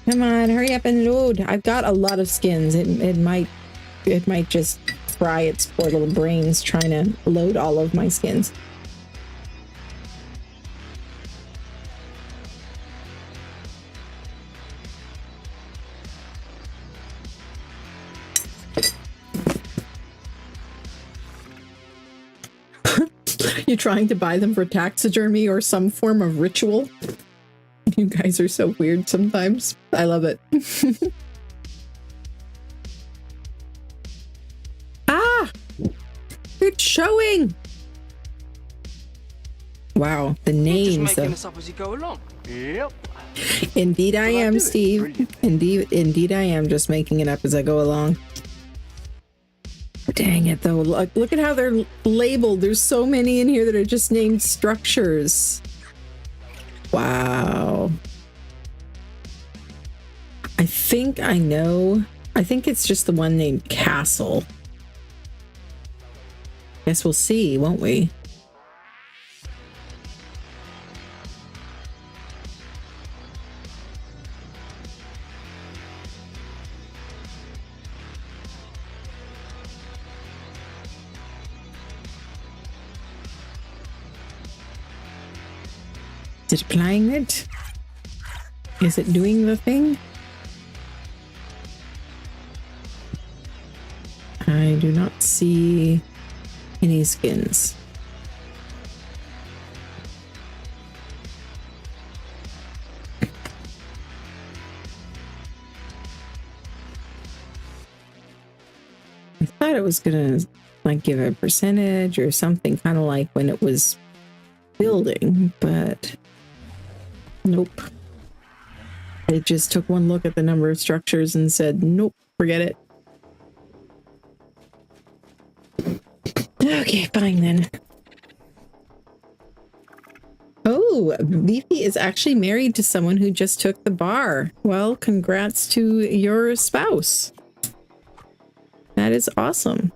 S1: Come on, hurry up and load. I've got a lot of skins. It might just fry its poor little brains trying to load all of my skins. You're trying to buy them for taxidermy or some form of ritual? You guys are so weird sometimes. I love it. Ah! It's showing! Wow, the names.
S6: Just making this up as you go along. Yep.
S1: Indeed I am, Steve. Indeed I am just making it up as I go along. Dang it, though. Look at how they're labeled. There's so many in here that are just named structures. Wow. I think I know. I think it's just the one named Castle. Guess we'll see, won't we? Is it applying it? Is it doing the thing? I do not see any skins. I thought it was gonna like give a percentage or something, kind of like when it was building, but nope. It just took one look at the number of structures and said, nope, forget it. Okay, fine then. Oh, Beefy is actually married to someone who just took the bar. Well, congrats to your spouse. That is awesome.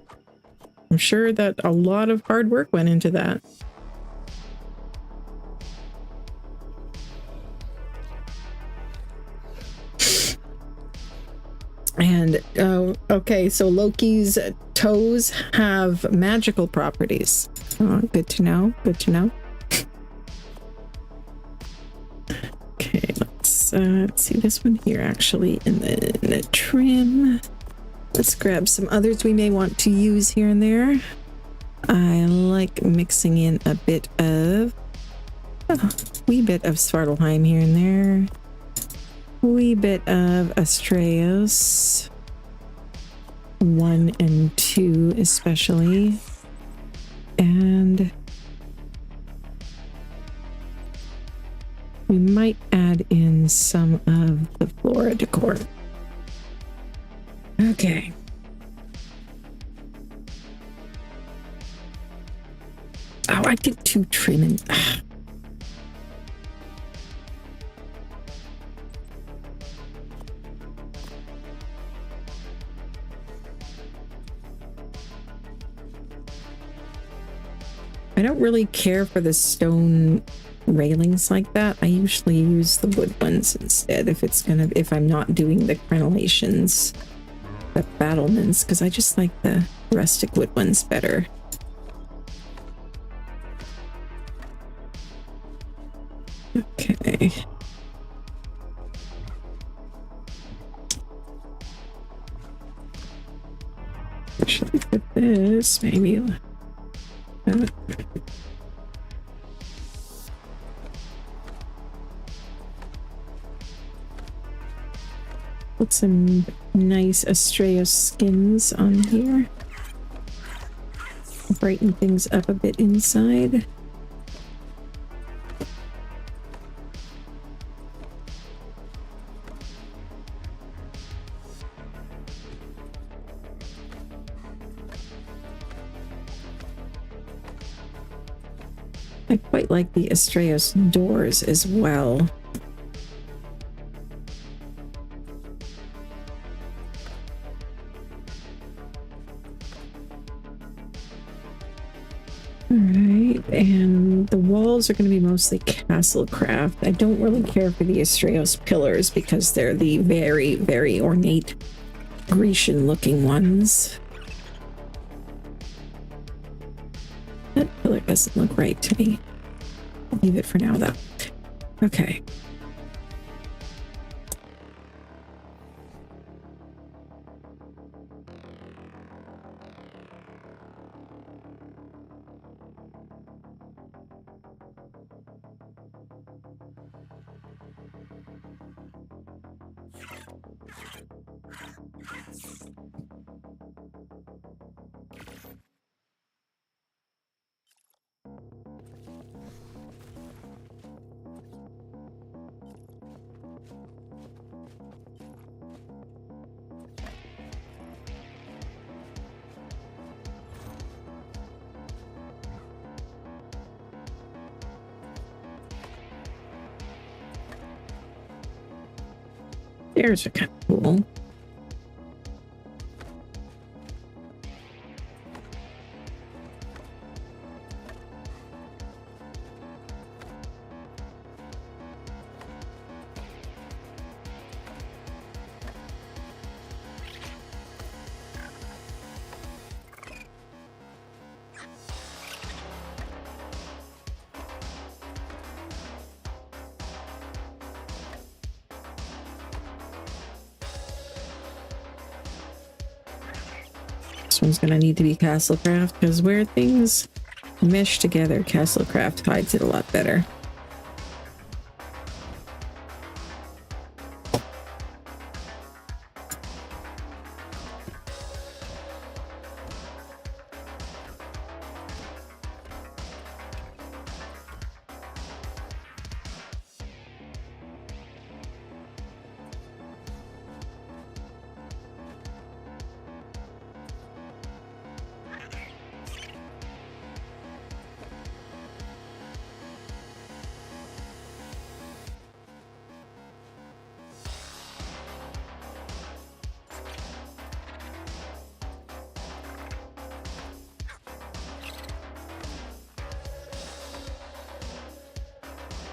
S1: I'm sure that a lot of hard work went into that. And okay, so Loki's toes have magical properties. Oh, good to know. Good to know. Okay, let's see this one here actually, and then the trim. Let's grab some others we may want to use here and there. I like mixing in a bit of wee bit of Svartalheim here and there. Wee bit of Astraeus 1 and 2 especially, and we might add in some of the Flora decor. Okay. Oh, I did 2 trimming. I don't really care for the stone railings like that. I usually use the wood ones instead if I'm not doing the crenellations. the battlements because I just like the rustic wood ones better. Okay. Should I put this? Maybe. Put some nice Astraeus skins on here. Brighten things up a bit inside. I quite like the Astraeus doors as well. Alright, and the walls are going to be mostly castle craft. I don't really care for the Astraeus pillars because they're the very, very ornate Grecian looking ones. That pillar doesn't look right to me. I'll leave it for now though. Okay. Stairs are kind of cool. This one's gonna need to be Castlecraft because where things mesh together, Castlecraft hides it a lot better.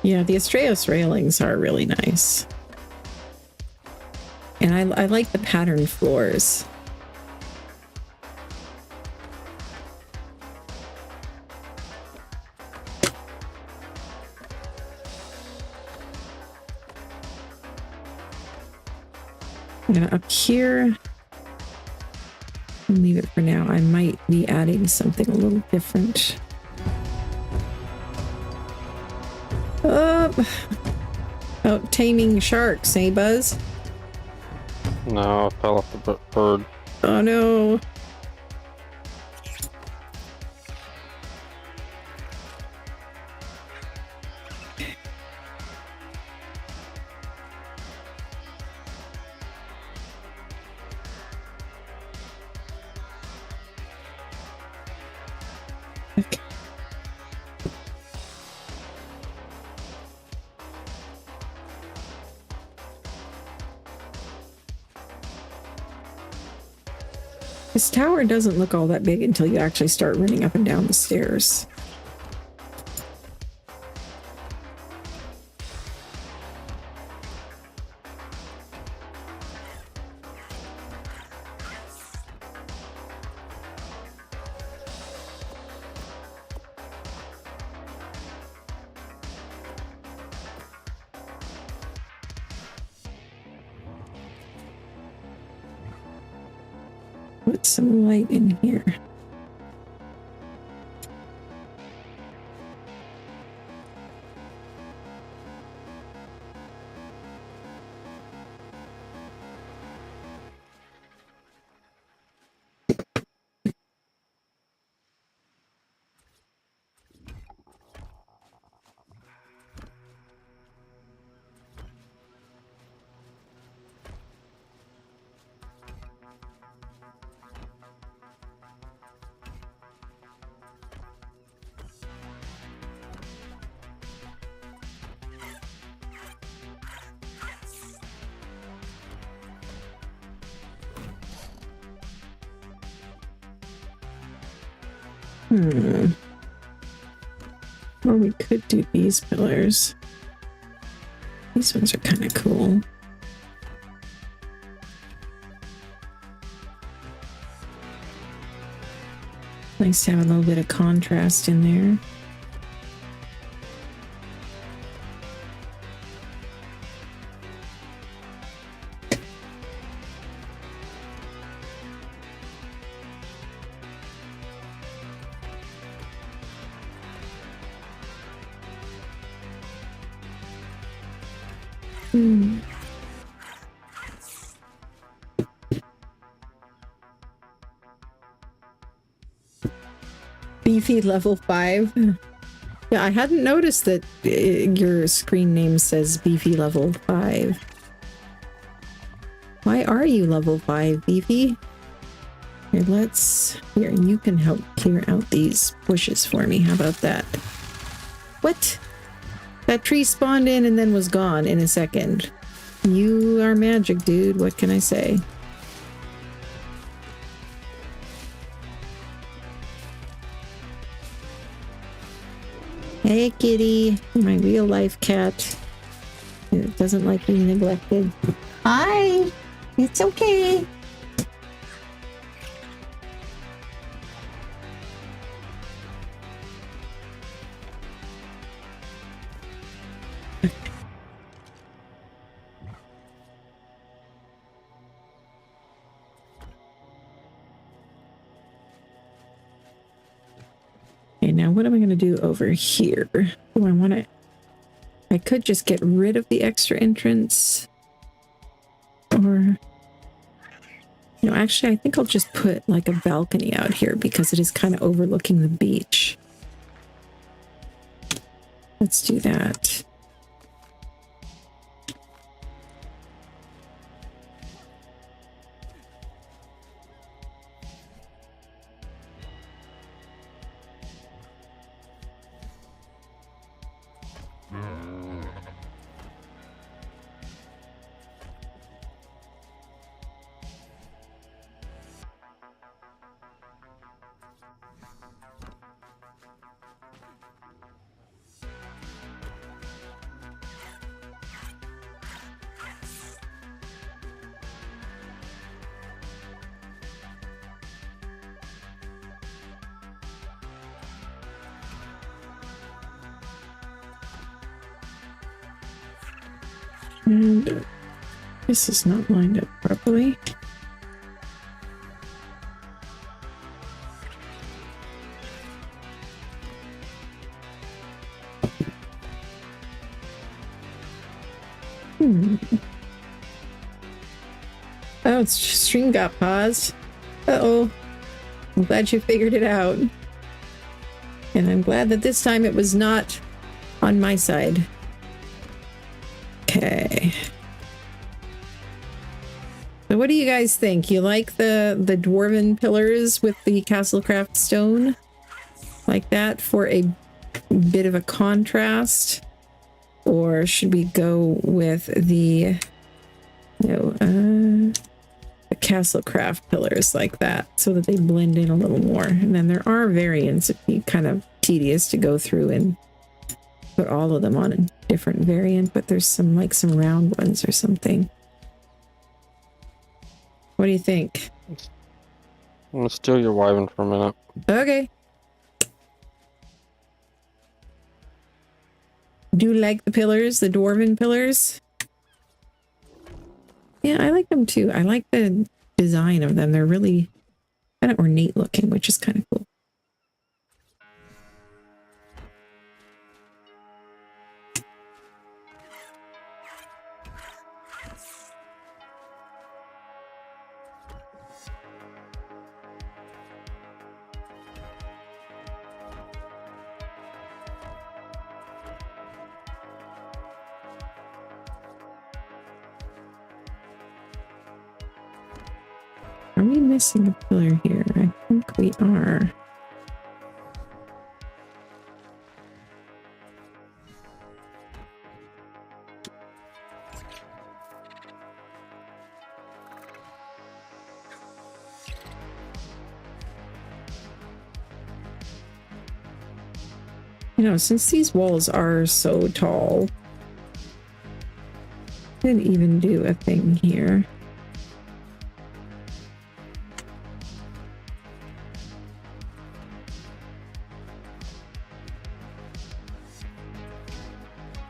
S1: Yeah, the Astraeus railings are really nice. And I like the pattern floors. I'm gonna up here. I'll leave it for now. I might be adding something a little different. Oh, taming sharks, eh, Buzz?
S5: No, I fell off the bird.
S1: Oh no. Okay. This tower doesn't look all that big until you actually start running up and down the stairs. put some light in here. Or we could do these pillars. These ones are kind of cool. Nice to have a little bit of contrast in there. Beefy level 5. Yeah, I hadn't noticed that your screen name says Beefy level 5. Why are you level 5, Beefy? Here, here, you can help clear out these bushes for me. How about that? What? That tree spawned in and then was gone in a second. You are magic, dude. What can I say? Hey, kitty. My real-life cat. It doesn't like being neglected. Hi. It's okay. Okay, now what am I going to do over here? Oh, I want to... I could just get rid of the extra entrance. Or... You know, actually, I think I'll just put like a balcony out here because it is kind of overlooking the beach. Let's do that. And this is not lined up properly. Oh, stream got paused. Uh-oh. I'm glad you figured it out. And I'm glad that this time it was not on my side. Okay. So what do you guys think? You like the dwarven pillars with the Castlecraft stone? Like that for a bit of a contrast? Or should we go with the the Castlecraft pillars like that so that they blend in a little more? And then there are variants. It'd be kind of tedious to go through and put all of them on a different variant, but there's some round ones or something. What do you think?
S5: I'm gonna steal your wyvern for a minute.
S1: Okay. Do you like the pillars, the dwarven pillars? Yeah, I like them too. I like the design of them. They're really kind of ornate looking, which is kind of cool. Are we missing a pillar here? I think we are. You know, since these walls are so tall, I didn't even do a thing here.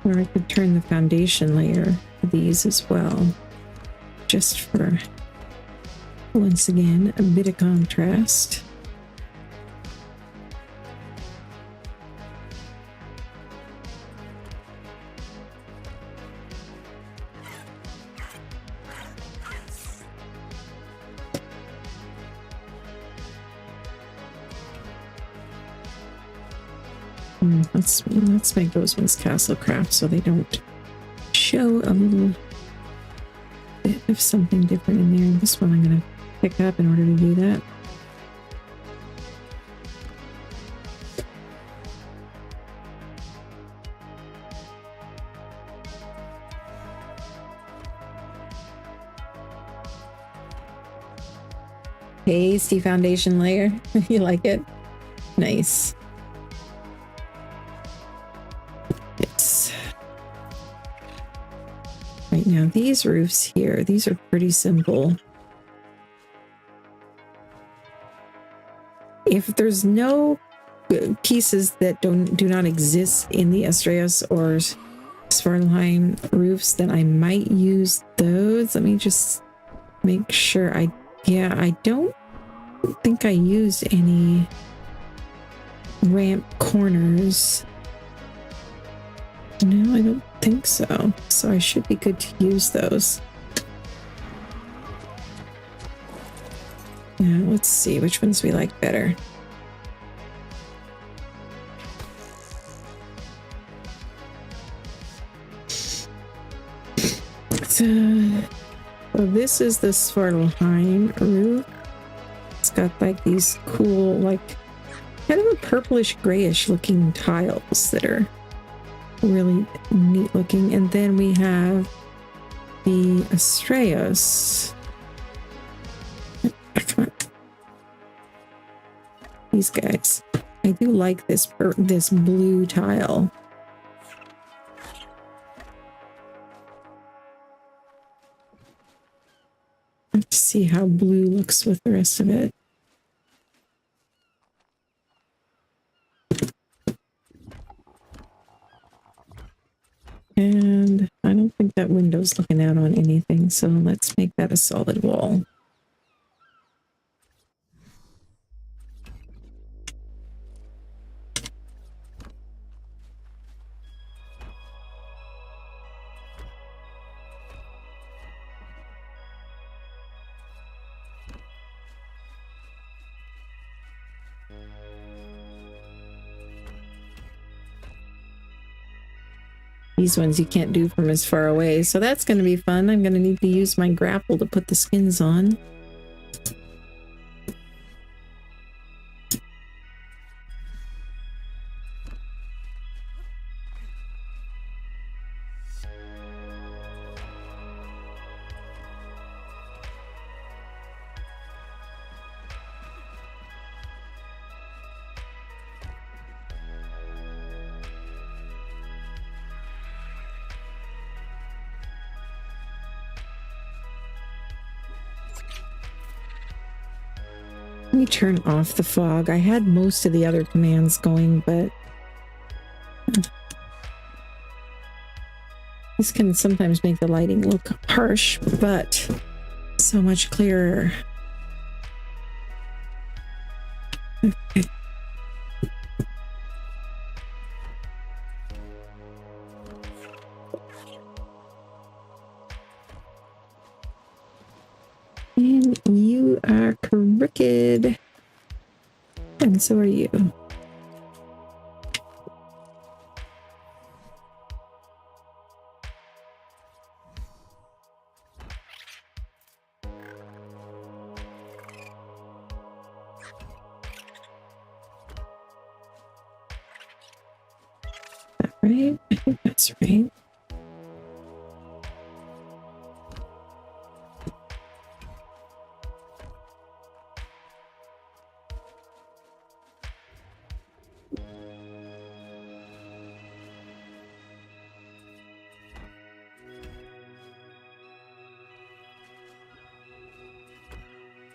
S1: Or I could turn the foundation layer of these as well, just for, once again, a bit of contrast. Let's make those ones castle craft so they don't show a little bit of something different in there. This one I'm going to pick up in order to do that. Tasty foundation layer. You like it? Nice. Right now, these roofs here, these are pretty simple. If there's no pieces that do not exist in the Estrellas or Svartalheim roofs, then I might use those. Let me just make sure. I don't think I used any ramp corners. No, I don't think so. So I should be good to use those. Yeah, let's see which ones we like better. So this is the Svartalheim roof. It's got like these cool, like kind of a purplish grayish looking tiles that are really neat looking. And then we have the Estrellas. Come on. These guys. I do like this blue tile. Let's see how blue looks with the rest of it. And I don't think that window's looking out on anything, so let's make that a solid wall. These ones you can't do from as far away, so that's going to be fun. I'm going to need to use my grapple to put the skins on. Let me turn off the fog. I had most of the other commands going, but this can sometimes make the lighting look harsh, but so much clearer. And you are crooked. And so are you. Right? I think that's right.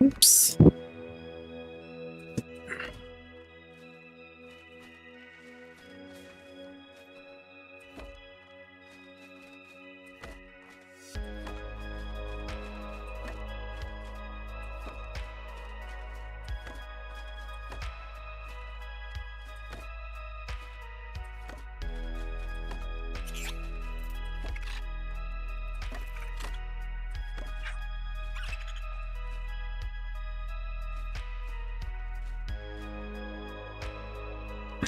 S1: Oops.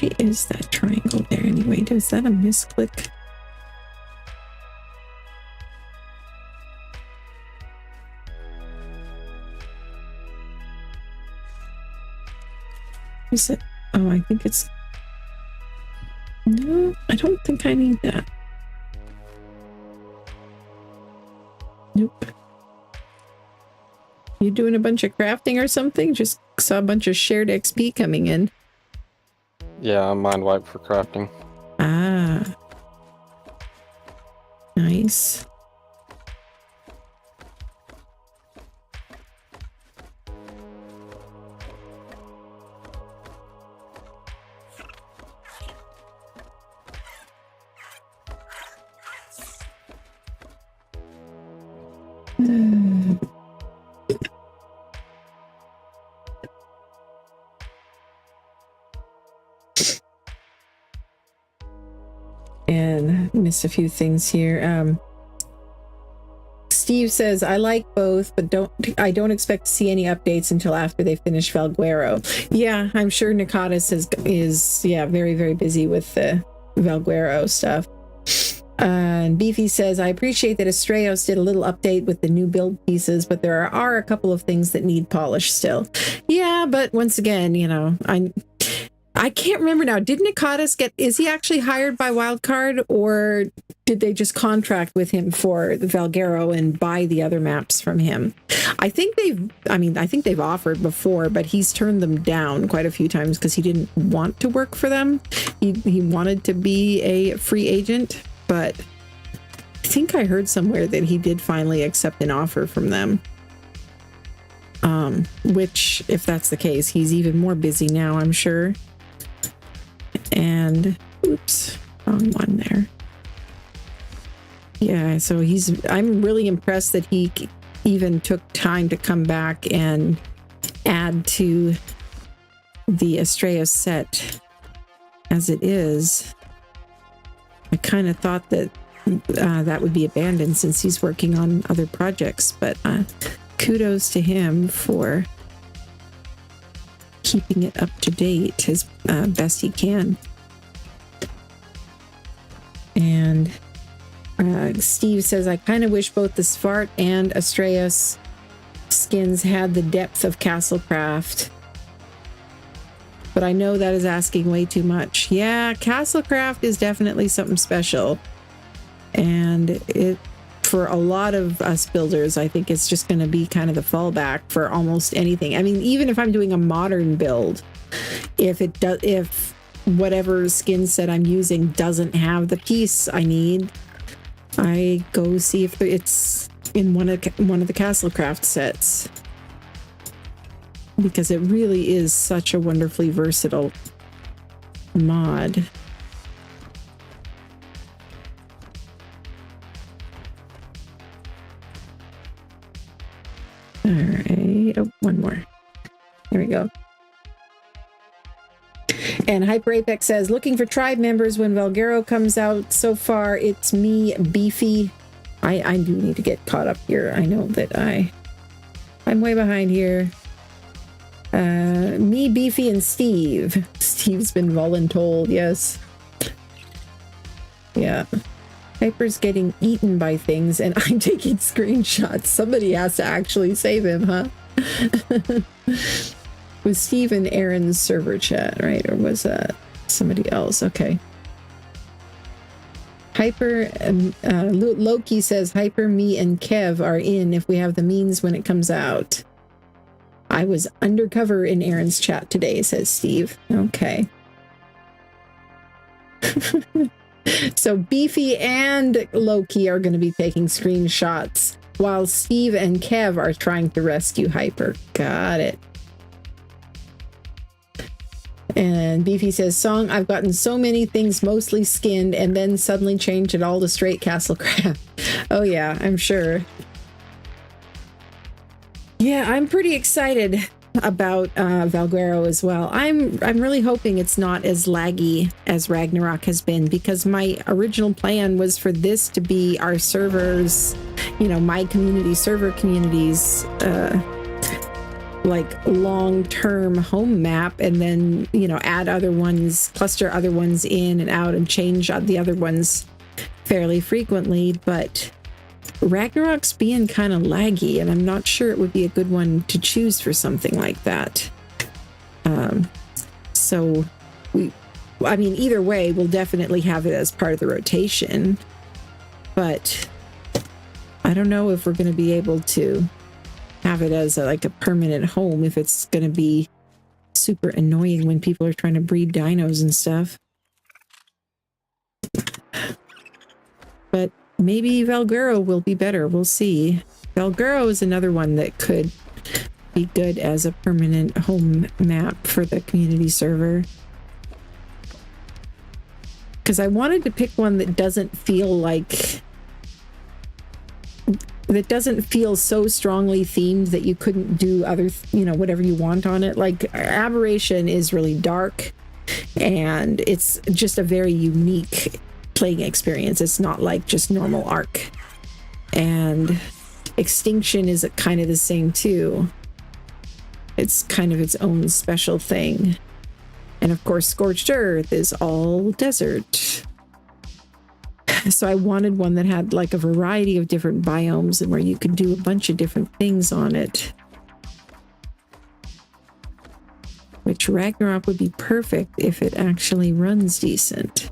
S1: Why is that triangle there anyway? Is that a misclick? Is it? Oh, I think it's... No, I don't think I need that. Nope. You doing a bunch of crafting or something? Just saw a bunch of shared XP coming in.
S5: Yeah, I'm mind wipe for crafting.
S1: Ah. Nice. And missed a few things here. Steve says, I like both, but I don't expect to see any updates until after they finish Valguero. Yeah, I'm sure Nakatis is very, very busy with the Valguero stuff. And Beefy says, I appreciate that Estrellos did a little update with the new build pieces, but there are a couple of things that need polish still. Yeah, but once again, you know, I can't remember now. Did Nakatis is he actually hired by Wildcard, or did they just contract with him for the Valguero and buy the other maps from him? I think they've offered before, but he's turned them down quite a few times because he didn't want to work for them. He wanted to be a free agent, but I think I heard somewhere that he did finally accept an offer from them. Which, if that's the case, he's even more busy now, I'm sure. And oops, wrong one there. Yeah, so I'm really impressed that he even took time to come back and add to the Estrella set as it is. I kind of thought that that would be abandoned since he's working on other projects, but kudos to him for keeping it up to date as best he can. And Steve says, I kind of wish both the Svart and Estrellas skins had the depth of Castlecraft, but I know that is asking way too much. Yeah, Castlecraft is definitely something special, and it, for a lot of us builders, I think it's just going to be kind of the fallback for almost anything. I mean, even if I'm doing a modern build, if whatever skin set I'm using doesn't have the piece I need, I go see if it's in one of the Castlecraft sets, because it really is such a wonderfully versatile mod. All right. Oh, one more. There we go. And Hyper Apex says, looking for tribe members when Valguero comes out. So far, it's me, Beefy. I do need to get caught up here. I know that I I'm way behind here. Me, Beefy, and Steve. Steve's been voluntold, yes. Yeah. Hyper's getting eaten by things, and I'm taking screenshots. Somebody has to actually save him, huh? Was Steve in Aaron's server chat, right? Or was that somebody else? Okay. Hyper, Loki says, Hyper, me, and Kev are in if we have the means when it comes out. I was undercover in Aaron's chat today, says Steve. Okay. So Beefy and Loki are going to be taking screenshots while Steve and Kev are trying to rescue Hyper. Got it. And Beefy says, Song, I've gotten so many things mostly skinned and then suddenly changed it all to straight castle crap. Oh yeah, I'm sure. Yeah, I'm pretty excited about Valguero as well. I'm really hoping it's not as laggy as Ragnarok has been, because my original plan was for this to be our servers, you know, my community, server communities, like long-term home map, and then, you know, add other ones, cluster other ones in and out and change the other ones fairly frequently. But Ragnarok's being kind of laggy, and I'm not sure it would be a good one to choose for something like that. So I mean, either way, we'll definitely have it as part of the rotation, but I don't know if we're going to be able to have it as like a permanent home, if it's going to be super annoying when people are trying to breed dinos and stuff. But maybe Valguero will be better. We'll see. Valguero is another one that could be good as a permanent home map for the community server. Because I wanted to pick one that doesn't feel like... that doesn't feel so strongly themed that you couldn't do other, you know, whatever you want on it. Like, Aberration is really dark, and it's just a very unique playing experience. It's not like just normal Ark. And Extinction is kind of the same too. It's kind of its own special thing. And of course, Scorched Earth is all desert. So I wanted one that had like a variety of different biomes and where you could do a bunch of different things on it. Which Ragnarok would be perfect if it actually runs decent.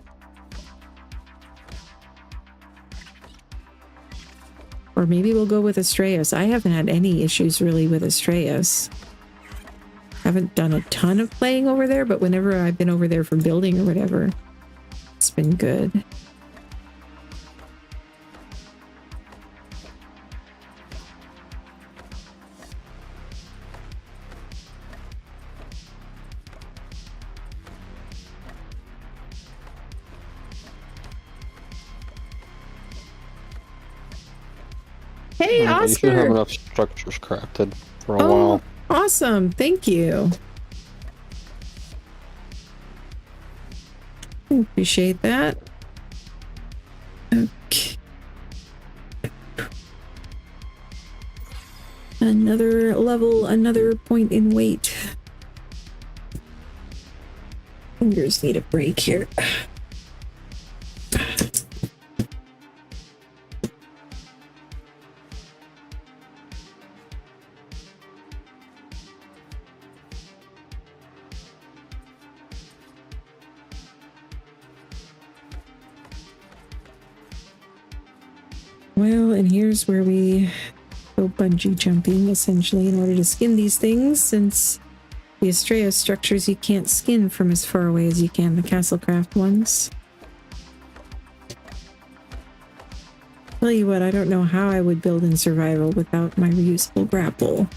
S1: Or maybe we'll go with Astraeus. I haven't had any issues really with Astraeus. Haven't done a ton of playing over there, but whenever I've been over there for building or whatever, it's been good. Hey, Oscar!
S5: You should have enough structures crafted for a while.
S1: Awesome. Thank you. Appreciate that. Okay. Another level, another point in weight. Fingers need a break here. Well, and here's where we go bungee jumping, essentially, in order to skin these things, since the Astraeus structures you can't skin from as far away as you can the Castlecraft ones. Tell you what, I don't know how I would build in survival without my reusable grapple.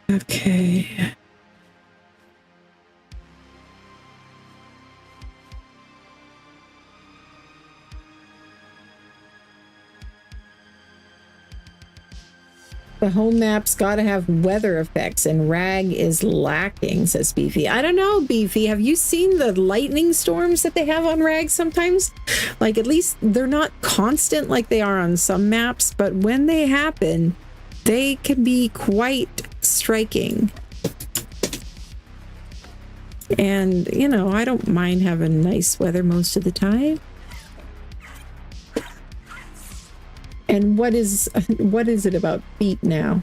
S1: Okay. The whole map's got to have weather effects, and Rag is lacking, says Beefy. I don't know, Beefy. Have you seen the lightning storms that they have on Rag sometimes? Like, at least they're not constant like they are on some maps, but when they happen, they can be quite striking. And, you know, I don't mind having nice weather most of the time. And what is it about feet now?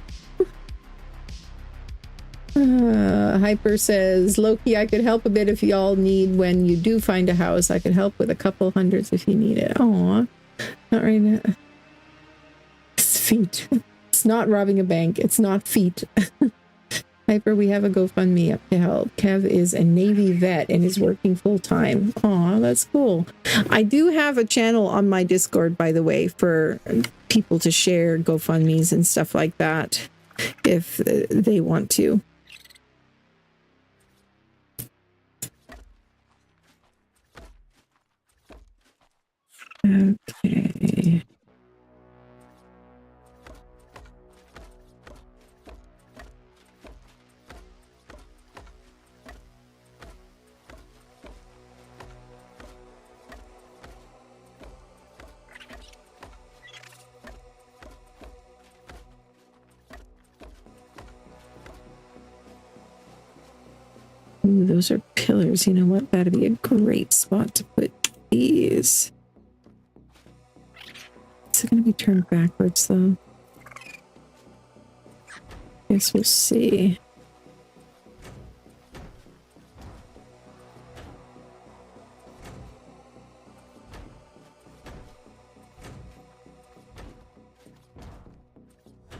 S1: Hyper says, Loki, I could help a bit if y'all need when you do find a house. I could help with a couple hundreds if you need it. Aw, not right now. It's feet. It's not robbing a bank. It's not feet. Hyper, we have a GoFundMe up to help. Kev is a Navy vet and is working full time. Aw, that's cool. I do have a channel on my Discord, by the way, for people to share GoFundMes and stuff like that if they want to. Okay. Ooh, those are pillars. You know what? That'd be a great spot to put these. Is it going to be turned backwards, though? Guess we'll see.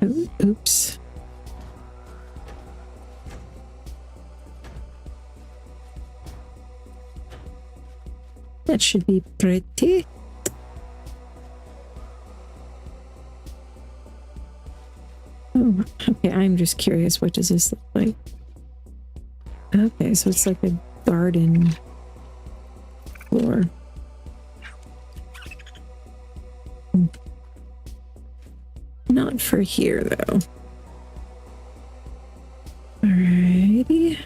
S1: Oh, oops. That should be pretty. Oh, okay, I'm just curious, what does this look like? Okay, so it's like a garden floor. Not for here, though. Alrighty.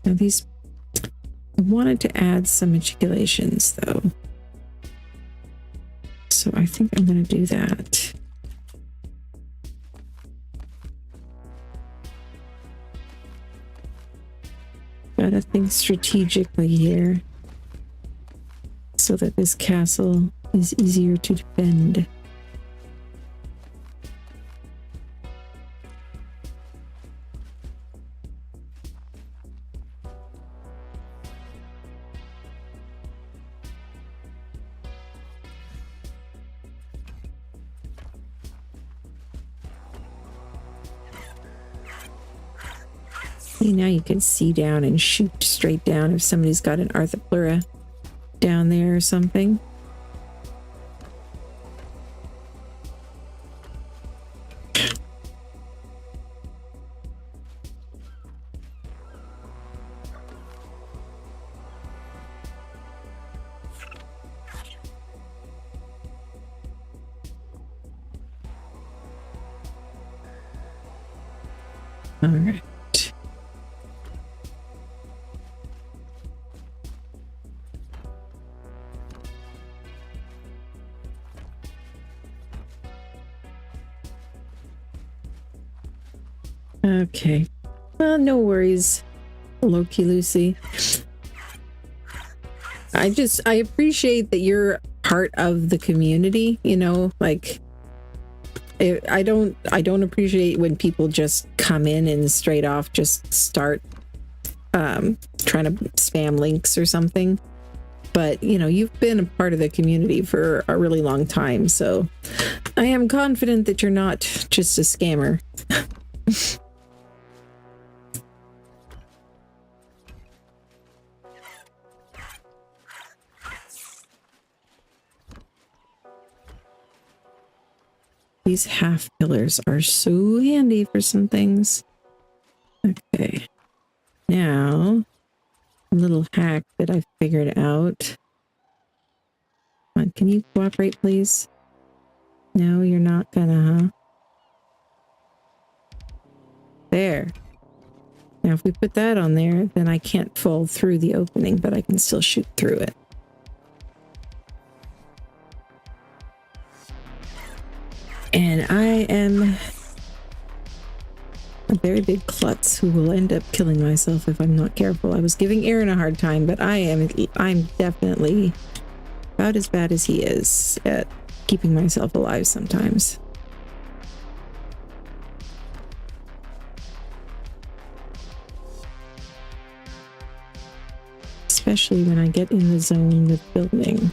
S1: Now these... I wanted to add some articulations, though. So I think I'm going to do that. Gotta think strategically here so that this castle is easier to defend. See, now you can see down and shoot straight down if somebody's got an Arthropleura down there or something. All right. Okay. Well, no worries, Loki Lucy. I appreciate that you're part of the community, you know, like I don't appreciate when people just come in and straight off just start trying to spam links or something. But, you know, you've been a part of the community for a really long time, so I am confident that you're not just a scammer. These half pillars are so handy for some things. Okay. Now, a little hack that I figured out. Come on, can you cooperate, please? No, you're not gonna, huh? There. Now, if we put that on there, then I can't fall through the opening, but I can still shoot through it. And I am a very big klutz who will end up killing myself if I'm not careful. I was giving Aaron a hard time, but I'm definitely about as bad as he is at keeping myself alive sometimes. Especially when I get in the zone with building.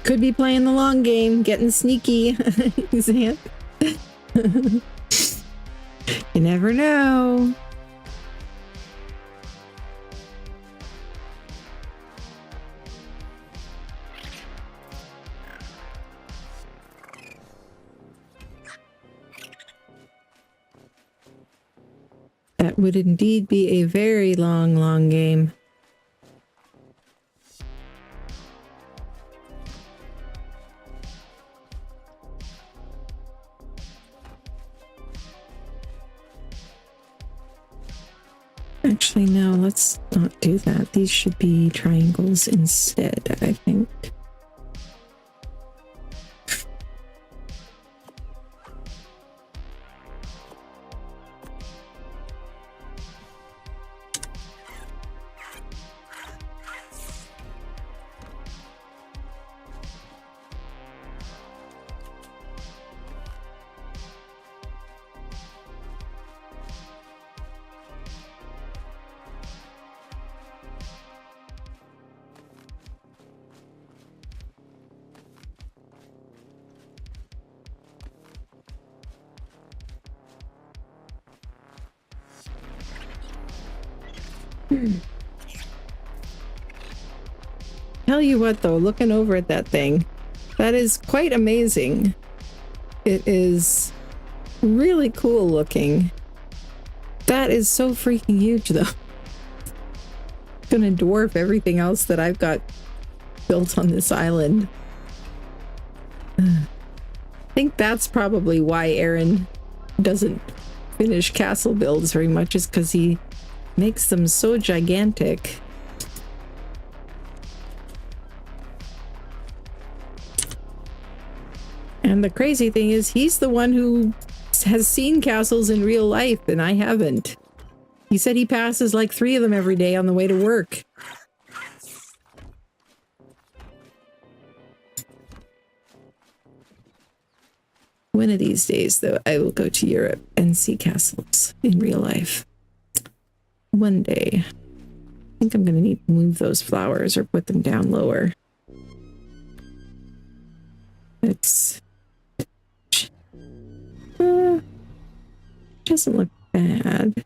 S1: Could be playing the long game, getting sneaky. Xanth. You never know. That would indeed be a very long game. Actually, no, let's not do that. These should be triangles instead, I think. Tell you what though, looking over at that thing, that is quite amazing. It is really cool looking. That is so freaking huge though. It's gonna dwarf everything else that I've got built on this island. I think that's probably why Aaron doesn't finish castle builds very much, is because he makes them so gigantic. And the crazy thing is, he's the one who has seen castles in real life, and I haven't. He said he passes like 3 of them every day on the way to work. One of these days, though, I will go to Europe and see castles in real life. One day. I think I'm going to need to move those flowers or put them down lower. It's... doesn't look bad.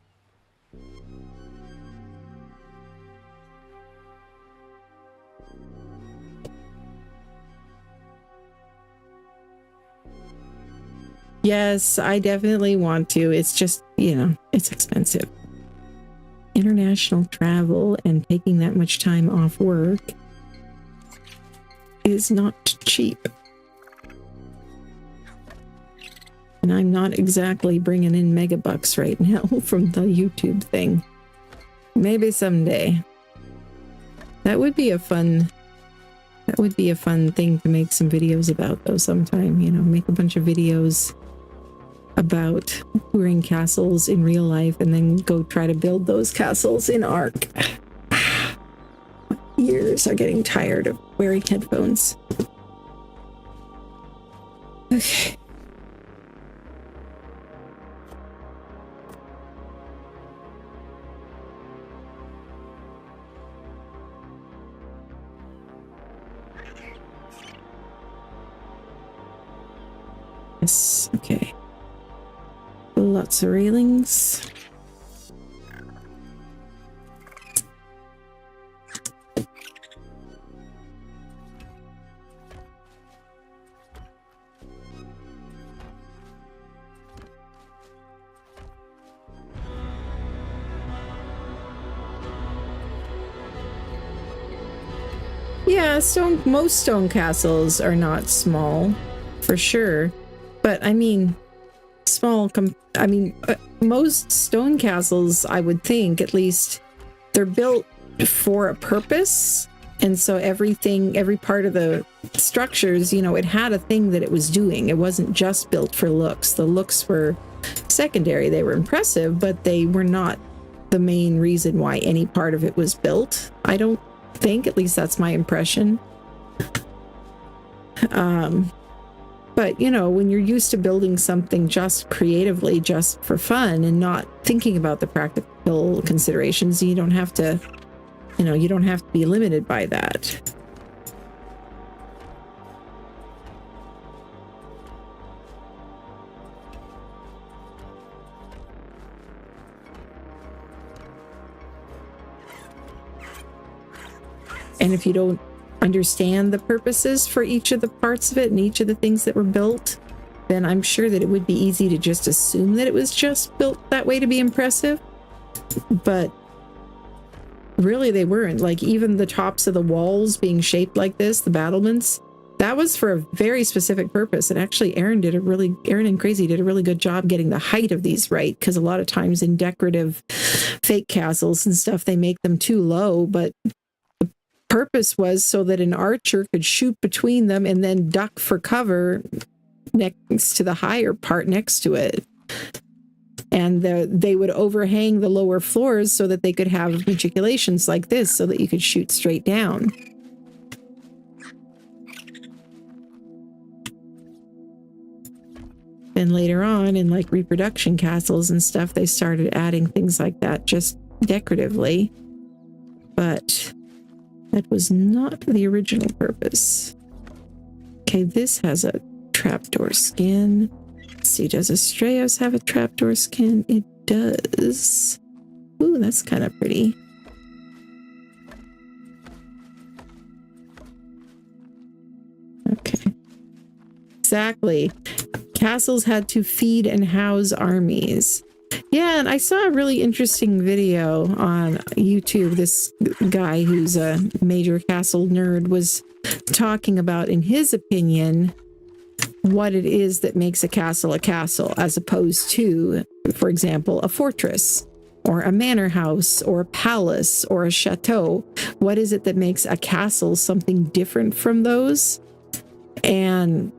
S1: Yes, I definitely want to. It's just, you know, it's expensive. International travel and taking that much time off work is not cheap. And I'm not exactly bringing in megabucks right now from the YouTube thing. Maybe someday. That would be a fun thing to make some videos about though sometime, you know, make a bunch of videos about touring castles in real life and then go try to build those castles in Ark. Ears are getting tired of wearing headphones. Okay. Yes, okay. Lots of railings. Yeah, most stone castles are not small, for sure. But I mean, most stone castles, I would think, at least, they're built for a purpose. And so every part of the structures, you know, it had a thing that it was doing. It wasn't just built for looks. The looks were secondary. They were impressive, but they were not the main reason why any part of it was built. I don't think, at least that's my impression. But, you know, when you're used to building something just creatively, just for fun and not thinking about the practical considerations, you don't have to, you know, you don't have to be limited by that. And if you don't understand the purposes for each of the parts of it and each of the things that were built, then I'm sure that it would be easy to just assume that it was just built that way to be impressive. But really they weren't. Like, even the tops of the walls being shaped like this, the battlements, that was for a very specific purpose. And actually Aaron and Crazy did a really good job getting the height of these right, because a lot of times in decorative fake castles and stuff, they make them too low, but purpose was so that an archer could shoot between them and then duck for cover next to the higher part next to it. And they would overhang the lower floors so that they could have matriculations like this so that you could shoot straight down. And later on in like reproduction castles and stuff, they started adding things like that just decoratively. But that was not the original purpose. Okay, this has a trapdoor skin. Let's see, does Astraeus have a trapdoor skin? It does. Ooh, that's kind of pretty. Okay. Exactly. Castles had to feed and house armies. Yeah, and I saw a really interesting video on YouTube. This guy who's a major castle nerd was talking about, in his opinion, what it is that makes a castle as opposed to, for example, a fortress or a manor house or a palace or a chateau. What is it that makes a castle something different from those? And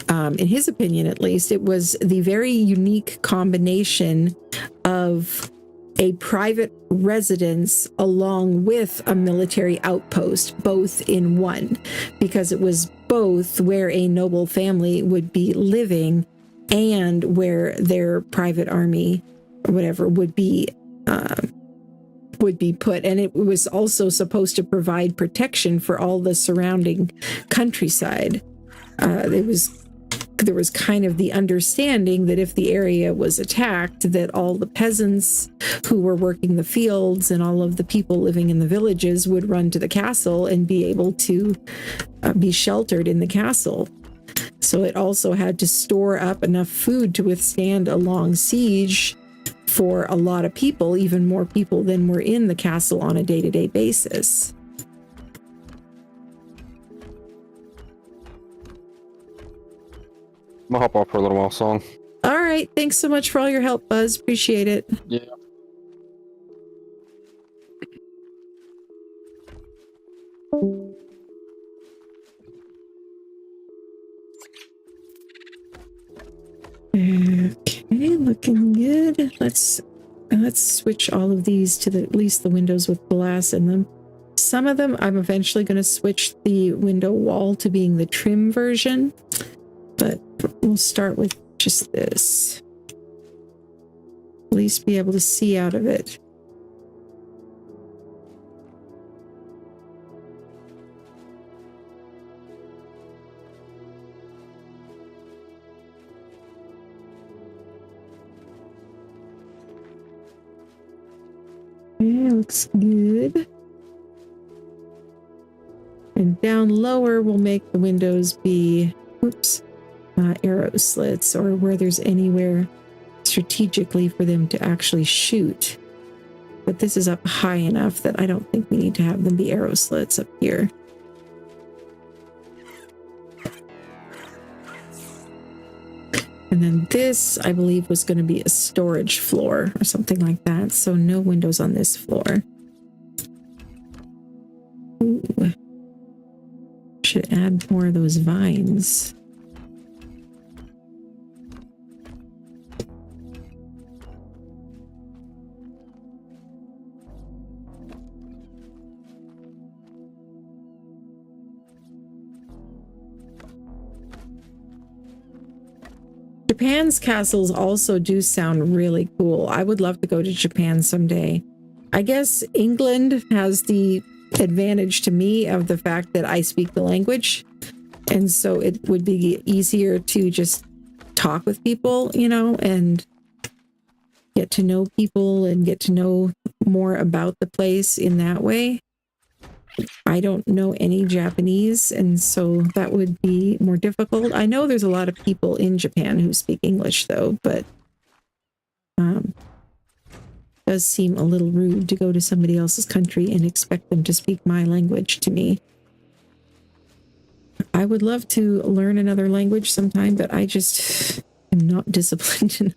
S1: in his opinion, at least, it was the very unique combination of a private residence along with a military outpost, both in one, because it was both where a noble family would be living and where their private army or whatever would be put. And it was also supposed to provide protection for all the surrounding countryside. There was kind of the understanding that if the area was attacked, that all the peasants who were working the fields and all of the people living in the villages would run to the castle and be able to be sheltered in the castle. So it also had to store up enough food to withstand a long siege for a lot of people, even more people than were in the castle on a day-to-day basis.
S5: I'm gonna hop off for a little while, Song.
S1: All right. Thanks so much for all your help, Buzz. Appreciate it.
S5: Yeah.
S1: Okay, looking good. Let's switch all of these to at least the windows with glass in them. Some of them I'm eventually going to switch the window wall to being the trim version, but we'll start with just this. At least be able to see out of it. Okay, looks good. And down lower, we'll make the windows be, arrow slits, or where there's anywhere strategically for them to actually shoot. But this is up high enough that I don't think we need to have them be arrow slits up here. And then this, I believe, was going to be a storage floor or something like that. So no windows on this floor. Ooh. Should add more of those vines. Japan's castles also do sound really cool. I would love to go to Japan someday. I guess England has the advantage to me of the fact that I speak the language, and so it would be easier to just talk with people, you know, and get to know people and get to know more about the place in that way. I don't know any Japanese, and so that would be more difficult. I know there's a lot of people in Japan who speak English, though, but it does seem a little rude to go to somebody else's country and expect them to speak my language to me. I would love to learn another language sometime, but I just am not disciplined enough.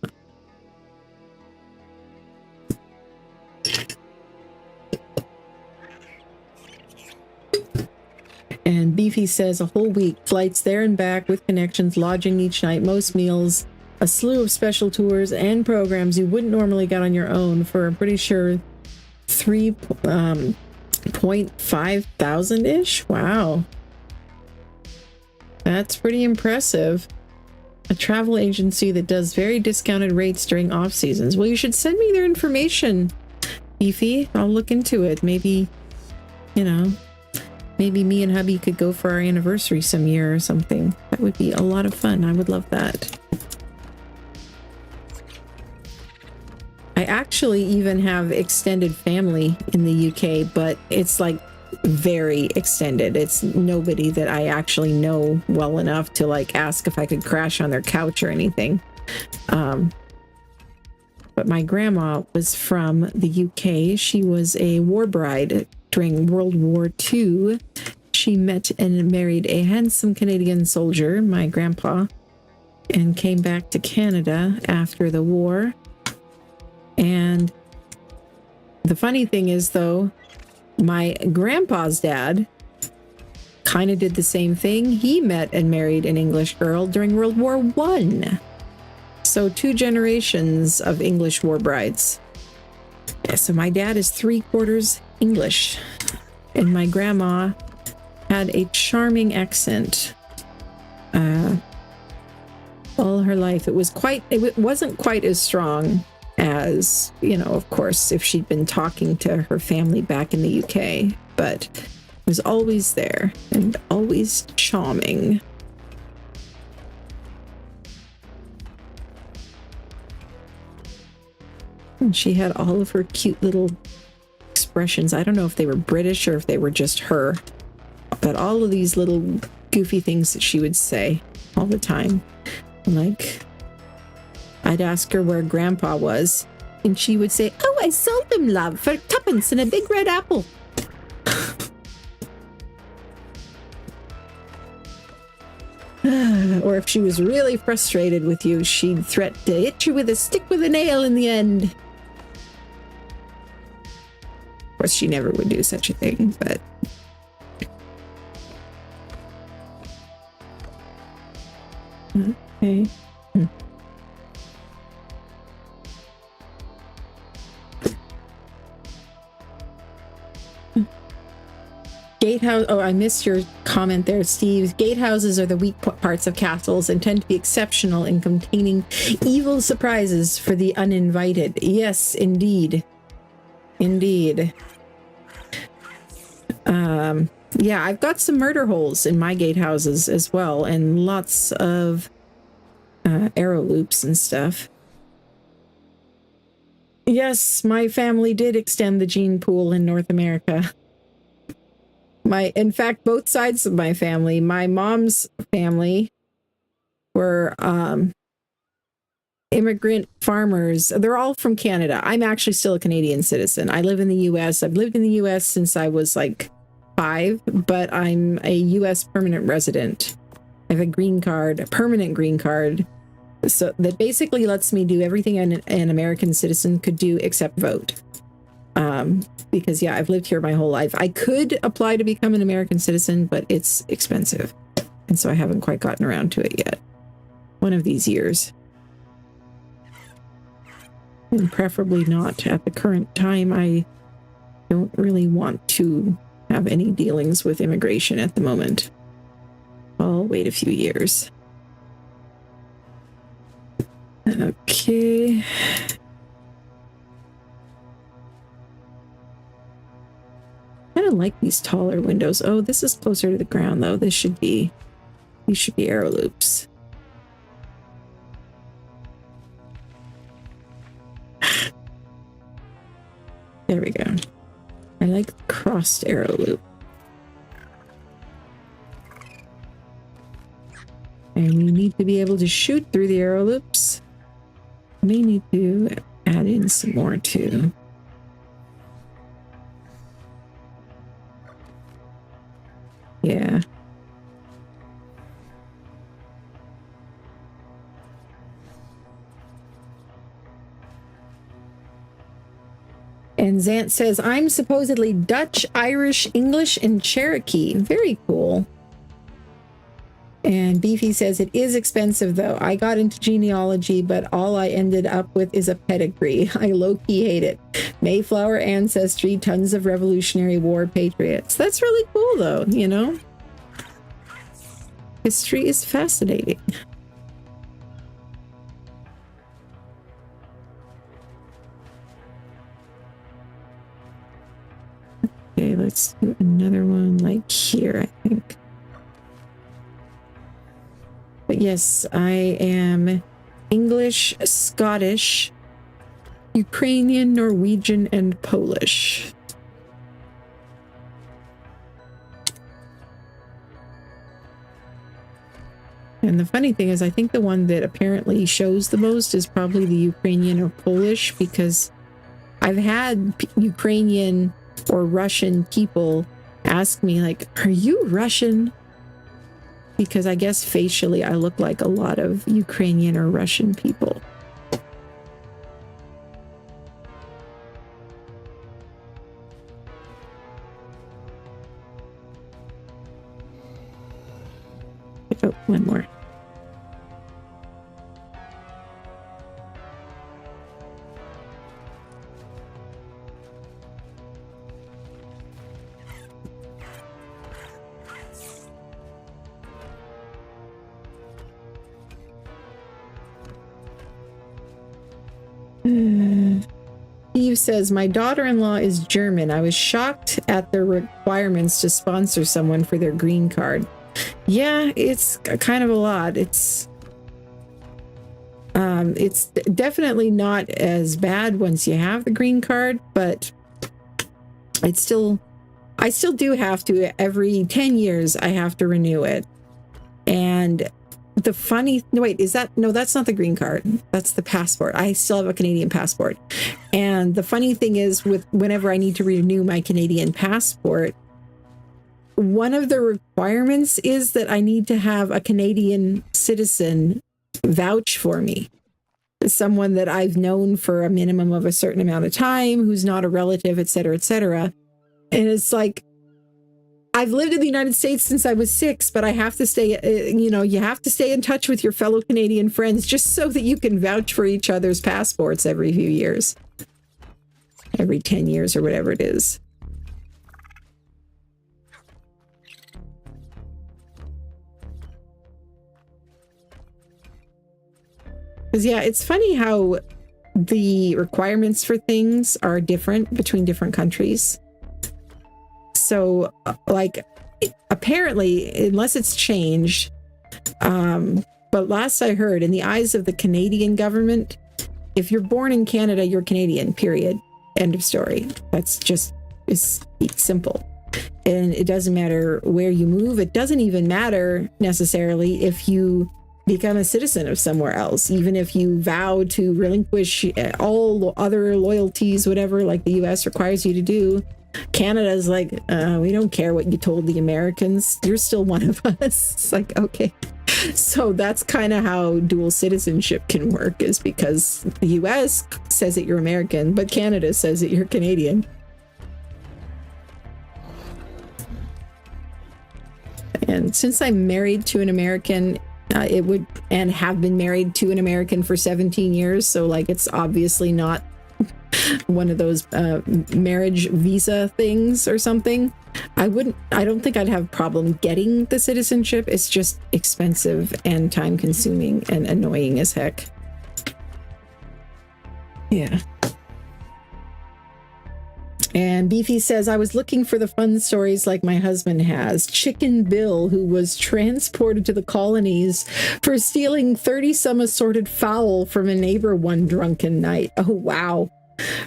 S1: And Beefy says a whole week, flights there and back with connections, lodging each night, most meals, a slew of special tours and programs you wouldn't normally get on your own for, I'm pretty sure, 3.5 thousand-ish. Wow. That's pretty impressive. A travel agency that does very discounted rates during off seasons. Well, you should send me their information, Beefy. I'll look into it. Maybe, you know, maybe me and hubby could go for our anniversary some year or something. That would be a lot of fun. I would love that. I actually even have extended family in the UK, but it's like very extended. It's nobody that I actually know well enough to like ask if I could crash on their couch or anything. But my grandma was from the UK. She was a war bride during World War II. She met and married a handsome Canadian soldier, my grandpa, and came back to Canada after the war. And the funny thing is, though, my grandpa's dad kind of did the same thing. He met and married an English girl during World War I. So 2 generations of English war brides. Yeah, so my dad is 3/4 English, and my grandma had a charming accent all her life. It wasn't quite as strong as, you know, of course, if she'd been talking to her family back in the UK, but it was always there and always charming. And she had all of her cute little expressions. I don't know if they were British or if they were just her, but all of these little goofy things that she would say all the time. Like, I'd ask her where Grandpa was, and she would say, "Oh, I sold them, love, for 2pence and a big red apple." Or if she was really frustrated with you, she'd threaten to hit you with a stick with a nail in the end. Of course, she never would do such a thing, but... Okay. Gatehouse. Oh, I missed your comment there, Steve. Gatehouses are the weak parts of castles and tend to be exceptional in containing evil surprises for the uninvited. Yes, indeed. Indeed. Yeah, I've got some murder holes in my gatehouses as well, and lots of arrow loops and stuff. Yes, my family did extend the gene pool in North America. In fact, both sides of my family, my mom's family were immigrant farmers. They're all from Canada. I'm actually still a Canadian citizen. I live in the US. I've lived in the US since I was like 5, but I'm a US permanent resident. I have a green card, a permanent green card, so that basically lets me do everything an American citizen could do except vote. Because yeah, I've lived here my whole life. I could apply to become an American citizen, but it's expensive. And so I haven't quite gotten around to it yet. One of these years. And preferably not at the current time. I don't really want to have any dealings with immigration at the moment. I'll wait a few years. Okay. I kind of like these taller windows. Oh, this is closer to the ground though. These should be arrow loops. There we go. I like the crossed arrow loop. And we need to be able to shoot through the arrow loops. May need to add in some more too. Yeah. And Zant says, I'm supposedly Dutch, Irish, English, and Cherokee. Very cool. And Beefy says, it is expensive though. I got into genealogy, but all I ended up with is a pedigree. I low-key hate it. Mayflower ancestry, tons of Revolutionary War patriots. That's really cool though, you know? History is fascinating. Okay, let's do another one like here, I think. But yes, I am English, Scottish, Ukrainian, Norwegian, and Polish. And the funny thing is, I think the one that apparently shows the most is probably the Ukrainian or Polish, because I've had Ukrainian or Russian people ask me, like, are you Russian? Because I guess facially I look like a lot of Ukrainian or Russian people. Oh, one more. Steve says, my daughter-in-law is German. I was shocked at the requirements to sponsor someone for their green card. Yeah, it's kind of a lot. It's definitely not as bad once you have the green card, but I still do have to, every 10 years I have to renew it. And the funny, no, wait, is that, no, that's not the green card. That's the passport. I still have a Canadian passport. And the funny thing is, with whenever I need to renew my Canadian passport, one of the requirements is that I need to have a Canadian citizen vouch for me. Someone that I've known for a minimum of a certain amount of time, who's not a relative, et cetera, et cetera. And it's like, I've lived in the United States since I was 6, but I have to stay, you know, you have to stay in touch with your fellow Canadian friends just so that you can vouch for each other's passports every few years. Every 10 years or whatever it is. Because, yeah, it's funny how the requirements for things are different between different countries. So, like, apparently, unless it's changed, but last I heard, in the eyes of the Canadian government, if you're born in Canada, you're Canadian, period. End of story. That's just, it's simple. And it doesn't matter where you move. It doesn't even matter necessarily if you become a citizen of somewhere else, even if you vow to relinquish all other loyalties, whatever, like the US requires you to do. Canada's like, we don't care what you told the Americans. You're still one of us. It's like, okay. So that's kind of how dual citizenship can work, is because the US says that you're American, but Canada says that you're Canadian. And since I'm married to an American, it would, and have been married to an American for 17 years, so like it's obviously not one of those marriage visa things or something. I don't think I'd have a problem getting the citizenship. It's just expensive and time consuming and annoying as heck. Yeah. And Beefy says, I was looking for the fun stories like my husband has. Chicken Bill, who was transported to the colonies for stealing 30-some assorted fowl from a neighbor one drunken night. Oh, wow.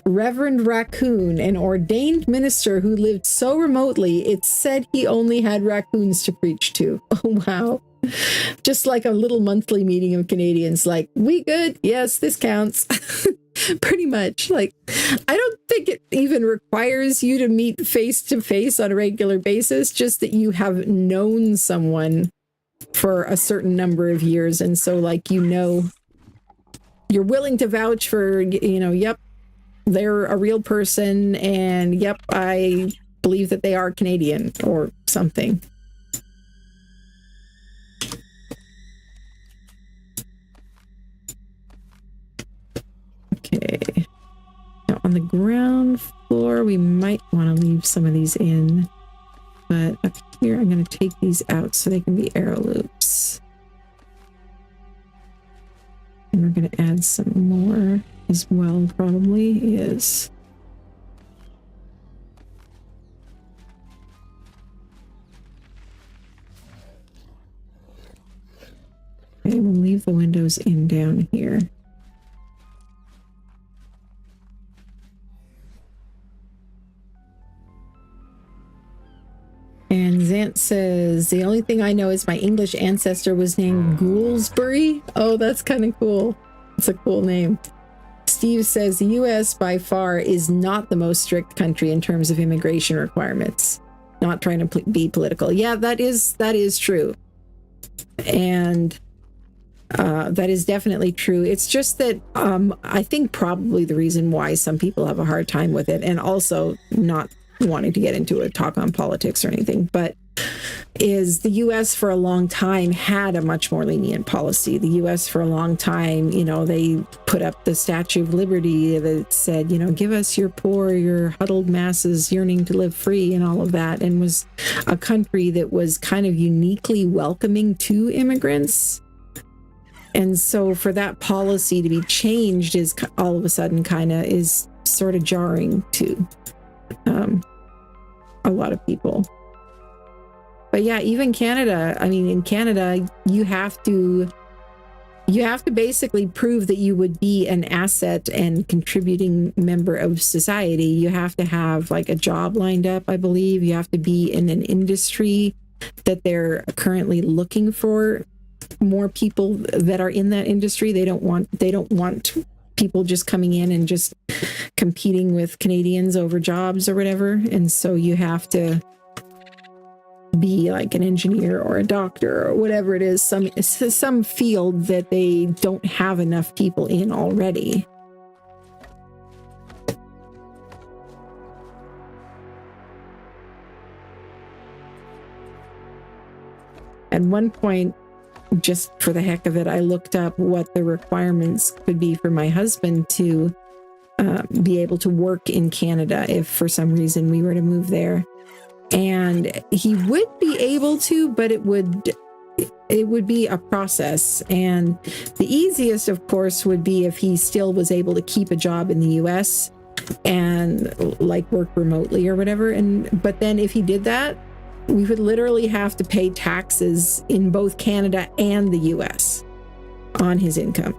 S1: Reverend Raccoon, an ordained minister who lived so remotely, it's said he only had raccoons to preach to. Oh, wow. Just like a little monthly meeting of Canadians, like, we good? Yes, this counts. Pretty much. Like, I don't think it even requires you to meet face to face on a regular basis, just that you have known someone for a certain number of years. And so, like, you know, you're willing to vouch for, you know, yep, they're a real person, and yep, I believe that they are Canadian or something. Okay. Now on the ground floor, we might want to leave some of these in, but up here, I'm going to take these out so they can be arrow loops. And we're going to add some more as well, probably. Yes. Okay, we'll leave the windows in down here. And Zant says, the only thing I know is my English ancestor was named Goulsbury. Oh, that's kind of cool. It's a cool name. Steve says the US by far is not the most strict country in terms of immigration requirements. Not trying to be political. Yeah, that is true. And that is definitely true. It's just that I think probably the reason why some people have a hard time with it, and also not wanting to get into a talk on politics or anything, but is the US for a long time had a much more lenient policy. The US for a long time, you know, they put up the Statue of Liberty that said, you know, give us your poor, your huddled masses yearning to live free and all of that, and was a country that was kind of uniquely welcoming to immigrants. And so for that policy to be changed is all of a sudden kind of is sort of jarring to a lot of people. But yeah, even Canada, I mean, in Canada, you have to basically prove that you would be an asset and contributing member of society. You have to have like a job lined up, I believe. You have to be in an industry that they're currently looking for more people that are in that industry. They don't want people just coming in and just competing with Canadians over jobs or whatever. And so you have to be like an engineer or a doctor or whatever it is, some field that they don't have enough people in already. At one point, just for the heck of it, I looked up what the requirements could be for my husband to be able to work in Canada if for some reason we were to move there. And he would be able to, but it would it would be a process. And the easiest, of course, would be if he still was able to keep a job in the US and like work remotely or whatever. But then if he did that, we would literally have to pay taxes in both Canada and the US on his income.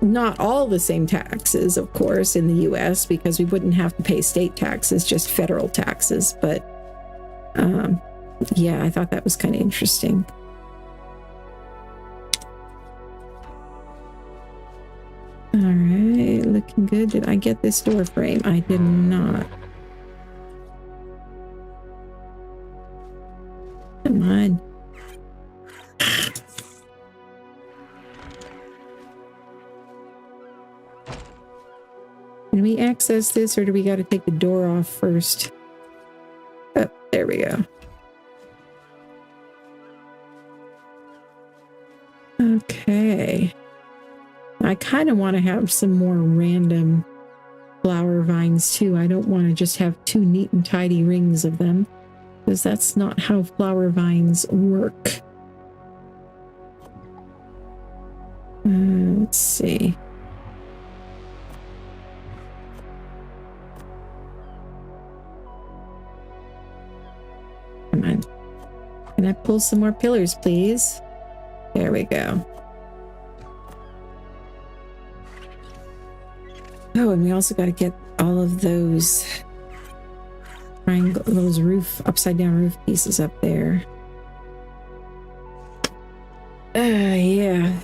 S1: Not all the same taxes, of course, in the US, because we wouldn't have to pay state taxes, just federal taxes. But yeah, I thought that was kind of interesting. All right, looking good. Did I get this door frame? I did not. Come on. Can we access this, or do we got to take the door off first? Oh, there we go. Okay. I kind of want to have some more random flower vines too. I don't want to just have 2 neat and tidy rings of them, because that's not how flower vines work. Let's see. Come on. Can I pull some more pillars, please? There we go. Oh, and we also got to get all of those triangle, those roof, upside down roof pieces up there. Yeah.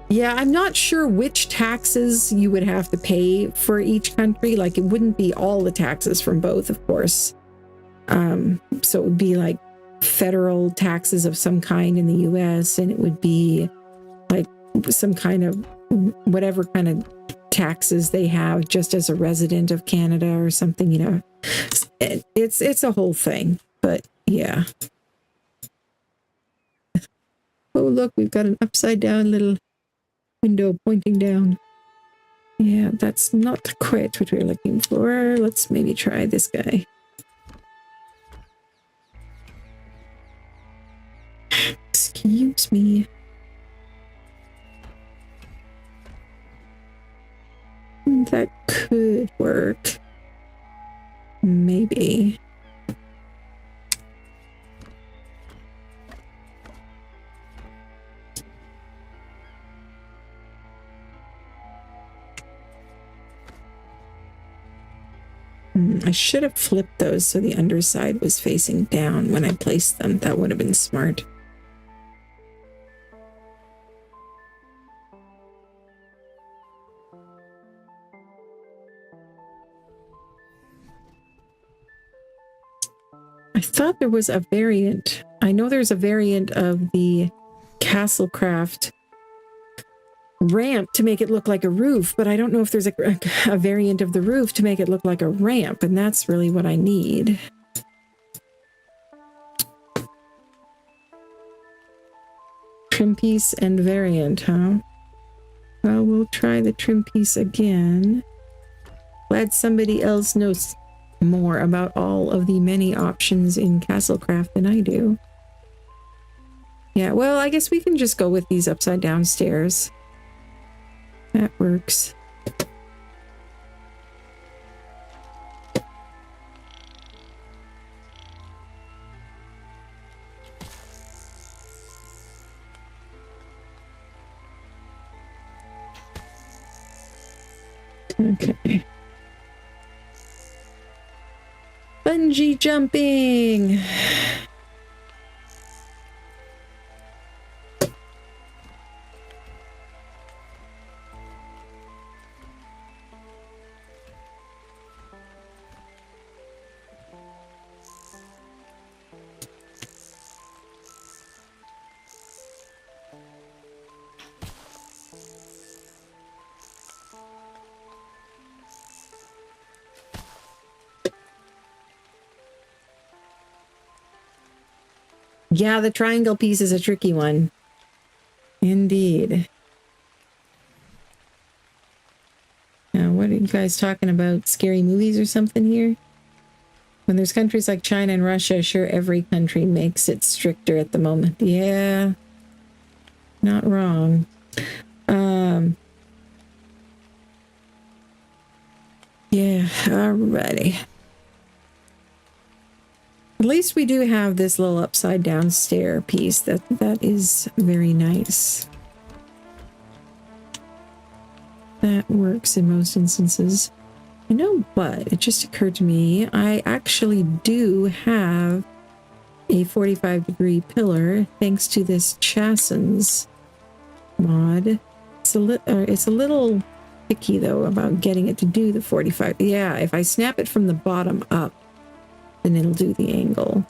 S1: Yeah, I'm not sure which taxes you would have to pay for each country. Like, it wouldn't be all the taxes from both, of course. So it would be like federal taxes of some kind in the US, and it would be like some kind of whatever kind of taxes they have just as a resident of Canada or something, you know. It's a whole thing, but yeah. Oh, look, we've got an upside down little window pointing down. Yeah, that's not quite what we're looking for. Let's maybe try this guy. Excuse me. That could work. Maybe. I should have flipped those so the underside was facing down when I placed them. That would have been smart. I thought there was a variant. I know there's a variant of the Castlecraft ramp to make it look like a roof, but I don't know if there's a variant of the roof to make it look like a ramp, and that's really what I need. Trim piece and variant, huh? Well, we'll try the trim piece again. Glad somebody else knows more about all of the many options in Castlecraft than I do. Yeah, well, I guess we can just go with these upside down stairs. That works. Okay. Bungee jumping. Yeah, the triangle piece is a tricky one. Indeed. Now, what are you guys talking about? Scary movies or something here? When there's countries like China and Russia, sure, every country makes it stricter at the moment. Yeah, not wrong. Yeah, alrighty. At least we do have this little upside down stair piece. That is very nice. That works in most instances. You know what? It just occurred to me, I actually do have a 45-degree pillar thanks to this chassis mod. It's a little picky though about getting it to do the 45. Yeah, if I snap it from the bottom up, then it'll do the angle.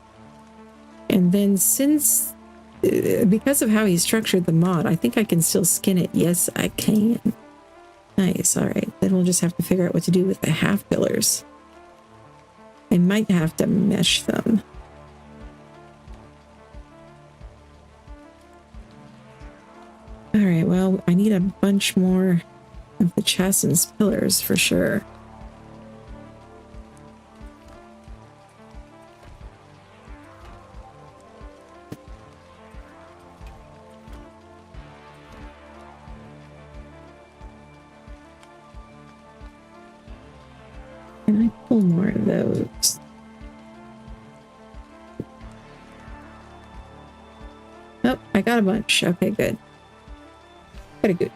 S1: And then since, because of how he structured the mod, I think I can still skin it. Yes, I can. Nice, all right. Then we'll just have to figure out what to do with the half pillars. I might have to mesh them. All right, well, I need a bunch more of the chassis pillars for sure. Can I pull more of those? Oh, I got a bunch. Okay, good. Very good.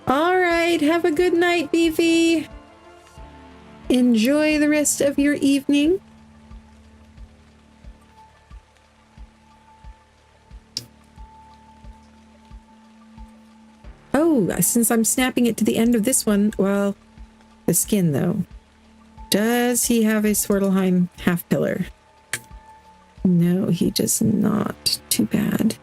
S1: All right, have a good night, BV. Enjoy the rest of your evening. Oh, since I'm snapping it to the end of this one, well, the skin though. Does he have a Swartelheim half pillar? No, he does not. Too bad.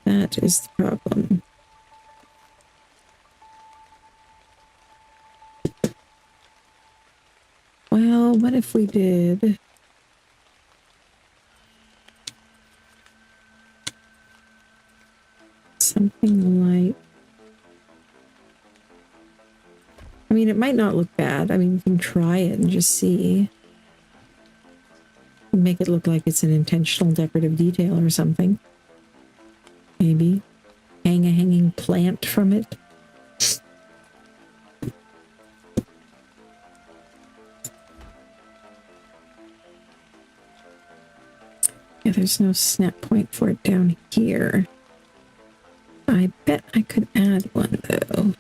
S1: That is the problem. Well, what if we did something like, I mean, it might not look bad. I mean, we can try it and just see. Make it look like it's an intentional decorative detail or something. Maybe hang a hanging plant from it. Yeah, there's no snap point for it down here. I bet I could add one though.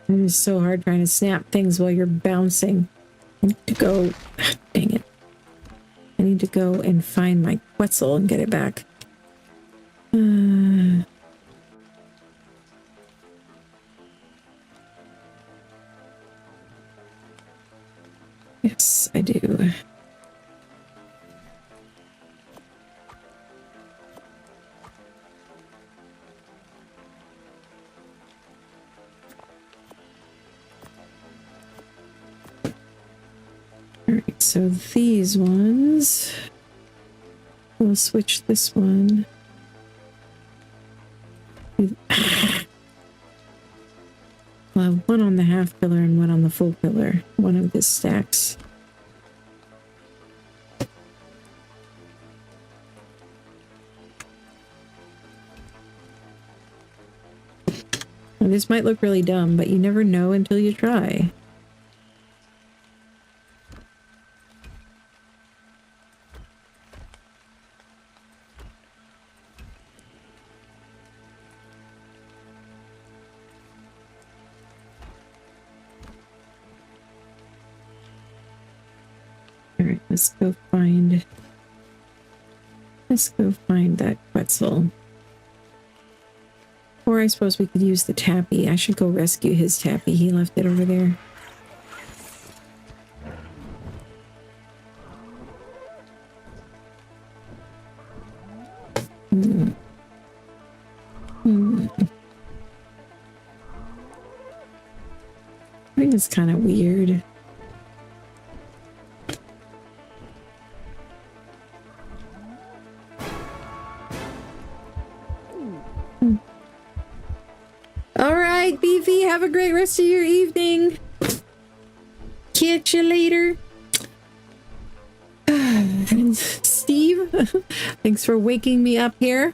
S1: It is so hard trying to snap things while you're bouncing. I need to go, dang it. I need to go and find my Quetzal and get it back. Yes, I do. Alright, so these ones, we'll switch this one. We'll have one on the half pillar and one on the full pillar. One of the stacks. Now, this might look really dumb, but you never know until you try. Alright, let's go find that Quetzal. Or I suppose we could use the tappy. I should go rescue his tappy. He left it over there. I think it's kind of weird. All right, Beefy, have a great rest of your evening. Catch you later. And Steve, thanks for waking me up here.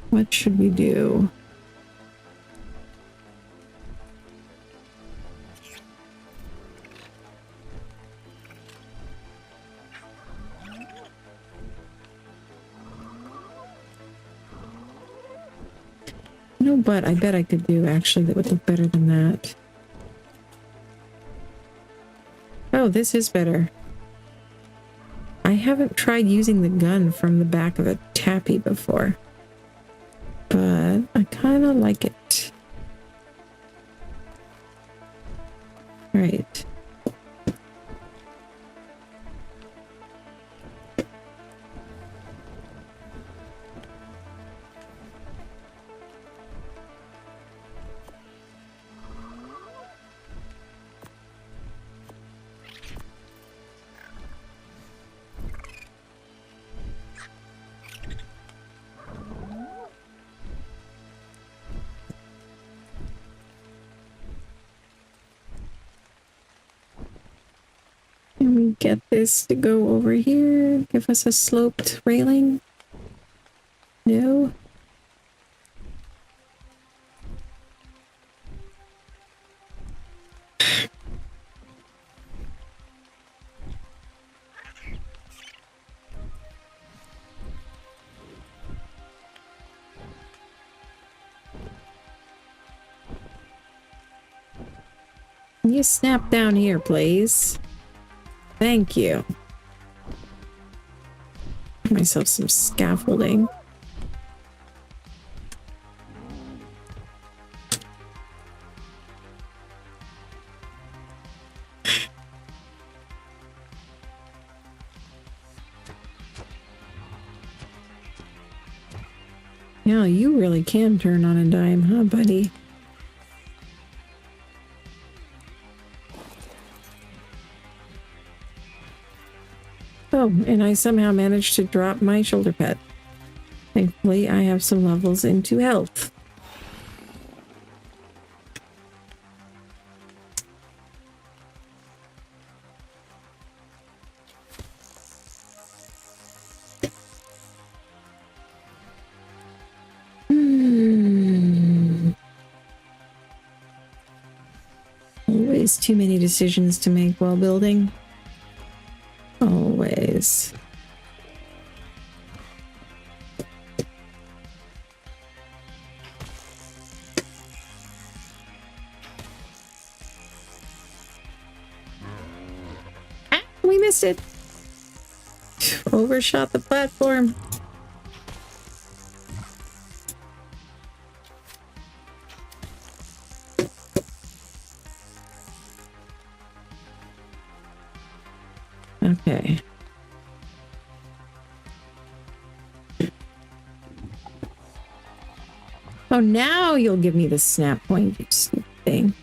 S1: What should we do? No, but I bet I could do actually that would look better than that. Oh, this is better. I haven't tried using the gun from the back of a tappy before, but I kind of like it. Right. Can we get this to go over here? Give us a sloped railing? No? Can you snap down here, please? Thank you. Get myself some scaffolding. Yeah, you really can turn on a dime, huh, buddy? Oh, and I somehow managed to drop my shoulder pad. Thankfully, I have some levels into health. Always too many decisions to make while building. Always. Ah, we missed it. Overshot the platform. Okay. Oh, now you'll give me the snap point, you stupid thing.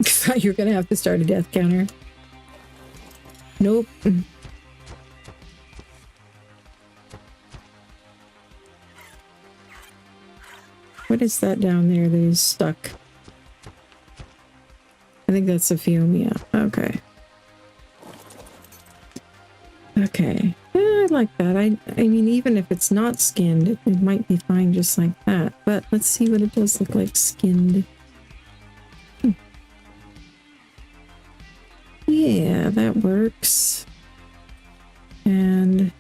S1: I thought you were gonna have to start a death counter. Nope. What is that down there that is stuck? I think that's a fume, yeah. Okay. Okay. Yeah, I like that. I mean, even if it's not skinned, it might be fine just like that. But let's see what it does look like skinned. Yeah, that works. And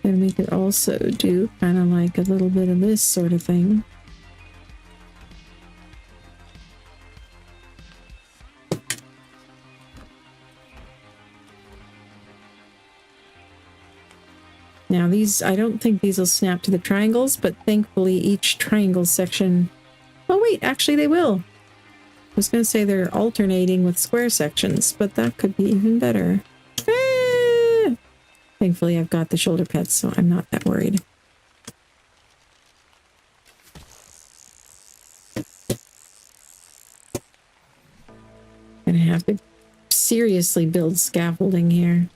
S1: then we could also do kind of like a little bit of this sort of thing. Now these, I don't think these will snap to the triangles, but thankfully each triangle section... Oh wait, actually they will. was going to say they're alternating with square sections, but that could be even better. Ah! Thankfully, I've got the shoulder pads, so I'm not that worried. Gonna have to seriously build scaffolding here.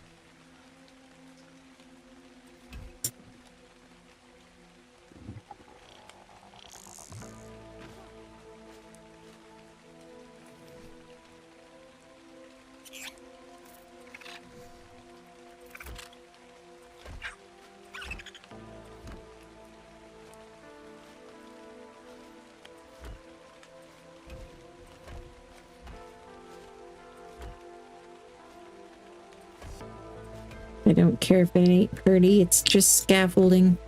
S1: I don't care if it ain't pretty, it's just scaffolding.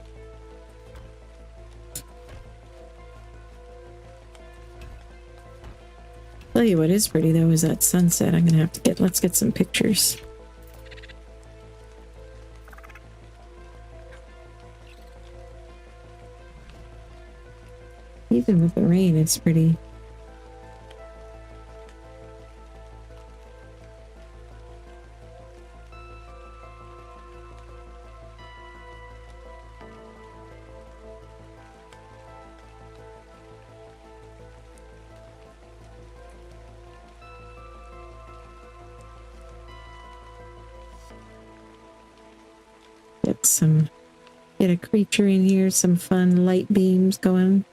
S1: Tell you what is pretty though is that sunset. I'm gonna have to let's get some pictures. Even with the rain, it's pretty. Get a creature in here, some fun light beams going.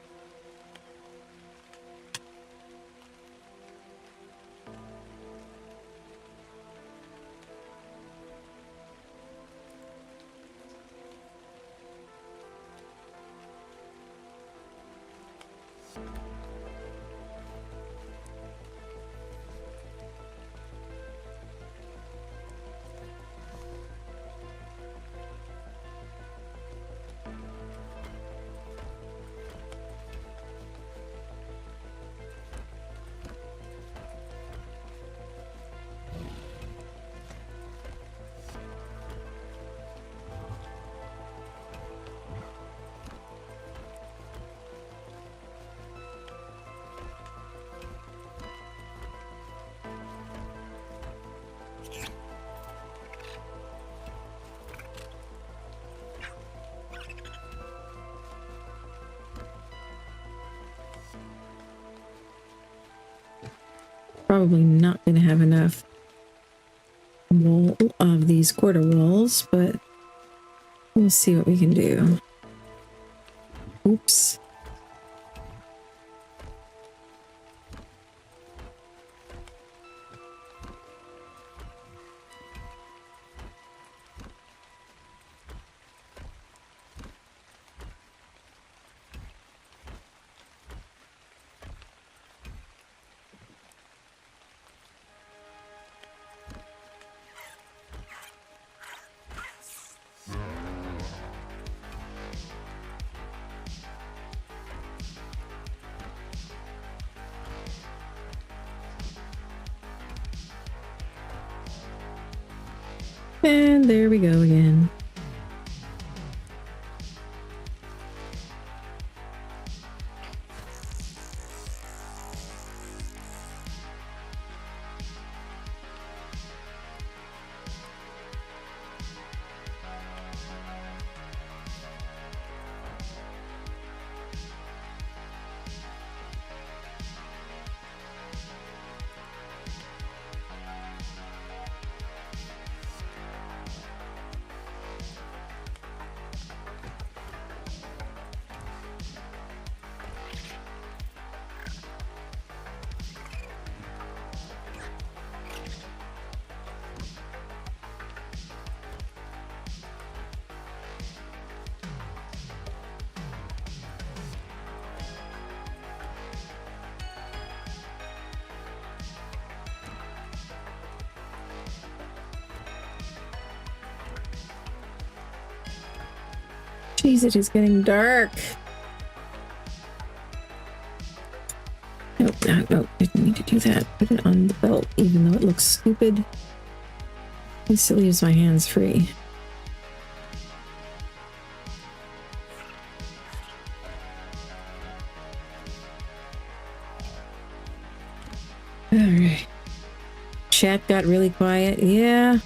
S1: Probably not going to have enough wall of these quarter walls, but we'll see what we can do. Oops. And there we go again. Jeez, it is getting dark. Nope, nope, didn't need to do that. Put it on the belt, even though it looks stupid. At least it leaves my hands free. chat got really quiet. Yeah.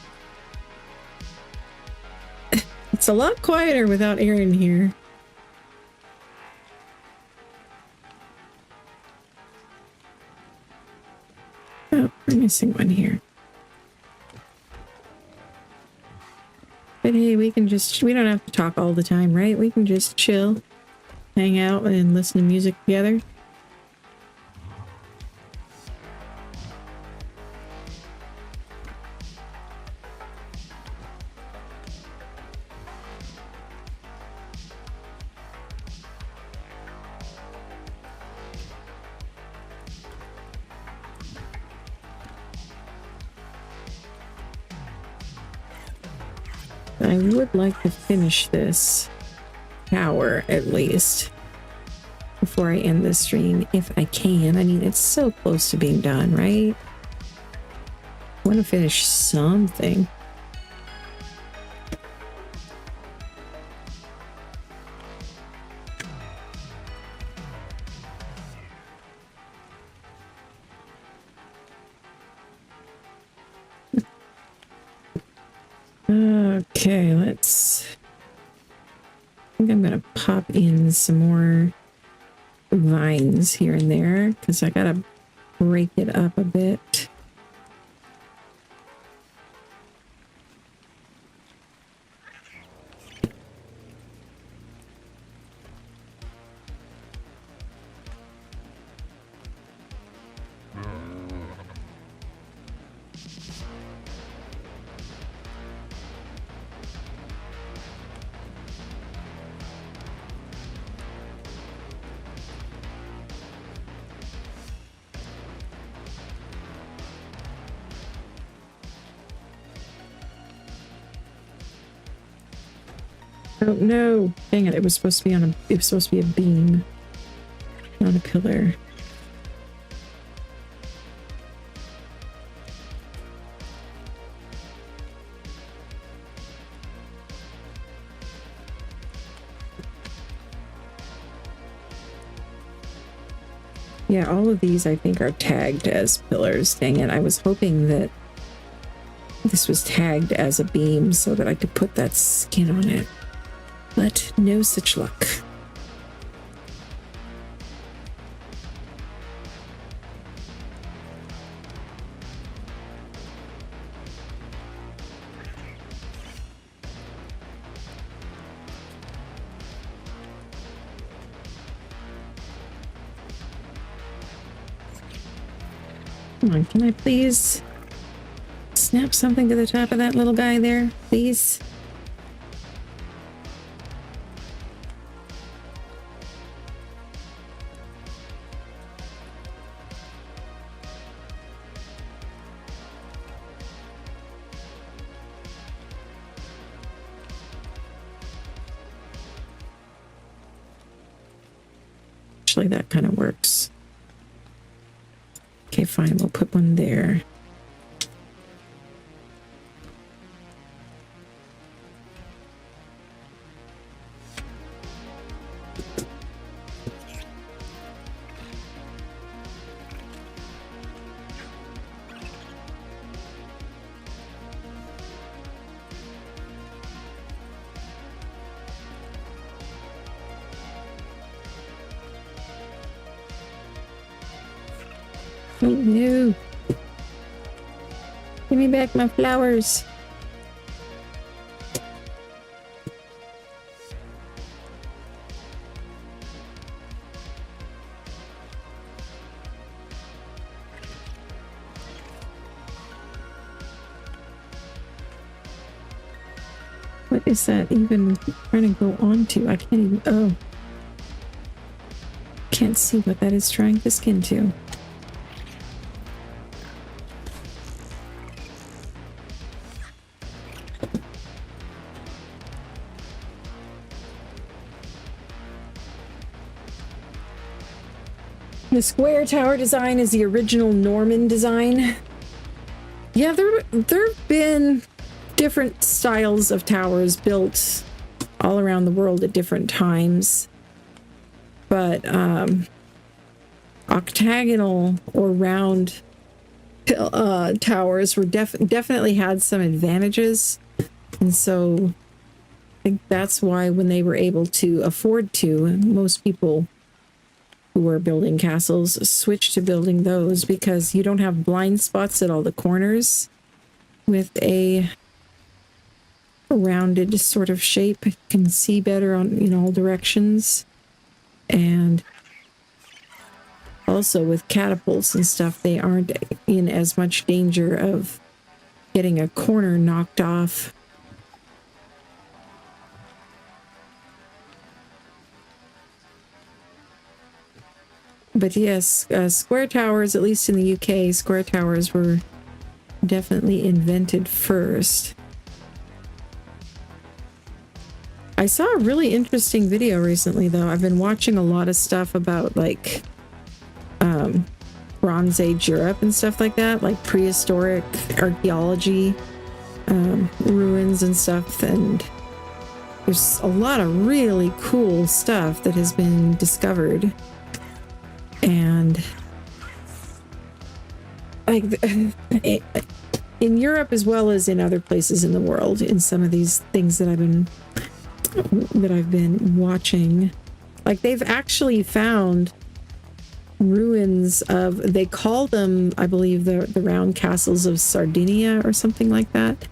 S1: It's a lot quieter without Aaron here. Oh, we're missing one here. But hey, we don't have to talk all the time, right? We can just chill, hang out, and listen to music together. I would like to finish this tower at least before I end this stream, if I can. I mean, it's so close to being done, right? I want to finish something. Okay, I think I'm gonna pop in some more vines here and there because I gotta break it up a bit. Oh no! Dang it! It was supposed to be a beam, not a pillar. Yeah, all of these I think are tagged as pillars. Dang it! I was hoping that this was tagged as a beam so that I could put that skin on it. But no such luck. Come on, can I please snap something to the top of that little guy there, please? Actually, that kind of works. Okay, fine. We'll put one there. Oh no! Give me back my flowers. What is that even trying to go onto? I can't even. Oh. Can't see what that is trying to skin to. The square tower design is the original Norman design. Yeah, there have been different styles of towers built all around the world at different times. But octagonal or round towers were definitely had some advantages, and so I think that's why when they were able to afford to, most people who were building castles switched to building those, because you don't have blind spots at all the corners with a rounded sort of shape. You can see better on in all directions, and also with catapults and stuff, they aren't in as much danger of getting a corner knocked off. But yes, square towers, at least in the UK, square towers were definitely invented first. I saw a really interesting video recently, though. I've been watching a lot of stuff about, like, Bronze Age Europe and stuff like that, like prehistoric archaeology, ruins and stuff, and there's a lot of really cool stuff that has been discovered. And like in Europe as well as in other places in the world, in some of these things that I've been watching, like they've actually found ruins of, they call them, I believe, the round castles of Sardinia or something like that.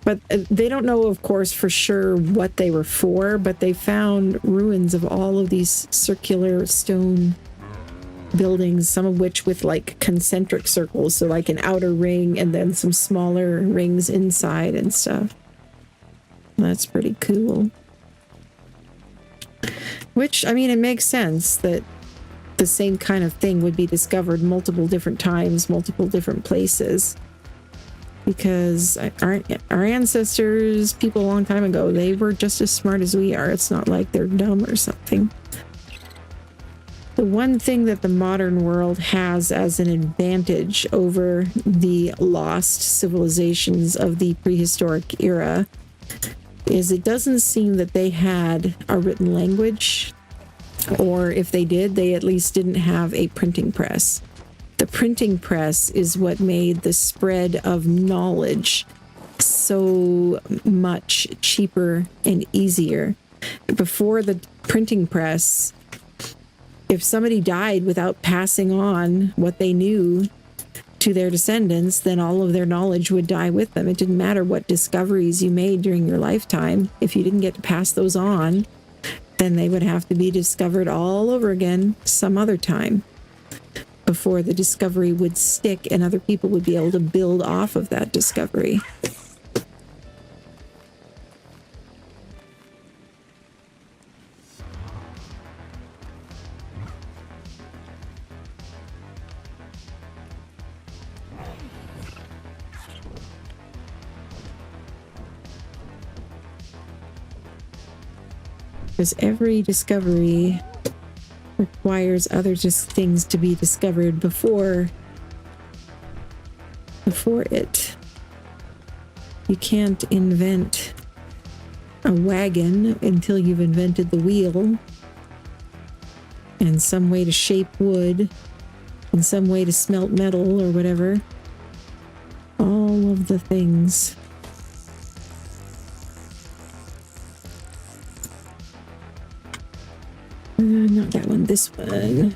S1: But they don't know, of course, for sure what they were for, but they found ruins of all of these circular stone buildings, some of which with like concentric circles, so like an outer ring and then some smaller rings inside and stuff. That's pretty cool. Which, I mean, it makes sense that the same kind of thing would be discovered multiple different times, multiple different places. Because our ancestors, people a long time ago, they were just as smart as we are. It's not like they're dumb or something. The one thing that the modern world has as an advantage over the lost civilizations of the prehistoric era is it doesn't seem that they had a written language, or if they did, they at least didn't have a printing press. The printing press is what made the spread of knowledge so much cheaper and easier. Before the printing press, if somebody died without passing on what they knew to their descendants, then all of their knowledge would die with them. It didn't matter what discoveries you made during your lifetime. If you didn't get to pass those on, then they would have to be discovered all over again some other time before the discovery would stick and other people would be able to build off of that discovery. Because every discovery requires other just things to be discovered before it. You can't invent a wagon until you've invented the wheel, and some way to shape wood, and some way to smelt metal or whatever. All of the things. Not that one, this one.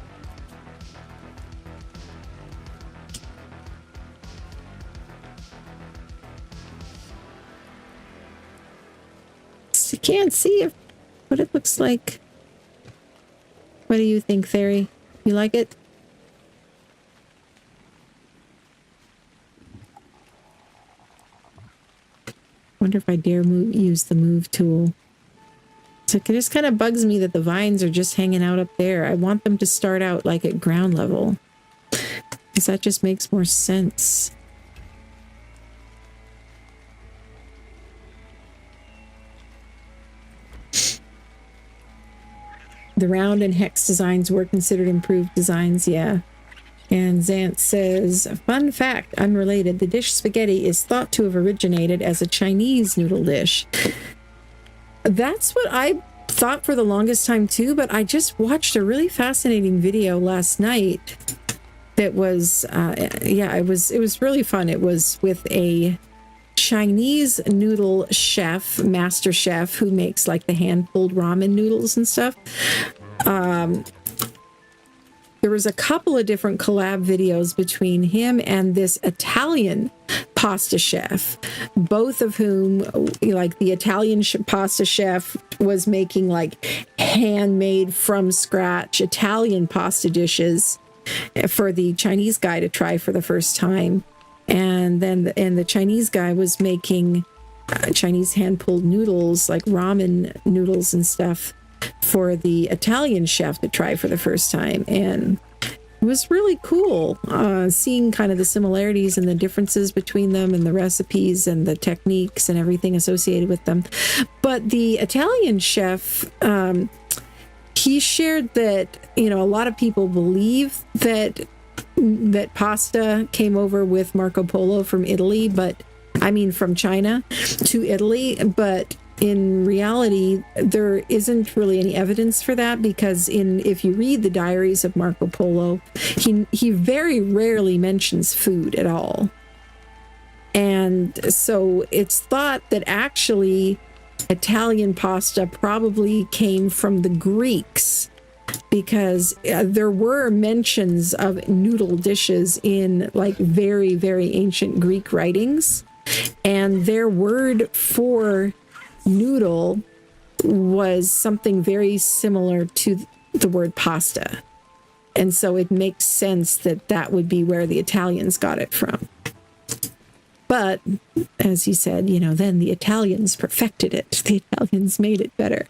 S1: You can't see what it looks like. What do you think, Theory? You like it? Wonder if I dare use the move tool. So it just kind of bugs me that the vines are just hanging out up there. I want them to start out like at ground level, because that just makes more sense. The round and hex designs were considered improved designs, yeah. And Zant says, fun fact, unrelated, the dish spaghetti is thought to have originated as a Chinese noodle dish. That's what I thought for the longest time too, but I just watched a really fascinating video last night that was, it was really fun. It was with a Chinese noodle chef, master chef, who makes like the hand-pulled ramen noodles and stuff. There was a couple of different collab videos between him and this Italian pasta chef, both of whom, like the Italian pasta chef was making like handmade from scratch Italian pasta dishes for the Chinese guy to try for the first time. And then the Chinese guy was making Chinese hand-pulled noodles, like ramen noodles and stuff, for the Italian chef to try for the first time. And it was really cool seeing kind of the similarities and the differences between them and the recipes and the techniques and everything associated with them. But the Italian chef, he shared that, a lot of people believe that pasta came over with Marco Polo from Italy, from China to Italy, but in reality, there isn't really any evidence for that, because if you read the diaries of Marco Polo, he very rarely mentions food at all. And so it's thought that actually Italian pasta probably came from the Greeks, because there were mentions of noodle dishes in like very, very ancient Greek writings, and their word for noodle was something very similar to the word pasta. And so it makes sense that that would be where the Italians got it from. But as he said, then the Italians perfected it. The Italians made it better.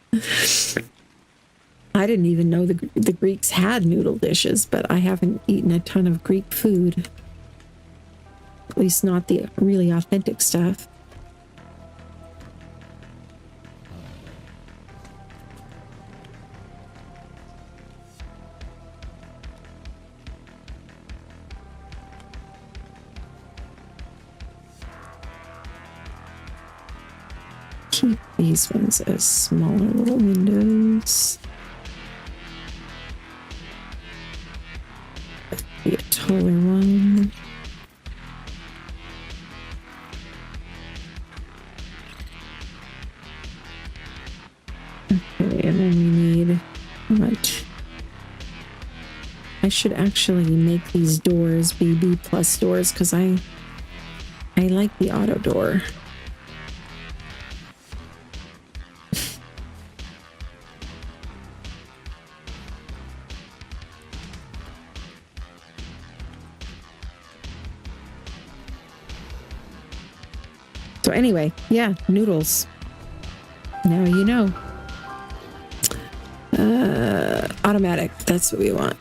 S1: I didn't even know the Greeks had noodle dishes, but I haven't eaten a ton of Greek food. At least not the really authentic stuff. Keep these ones as smaller little windows. Be a taller one. Okay, and then we need what? I should actually make these doors BB plus doors, because I like the auto door. So anyway, yeah, noodles. Now you know. Automatic, that's what we want.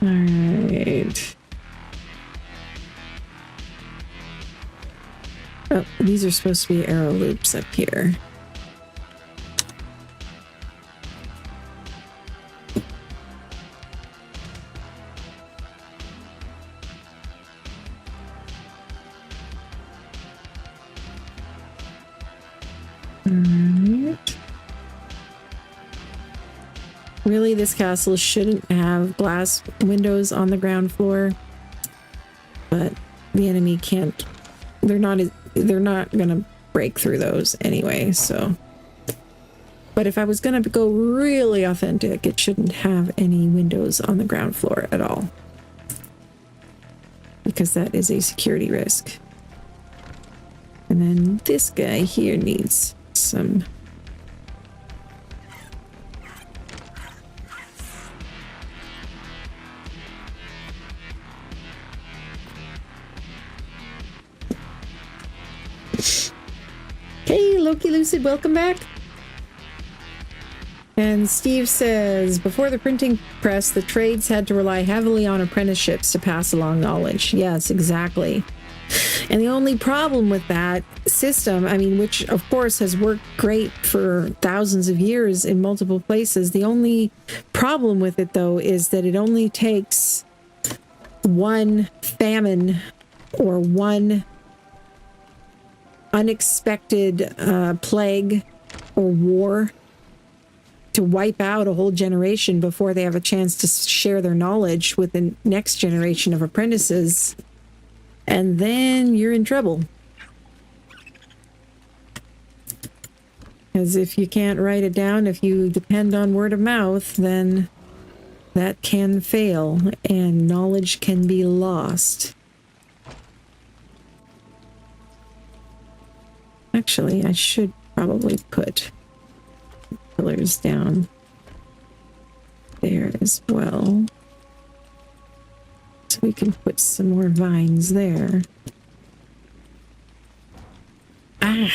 S1: All right. Oh, these are supposed to be arrow loops up here. Really, this castle shouldn't have glass windows on the ground floor, but the enemy can't. They're not gonna break through those anyway. So, but if I was gonna go really authentic, it shouldn't have any windows on the ground floor at all, because that is a security risk. And then this guy here needs some. Hey, Loki Lucid, welcome back. And Steve says, before the printing press, the trades had to rely heavily on apprenticeships to pass along knowledge. Yes, exactly. And the only problem with that system, I mean, which of course has worked great for thousands of years in multiple places, the only problem with it, though, is that it only takes one famine or one unexpected plague or war to wipe out a whole generation before they have a chance to share their knowledge with the next generation of apprentices. And then you're in trouble. Because if you can't write it down, if you depend on word of mouth, then that can fail and knowledge can be lost. Actually, I should probably put pillars down there as well. So we can put some more vines there. Ah!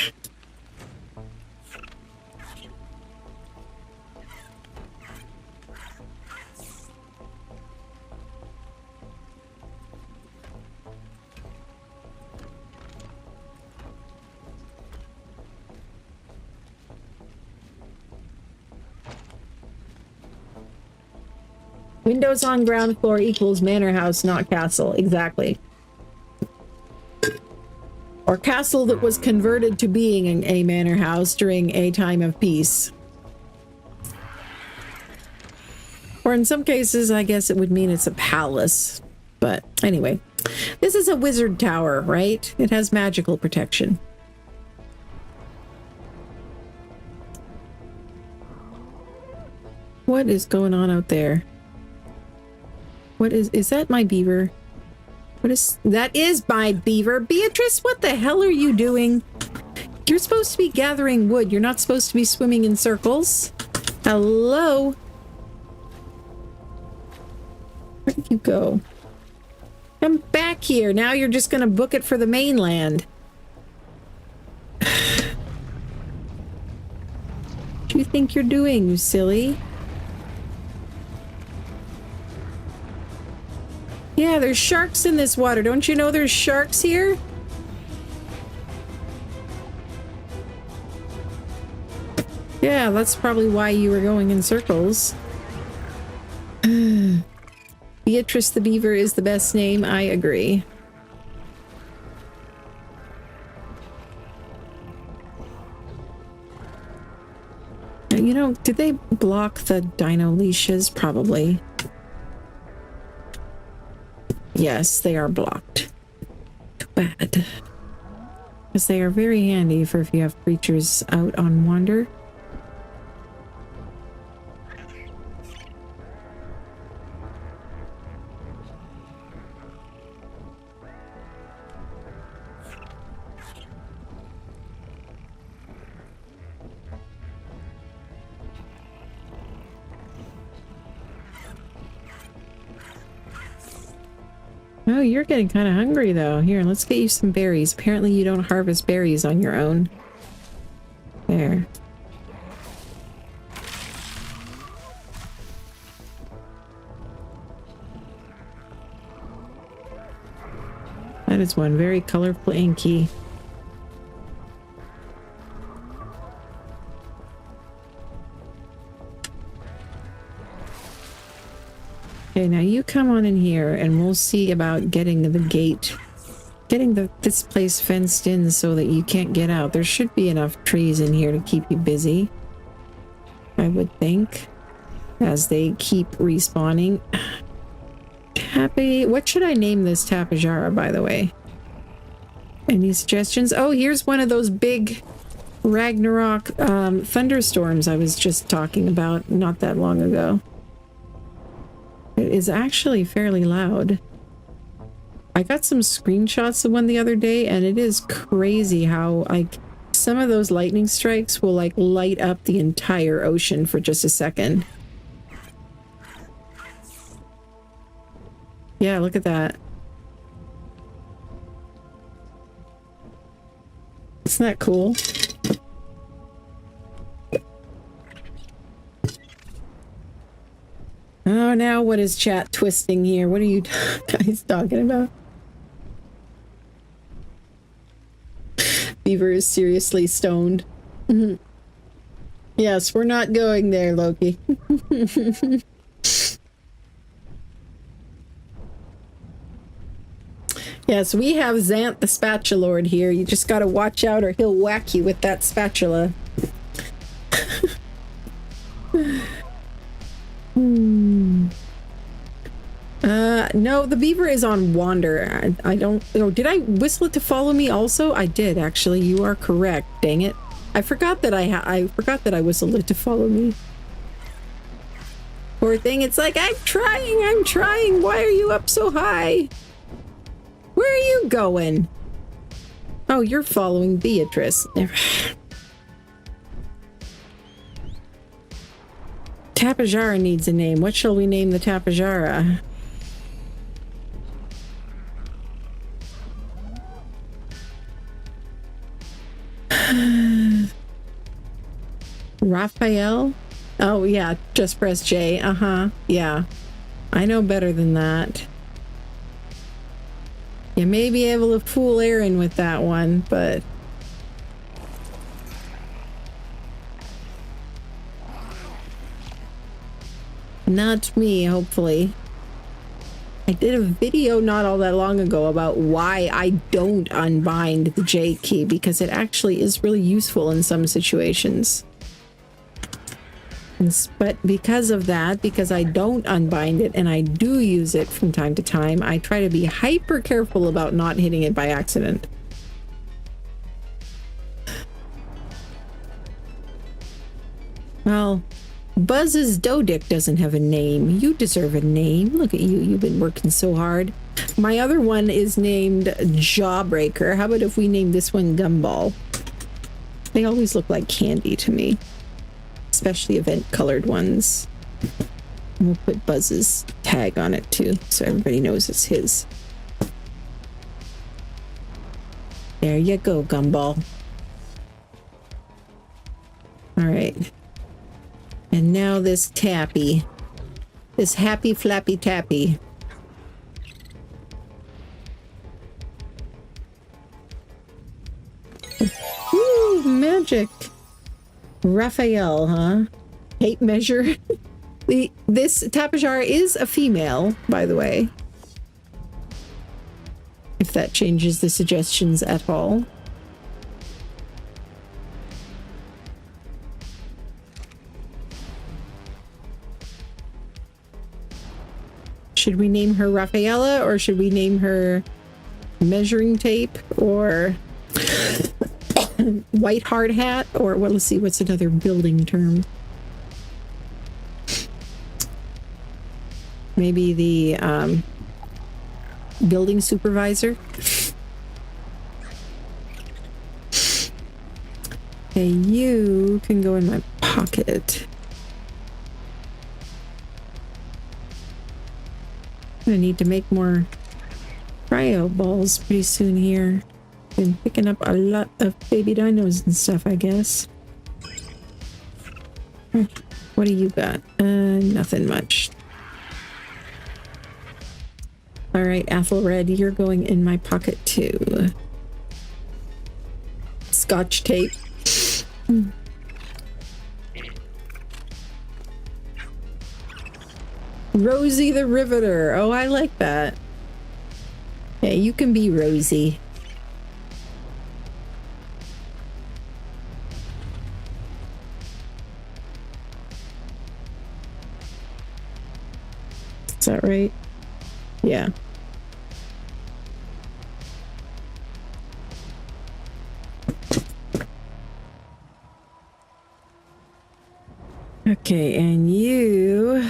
S1: Windows on ground floor equals manor house, not castle. Exactly. Or castle that was converted to being a manor house during a time of peace. Or in some cases, I guess it would mean it's a palace. But anyway, this is a wizard tower, right? It has magical protection. What is going on out there? What is that my beaver? What is, that is my beaver. Beatrice, what the hell are you doing? You're supposed to be gathering wood. You're not supposed to be swimming in circles. Hello? Where did you go? Come back here. Now you're just gonna book it for the mainland. What do you think you're doing, you silly? Yeah, there's sharks in this water. Don't you know there's sharks here? Yeah, that's probably why you were going in circles. Beatrice the Beaver is the best name. I agree. You know, did they block the dino leashes? Probably. Yes, they are blocked. Too bad. Because they are very handy for if you have creatures out on wander. Oh, you're getting kind of hungry though. Here, let's get you some berries. Apparently you don't harvest berries on your own. There. That is one very colorful inky. Okay, now you come on in here and we'll see about getting the gate, getting this place fenced in so that you can't get out. There should be enough trees in here to keep you busy, I would think, as they keep respawning. Tappy, what should I name this Tapajara, by the way? Any suggestions? Oh, here's one of those big Ragnarok thunderstorms I was just talking about not that long ago. It is actually fairly loud. I got some screenshots of one the other day, and it is crazy how, like, some of those lightning strikes will, like, light up the entire ocean for just a second. Yeah, look at that. Isn't that cool? Oh, now what is chat twisting here? What are you guys talking about? Beaver is seriously stoned. Mm-hmm. Yes, we're not going there, Loki. Yes, we have Zant the Spatula Lord here. You just gotta watch out or he'll whack you with that spatula. No, the beaver is on wander. I don't... Oh, did I whistle it to follow me also? I did, actually. You are correct. Dang it. I forgot that I forgot that I whistled it to follow me. Poor thing, it's like, I'm trying. Why are you up so high? Where are you going? Oh, you're following Beatrice. Tapajara needs a name. What shall we name the Tapajara? Raphael? Oh, yeah. Just press J. Uh-huh. Yeah. I know better than that. You may be able to fool Aaron with that one, but... not me, hopefully. I did a video not all that long ago about why I don't unbind the J key, because it actually is really useful in some situations. But because of that, because I don't unbind it and I do use it from time to time, I try to be hyper careful about not hitting it by accident. Well, Buzz's Dodick doesn't have a name. You deserve a name. Look at you. You've been working so hard. My other one is named Jawbreaker. How about if we name this one Gumball? They always look like candy to me. Especially event-colored ones. And we'll put Buzz's tag on it too, so everybody knows it's his. There you go, Gumball. Alright. And now this Tappy. This happy flappy Tappy. Ooh, magic. Raphael, huh? Tape measure. This Tapajara is a female, by the way. If that changes the suggestions at all. Should we name her Rafaela, or should we name her Measuring Tape, or White Hard Hat, or well, let's see, what's another building term? Maybe the building supervisor. Okay, you can go in my pocket. I need to make more cryo balls pretty soon here. Been picking up a lot of baby dinos and stuff, I guess. What do you got? Nothing much. Alright, Athelred, you're going in my pocket too. Scotch tape. Rosie the Riveter. Oh, I like that. Yeah, you can be Rosie. Is that right? Yeah. Okay, and you...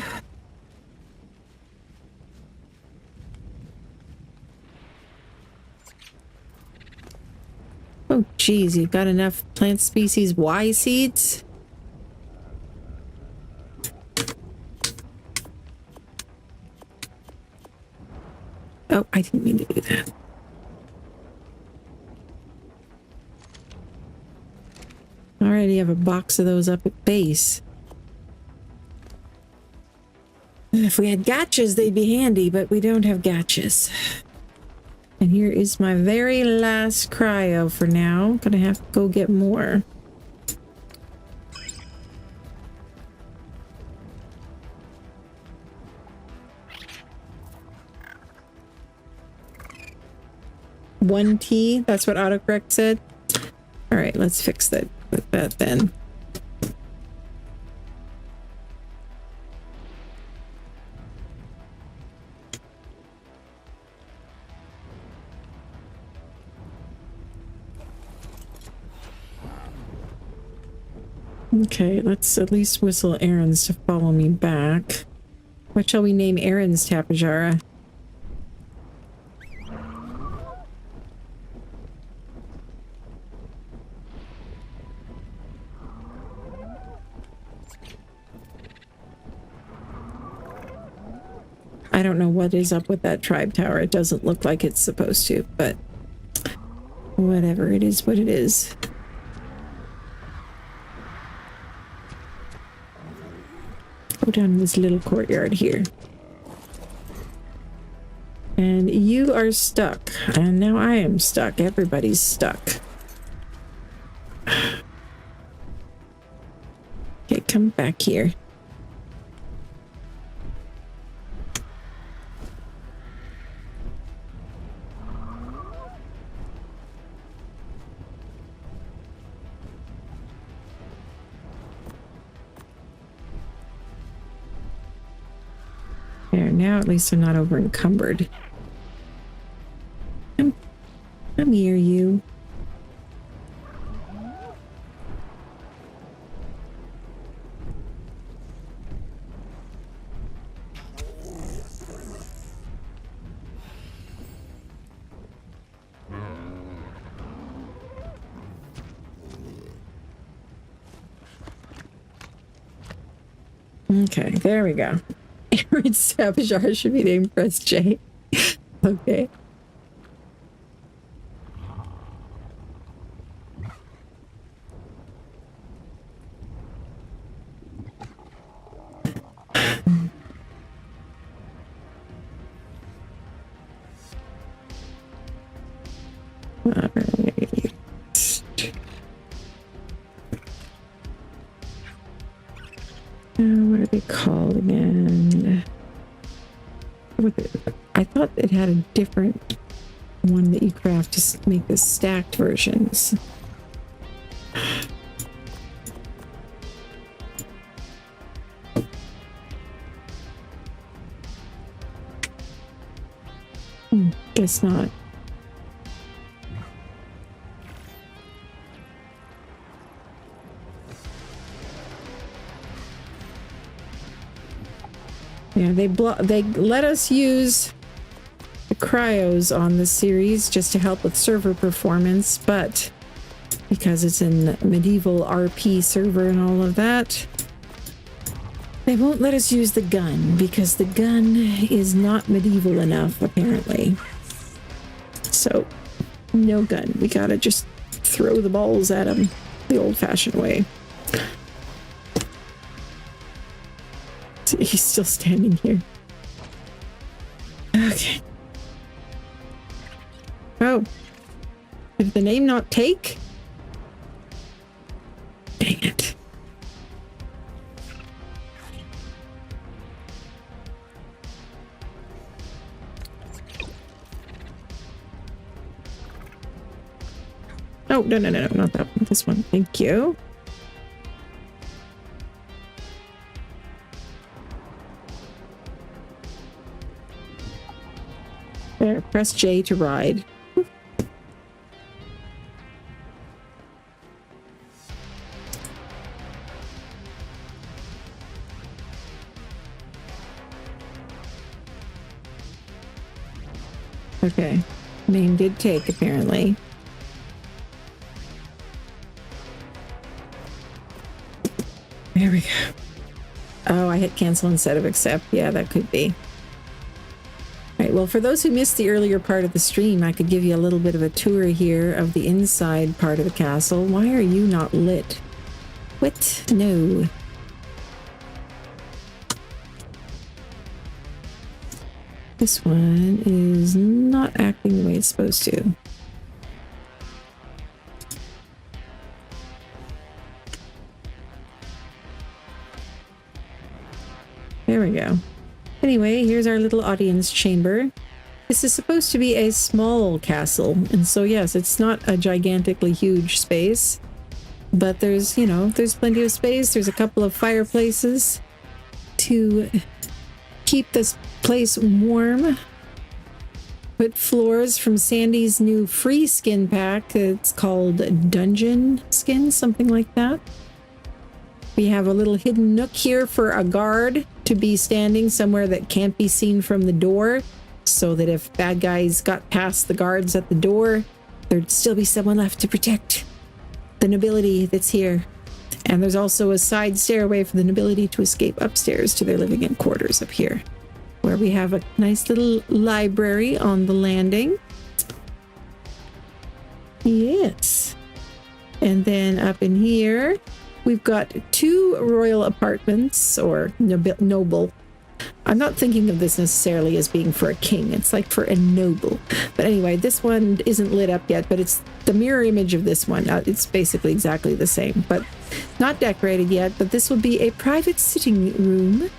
S1: oh, geez, you've got enough plant species Y seeds? Oh, I didn't mean to do that. I already have a box of those up at base. If we had gotchas, they'd be handy, but we don't have gotchas. And here is my very last cryo for now. Gonna have to go get more. One T, that's what autocorrect said. All right, let's fix that with that then. Okay, let's at least whistle Aaron's to follow me back. What shall we name Aaron's Tapajara? I don't know what is up with that tribe tower. It doesn't look like it's supposed to, but whatever, it is what it is. Go down this little courtyard here. And you are stuck. And now I am stuck. Everybody's stuck. Okay, come back here. There, now at least I'm not over encumbered. Come here, you. Okay, there we go. Aaron's Savage should be named Press J. Okay. What are they called again? I thought it had a different one that you craft to make the stacked versions. Guess not. Yeah, they let us use the cryos on this series just to help with server performance, but because it's in medieval RP server and all of that, they won't let us use the gun because the gun is not medieval enough, apparently. So, no gun. We gotta just throw the balls at them the old-fashioned way. He's still standing here. Okay. Oh. Did the name not take? Dang it. Oh, no, not that one. This one. Thank you. There, press J to ride. Okay. Name did take, apparently. There we go. Oh, I hit cancel instead of accept. Yeah, that could be. Right, well, for those who missed the earlier part of the stream, I could give you a little bit of a tour here of the inside part of the castle. Why are you not lit? What? No. This one is not acting the way it's supposed to. There we go. Anyway, here's our little audience chamber. This is supposed to be a small castle, and so yes, it's not a gigantically huge space, but there's, you know, there's plenty of space. There's a couple of fireplaces to keep this place warm. Put floors from Sandy's new free skin pack. It's called Dungeon Skin, something like that. We have a little hidden nook here for a guard to be standing somewhere that can't be seen from the door, so that if bad guys got past the guards at the door, there'd still be someone left to protect the nobility that's here. And there's also a side stairway for the nobility to escape upstairs to their living in quarters up here, where we have a nice little library on the landing. Yes. And then up in here, we've got 2 royal apartments, or noble. I'm not thinking of this necessarily as being for a king. It's like for a noble. But anyway, this one isn't lit up yet, but it's the mirror image of this one. It's basically exactly the same, but not decorated yet. But this will be a private sitting room,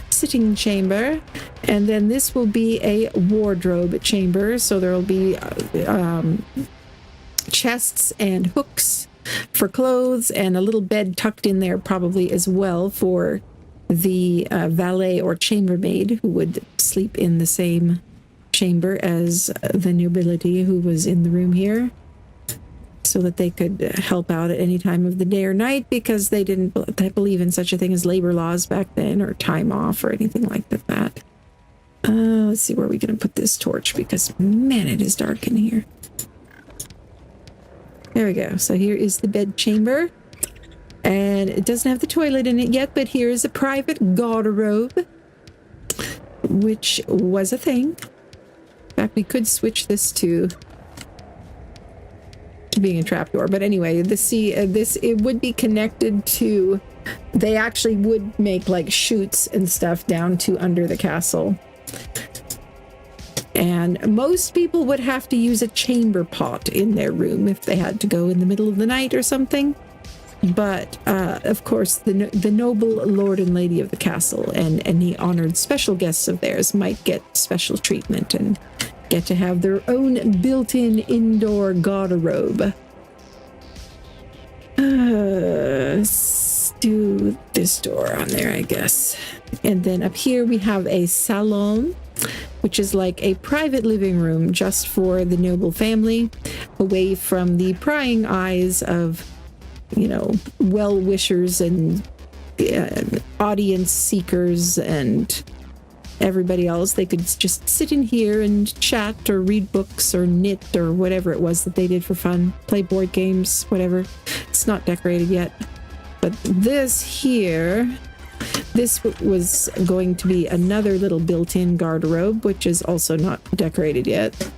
S1: sitting chamber. And then this will be a wardrobe chamber. So there will be chests and hooks for clothes, and a little bed tucked in there probably as well for the valet or chambermaid who would sleep in the same chamber as the nobility who was in the room here, so that they could help out at any time of the day or night, because they didn't believe in such a thing as labor laws back then, or time off or anything like that. Let's see, where are we going to put this torch, because man, it is dark in here. There we go. So here is the bed chamber. And it doesn't have the toilet in it yet, but here is a private garderobe, which was a thing. In fact, we could switch this to being a trapdoor. But anyway, it would be connected to, they actually would make like chutes and stuff down to under the castle. And most people would have to use a chamber pot in their room if they had to go in the middle of the night or something. But of course, the noble lord and lady of the castle and any honored special guests of theirs might get special treatment and get to have their own built-in indoor garderobe. Let's do this door on there, I guess. And then up here we have a salon, which is like a private living room just for the noble family, away from the prying eyes of, you know, well-wishers and audience seekers and everybody else. They could just sit in here and chat or read books or knit or whatever it was that they did for fun, play board games, whatever. It's not decorated yet. But this here, this was going to be another little built-in garderobe, which is also not decorated yet.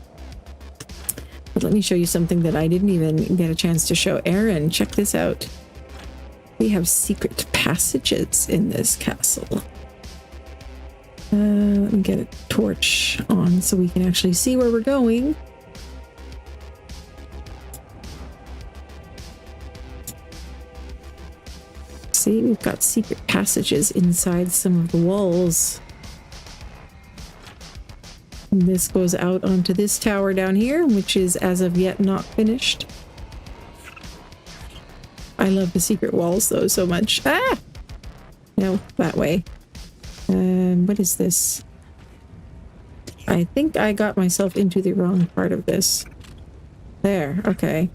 S1: But let me show you something that I didn't even get a chance to show Aaron. Check this out. We have secret passages in this castle. Let me get a torch on so we can actually see where we're going. See, we've got secret passages inside some of the walls. And this goes out onto this tower down here, which is as of yet not finished. I love the secret walls though so much. Ah! No, that way. What is this? I think I got myself into the wrong part of this. There, okay.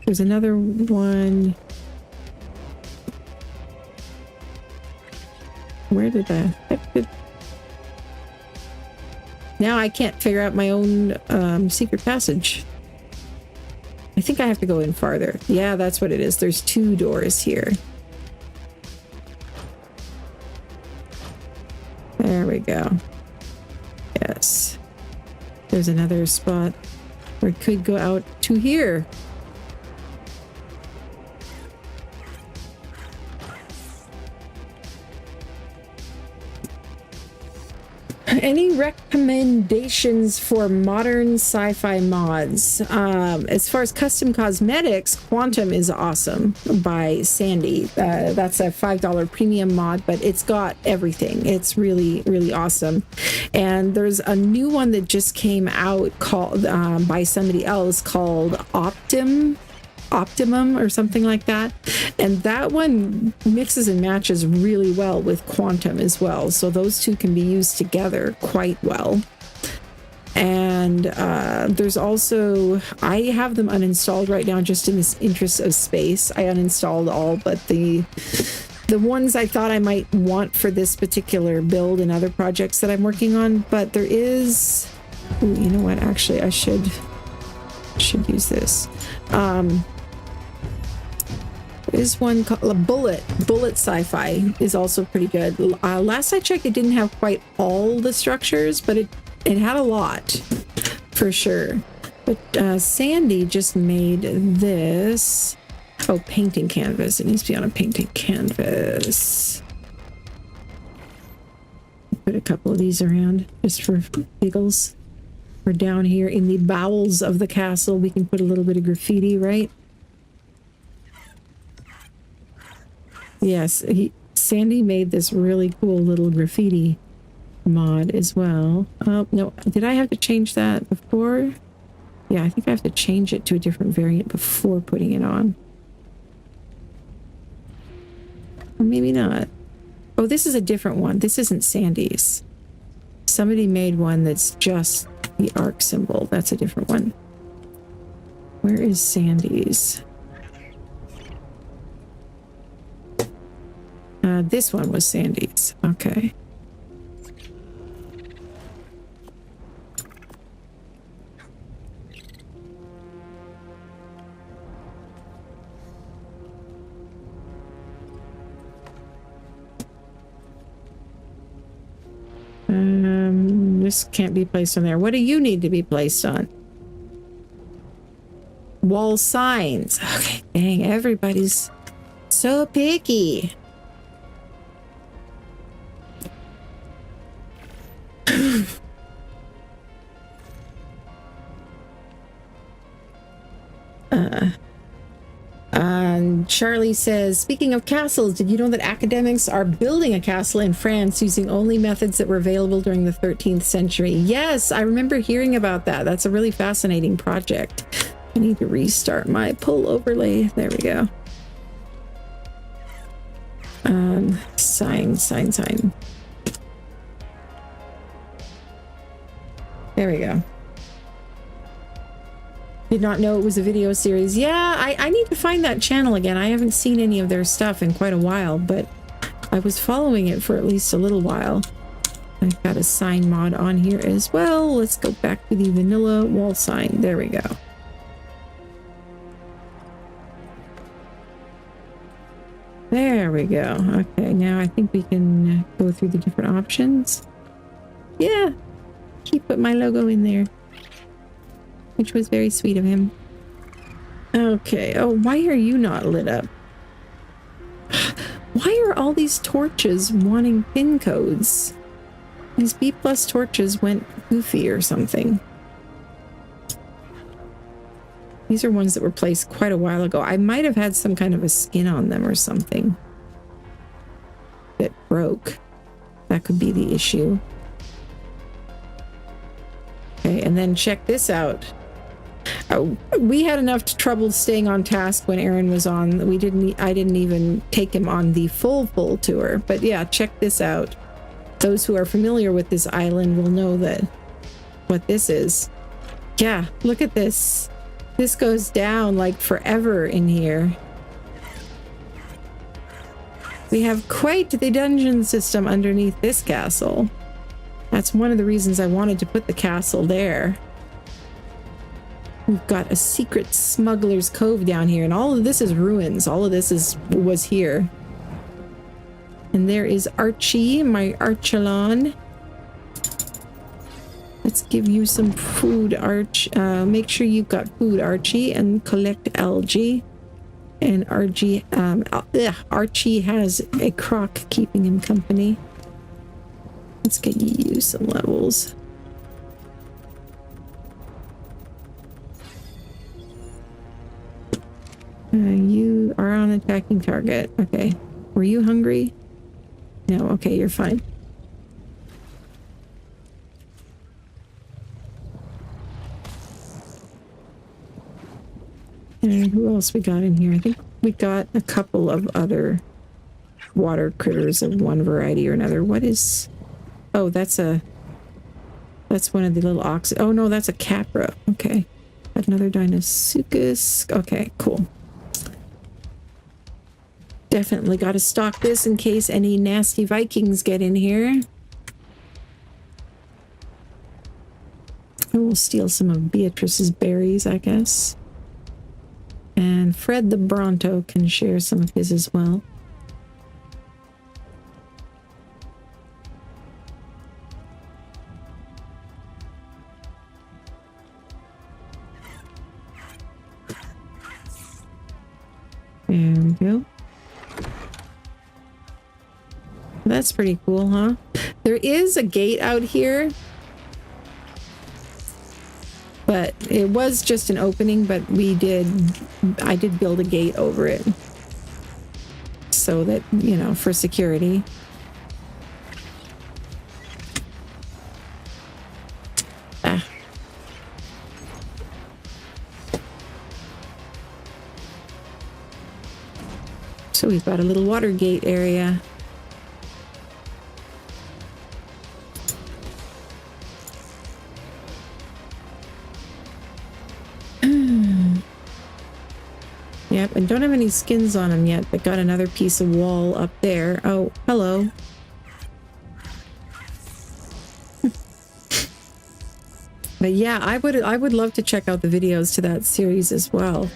S1: There's another one. Where did the heck did... Now I can't figure out my own secret passage. I think I have to go in farther. Yeah, that's what it is. There's 2 doors here. There we go. Yes. There's another spot where it could go out to here. Any recommendations for modern sci-fi mods? As far as custom cosmetics, Quantum is awesome by Sandy. That's a $5 premium mod, but it's got everything. It's really, really awesome. And there's a new one that just came out called by somebody else called Optimum or something like that, and that one mixes and matches really well with Quantum as well, so those two can be used together quite well. And there's also, I have them uninstalled right now just in this interest of space. I uninstalled all but the ones I thought I might want for this particular build and other projects that I'm working on. But there is, ooh, you know what, actually I should use this. There's one called Bullet Sci-Fi is also pretty good. Last I checked, it didn't have quite all the structures, but it had a lot for sure. But Sandy just made this. Oh, painting canvas. It needs to be on a painting canvas. Put a couple of these around just for giggles. We're down here in the bowels of the castle. We can put a little bit of graffiti, right? Yes, Sandy made this really cool little graffiti mod as well. Oh, no, did I have to change that before? Yeah, I think I have to change it to a different variant before putting it on. Or maybe not. Oh, this is a different one. This isn't Sandy's. Somebody made one that's just the Ark symbol. That's a different one. Where is Sandy's? This one was Sandy's. Okay. This can't be placed on there. What do you need to be placed on? Wall signs. Okay, dang, everybody's so picky. Charlie says, speaking of castles, did you know that academics are building a castle in France using only methods that were available during the 13th century? Yes, I remember hearing about that. That's a really fascinating project. I need to restart my pull overlay. There we go. Sign. There we go. Did not know it was a video series. Yeah, I need to find that channel again. I haven't seen any of their stuff in quite a while, but I was following it for at least a little while. I've got a sign mod on here as well. Let's go back to the vanilla wall sign. There we go. There we go. Okay, now I think we can go through the different options. Yeah, he put my logo in there, which was very sweet of him. Okay. Oh, why are you not lit up? Why are all these torches wanting pin codes? These B+ torches went goofy or something. These are ones that were placed quite a while ago. I might have had some kind of a skin on them or something that broke. That could be the issue. Okay, and then check this out. We had enough trouble staying on task when Aaron was on. I didn't even take him on the full tour. But yeah, check this out. Those who are familiar with this island will know that what this is. Yeah, look at this. This goes down like forever in here. We have quite the dungeon system underneath this castle. That's one of the reasons I wanted to put the castle there. We've got a secret smuggler's cove down here, and all of this is ruins. All of this was here. And there is Archie, my Archelon. Let's give you some food, Arch. Make sure you've got food, Archie, and collect algae. And Archie has a croc keeping him company. Let's get you some levels. You are on attacking target. Okay. Were you hungry? No. Okay, you're fine. And who else we got in here? I think we got a couple of other water critters of one variety or another. What is... Oh, that's one of the little ox... Oh, no, that's a capra. Okay. Another Dinosuchus. Okay, cool. Definitely got to stock this in case any nasty Vikings get in here. We'll steal some of Beatrice's berries, I guess. And Fred the Bronto can share some of his as well. There we go. That's pretty cool, huh? There is a gate out here. But it was just an opening, but I did build a gate over it. So that, you know, for security. Ah. So we've got a little water gate area. Yep, and don't have any skins on them yet, but got another piece of wall up there. Oh, hello. But yeah, I would love to check out the videos to that series as well.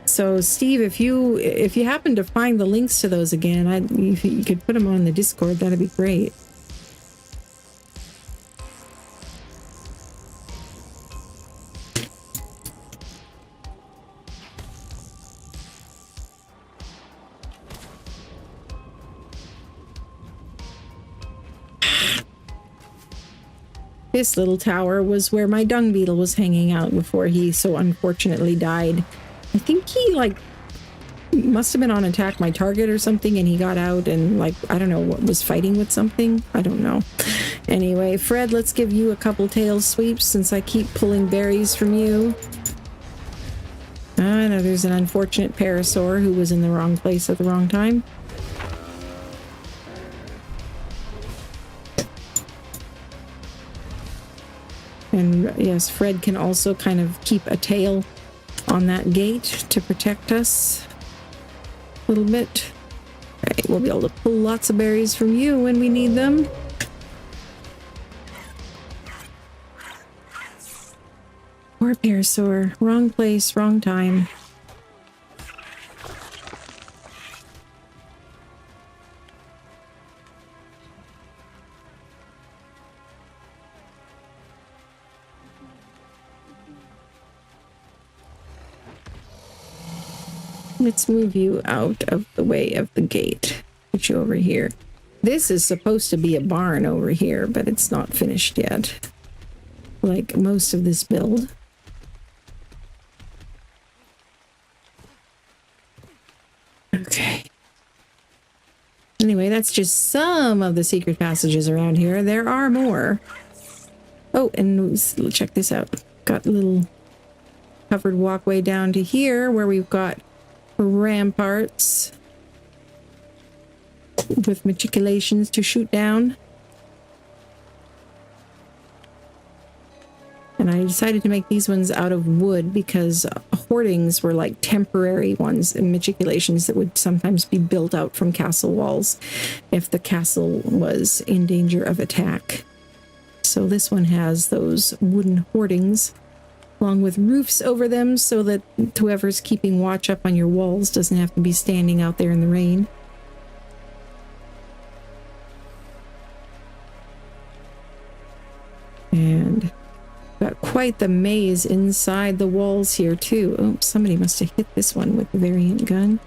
S1: So Steve, if you happen to find the links to those again, if you could put them on the Discord, that'd be great. This little tower was where my dung beetle was hanging out before he so unfortunately died. I think he, like, must have been on attack my target or something, and he got out and, like, I don't know, what was fighting with something? I don't know. Anyway, Fred, let's give you a couple tail sweeps since I keep pulling berries from you. I know there's an unfortunate parasaur who was in the wrong place at the wrong time. And yes, Fred can also kind of keep a tail on that gate to protect us a little bit. All right, we'll be able to pull lots of berries from you when we need them. Poor parasaur. Wrong place, wrong time. Let's move you out of the way of the gate. Put you over here. This is supposed to be a barn over here, but it's not finished yet. Like most of this build. Okay. Anyway, that's just some of the secret passages around here. There are more. Oh, and check this out. Got a little covered walkway down to here where we've got ramparts with matriculations to shoot down. And I decided to make these ones out of wood because hoardings were like temporary ones and matriculations that would sometimes be built out from castle walls if the castle was in danger of attack. So this one has those wooden hoardings along with roofs over them so that whoever's keeping watch up on your walls doesn't have to be standing out there in the rain. And got quite the maze inside the walls here too. Oh, somebody must have hit this one with the variant gun.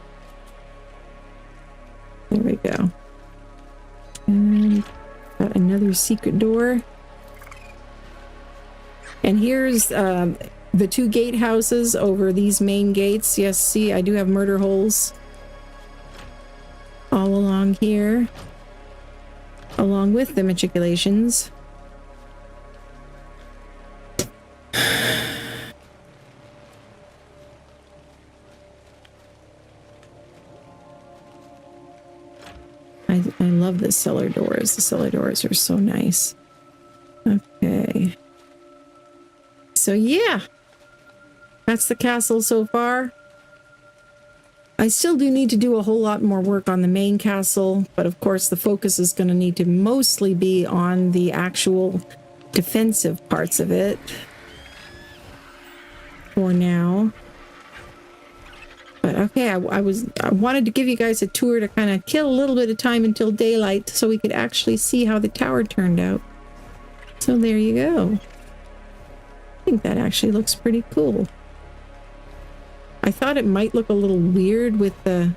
S1: There we go. And got another Another secret door. And here's the 2 gatehouses over these main gates. Yes, see, I do have murder holes all along here, along with the matriculations. I love the cellar doors. The cellar doors are so nice. Okay. So yeah, that's the castle so far. I still do need to do a whole lot more work on the main castle, but of course the focus is going to need to mostly be on the actual defensive parts of it for now. But okay, I wanted to give you guys a tour to kind of kill a little bit of time until daylight so we could actually see how the tower turned out. So there you go. I think that actually looks pretty cool. I thought it might look a little weird with the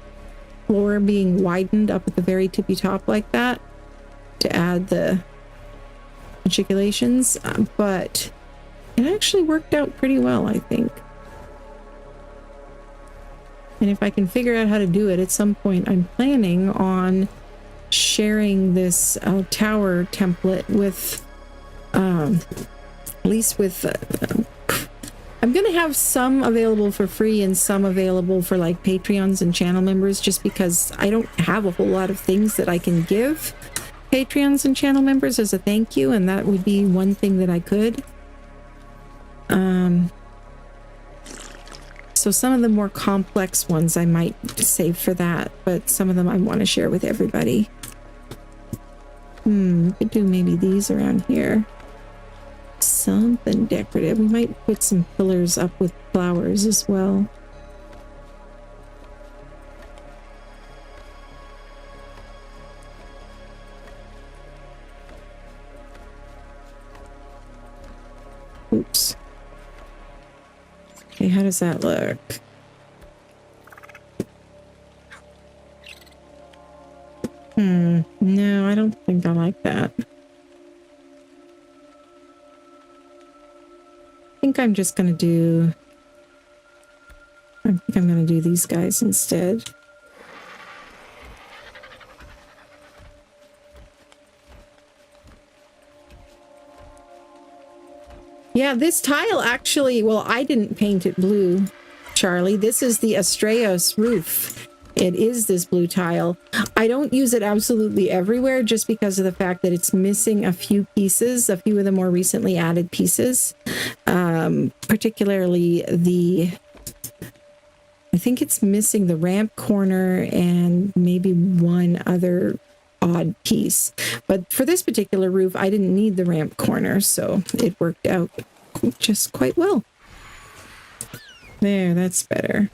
S1: floor being widened up at the very tippy top like that to add the matriculations, but it actually worked out pretty well, I think. And if I can figure out how to do it at some point, I'm planning on sharing this tower template with, at least with, I'm going to have some available for free and some available for like Patreons and channel members, just because I don't have a whole lot of things that I can give Patreons and channel members as a thank you, and that would be one thing that I could. So some of the more complex ones I might save for that, but some of them I want to share with everybody. We could do maybe these around here. Something decorative. We might put some pillars up with flowers as well. Oops. Okay, how does that look? No, I don't think I like that. I think I'm just gonna do... I think I'm gonna do these guys instead. Yeah, this tile actually, well, I didn't paint it blue, Charlie. This is the Astraeus roof. It is this blue tile. I don't use it absolutely everywhere just because of the fact that it's missing a few pieces, a few of the more recently added pieces. Particularly the, I think it's missing the ramp corner and maybe one other odd piece. But for this particular roof, I didn't need the ramp corner, so it worked out just quite well. There, that's better.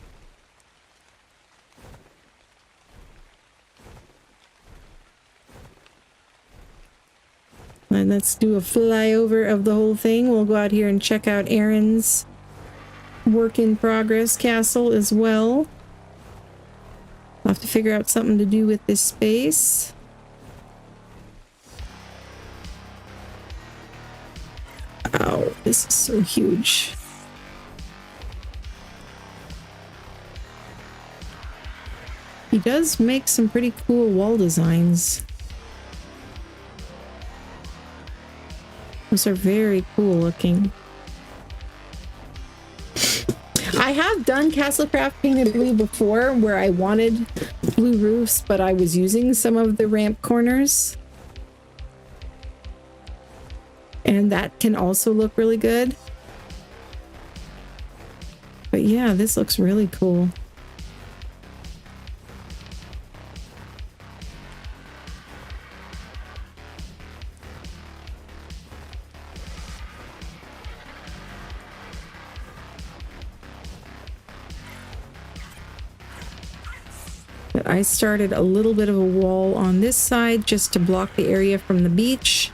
S1: And let's do a flyover of the whole thing. We'll go out here and check out Aaron's work in progress castle as well. I'll have to figure out something to do with this space. Wow, this is so huge. He does make some pretty cool wall designs. Those are very cool looking. I have done Castlecraft painted blue before where I wanted blue roofs, but I was using some of the ramp corners. And that can also look really good. But yeah, this looks really cool. I started a little bit of a wall on this side just to block the area from the beach,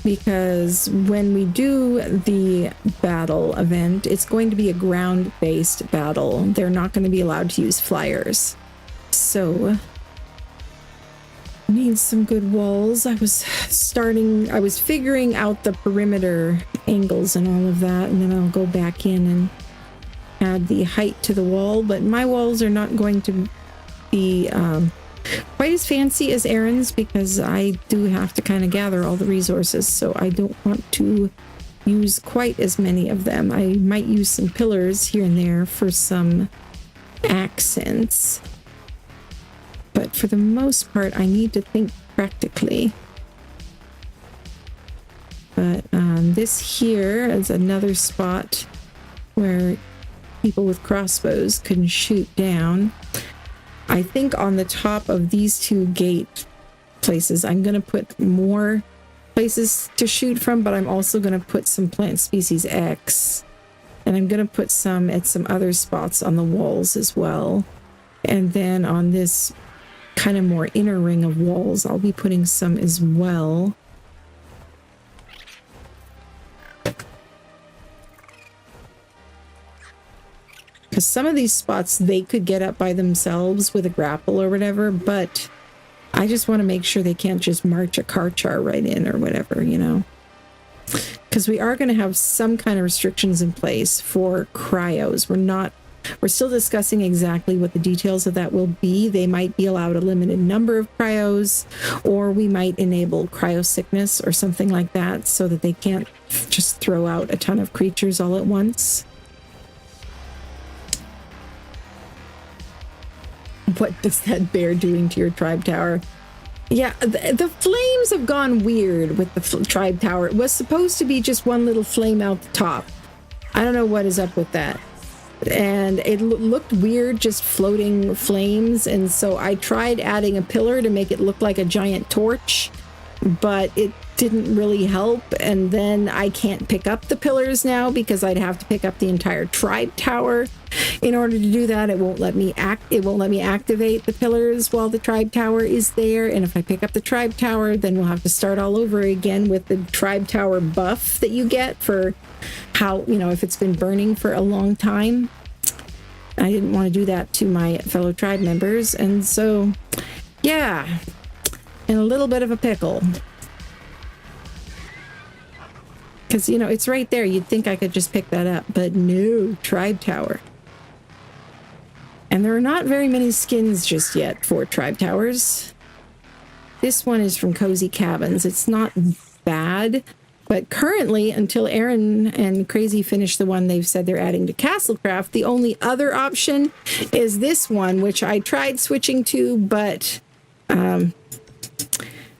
S1: because when we do the battle event, it's going to be a ground-based battle. They're not going to be allowed to use flyers. So Needs some good walls. I was figuring out the perimeter angles and all of that, and then I'll go back in and add the height to the wall, but my walls are not going to be quite as fancy as Aaron's because I do have to kind of gather all the resources, so I don't want to use quite as many of them. I might use some pillars here and there for some accents, but for the most part I need to think practically. But this here is another spot where people with crossbows can shoot down. I think on the top of these two gate places, I'm going to put more places to shoot from, but I'm also going to put some plant species X. And I'm going to put some at some other spots on the walls as well. And then on this kind of more inner ring of walls, I'll be putting some as well. Because some of these spots, they could get up by themselves with a grapple or whatever, but I just want to make sure they can't just march a Karchar right in or whatever, you know. Because we are going to have some kind of restrictions in place for cryos. We're still discussing exactly what the details of that will be. They might be allowed a limited number of cryos, or we might enable cryo sickness or something like that so that they can't just throw out a ton of creatures all at once. What is that bear doing to your tribe tower? Yeah, the flames have gone weird with the tribe tower. It was supposed to be just one little flame out the top. I don't know what is up with that. And it looked weird, just floating flames. And so I tried adding a pillar to make it look like a giant torch, but it didn't really help. And then I can't pick up the pillars now because I'd have to pick up the entire tribe tower. In order to do that, it won't let me activate the pillars while the tribe tower is there. And if I pick up the tribe tower, then we'll have to start all over again with the tribe tower buff that you get for how, you know, if it's been burning for a long time. I didn't want to do that to my fellow tribe members. And so, yeah, in a little bit of a pickle. Because, you know, it's right there. You'd think I could just pick that up, but no, tribe tower. And there are not very many skins just yet for tribe towers. This one is from Cozy Cabins. It's not bad, but currently, until Aaron and Crazy finish the one they've said they're adding to Castlecraft, the only other option is this one, which I tried switching to, but,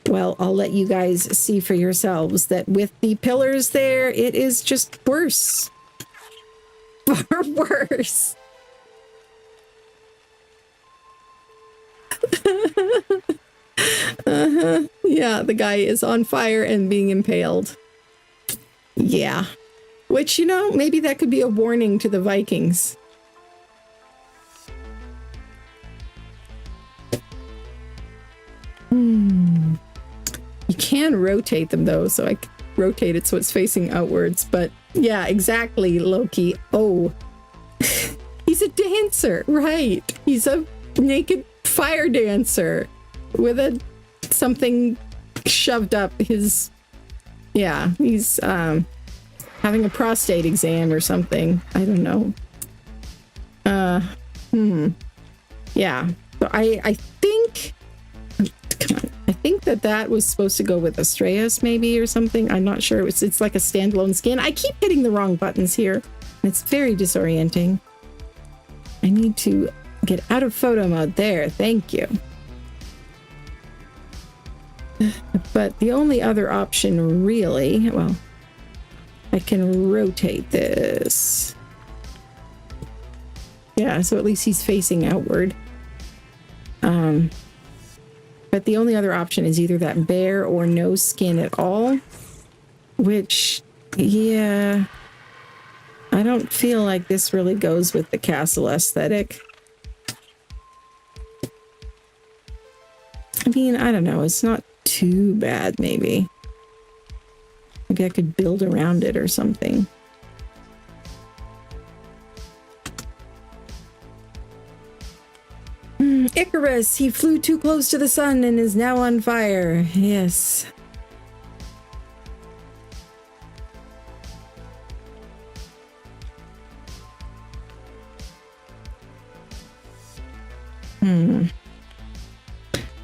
S1: well, I'll let you guys see for yourselves that with the pillars there, it is just worse. Far worse. Yeah, the guy is on fire and being impaled. Yeah. Which, you know, maybe that could be a warning to the Vikings. You can rotate them, though, so I can rotate it so it's facing outwards. But, yeah, exactly, Loki. Oh. He's a dancer, right. He's a naked fire dancer with something shoved up his, yeah, he's having a prostate exam or something. I don't know. Yeah. So I think, come on, I think that was supposed to go with Astraeus maybe or something. I'm not sure. It's like a standalone skin. I keep hitting the wrong buttons here. It's very disorienting. I need to get out of photo mode there. Thank you. But the only other option really, well, I can rotate this. Yeah, so at least he's facing outward. But the only other option is either that bear or no skin at all, which, yeah, I don't feel like this really goes with the castle aesthetic. I mean, I don't know. It's not too bad, maybe. Maybe I could build around it or something. Icarus, he flew too close to the sun and is now on fire. Yes.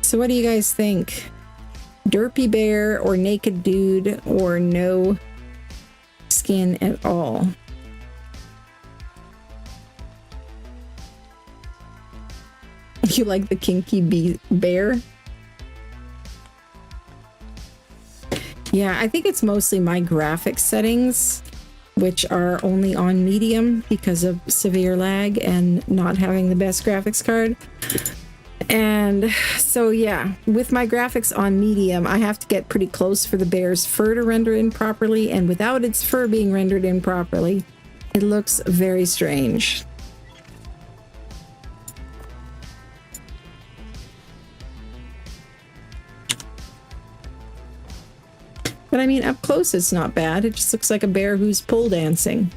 S1: So what do you guys think? Derpy bear or naked dude or no skin at all? You like the kinky bear? Yeah, I think it's mostly my graphics settings, which are only on medium because of severe lag and not having the best graphics card. And so yeah, with my graphics on medium, I have to get pretty close for the bear's fur to render in properly, and without its fur being rendered in properly, it looks very strange. But I mean, up close it's not bad. It just looks like a bear who's pole dancing.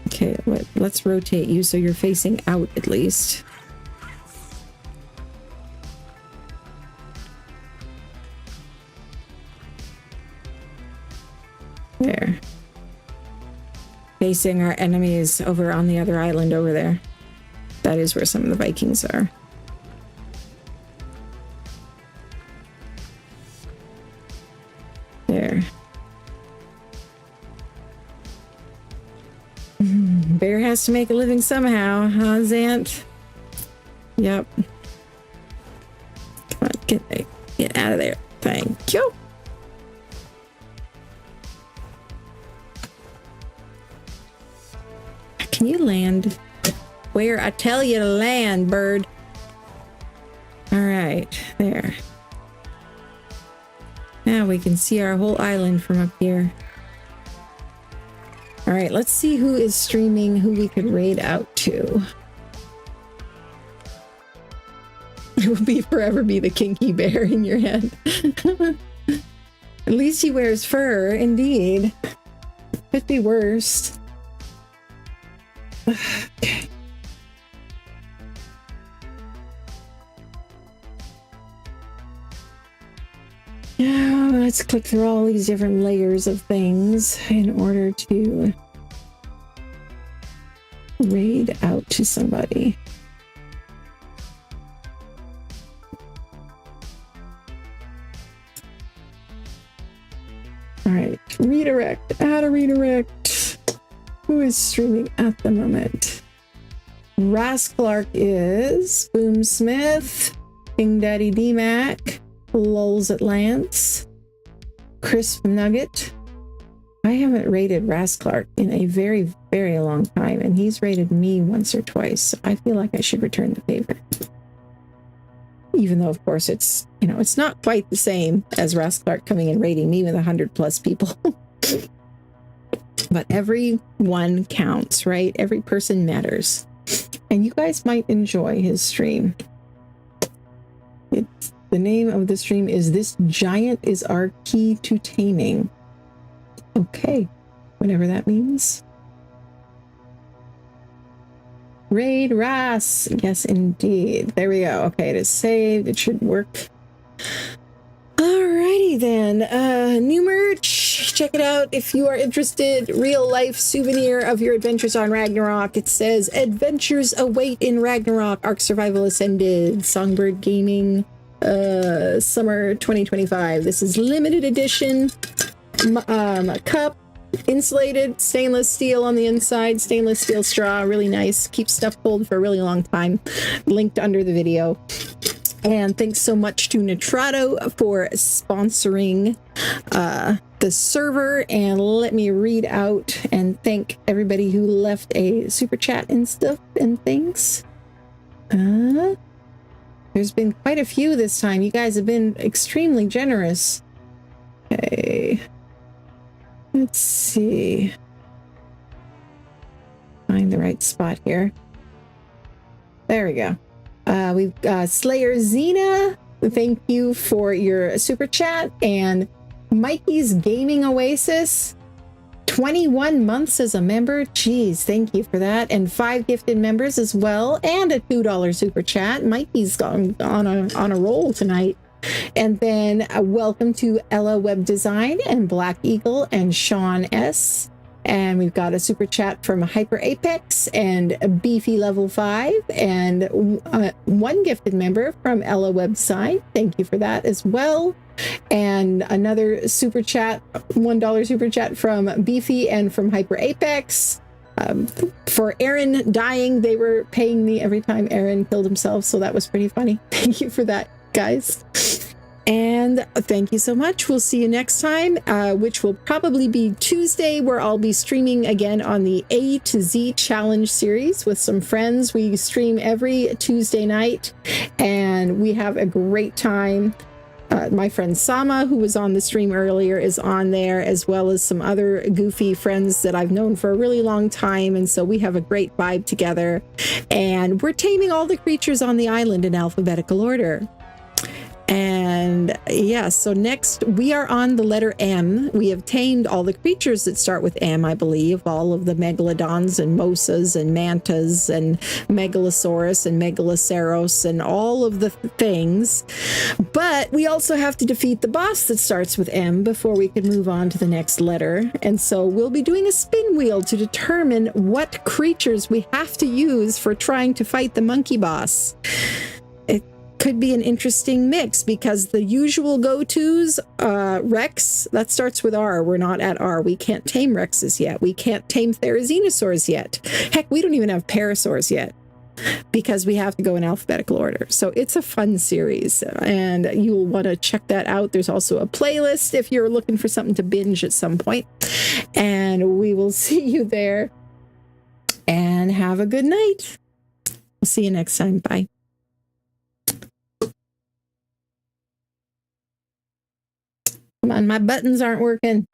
S1: Okay, let's rotate you so you're facing out at least. There. Facing our enemies over on the other island over there. That is where some of the Vikings are. There. Bear has to make a living somehow, huh, Zant? Yep. Come on, get out of there. Thank you. Can you land where I tell you to land, bird? All right, there. Now we can see our whole island from up here. All right, let's see who is streaming, who we could raid out to. It will forever be the kinky bear in your head. At least he wears fur, indeed. Could be worse. Okay. Now let's click through all these different layers of things in order to raid out to somebody. All right, redirect, add a redirect. Who is streaming at the moment? Ras Clark is Boomsmith, King Daddy D-Mac, Lulz at Lance, Crisp Nugget. I haven't rated Ras Clark in a very, very long time, and he's rated me once or twice, so I feel like I should return the favor. Even though, of course, it's, you know, it's not quite the same as Ras Clark coming and rating me with 100+ people. But every one counts, right? Every person matters. And you guys might enjoy his stream. The name of the stream is This Giant is Our Key to Taming. Okay, whatever that means. Raid Ras. Yes, indeed. There we go. Okay, it is saved. It should work. Alrighty then. New merch. Check it out if you are interested. Real life souvenir of your adventures on Ragnarok. It says Adventures Await in Ragnarok. Ark Survival Ascended. Songbird Gaming. Summer 2025. This is limited edition. Cup. Insulated stainless steel on the inside, stainless steel straw, really nice, keeps stuff cold for a really long time. Linked under the video. And thanks so much to Nitrato for sponsoring the server. And let me read out and thank everybody who left a super chat and stuff and things. There's been quite a few this time. You guys have been extremely generous. Okay. Let's see. Find the right spot here. There we go. We've got Slayer Xena. Thank you for your super chat. And Mikey's Gaming Oasis. 21 months as a member. Jeez, thank you for that. And 5 gifted members as well. And a $2 super chat. Mikey's on a roll tonight. And then welcome to Ella Web Design and Black Eagle and Sean S. And we've got a super chat from Hyper Apex and Beefy Level 5 and 1 gifted member from Ella Web Design. Thank you for that as well. And another super chat, $1 super chat from Beefy and from Hyper Apex. For Aaron dying, they were paying me every time Aaron killed himself, so that was pretty funny. Thank you for that, guys. And thank you so much. We'll see you next time, which will probably be Tuesday, where I'll be streaming again on the A to Z Challenge series with some friends. We stream every Tuesday night, and we have a great time. My friend Sama, who was on the stream earlier, is on there, as well as some other goofy friends that I've known for a really long time. And so we have a great vibe together. And we're taming all the creatures on the island in alphabetical order. And yeah, so next we are on the letter M. We have tamed all the creatures that start with M, I believe, all of the megalodons and mosas and mantas and megalosaurus and megaloceros and all of the things. But we also have to defeat the boss that starts with M before we can move on to the next letter. And so we'll be doing a spin wheel to determine what creatures we have to use for trying to fight the monkey boss. Could be an interesting mix, because the usual go-tos, Rex, that starts with R. We're not at R. We can't tame Rexes yet. We can't tame Therizinosaurs yet. Heck, we don't even have Parasaurs yet, because we have to go in alphabetical order. So it's a fun series, and you'll want to check that out. There's also a playlist if you're looking for something to binge at some point. And we will see you there. And have a good night. We'll see you next time. Bye. Come on, my buttons aren't working.